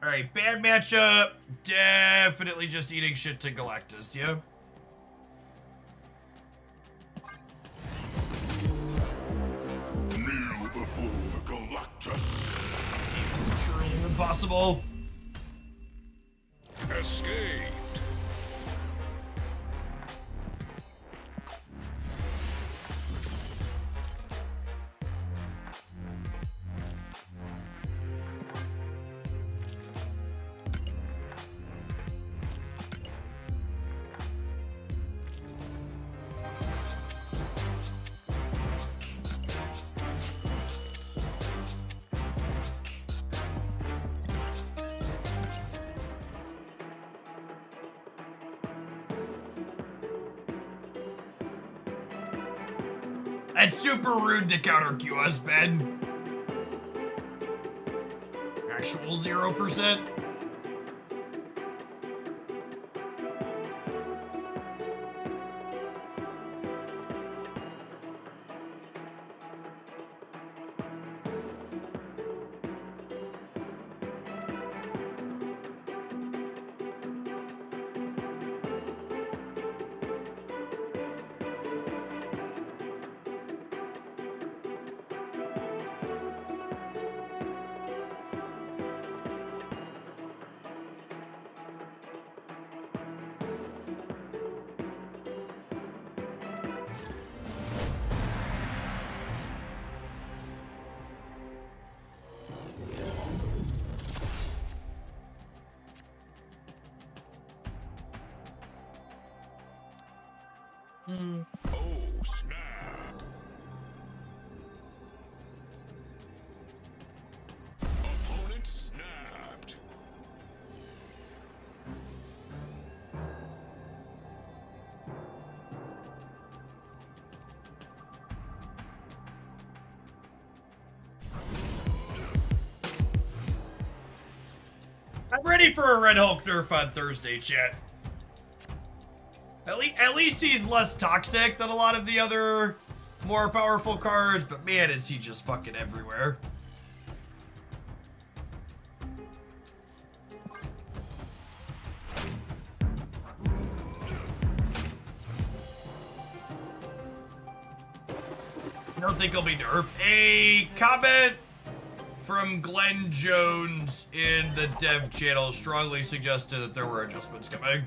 Alright, bad matchup. Definitely just eating shit to Galactus, yeah? Kneel before Galactus. Seems truly impossible. Escaped. That's super rude to counter QS, Ben. Actual 0%. Oh, snap. Opponent snapped. I'm ready for a Red Hulk nerf on Thursday, chat. At least he's less toxic than a lot of the other more powerful cards, but man, is he just fucking everywhere. I don't think he'll be nerfed. A comment from Glenn Jones in the dev channel strongly suggested that there were adjustments coming.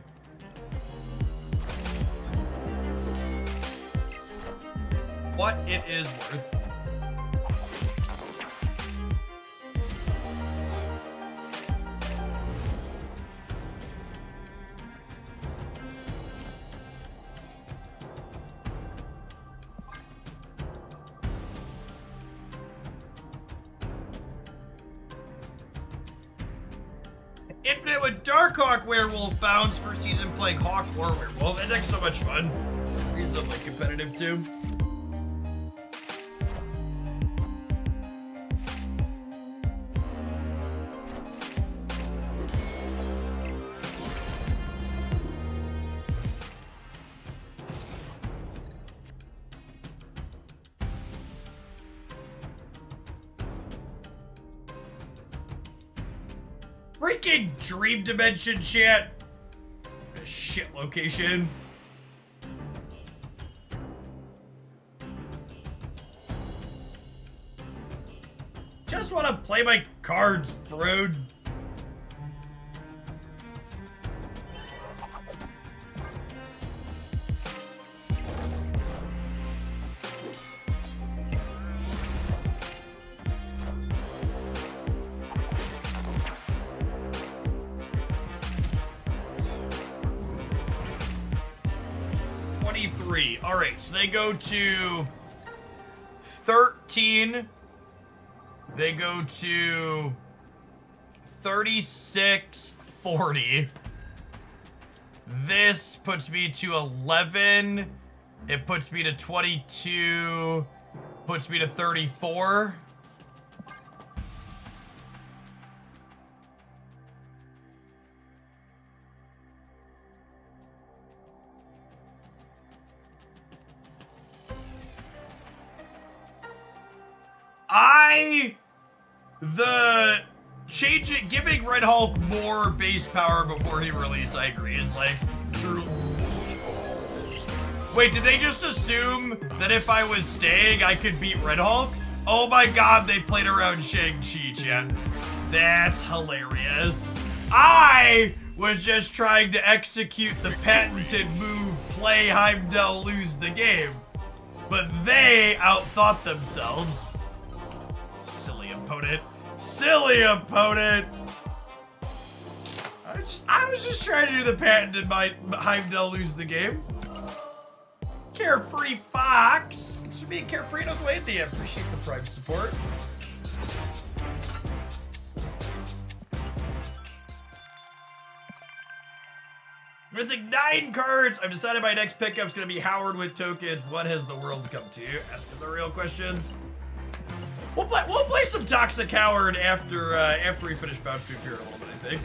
What it is worth. Infinite with Darkhawk Werewolf bounds for season playing Hawk or Werewolf. That deck's so much fun. Reasonably competitive too. Freaking dream dimension chat. A shit location. Just want to play my cards, bro. All right, so they go to 13. They go to 36, 40. This puts me to 11. It puts me to 22. Puts me to 34. Giving Red Hulk more base power before he released, I agree, is like true. Wait, did they just assume that if I was staying, I could beat Red Hulk? Oh my god, they played around Shang-Chi, chat. That's hilarious. I was just trying to execute the patented move, play Heimdall, lose the game. But they outthought themselves. Silly opponent. Silly opponent! I was just trying to do the patented Heimdall lose the game. Carefree Fox! Thanks for being carefree in Hooglandia. Appreciate the Prime support. Missing 9 cards! I've decided my next pickup's gonna be Howard with tokens. What has the world come to? Asking the real questions. We'll play some Toxic Howard after we finish Bound to Appear in a little bit, I think.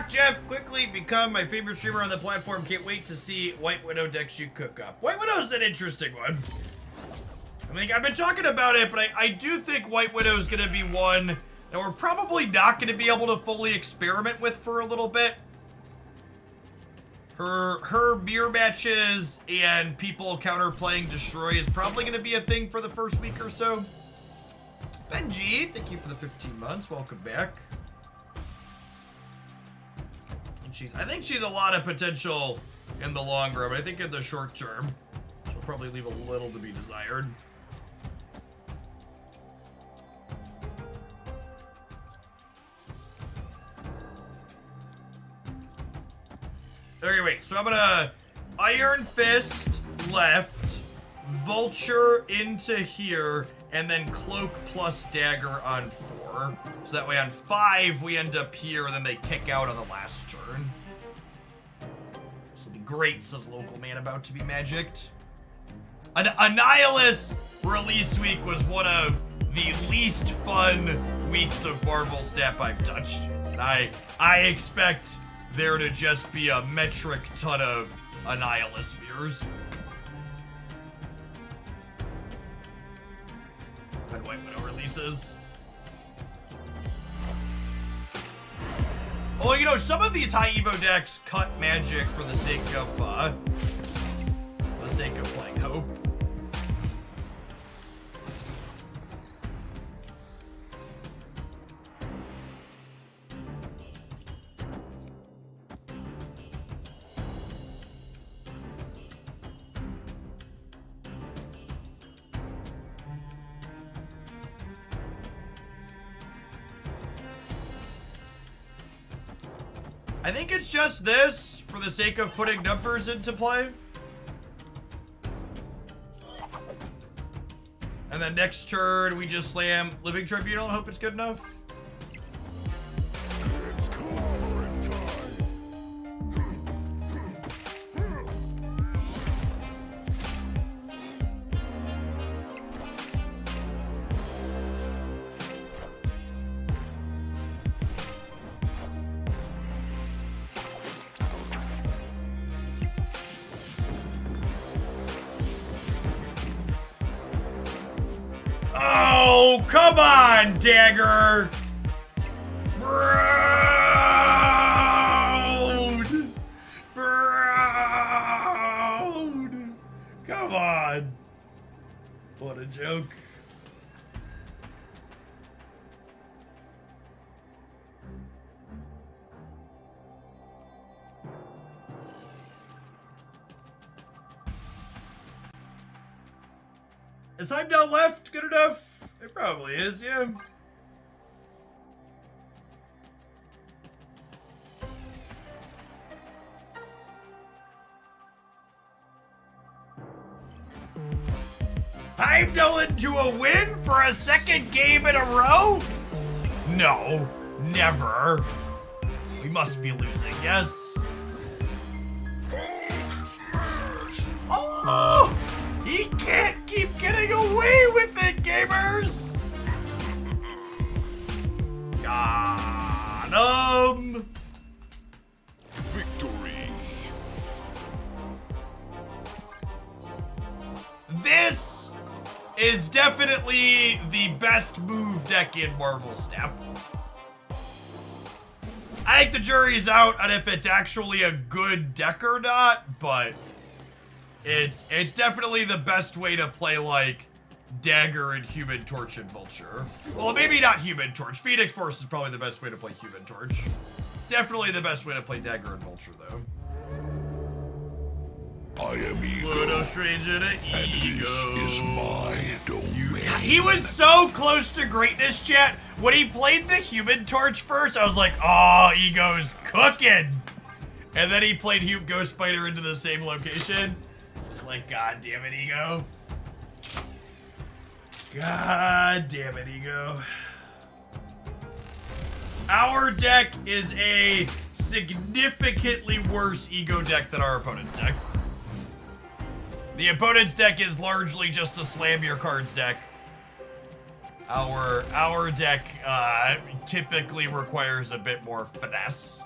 Jeff, quickly become my favorite streamer on the platform. Can't wait to see White Widow decks you cook up. White Widow's an interesting one. I mean, I've been talking about it, but I do think White Widow's gonna be one that we're probably not gonna be able to fully experiment with for a little bit. Her mirror matches and people counterplaying Destroy is probably gonna be a thing for the first week or so. Benji, thank you for the 15 months. Welcome back. I think she's a lot of potential in the long run, but I think in the short term, she'll probably leave a little to be desired. Okay, wait, so I'm gonna Iron Fist left, Vulture into here, and then Cloak plus Dagger on 4. So that way on 5, we end up here, and then they kick out on the last turn. This will be great, says Local Man about to be magicked. Annihilus release week was one of the least fun weeks of Marvel Snap I've touched. And I expect there to just be a metric ton of Annihilus mirrors. When White Widow releases. Oh, you know, some of these high Evo decks cut magic for the sake of playing Hope. I think it's just this for the sake of putting numbers into play. And then next turn, we just slam Living Tribunal and hope it's good enough. It's clobbering time. Oh, come on, Dagger! Brown! Brown! Come on. What a joke. Is Heimdall left good enough? It probably is, yeah. Heimdall into a win for a second game in a row? No, never. We must be losing, yes. Oh! He can't keep getting away with it, gamers! Got him! Victory. This is definitely the best move deck in Marvel Snap. I think the jury's out on if it's actually a good deck or not, but it's definitely the best way to play, like, Dagger and Human Torch and Vulture. Well, maybe not Human Torch. Phoenix Force is probably the best way to play Human Torch. Definitely the best way to play Dagger and Vulture, though. I am Ego, What a stranger to and Ego. this is my domain. He was so close to greatness, chat. When he played the Human Torch first, I was like, oh, Ego's cooking. And then he played Ghost Spider into the same location. It's like, God damn it, Ego. God damn it, Ego. Our deck is a significantly worse Ego deck than our opponent's deck. The opponent's deck is largely just a slam your cards deck. Our deck typically requires a bit more finesse.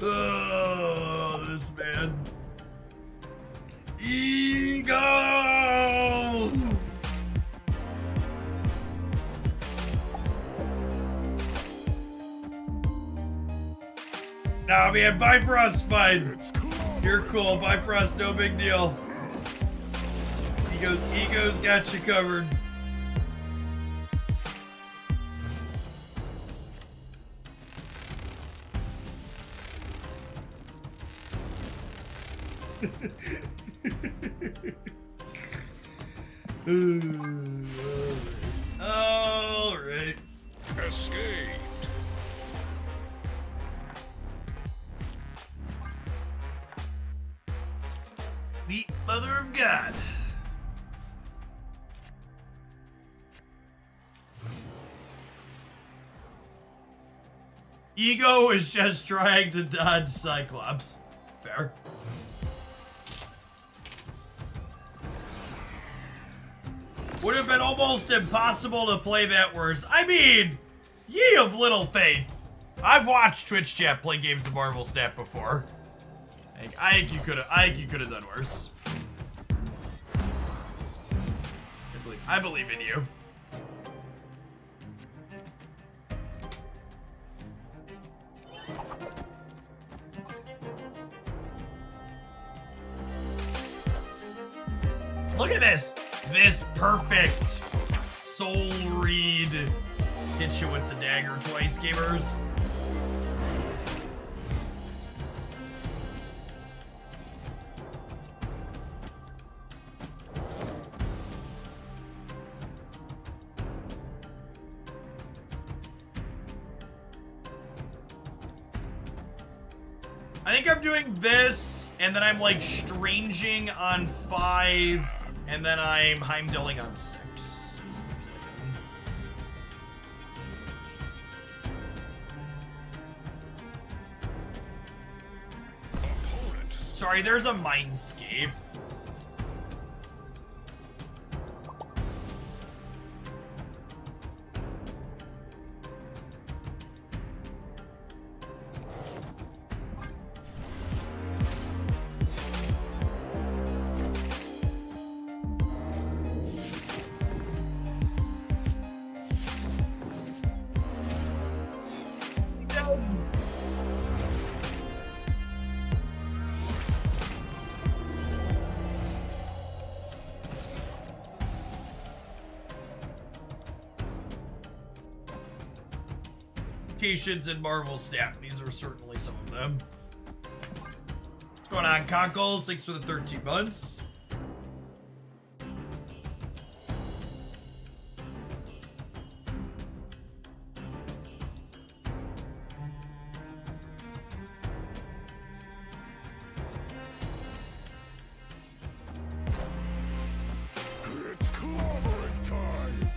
Oh, this man. Ego! Nah, man, Bifrost fine. You're cool. Bifrost, no big deal. Ego's got you covered. All right. Escaped. Meet Mother of God. Ego is just trying to dodge Cyclops. Fair. Would have been almost impossible to play that worse. I mean, ye of little faith. I've watched Twitch chat play games of Marvel Snap before. I think you could have done worse. I believe in you. Look at this. This perfect soul read. Hit you with the dagger twice, gamers. I think I'm doing this, and then I'm like stranging on 5, and then I'm Heimdalling on 6. Sorry, there's a mindscape. And Marvel Snap. These are certainly some of them. What's going on, Conkles? Thanks for the 13 months. It's clobbering time.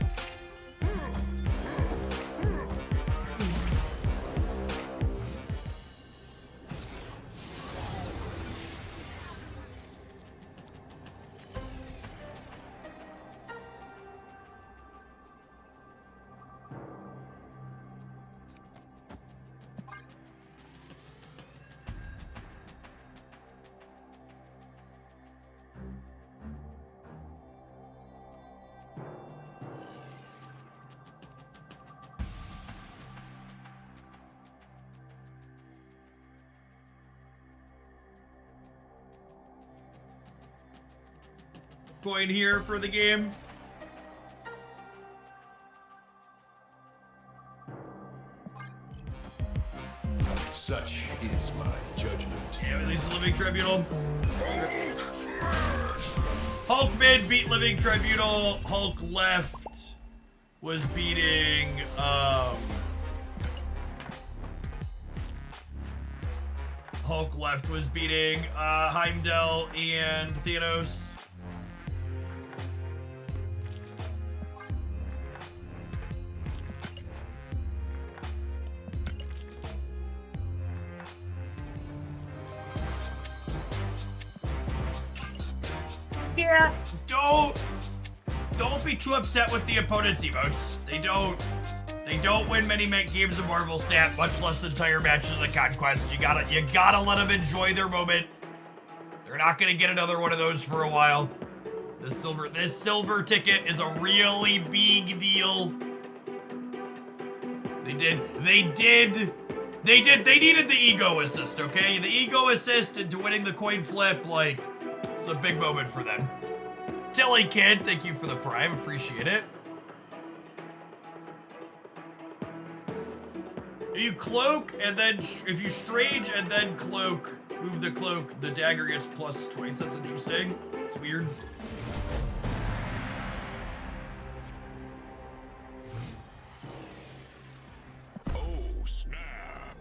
Coin here for the game. Such is my judgment. Yeah, release the Living Tribunal. Hulk mid beat Living Tribunal. Hulk left was beating Hulk left was beating Heimdall and Thanos. Yeah, don't be too upset with the opponent's emotes. They don't win many games of Marvel Snap, much less entire matches of Conquest. You gotta let them enjoy their moment. They're not gonna get another one of those for a while. This silver ticket is a really big deal. They needed the ego assist, okay? The ego assist into winning the coin flip, like, it's a big moment for them. Tilly Kid, thank you for the prime, appreciate it. You cloak, and then if you strange and then cloak, move the cloak, the dagger gets plus twice. That's interesting. It's weird. Oh, snap.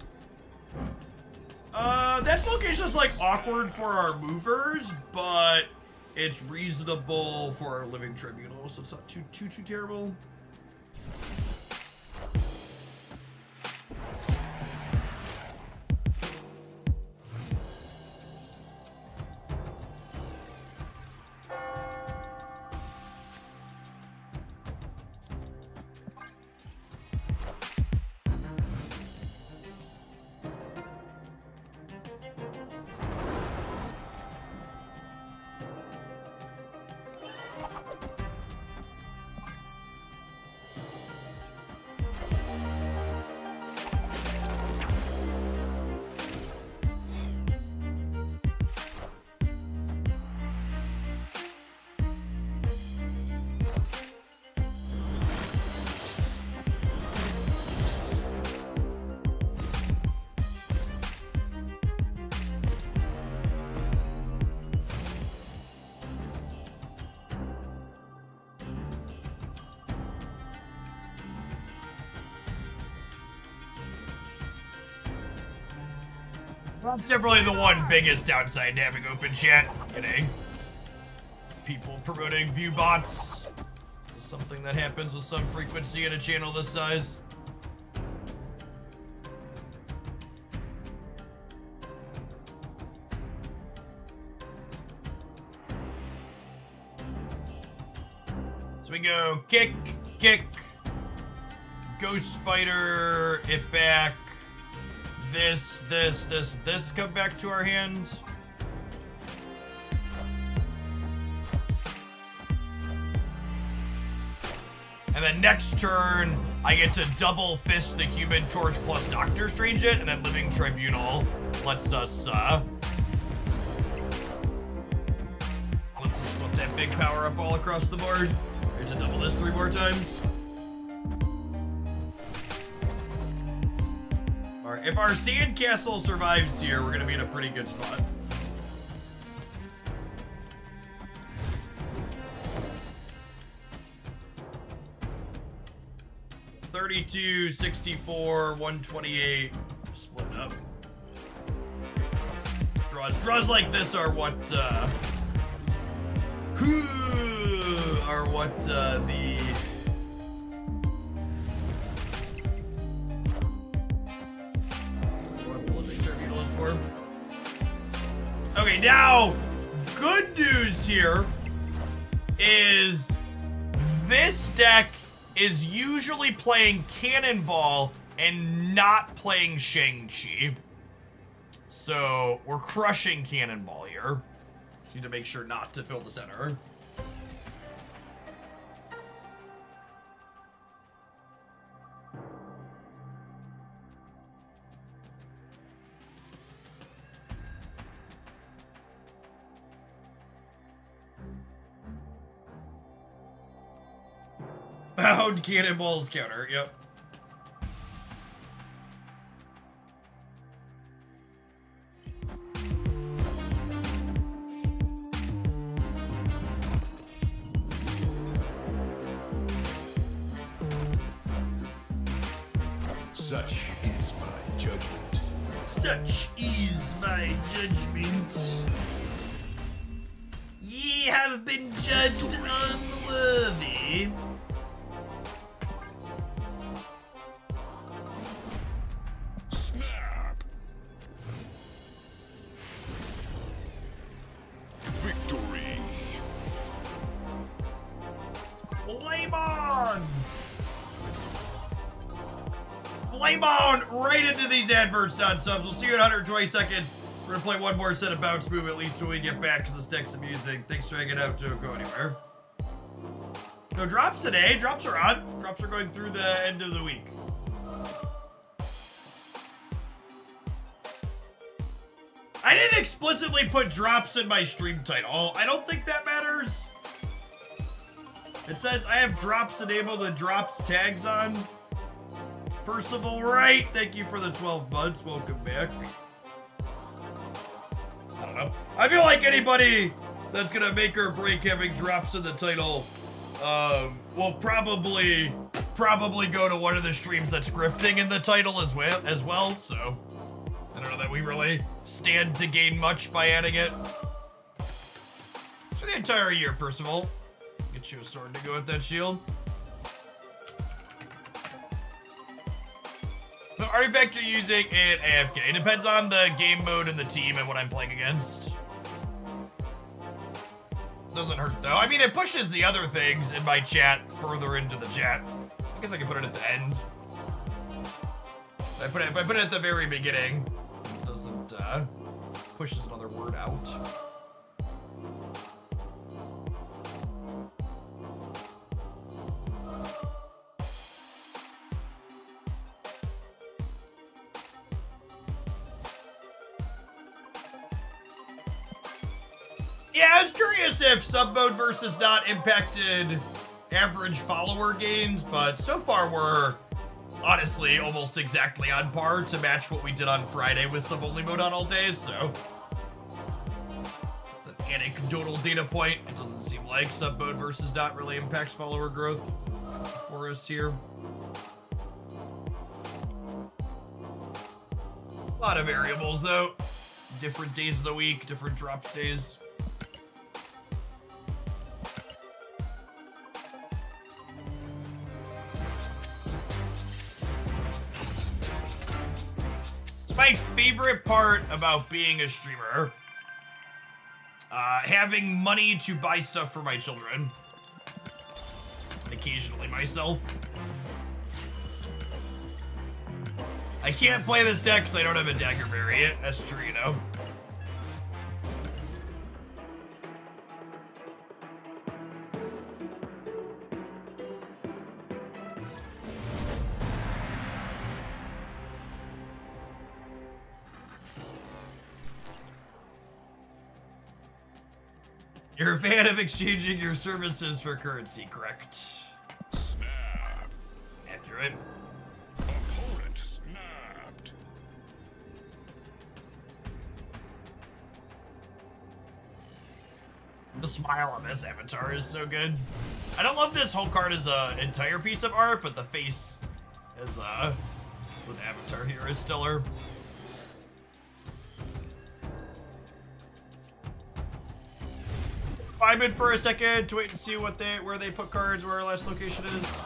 That location is like awkward for our movers, but it's reasonable for our Living Tribunal, so it's not too terrible. That's definitely the one biggest downside to having open chat. Kidding. People promoting view bots is something that happens with some frequency in a channel this size. So we go kick, kick, ghost spider, it back, this come back to our hand. And then next turn, I get to double fist the Human Torch plus Doctor Strange it, and then Living Tribunal lets us split that big power up all across the board. Here's to double this 3 more times. Alright, if our sandcastle survives here, we're gonna be in a pretty good spot. $32, $64, $128, split up. Draws like this are what, Okay, now, good news here is this deck is usually playing Cannonball and not playing Shang-Chi. So, we're crushing Cannonball here. Need to make sure not to fill the center. Bound Cannonball's counter, yep. Such is my judgment. Such is my judgment. Ye have been judged unworthy. Snap. Victory. Flame on! Flame on! Right into these adverts, not subs. We'll see you in 120 seconds. We're gonna play one more set of bounce move at least when we get back to this deck's amusing. Thanks for hanging out. Don't go anywhere. No drops today. Drops are on. Drops are going through the end of the week. I didn't explicitly put drops in my stream title. I don't think that matters. It says I have drops enabled and drops tags on. Percival Wright, thank you for the 12 months. Welcome back. I don't know. I feel like anybody that's gonna make or break having drops in the title will probably go to one of the streams that's grifting in the title as well. So I don't know that we really stand to gain much by adding it. For the entire year, Percival. Get you a sword to go with that shield. The artifact you're using in AFK. It depends on the game mode and the team and what I'm playing against. Doesn't hurt though. I mean, it pushes the other things in my chat further into the chat. I guess I can put it at the end. If I put it at the very beginning, it doesn't pushes another word out. Yeah, I was curious if sub mode versus not impacted average follower gains, but so far we're honestly almost exactly on par to match what we did on Friday with sub only mode on all days, so it's an anecdotal data point. It doesn't seem like sub mode versus not really impacts follower growth for us here. A lot of variables though. Different days of the week, different drops days. My favorite part about being a streamer, having money to buy stuff for my children. occasionally myself. I can't play this deck because I don't have a dagger variant. That's true, you know. You're a fan of exchanging your services for currency, correct? Snap. Accurate. Opponent snapped. The smile on this avatar is so good. I don't love this whole card as an entire piece of art, but the face as with avatar here is stellar. I'm in for a second to wait and see where they put cards, where our last location is.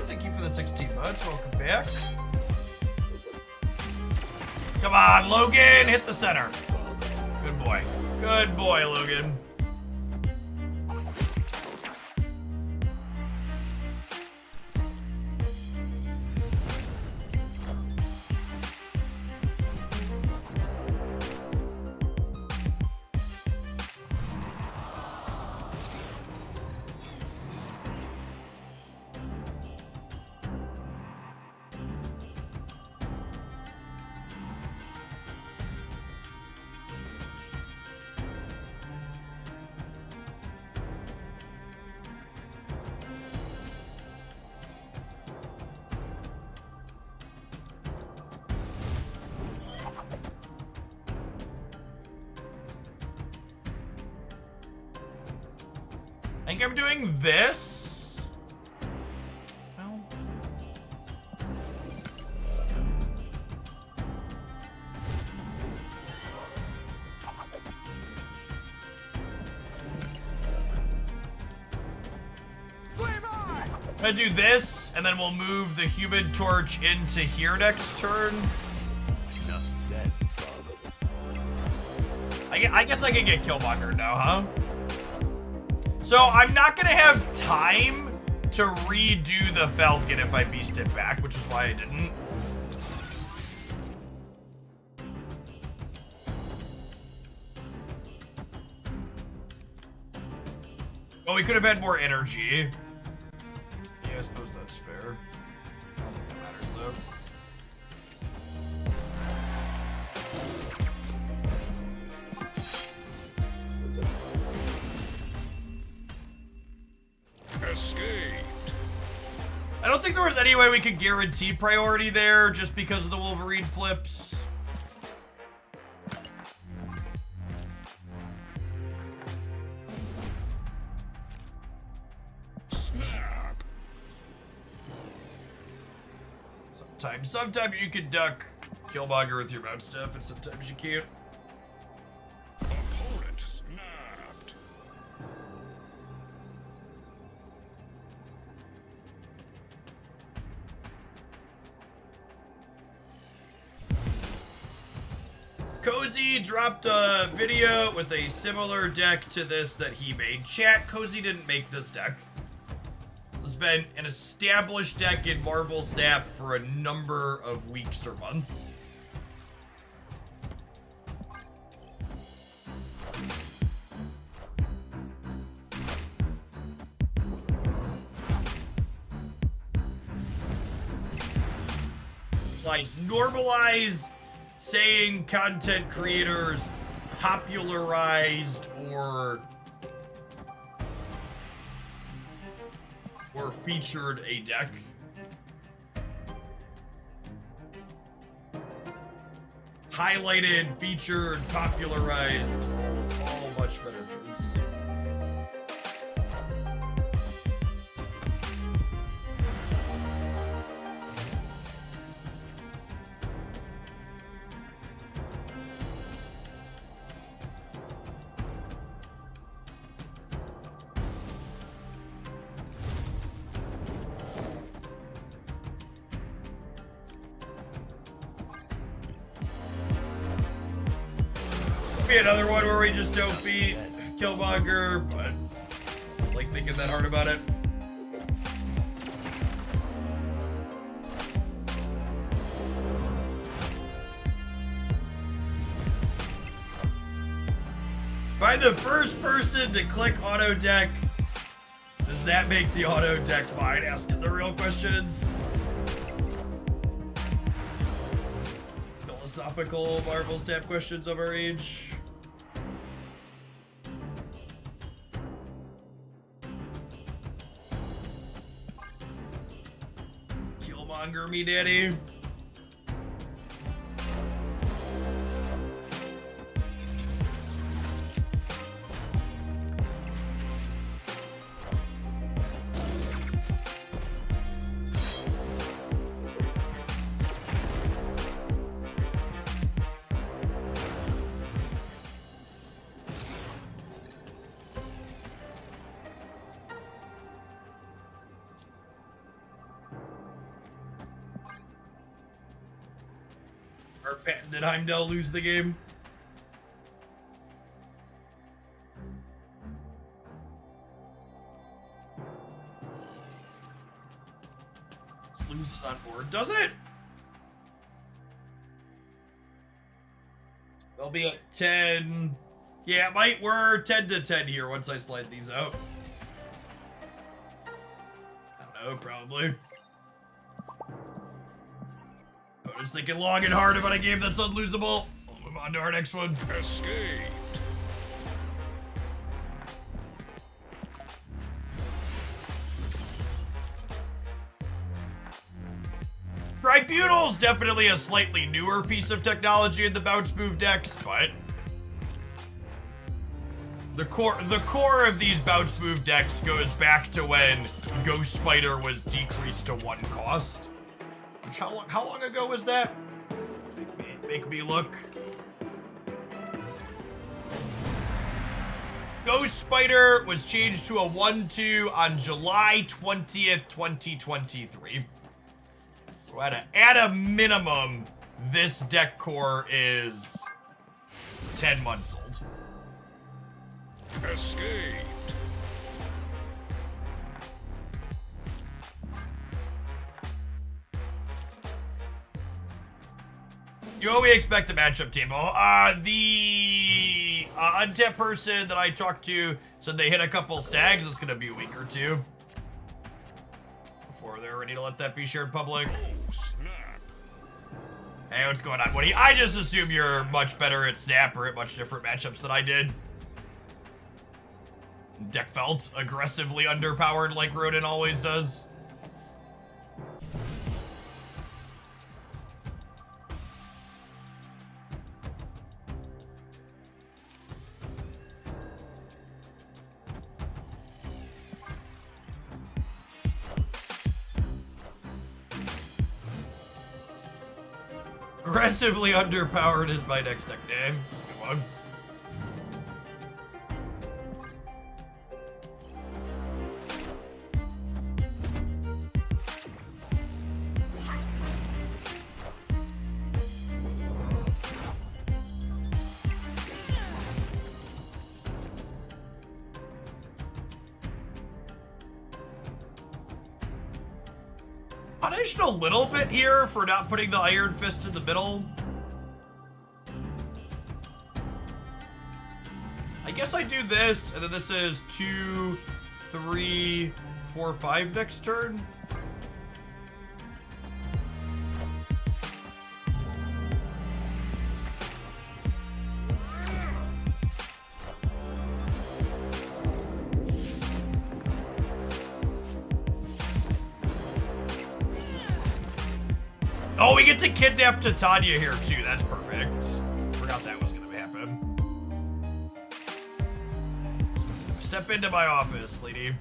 Thank you for the 16 months. Welcome back. Come on, Logan. Hit the center. Good boy. Good boy, Logan. I think I'm doing this. Well. I'm gonna do this, and then we'll move the human torch into here next turn. Enough said, bub. I guess I can get Killmonger now, huh? So I'm not gonna have time to redo the Falcon if I beast it back, which is why I didn't. Oh, we could have had more energy. Yeah, I suppose that's fair. I don't think that matters though. Escaped. I don't think there was any way we could guarantee priority there just because of the Wolverine flips. Snap. Sometimes you can duck Killmonger with your mount stuff, and sometimes you can't. Opponent snapped. Cozy dropped a video with a similar deck to this that he made. Chat, Cozy didn't make this deck. This has been an established deck in Marvel Snap for a number of weeks or months. Like, normalize saying content creators popularized or featured a deck. Highlighted, featured, popularized, all much better terms. be another one where we just don't beat Killmonger, but like thinking that hard about it. By the first person to click auto deck, does that make the auto deck mine? Asking the real questions. Philosophical Marvel stamp questions of our age. Killmonger me, daddy. Or did Heimdall lose the game? Slews is on board, does it? They'll be at 10. Yeah, it might. We're 10 to 10 here once I slide these out. I don't know, probably. I was thinking long and hard about a game that's unlosable. We'll move on to our next one. Escaped. Tribunal's definitely a slightly newer piece of technology in the bounce move decks, but the core of these bounce move decks goes back to when Ghost Spider was decreased to 1 cost. Which how long ago was that? Make me look. Ghost Spider was changed to a 1/2 on July 20th, 2023. So at a minimum, this deck core is 10 months old. Escaped. You know what we expect the matchup table. The untapped person that I talked to said they hit a couple stags. It's gonna be a week or two before they're ready to let that be shared public. Oh, snap. Hey, what's going on, Woody? I just assume you're much better at Snap or at much different matchups than I did. Deck felt aggressively underpowered like Rodin always does. Aggressively underpowered is my next deck name. It's a good one. Punished a little bit here for not putting the Iron Fist in the middle. I guess I do this, and then this is 2, 3, 4, 5 next turn. Oh, we get to kidnap Titania here too. That's perfect. Forgot that was gonna happen. Step into my office, lady.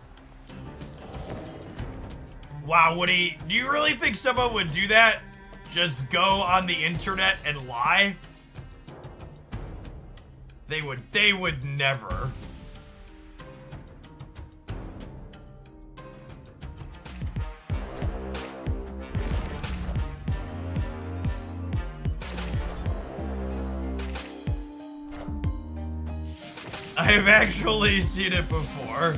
Wow, Woody, do you really think someone would do that? Just go on the internet and lie? They would never. I've actually seen it before.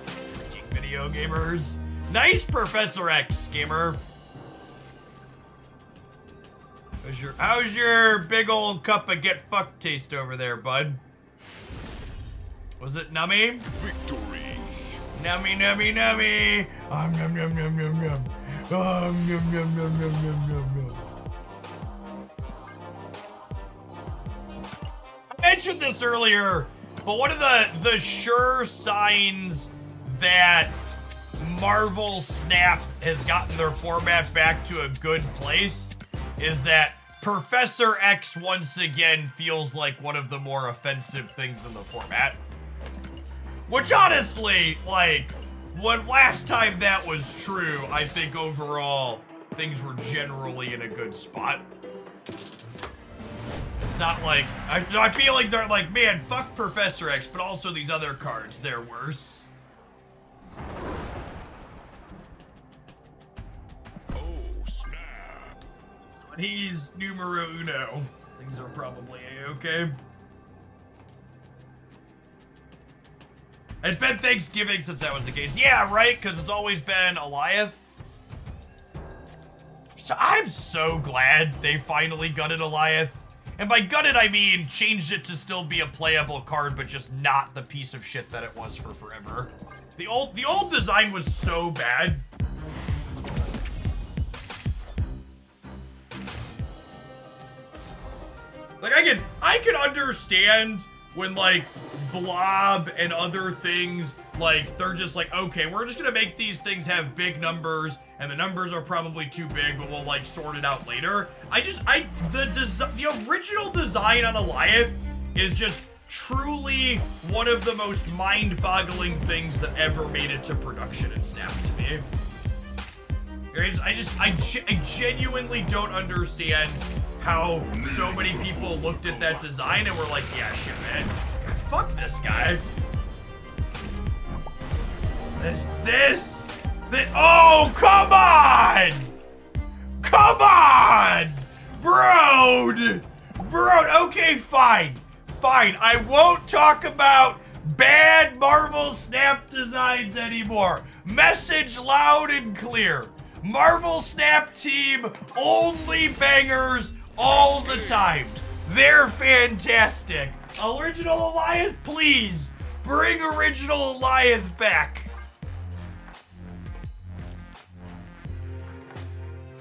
Freaking video gamers. Nice, Professor X, gamer. How's your big old cup of get fucked taste over there, bud? Was it nummy? Victory. Nummy, nummy, nummy. Num, num, num, num, num. Num, num, num, num, num, num, num. I mentioned this earlier, but one of the sure signs that Marvel Snap has gotten their format back to a good place is that Professor X once again feels like one of the more offensive things in the format. Which honestly, like, when last time that was true, I think overall things were generally in a good spot. It's not like, my feelings aren't like, man, fuck Professor X, but also these other cards, they're worse. Oh, snap. So when he's numero uno, things are probably a-okay. It's been Thanksgiving since that was the case. Yeah, right? Because it's always been Eliath. So I'm so glad they finally gutted Eliath. And by gutted, I mean changed it to still be a playable card, but just not the piece of shit that it was for forever. The old design was so bad. Like, I can understand when, like, Blob and other things, like, they're just like, okay, we're just gonna make these things have big numbers, and the numbers are probably too big, but we'll, like, sort it out later. The original design on Eliath is just truly one of the most mind-boggling things that ever made it to production in Snap to me. I genuinely don't understand how so many people looked at that design and were like, yeah, shit, man. Fuck this guy. This. Oh, come on! Come on! Bro! Okay, fine. I won't talk about bad Marvel Snap designs anymore. Message loud and clear. Marvel Snap team, only bangers all the time. They're fantastic. Original Eliath, please. Bring original Eliath back.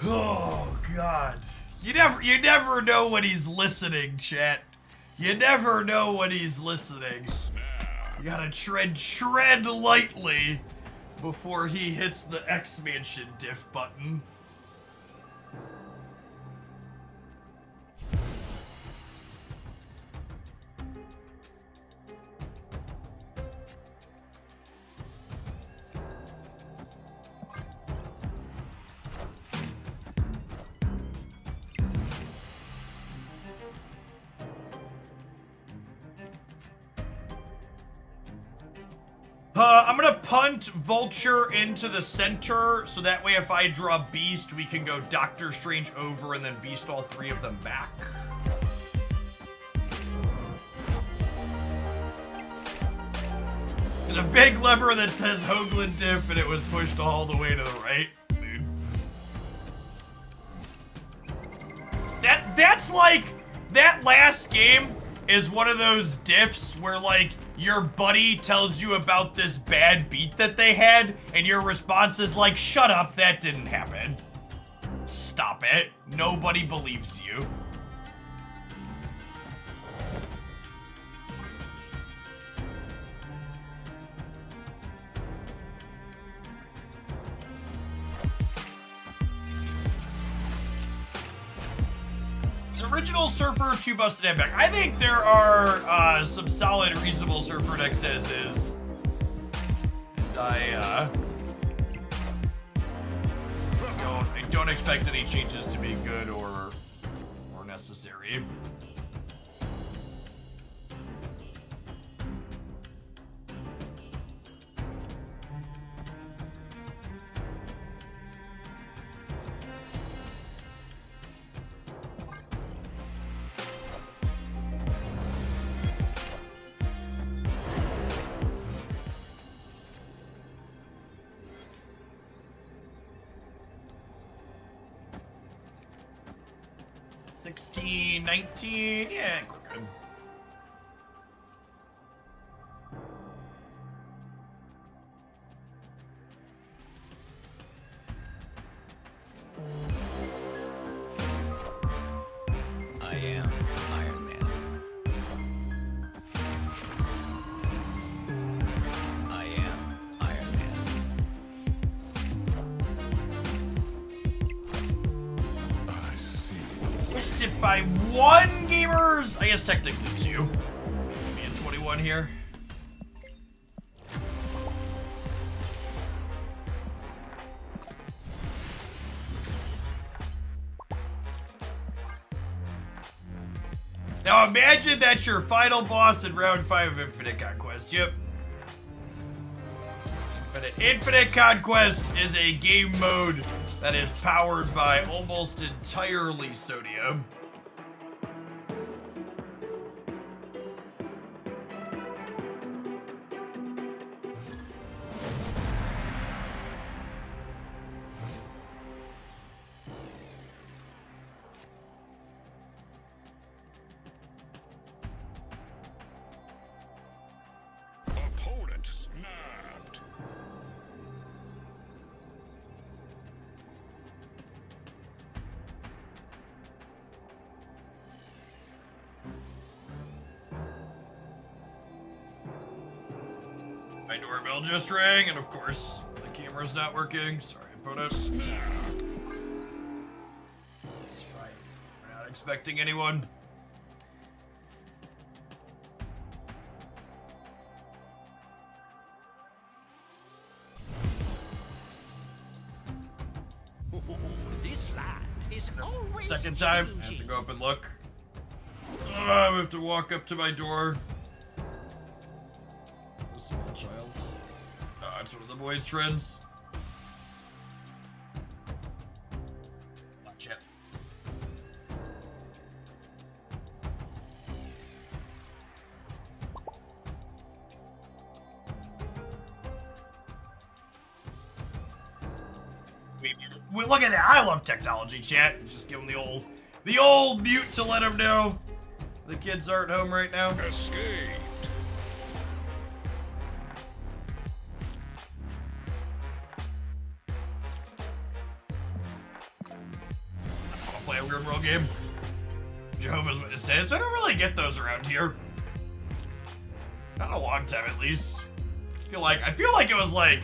Oh, God. You never know when he's listening, chat. You never know when he's listening. You gotta tread lightly before he hits the X-Mansion diff button. I'm gonna punt Vulture into the center, so that way if I draw Beast, we can go Doctor Strange over and then Beast all three of them back. There's a big lever that says Hooglandia and it was pushed all the way to the right. Dude. That's like, that last game is one of those diffs where, like, your buddy tells you about this bad beat that they had, and your response is like, shut up, that didn't happen. Stop it. Nobody believes you. Original Surfer, 2 busted head back. I think there are some solid, reasonable Surfer decks as is. And I don't expect any changes to be good or necessary. 16, 19. Yeah, I think we're good. I am Iron Man. I am Iron Man. I see. Missed it by 1, gamers! I guess technically 2. Me at 21 here. Now imagine that's your final boss in round 5 of Infinite Conquest. Yep. But an Infinite Conquest is a game mode that is powered by almost entirely sodium. Opponent snapped. My doorbell just rang, and of course, the camera's not working. Sorry, opponent. It's fine. We're not expecting anyone. This land is always Second time, I have to go up and look. I have to walk up to my door. A small child. It's one of the boys' friends. Not yet. Well, look at that! I love technology, chat. Just give them the old mute to let them know the kids aren't home right now. Escaped. I'll play a weird world game. Jehovah's Witnesses. I don't really get those around here. Not in a long time, at least. I feel like it was like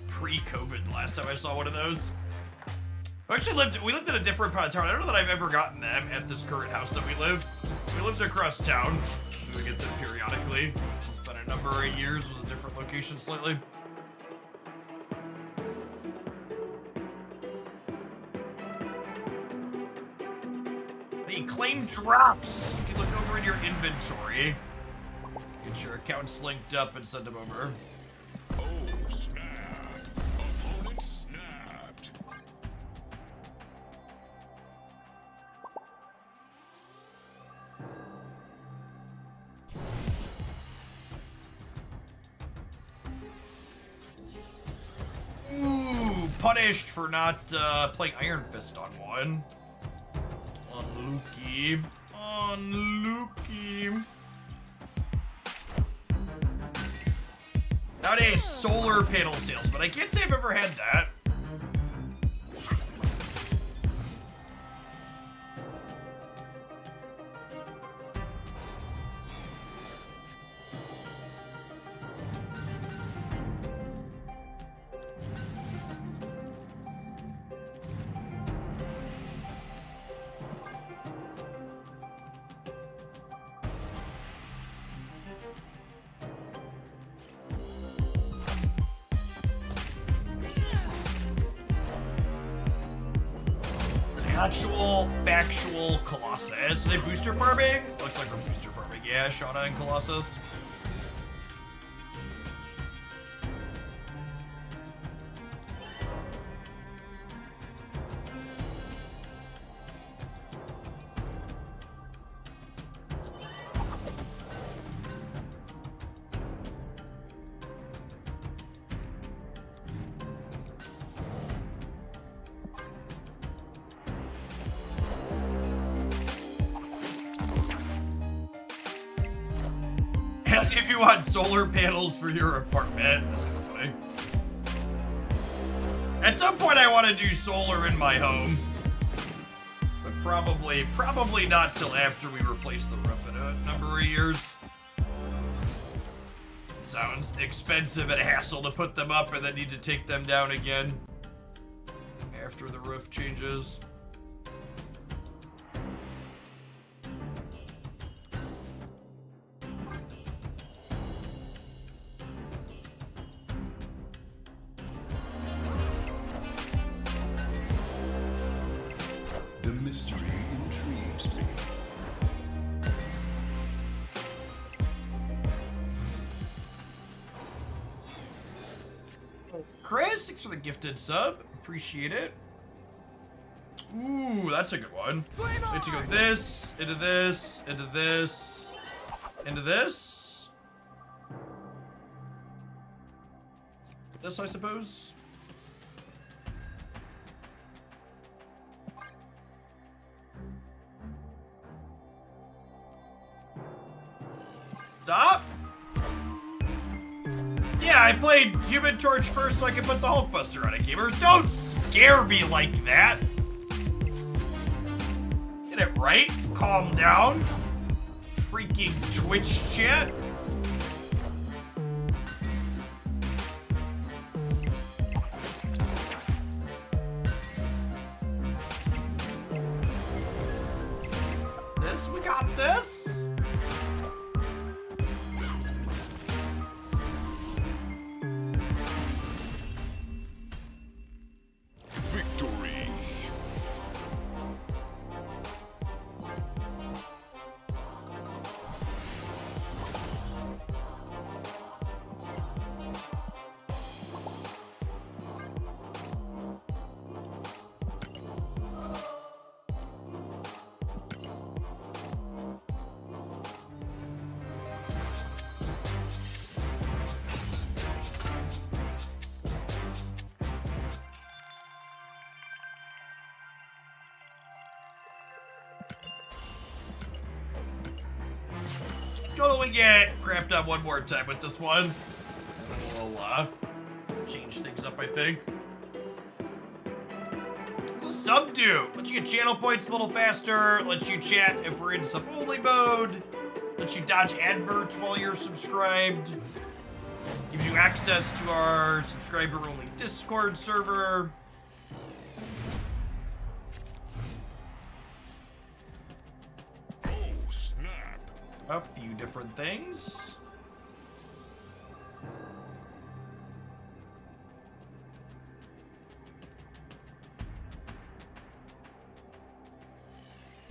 pre-COVID the last time I saw one of those. We lived in a different part of town. I don't know that I've ever gotten them at this current house that we live. We lived across town. We get them periodically. It's been a number of years. It was a different location slightly. Hey, claim drops. You can look over in your inventory. Get your accounts linked up and send them over. Oh, snap. Opponent snapped. Ooh, punished for not playing Iron Fist on one. Unlucky. Unlucky. Nowadays, solar panel sales, but I can't say I've ever had that. Actual, factual Colossus. Are they booster farming? Looks like we're booster farming. Yeah, Shauna and Colossus. Ask if you want solar panels for your apartment. That's kind of funny. At some point, I want to do solar in my home. But probably not till after we replace the roof in a number of years. It sounds expensive and hassle to put them up and then need to take them down again after the roof changes. The mystery intrigues me. Chris, thanks for the gifted sub. Appreciate it. Ooh, that's a good one. Need to go this, into this, into this, into this. This, I suppose. Stop. Yeah, I played Human Torch first so I could put the Hulkbuster on it, gamers. Don't scare me like that. Get it right. Calm down. Freaking Twitch chat. This, we got this. Victory. Let's go till we get cramped up one more time with this one. And we'll change things up, I think. What's a sub do? Lets you get channel points a little faster, lets you chat if we're in sub-only mode, lets you dodge adverts while you're subscribed, gives you access to our subscriber-only Discord server. Oh, snap. A few different things.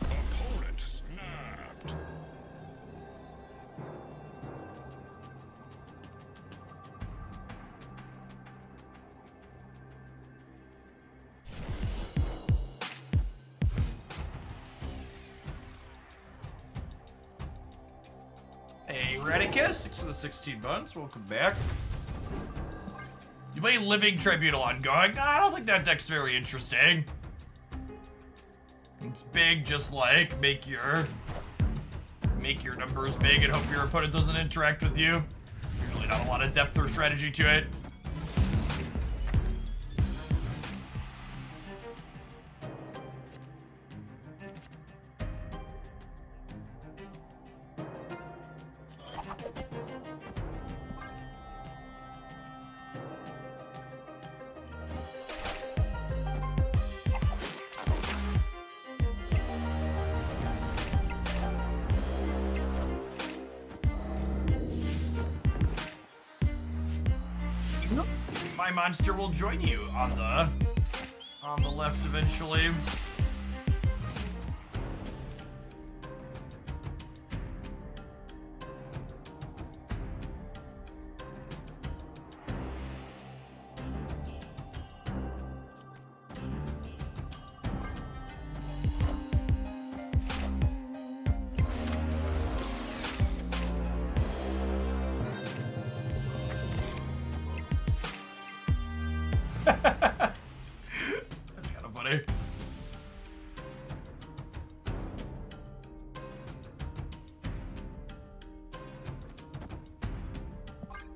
Opponent snapped. Hey, Radicus, thanks for the 16 months. Welcome back. You play Living Tribunal ongoing? Nah, I don't think that deck's very interesting. It's big, just like make your numbers big and hope your opponent doesn't interact with you. Usually not a lot of depth or strategy to it. My monster will join you on the left eventually. That's kind of funny.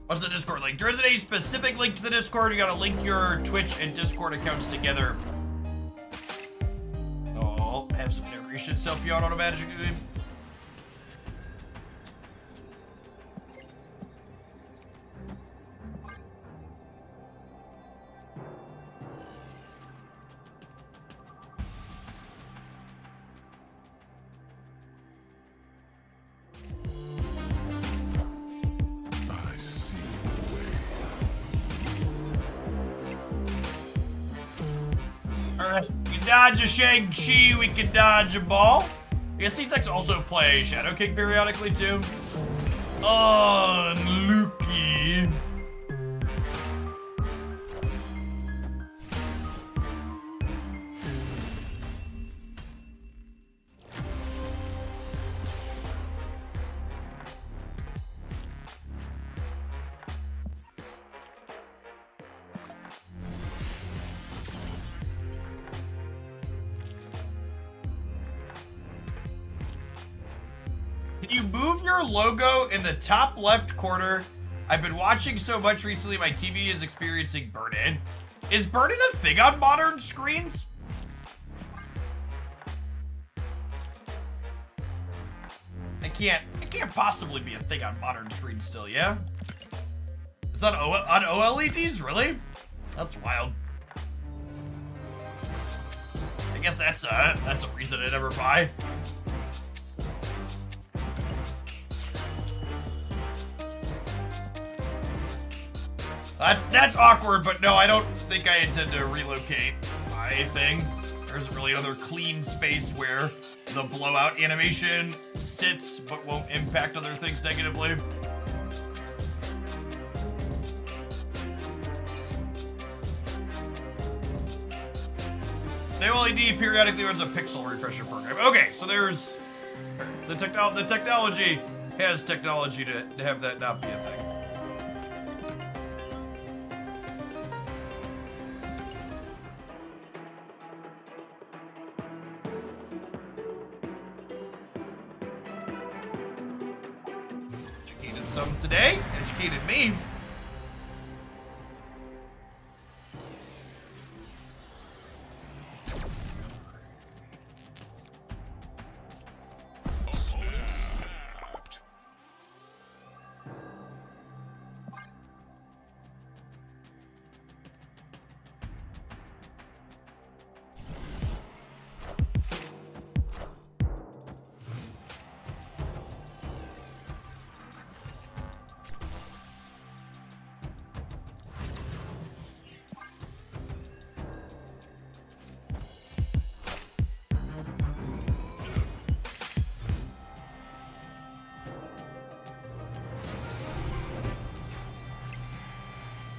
What's the Discord link? There isn't a specific link to the Discord. You gotta link your Twitch and Discord accounts together. Oh, have some narration self you out automatically. I see the way. Alright, we can dodge a Shang-Chi, we can dodge a ball. I guess these decks also play Shadow King periodically too. Oh, Lukey. Can you move your logo in the top left corner? I've been watching so much recently, my TV is experiencing burn-in. Is burn-in a thing on modern screens? It can't possibly be a thing on modern screens still, yeah? It's on OLEDs, really? That's wild. I guess that's a reason to never buy. That's awkward, but no, I don't think I intend to relocate my thing. There isn't really another clean space where the blowout animation sits but won't impact other things negatively. The OLED periodically runs a pixel refresher program. Okay, so there's the technology has technology to have that not be a thing. Educated some today, educated me.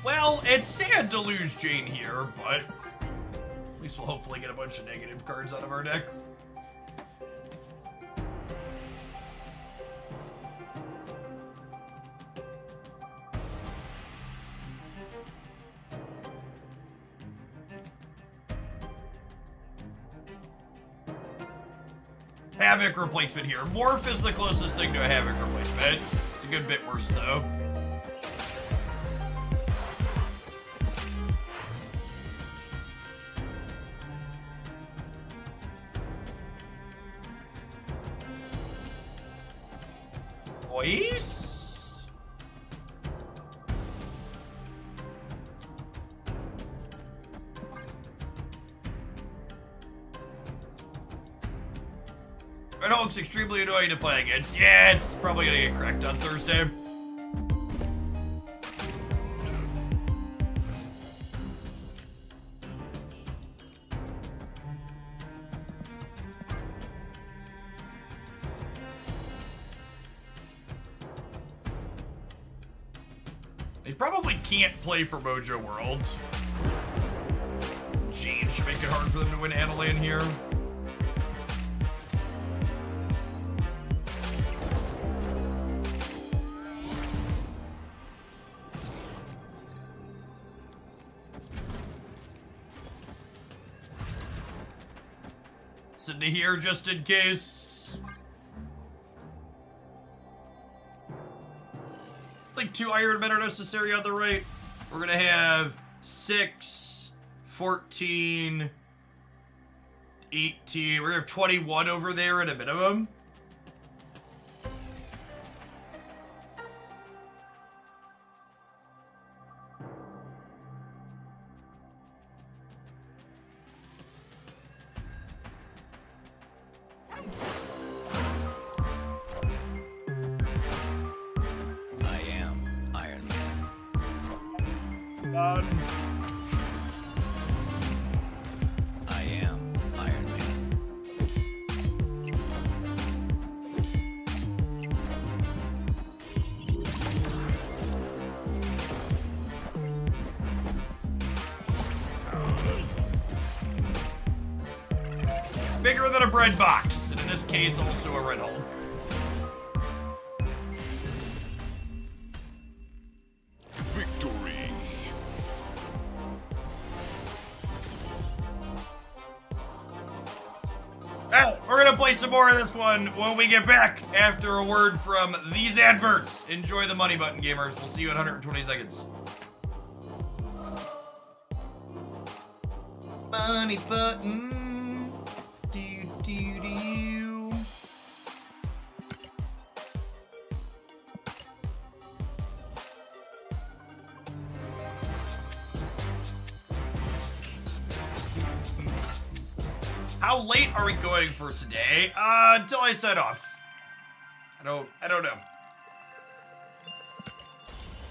Well, it's sad to lose Jane here, but at least we'll hopefully get a bunch of negative cards out of our deck. Havoc replacement here. Morph is the closest thing to a Havoc replacement. It's a good bit worse, though. Voice? Red Hulk's extremely annoying to play against. Yeah, it's probably gonna get cracked on Thursday. They probably can't play for Mojo World. Jane should make it hard for them to win Analan here. Sydney here just in case. think 2 Iron Men are necessary on the right. We're gonna have 6, 14, 18. We're gonna have 21 over there at a minimum. I am Iron Man. Done. I am Iron Man. Bigger than a bread box, and in this case, also a Red Hulk. Victory. We're gonna play some more of this one when we get back after a word from these adverts. Enjoy the money button, gamers. We'll see you in 120 seconds. Money button. Do, do, do. How late are we going for today? Until I set off. I don't know.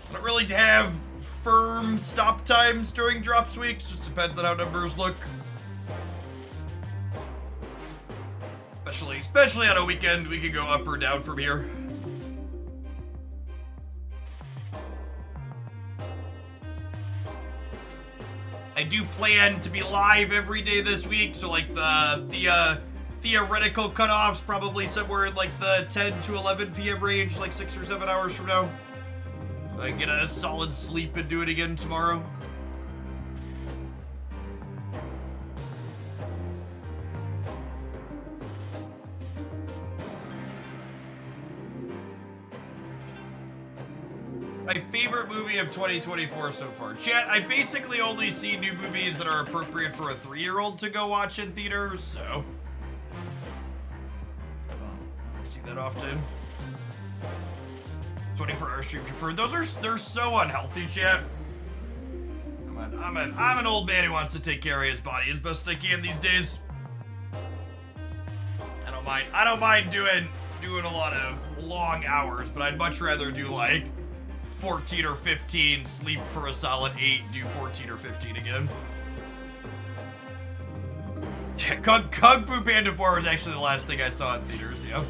I don't really have firm stop times during drops weeks. Just depends on how numbers look. Especially on a weekend, we could go up or down from here. I do plan to be live every day this week, so like the theoretical cutoff's probably somewhere in like the 10 to 11 p.m. range, like 6 or 7 hours from now. So I can get a solid sleep and do it again tomorrow. My favorite movie of 2024 so far. Chat, I basically only see new movies that are appropriate for a 3-year-old to go watch in theaters, so. I see that often. 24-hour stream confirmed. They're so unhealthy, chat. I'm an old man who wants to take care of his body as best I can these days. I don't mind doing a lot of long hours, but I'd much rather do like 14 or 15, sleep for a solid 8, do 14 or 15 again. Yeah, Kung Fu Panda 4 was actually the last thing I saw in theaters, yeah.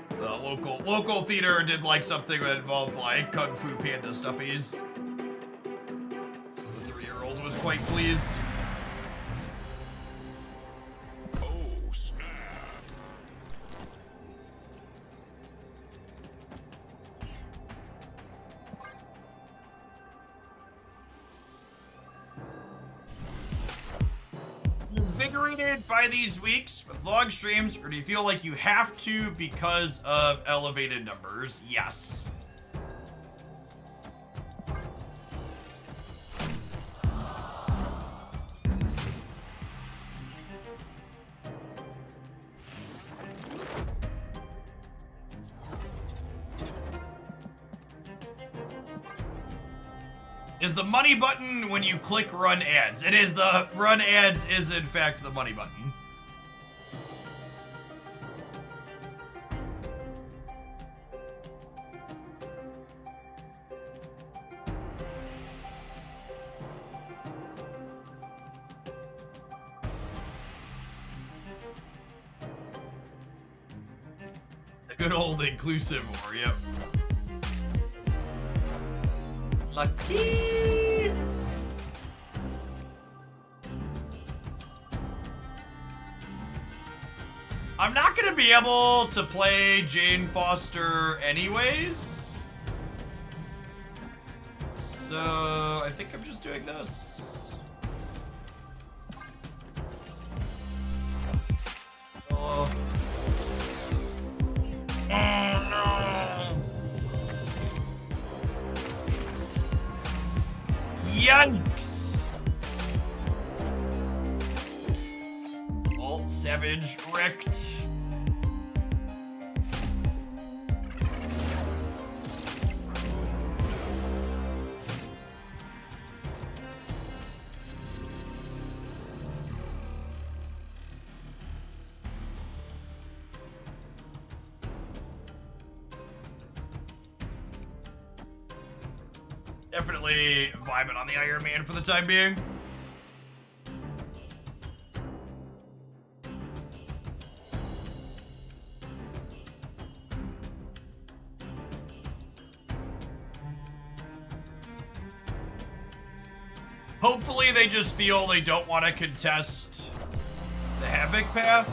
The local theater did like something that involved like Kung Fu Panda stuffies. So the 3-year-old was quite pleased. Invigorated by these weeks with long streams, or do you feel like you have to because of elevated numbers? Yes. Is the money button when you click run ads? It is. The run ads is in fact the money button. A good old inclusive war, yep. Lucky. I'm not gonna be able to play Jane Foster anyways. So I think I'm just doing this. Oh. Savage wrecked. Definitely vibing on the Iron Man for the time being. Hopefully they just feel they don't want to contest the Havoc path.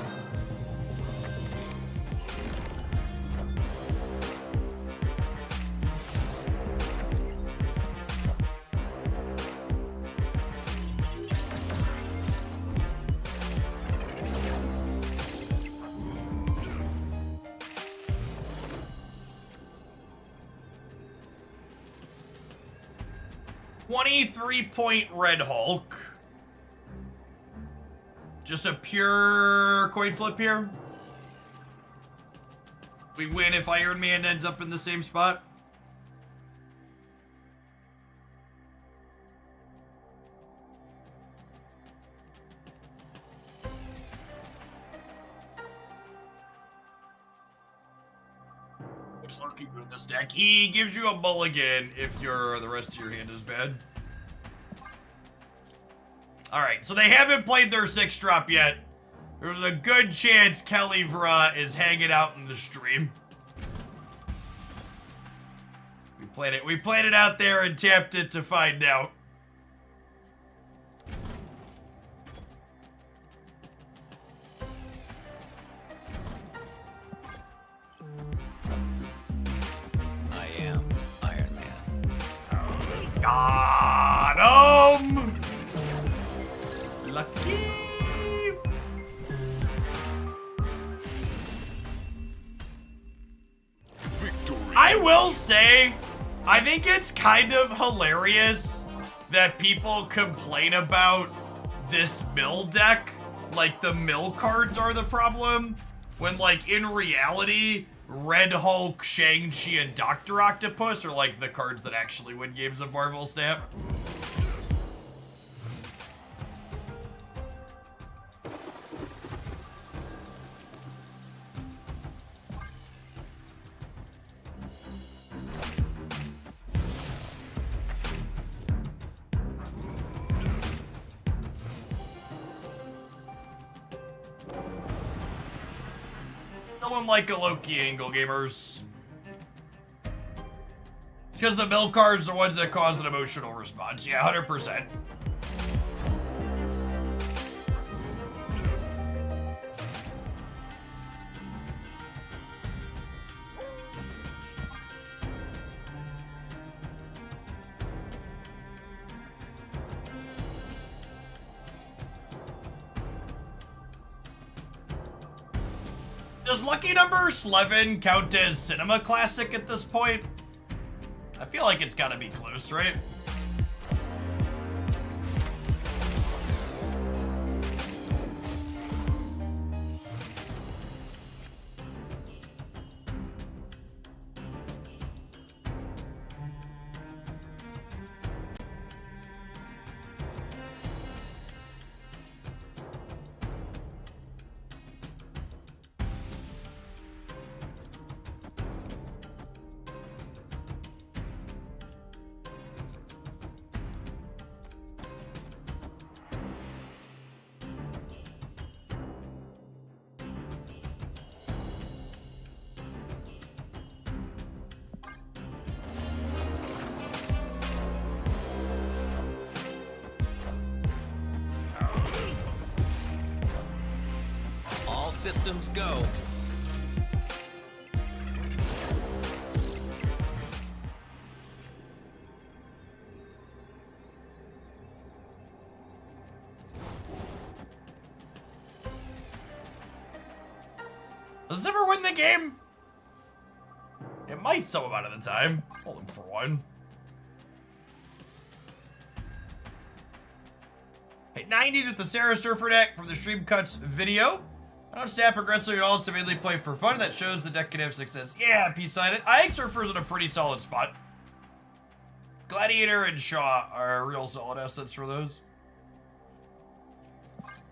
.3 Red Hulk. Just a pure coin flip here. We win if Iron Man ends up in the same spot. What's lurking in this deck? He gives you a mulligan if the rest of your hand is bad. Alright, so they haven't played their 6-drop yet. There's a good chance Kelly Vra is hanging out in the stream. We played it out there and tapped it to find out. I am Iron Man. Got him! Lucky! Victory. I will say, I think it's kind of hilarious that people complain about this mill deck, like the mill cards are the problem, when like in reality, Red Hulk, Shang-Chi, and Dr. Octopus are like the cards that actually win games of Marvel Snap. Someone like a Loki angle, gamers. It's because the mill cards are ones that cause an emotional response. Yeah, 100%. Does lucky number 11 count as cinema classic at this point? I feel like it's gotta be close, right? All systems go. Does this ever win the game? It might some amount of the time. Hold him for one. Hey, 90s with the Sarah Surfer deck from the Stream Cuts video. I don't stat progressively at all, so mainly play for fun. That shows the deck can have success. Yeah, P-sided. I think Surfer's in a pretty solid spot. Gladiator and Shaw are real solid assets for those.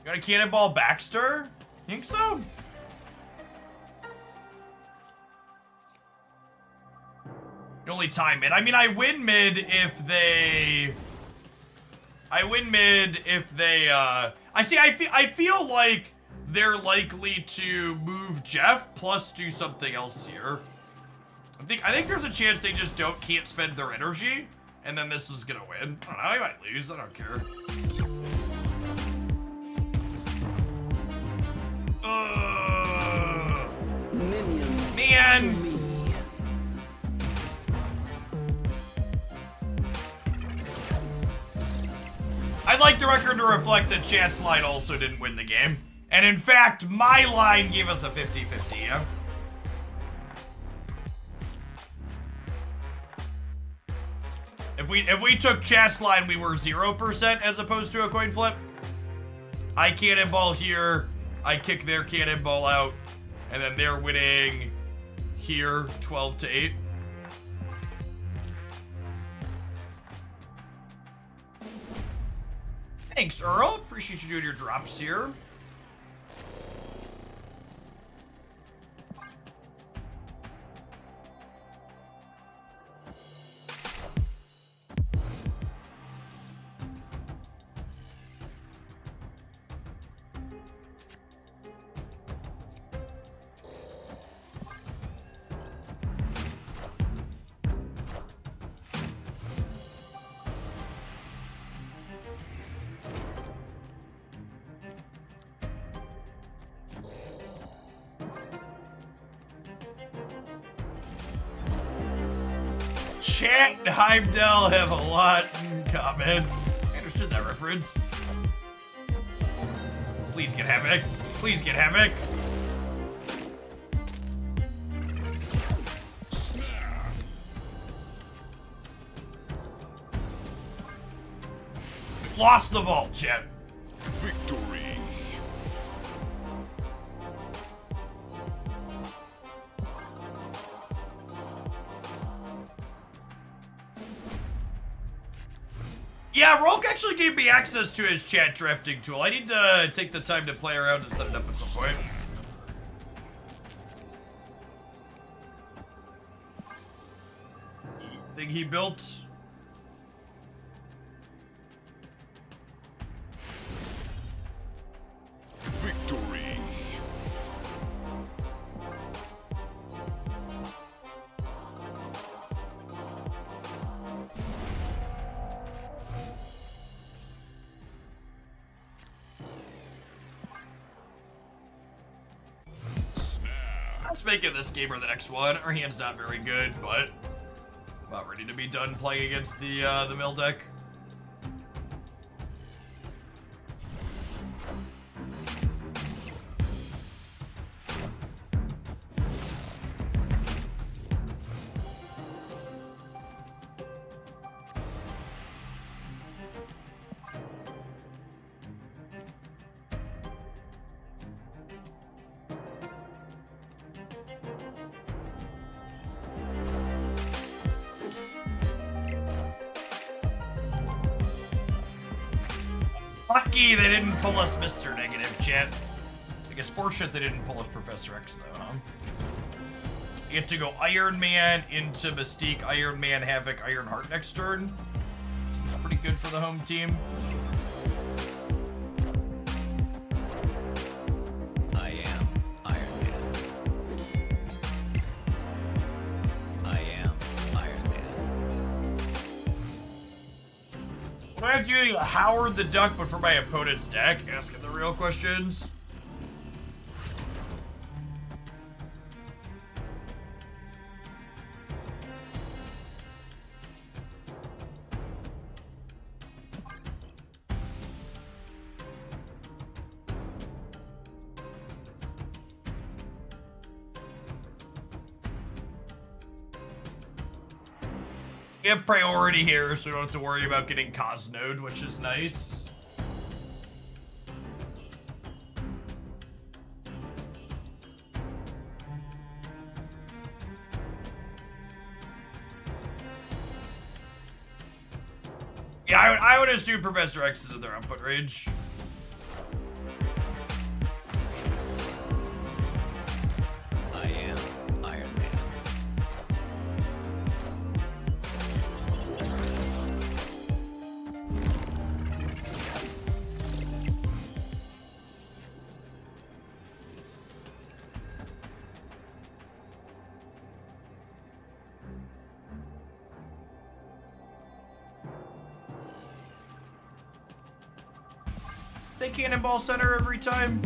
Got a Cannonball Baxter? Think so? You only time mid. I mean, I win mid if they... I feel like they're likely to move Jeff plus do something else here. I think there's a chance they just can't spend their energy, and then this is gonna win. I don't know, I might lose, I don't care. Minions Man. to me. I'd like the record to reflect that Chat's line also didn't win the game. And in fact, my line gave us a 50-50, yeah? If we took Chat's line, we were 0% as opposed to a coin flip. I cannonball here, I kick their cannonball out, and then they're winning here 12-8. Thanks, Earl. Appreciate you doing your drops here. Chat and Heimdall have a lot in common. I understood that reference. Please get Havoc. Please get Havoc. Lost the vault, chat. Victory. Yeah, Rolk actually gave me access to his chat drafting tool. I need to take the time to play around and set it up at some point. Thing he built. Victory. Let's make it this game or the next one. Our hand's not very good, but about ready to be done playing against the mill deck. Lucky they didn't pull us Mr. Negative, chat. I guess fortunate they didn't pull us Professor X, though, huh? You get to go Iron Man into Mystique, Iron Man, Havoc, Ironheart next turn. Seems pretty good for the home team. I am Iron Man. I am Iron Man. I have to do Howard the Duck, but for my opponent's deck, asking the real questions. We have priority here, so we don't have to worry about getting Cosnode, which is nice. Yeah, I would assume Professor X is in their output range. I am Iron Man. They cannonball center every time.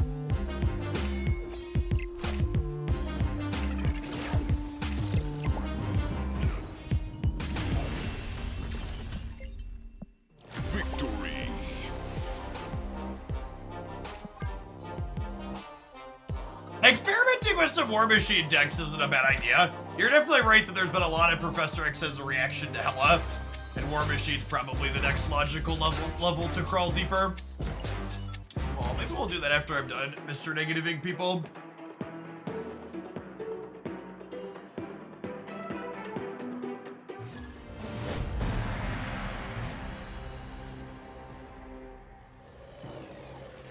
Victory. Experimenting with some War Machine decks isn't a bad idea. You're definitely right that there's been a lot of Professor X as a reaction to Hela, and War Machine's probably the next logical level to crawl deeper. Well, maybe we'll do that after I'm done, Mr. Negativing people.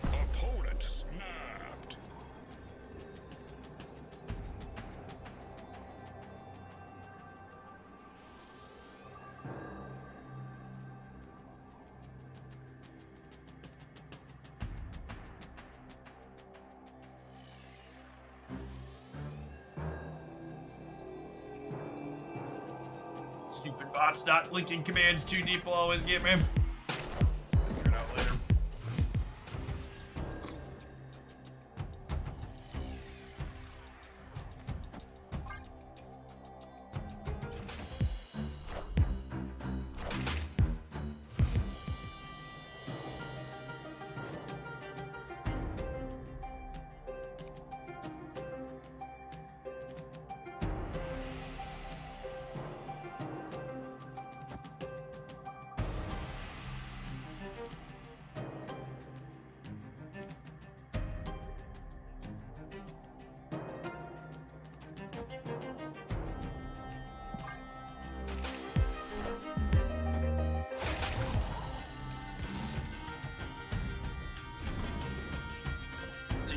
Opponent snapped. Stupid bots not linking commands too deep will always get me. Figure it out later.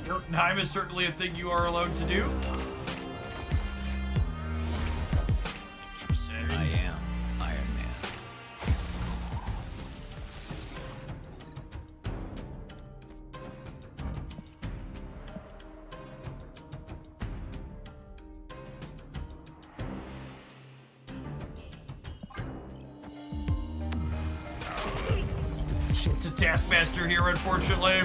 Jotunheim is certainly a thing you are allowed to do. Interesting. I am Iron Man. It's a Taskmaster here, unfortunately.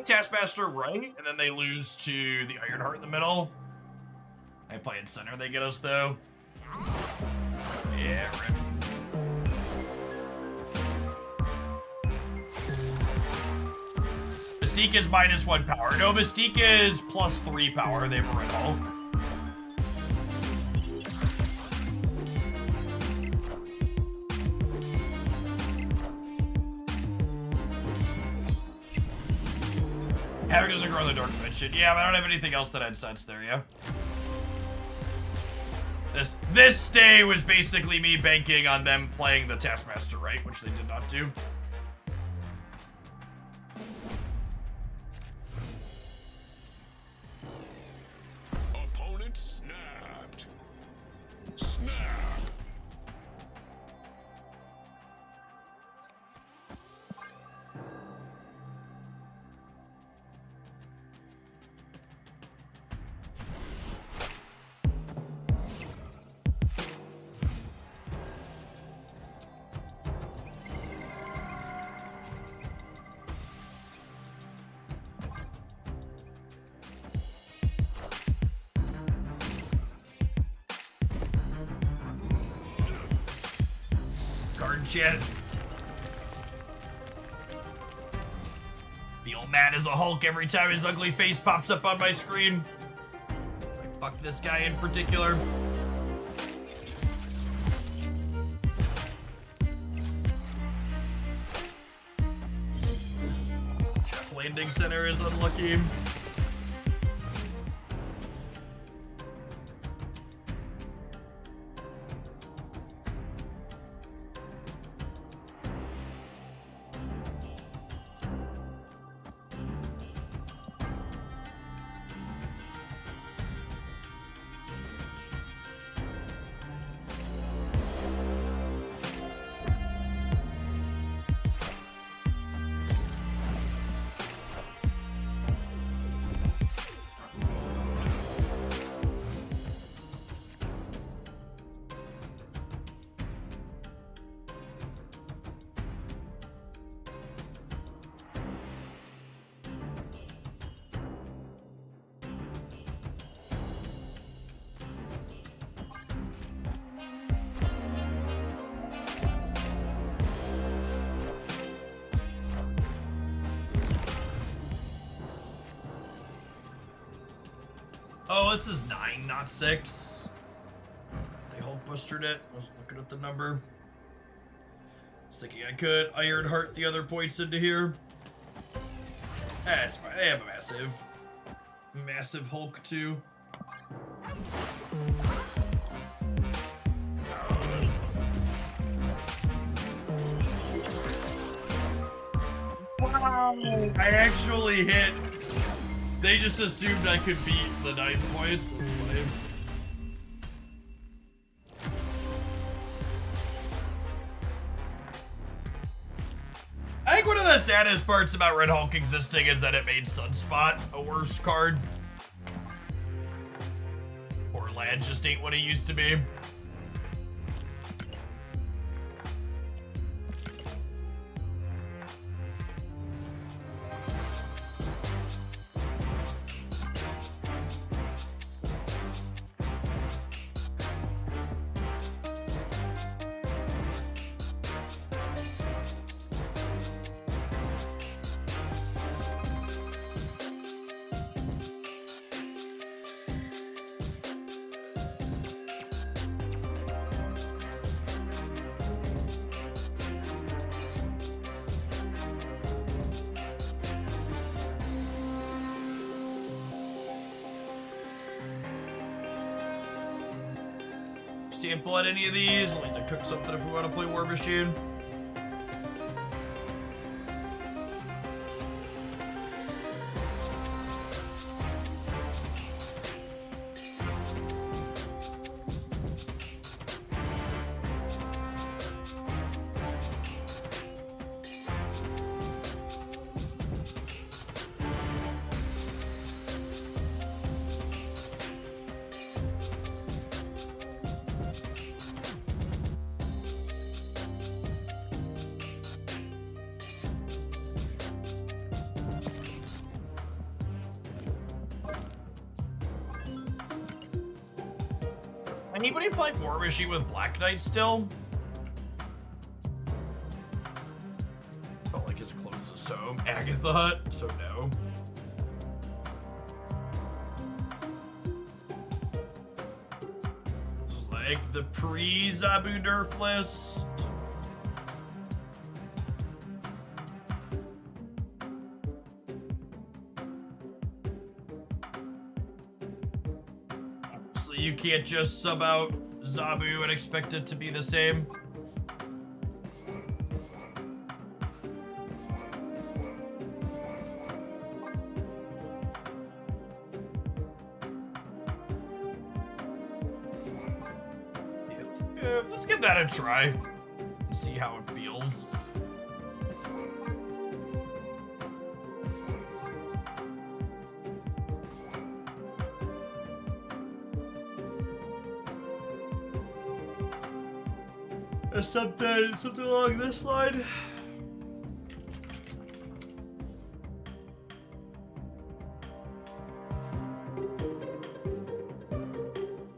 Taskmaster right, and then they lose to the Ironheart in the middle. I play in center, they get us though. Yeah, rip. Mystique is -1 power. No, Mystique is +3 power. They have a Red Hulk. Havoc doesn't grow in the Dark Dimension. Yeah, but I don't have anything else that had sense there, yeah? This stay was basically me banking on them playing the Taskmaster, right? Which they did not do. Opponent snapped. Snap. Card chat. Feel mad as a Hulk every time his ugly face pops up on my screen. It's like, fuck this guy in particular. Jeff Landing Center is unlucky. Oh, this is 9, not 6. They Hulkbustered it. I was looking at the number. I was thinking I could Ironheart the other points into here. That's fine. They have a massive Hulk too. Wow! I actually hit. They just assumed I could beat the 9 points. That's funny. I think one of the saddest parts about Red Hulk existing is that it made Sunspot a worse card. Poor lad just ain't what he used to be. Sample at any of these. We'll need to cook something if we want to play War Machine. Anybody play War Machine with Black Knight still? Felt like his closest home, Agatha, so no. This is like the pre-Zabu nerf list. You can't just sub out Zabu and expect it to be the same. Yeah, let's give that a try. See how it feels. Something along this line.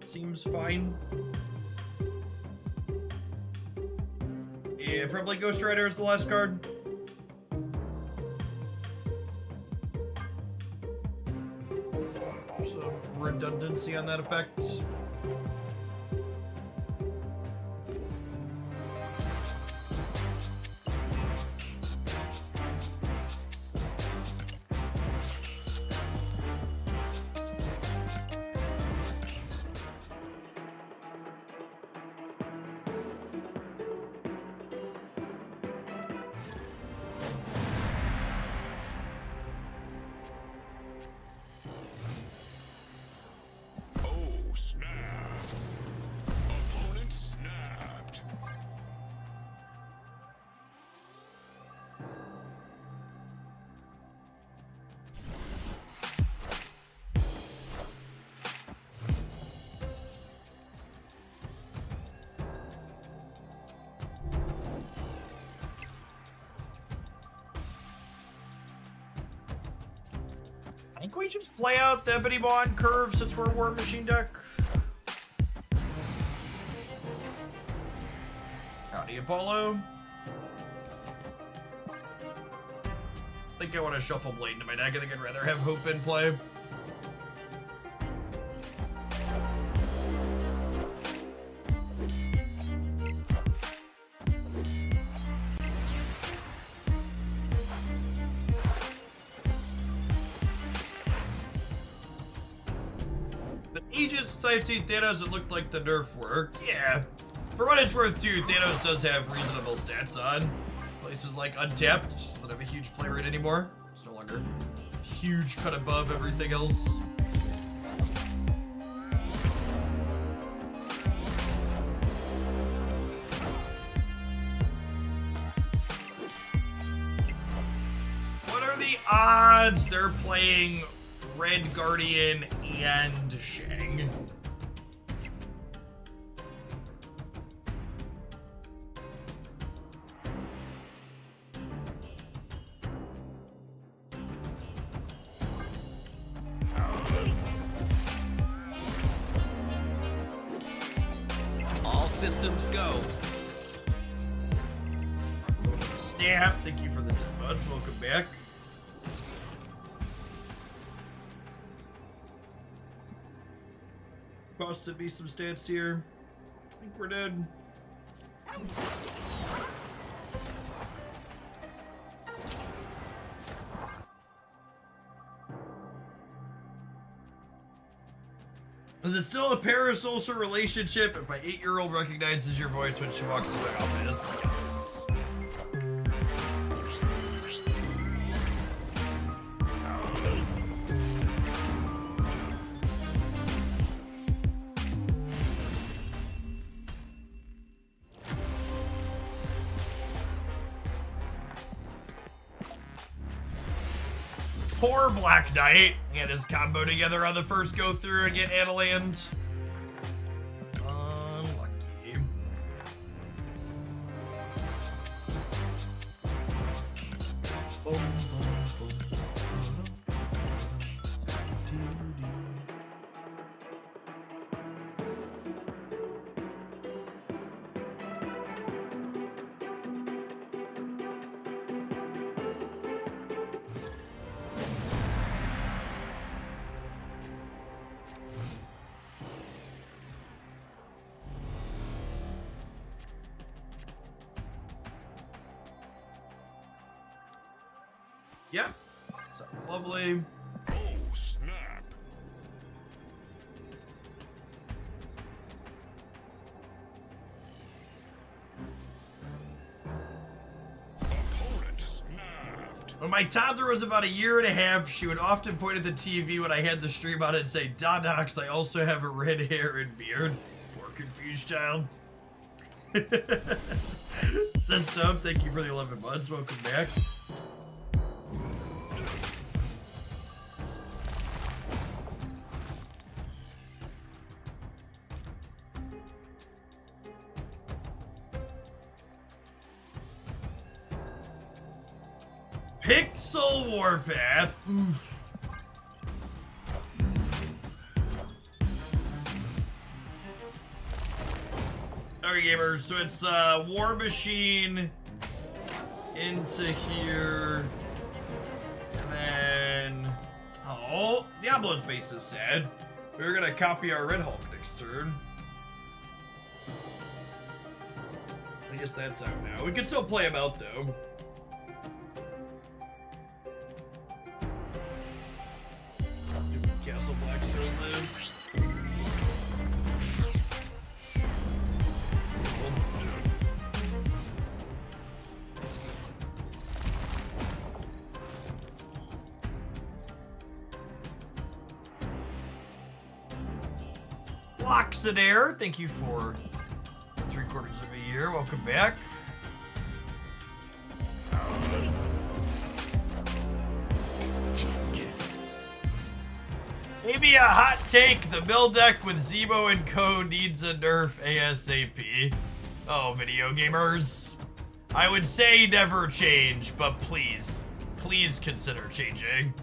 Seems fine. Yeah, probably Ghost Rider is the last card. redundancy on that effect. Oh, snap. Opponent snapped. I think we just play out the Ebony Bond curve since we're a War Machine deck. Howdy, Apollo. I think I want to shuffle Blade into my deck. I think I'd rather have Hope in play. The Aegis I've seen Thanos, it looked like the nerf worked. Yeah. For what it's worth, too, Thanos does have reasonable stats on places like Untapped. It just doesn't have a huge play rate anymore. It's no longer huge cut above everything else. What are the odds they're playing Red Guardian and Shang? All systems go. Snap, thank you for the 10 months. Welcome back. Posted me some stats here. I think we're dead. Is it still a parasocial relationship if my 8-year-old recognizes your voice when she walks in my office? Yes. Poor Black Knight. He had his combo together on the first go through and get Analand. Unlucky. Boom, boom, boom. Yeah. So lovely. Oh, snap. Opponent snapped. When my toddler was about 1.5 years, she would often point at the TV when I had the stream on it and say, "Donox, I also have a red hair and beard." Poor confused child. System, thank you for the 11 months. Welcome back. Pixel Warpath. Oof. Alright, gamers. So it's War Machine into here. And then. Oh, Diablo's base is sad. We're gonna copy our Red Hulk next turn. I guess that's out now. We can still play him out though. Castle Blackstone lives. Loxonair, thank you for 3/4 of a year. Welcome back. Maybe a hot take, the mill deck with Zemo and Co needs a nerf ASAP. Oh, video gamers. I would say never change, but please consider changing.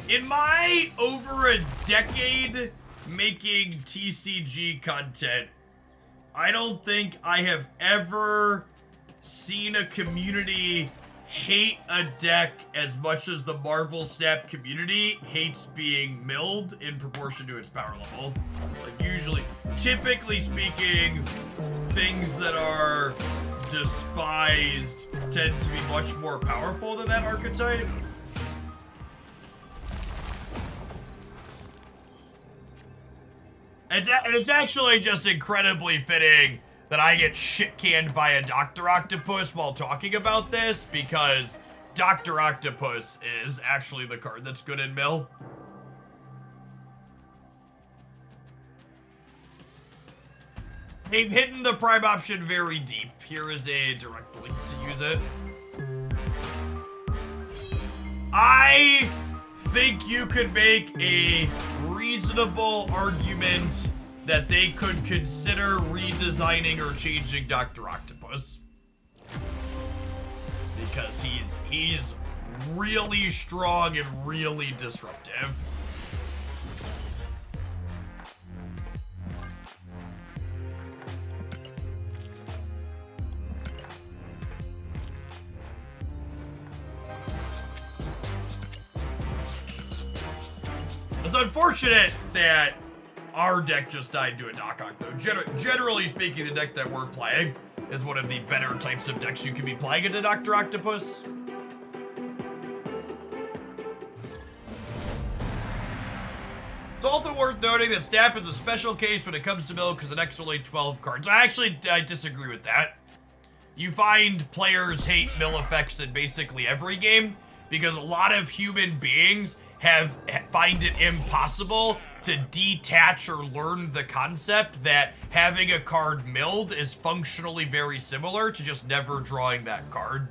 In my over a decade making TCG content, I don't think I have ever seen a community hate a deck as much as the Marvel Snap community hates being milled in proportion to its power level. Like usually, typically speaking, things that are despised tend to be much more powerful than that archetype. And it's actually just incredibly fitting that I get shit-canned by a Dr. Octopus while talking about this, because Dr. Octopus is actually the card that's good in mill. They've hidden the prime option very deep. Here is a direct link to use it. I think you could make a reasonable argument that they could consider redesigning or changing Dr. Octopus. Because he's really strong and really disruptive. It's unfortunate that our deck just died to a Doc Ock, though. Generally speaking, the deck that we're playing is one of the better types of decks you can be playing into Dr. Octopus. It's also worth noting that Snap is a special case when it comes to mill because the deck's only 12 cards. I disagree with that. You find players hate mill effects in basically every game because a lot of human beings find it impossible to detach or learn the concept that having a card milled is functionally very similar to just never drawing that card.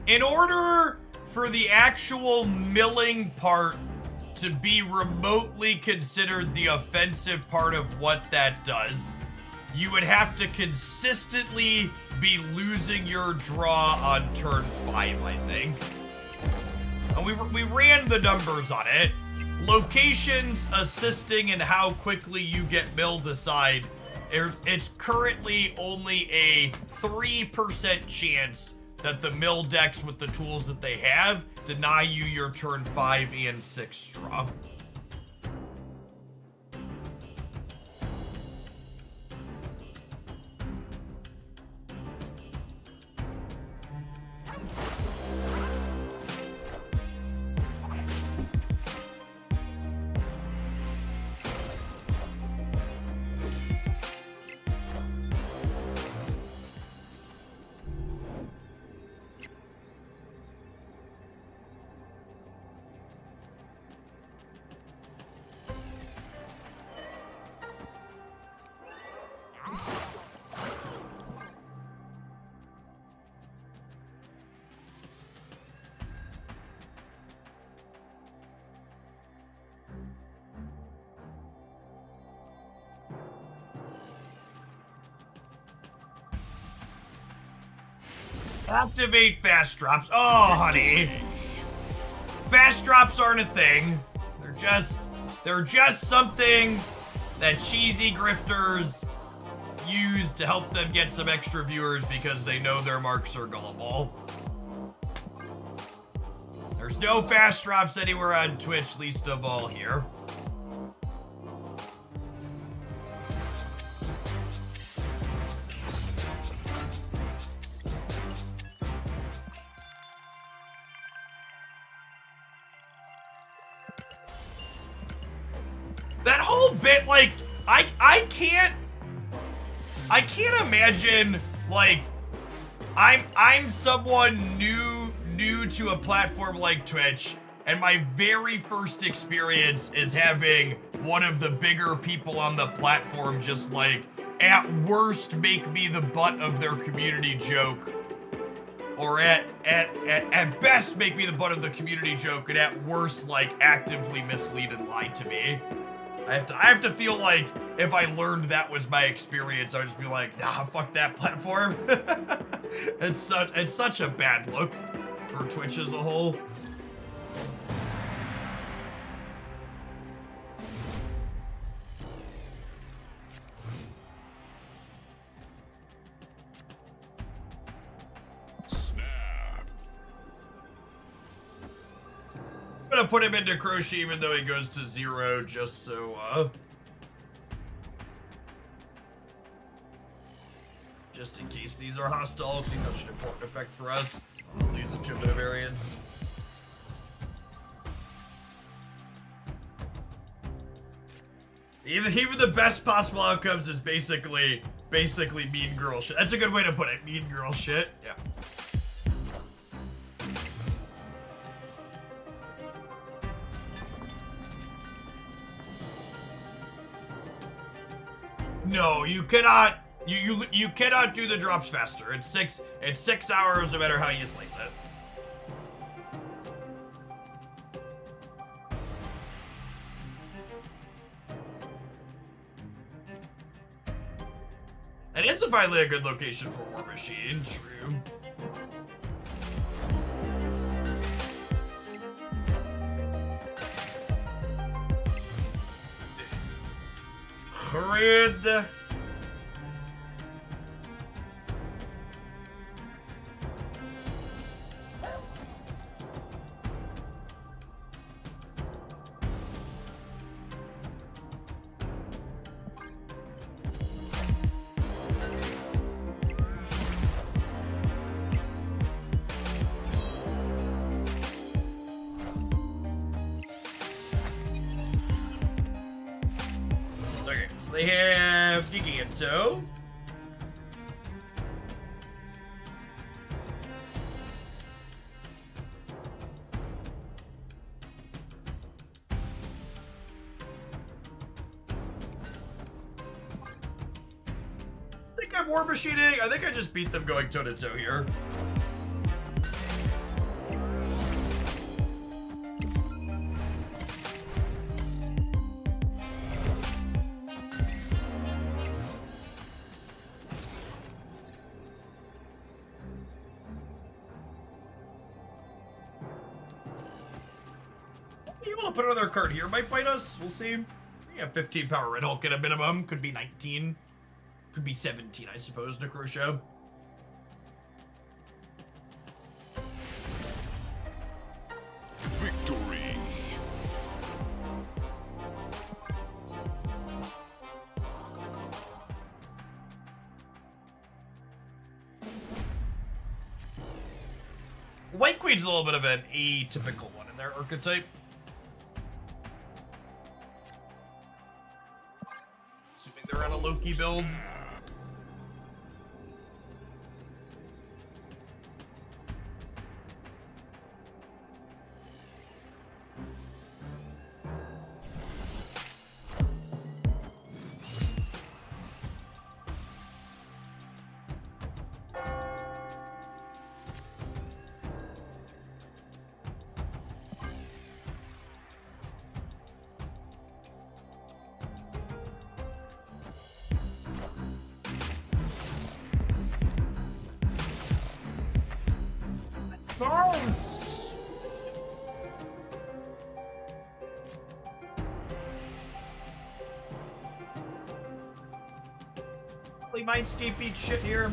In order for the actual milling part to be remotely considered the offensive part of what that does, you would have to consistently be losing your draw on turn 5, I think. And we ran the numbers on it. Locations assisting in how quickly you get milled aside, it's currently only a 3% chance that the mill decks with the tools that they have deny you your turn 5 and 6 draw. Activate fast drops. Oh, honey. Fast drops aren't a thing. They're just something that cheesy grifters use to help them get some extra viewers because they know their marks are gullible. There's no fast drops anywhere on Twitch, least of all here. That whole bit, like, I can't imagine, like, I'm someone new to a platform like Twitch, and my very first experience is having one of the bigger people on the platform just, like, at worst make me the butt of their community joke, or at best make me the butt of the community joke, and at worst, like, actively mislead and lie to me. I have to feel like if I learned that was my experience, I would just be like, nah, fuck that platform. It's such a bad look for Twitch as a whole. Snap. I'm gonna put him into crochet even though he goes to 0 just so, just in case these are hostile, because he's such an important effect for us. These are 2 bit variants. Even the best possible outcomes is basically mean girl shit. That's a good way to put it. Mean girl shit. Yeah. No, you cannot. You cannot do the drops faster. It's 6 hours no matter how you slice it. It is finally a good location for War Machine, true. Grid. Okay, so they have Giganto. I think I'm War Machining. I think I just beat them going toe to toe here. Able to put another card here might bite us. We'll see. Yeah, 15 power Red Hulk at a minimum. Could be 19. Could be 17, I suppose, Necroshow. Victory. White Queen's a little bit of an atypical one in their archetype. Assuming they're on a Loki build. Starts! Play Mindscape beat shit here.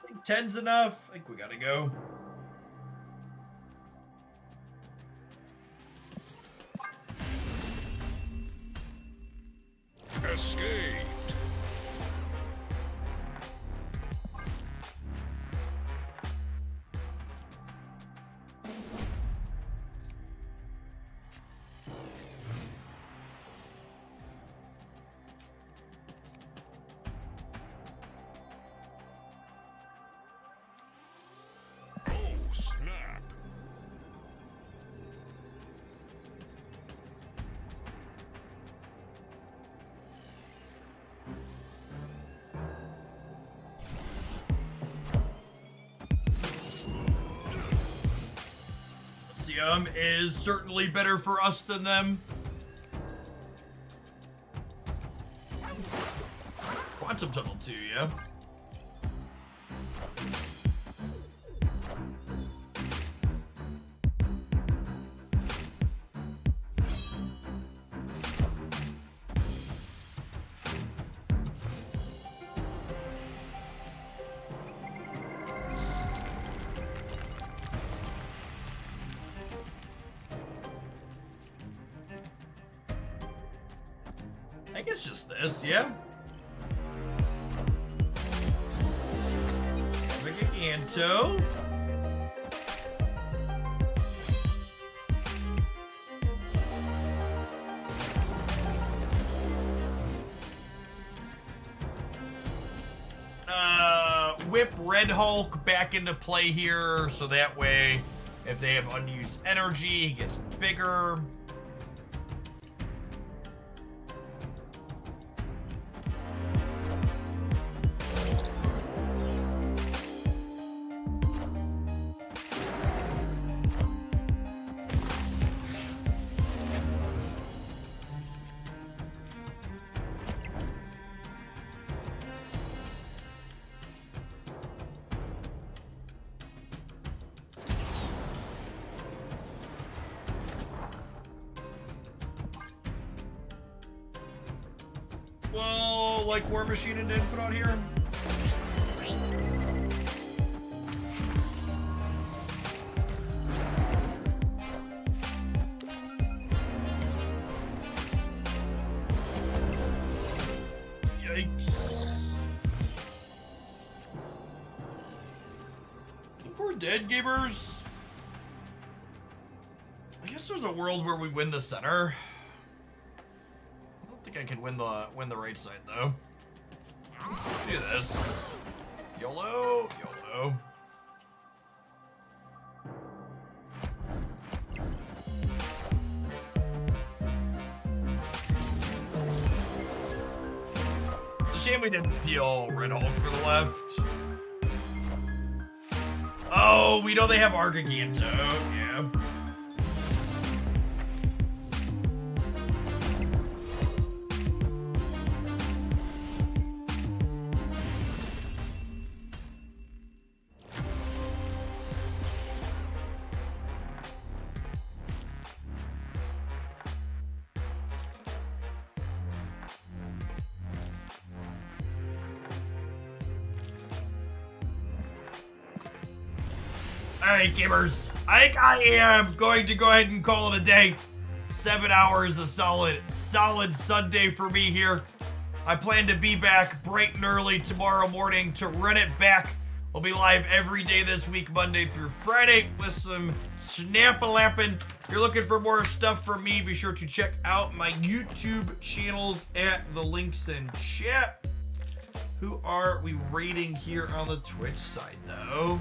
I think 10's enough. I think we gotta go. Escaped. Oh, snap. Siam is certainly better for us than them. Quantum Tunnel too, yeah? I think it's just this, yeah? Giganto. Whip Red Hulk back into play here, so that way, if they have unused energy, he gets bigger. Whoa, like War Machine and input on here. Yikes. If we're dead, gamers, I guess there's a world where we win the center. I think I can win the right side though. Do this. YOLO, YOLO. It's a shame we didn't peel Red Hulk for the left. Oh, we know they have Argiganto, yeah. Alright, gamers. I think I am going to go ahead and call it a day. 7 hours, a solid Sunday for me here. I plan to be back bright and early tomorrow morning to run it back. We'll be live every day this week, Monday through Friday, with some snap-a-lapping. If you're looking for more stuff from me, be sure to check out my YouTube channels at the links in chat. Who are we rating here on the Twitch side, though?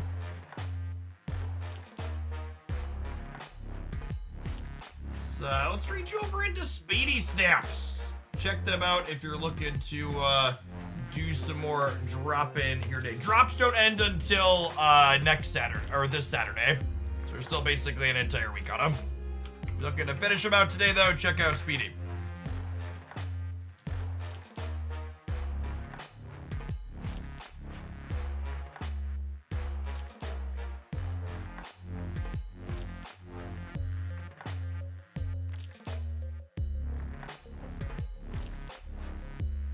So let's read you over into Speedy Snaps. Check them out if you're looking to do some more drop-in your day. Drops don't end until next Saturday, or this Saturday. So we're still basically an entire week on them. Looking to finish them out today, though, check out Speedy.